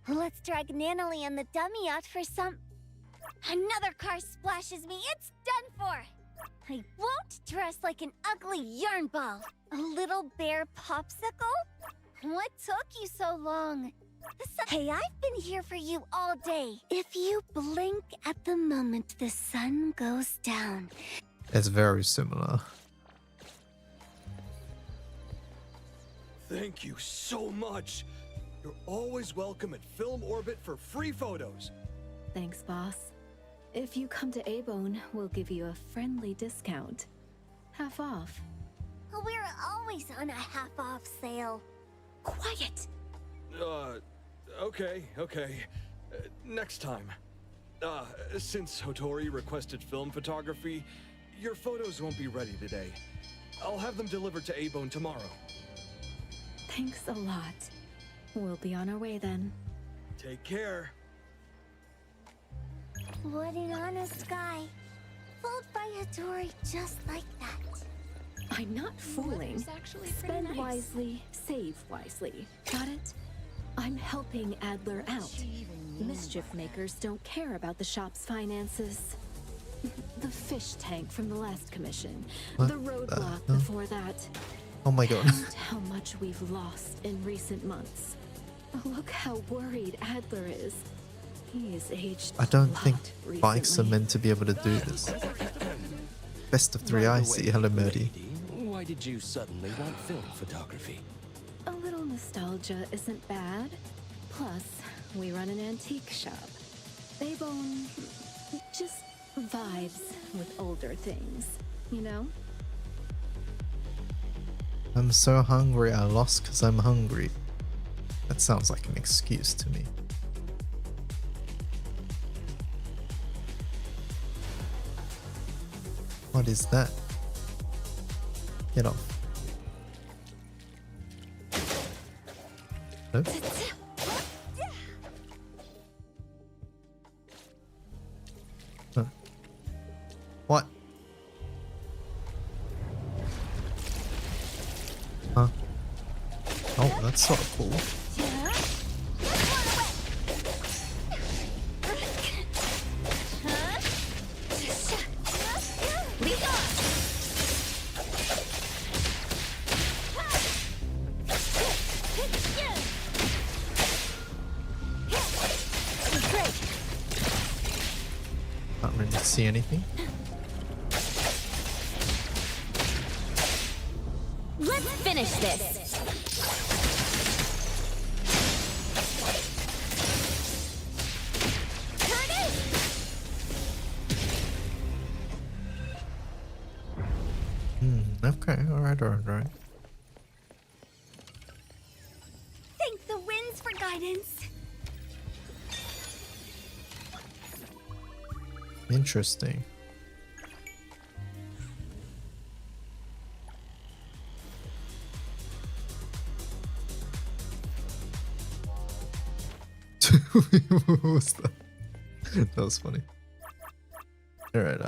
Let's drag Nanalie and the dummy out for some... Another car splashes me. It's done for. I won't dress like an ugly yarn ball. A little bear popsicle? What took you so long? Hey, I've been here for you all day. If you blink at the moment the sun goes down. It's very similar. Thank you so much. You're always welcome at Film Orbit for free photos. Thanks, boss. If you come to A-Bone, we'll give you a friendly discount. Half off. We're always on a half-off sale. Quiet! Okay. Next time. Since Hotori requested film photography, your photos won't be ready today. I'll have them delivered to A-Bone tomorrow. Thanks a lot. We'll be on our way then. Take care. What an honest guy. Fooled by Hotori just like that. I'm not fooling. Spend wisely, save wisely. Got it? I'm helping Adler out. Mischief makers don't care about the shop's finances. The fish tank from the last commission. What the roadblock the hell? before that. Oh my god. And how much we've lost in recent months. Look how worried Adler is. He is aged. I don't think recently. bikes are meant to be able to do this. Best of three, I see. Hello, Murdy. Why did you suddenly want film photography? A little nostalgia isn't bad. Plus, we run an antique shop. Aebone just vibes with older things, you know? I'm so hungry, I lost because I'm hungry. That sounds like an excuse to me. What is that? Get off. Nope. Huh. What? Huh? Oh, that's sort of cool. Can't really see anything. Let's finish this. Okay, alright. Thank the winds for guidance. Interesting. What was that? That was funny. Alright,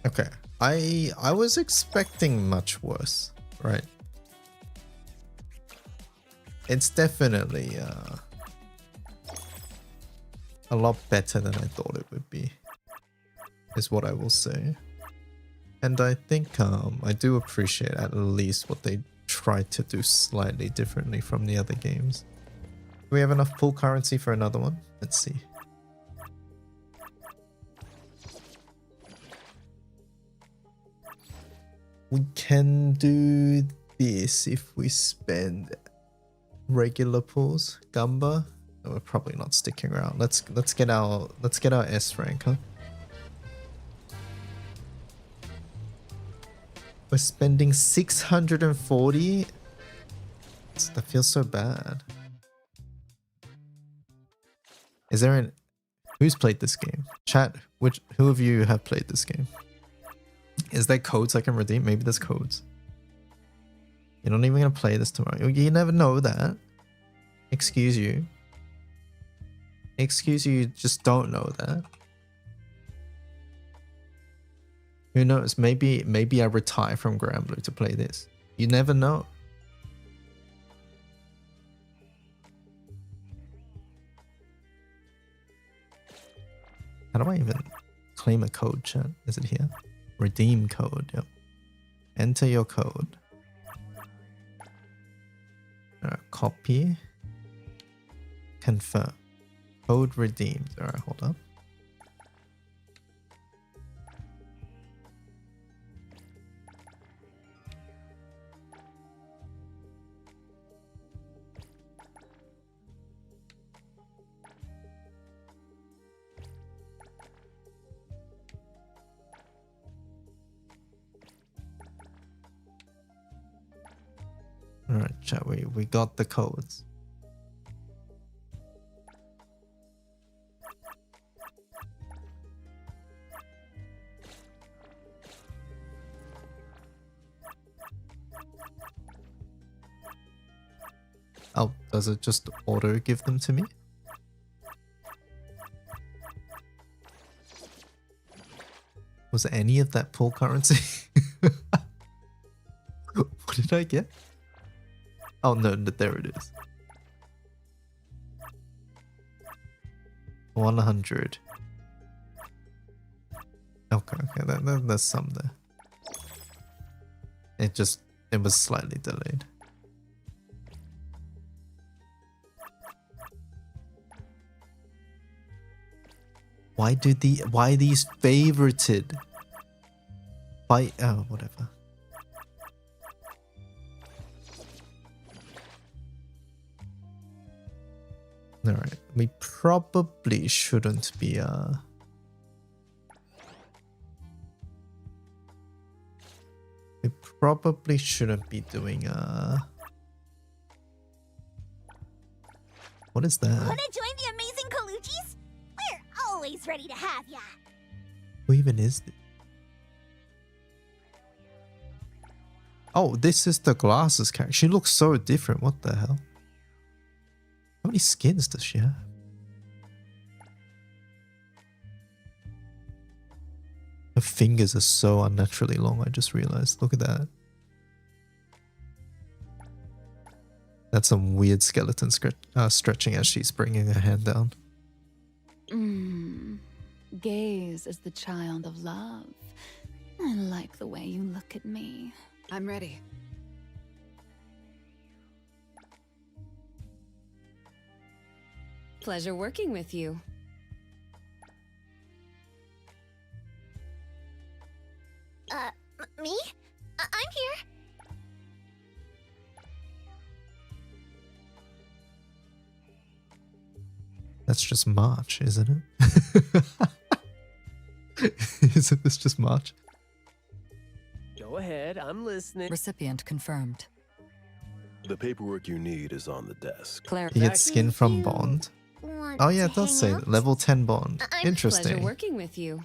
okay. I was expecting much worse, right? It's definitely a lot better than I thought it would be, is what I will say. And I think I do appreciate at least what they tried to do slightly differently from the other games. Do we have enough pool currency for another one? Let's see. We can do this if we spend regular pools. Gumba? No, we're probably not sticking around. Let's get our S rank, huh? We're spending 640. That feels so bad. Is there an who's played this game? Chat, who of you have played this game? Is there codes I can redeem? Maybe there's codes. You're not even gonna play this tomorrow. You never know that. Excuse you. Excuse you, just don't know that. Who knows? Maybe I retire from Granblue to play this. You never know. How do I even claim a code, chat? Is it here? Redeem code, yep. Enter your code. Copy. Confirm. Code redeemed. Alright, hold up. Alright, chat, we got the codes. Oh, does it just auto give them to me? Was any of that pool currency? What did I get? Oh no, there it is. 100. Okay, there's some there. It was slightly delayed. Why are these favorited? By whatever. Alright, we probably shouldn't be we probably shouldn't be doing what is that? Wanna join the amazing Colucci's? We're always ready to have ya. Who even is this? Oh, this is the glasses character. She looks so different. What the hell? How many skins does she have? Her fingers are so unnaturally long, I just realized. Look at that. That's some weird skeleton stretching as she's bringing her hand down. Gaze is the child of love. I like the way you look at me. I'm ready. Pleasure working with you. Me? I'm here. That's just March, isn't it? Isn't this just March? Go ahead, I'm listening. Recipient confirmed. The paperwork you need is on the desk. You get skin from Bond. Oh yeah, it does say level 10 Bond. Pleasure Interesting. working with you.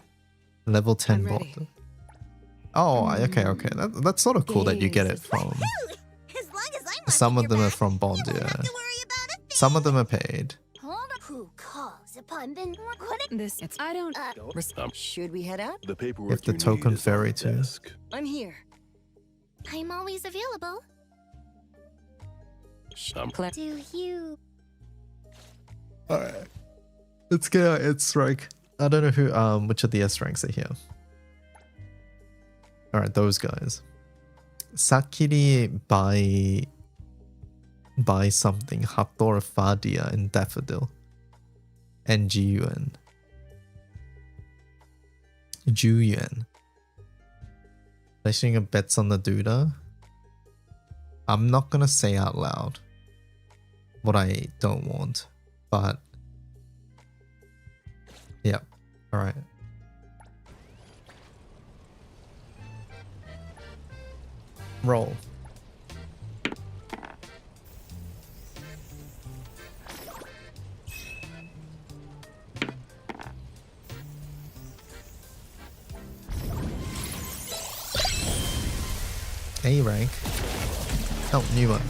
Level 10 Bond. Oh, okay. That's sort of cool that you get it from. Some of them are from Bond, yeah. Some of them are paid. Who calls upon the This it's I don't Should we head out? The paperwork If the you token need is on fairy the too. desk. I'm here. I'm always available. Do you? Alright. Let's get our S rank. I don't know who which of the S ranks are here. Alright, those guys. Sakiri by something. Hathor, Fadia, and Daffodil. And Jiyuan. Placing your bets on the Duda. I'm not gonna say out loud what I don't want, but yeah, alright. Roll. A rank. Oh, new one.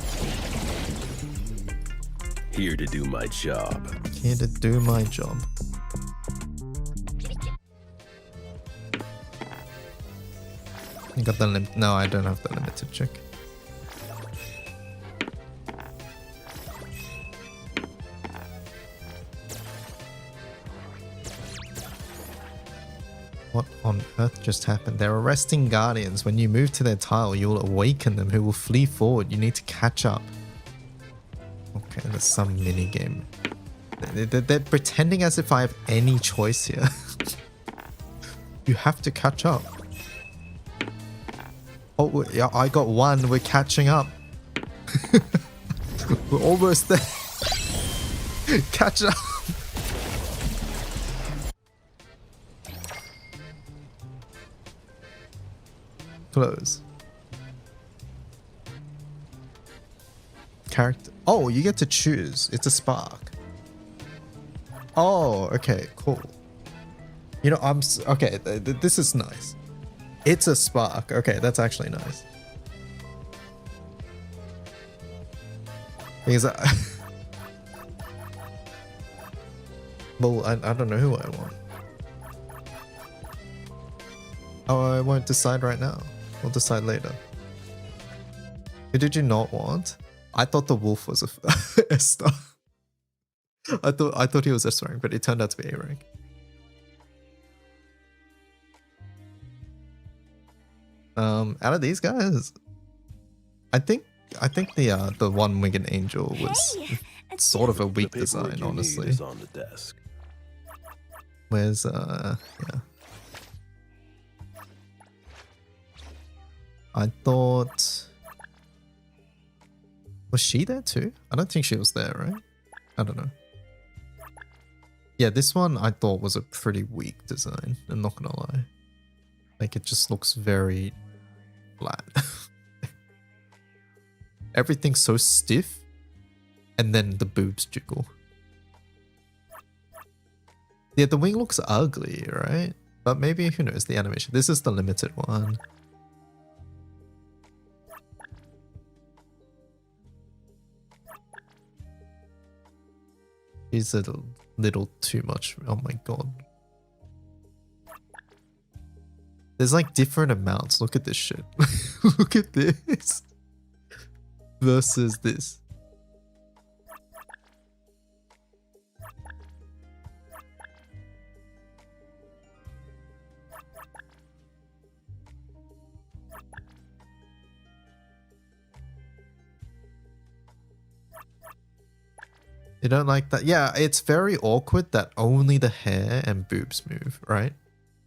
Here to do my job. Here to do my job. You got the limit? No, I don't have the limited check. What on earth just happened? They're arresting guardians. When you move to their tile, you will awaken them who will flee forward. You need to catch up. Okay, there's some mini game. They're pretending as if I have any choice here. You have to catch up. Oh, yeah, I got one. We're catching up. We're almost there. Catch up. Close. Character. Oh, you get to choose. It's a spark. Oh, okay, cool. You know, okay. This is nice. It's a spark. Okay, that's actually nice. Because well, I don't know who I want. Oh, I won't decide right now. We'll decide later. Who did you not want? I thought the wolf was a star. I thought he was S rank, but it turned out to be A rank. Out of these guys, I think the one winged angel was sort of a weak design, honestly. Is on the desk. Where's yeah. I thought, was she there too? I don't think she was there, right? I don't know. Yeah, this one I thought was a pretty weak design, I'm not gonna lie. Like, it just looks very flat. Everything's so stiff, and then the boobs jiggle. Yeah, the wing looks ugly, right? But maybe, who knows, the animation. This is the limited one. Is it a little too much? Oh my god. There's like different amounts. Look at this shit. Look at this. Versus this. You don't like that? Yeah, it's very awkward that only the hair and boobs move, right?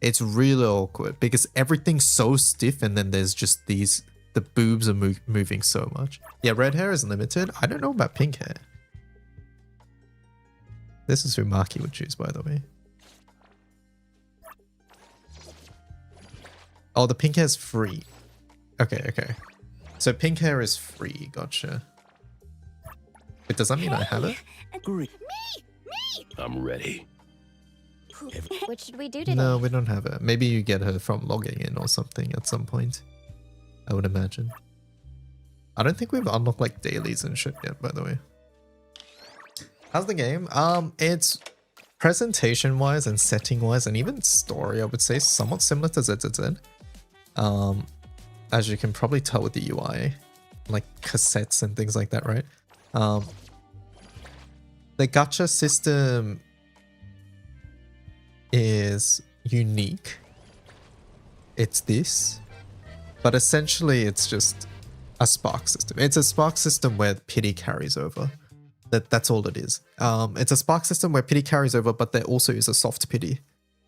It's really awkward because everything's so stiff and then there's just these, the boobs are moving so much. Yeah, red hair is limited. I don't know about pink hair. This is who Maki would choose, by the way. Oh, the pink hair is free. Okay, okay. So pink hair is free, gotcha. Wait, does that mean I have it? Me! I'm ready. What should we do today? No, we don't have it. Maybe you get her from logging in or something at some point. I would imagine. I don't think we've unlocked like dailies and shit yet, by the way. How's the game? It's presentation wise and setting wise and even story, I would say, somewhat similar to ZZZ. As you can probably tell with the UI, like cassettes and things like that, right? The gacha system is unique. It's this, but essentially it's just a spark system. It's a spark system where pity carries over. That's all it is. It's a spark system where pity carries over, but there also is a soft pity.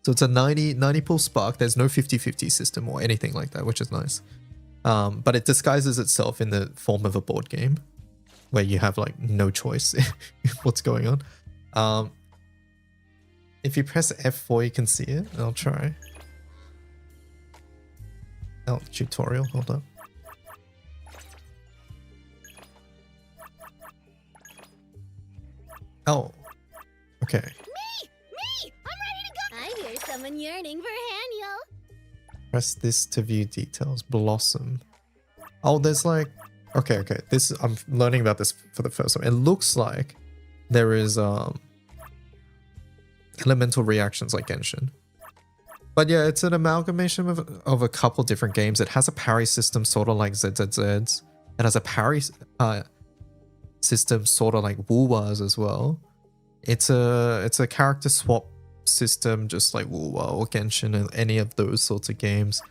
So it's a 90 pull spark. There's no 50-50 system or anything like that, which is nice. But it disguises itself in the form of a board game where you have like no choice what's going on. If you press F4, you can see it. I'll try. Oh, tutorial, hold up. Oh, okay. Me! I'm ready to go! I hear someone yearning for Haniel. Press this to view details. Blossom. Oh, there's like... Okay, okay. This, I'm learning about this for the first time. It looks like there is elemental reactions like Genshin. But yeah, it's an amalgamation of a couple different games. It has a parry system sort of like ZZZ's. It has a parry system sort of like Woowa's as well. It's a character swap system just like Woowa or Genshin and any of those sorts of games.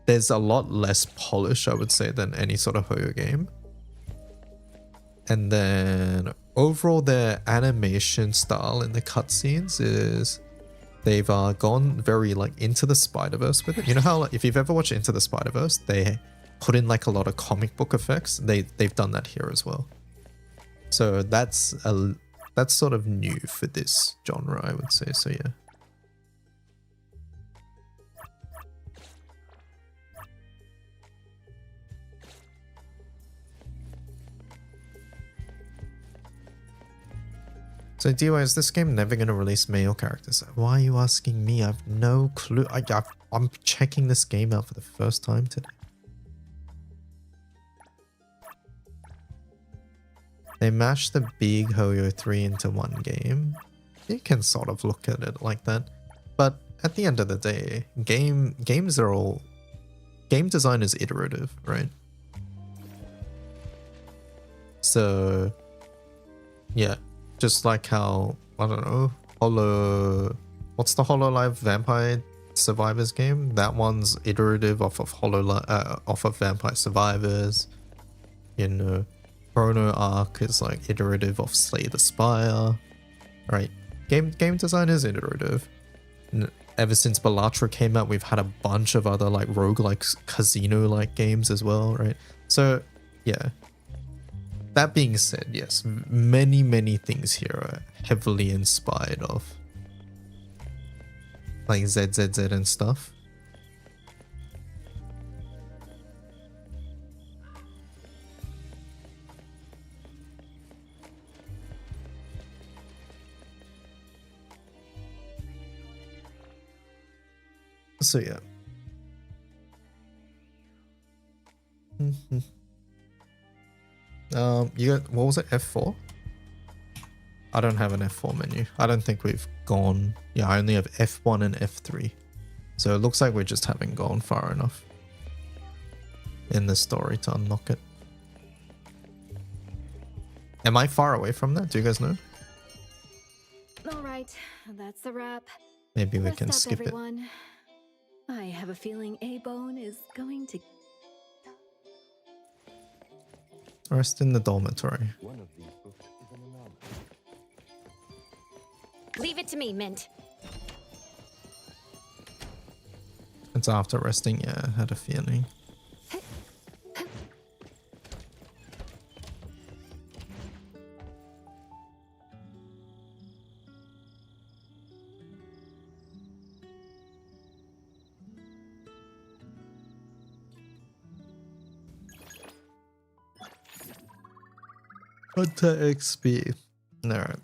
There's a lot less polish, I would say, than any sort of Hoyo game. And then overall, their animation style in the cutscenes is they've gone very like into the Spider-Verse with it. You know how like, if you've ever watched Into the Spider-Verse, they put in like a lot of comic book effects. They've done that here as well. So that's sort of new for this genre, I would say. So yeah. So DY, is this game never going to release male characters? Why are you asking me? I have no clue. I'm checking this game out for the first time today. They mashed the big Hoyo 3 into one game. You can sort of look at it like that. But at the end of the day, games are all... Game design is iterative, right? So... yeah. Just like how, I don't know, what's the HoloLive Vampire Survivors game? That one's iterative off of Vampire Survivors. You know, Chrono Arc is like iterative of Slay the Spire. right? Game design is iterative. Ever since Bellatra came out, we've had a bunch of other like roguelike casino-like games as well, right? So yeah. That being said, yes, many things here are heavily inspired of like ZZZ and stuff. So yeah. You got, what was it, F4? I don't have an F4 menu. I don't think we've gone. Yeah, I only have F1 and F3. So it looks like we just haven't gone far enough in the story to unlock it. Am I far away from that? Do you guys know? Alright, that's a wrap. Maybe we Rest can up, skip everyone. I have a feeling A-Bone is going to... it. Rest in the dormitory. Leave it to me, Mint. It's after resting, yeah, I had a feeling. Hunter XP. Alright.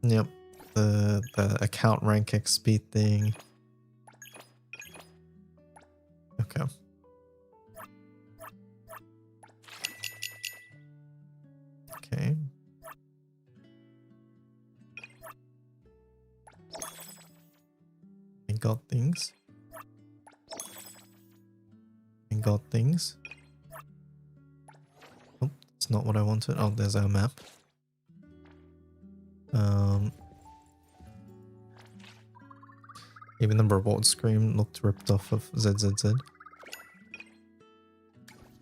Yep. The account rank XP thing. Okay. Okay. I got things. I got things. Oh, it's not what I wanted. Oh, there's our map. Even the reward screen looked ripped off of ZZZ.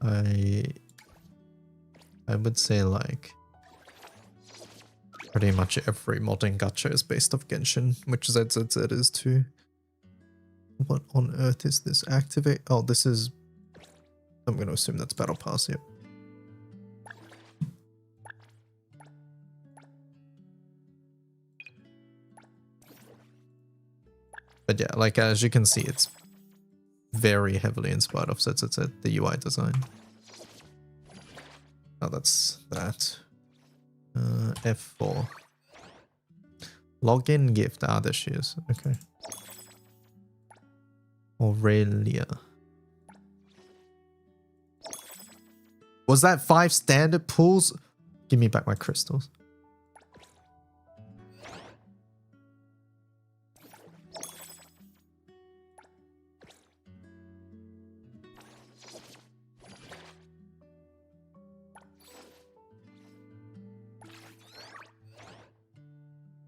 I would say like pretty much every modern gacha is based off Genshin, which ZZZ is too. What on earth is this? Activate? Oh, this is... I'm going to assume that's Battle Pass, yep. But yeah, like as you can see, it's very heavily inspired of ZZZ, the UI design. Oh, that's that. F4. Login gift. Ah, there she is. Okay. Aurelia. Was that 5 standard pulls? Give me back my crystals.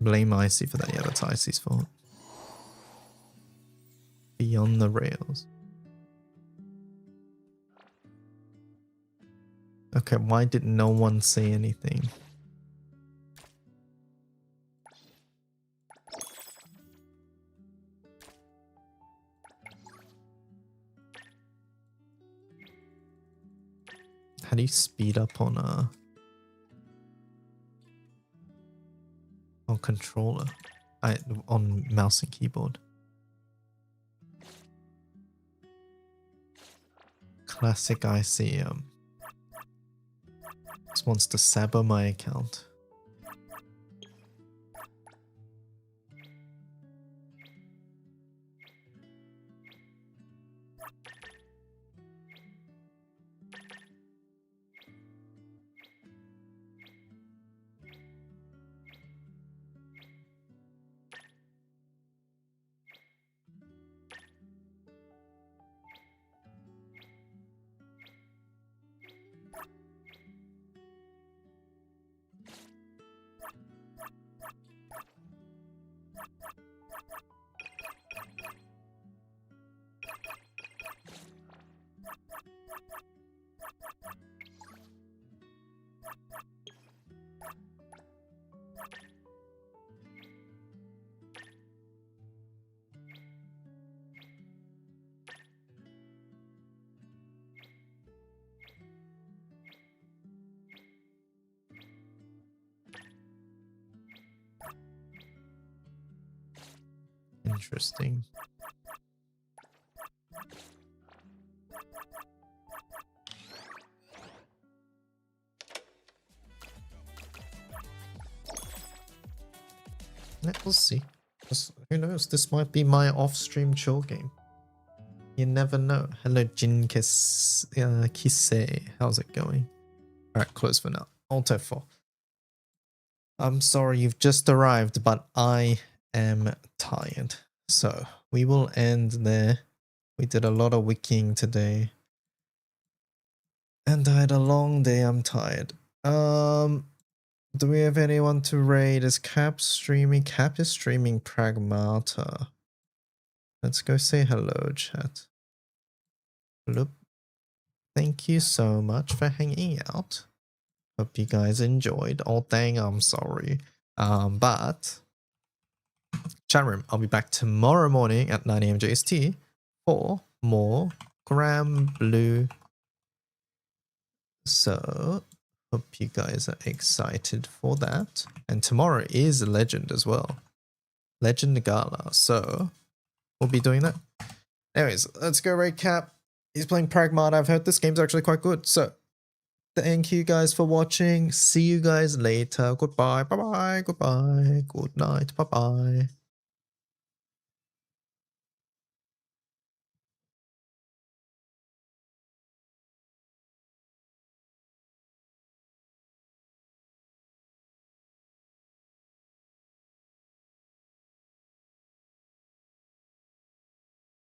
Blame Icy for that. Yeah, that's Icy's fault. Beyond the rails. Okay, why did no one say anything? How do you speed up on controller? On mouse and keyboard. Classic IC. Just wants to sabo my account. Interesting. We'll see. Who knows? This might be my off-stream chill game. You never know. Hello, Jin Kise. How's it going? Alright, close for now. Alt F4. I'm sorry you've just arrived, but I am tired. So, we will end there. We did a lot of wikiing today. And I had a long day. I'm tired. Do we have anyone to raid? Is Cap streaming? Cap is streaming Pragmata. Let's go say hello, chat. Bloop. Thank you so much for hanging out. Hope you guys enjoyed. Oh dang, I'm sorry. But chat room, I'll be back tomorrow morning at 9 AM JST for more Gram Blue. So hope you guys are excited for that. And tomorrow is Legend as well. Legend Gala. So we'll be doing that. Anyways, let's go raid Cap. He's playing Pragmata. I've heard this game's actually quite good. So thank you guys for watching. See you guys later. Goodbye. Bye-bye. Goodbye. Good night. Bye-bye.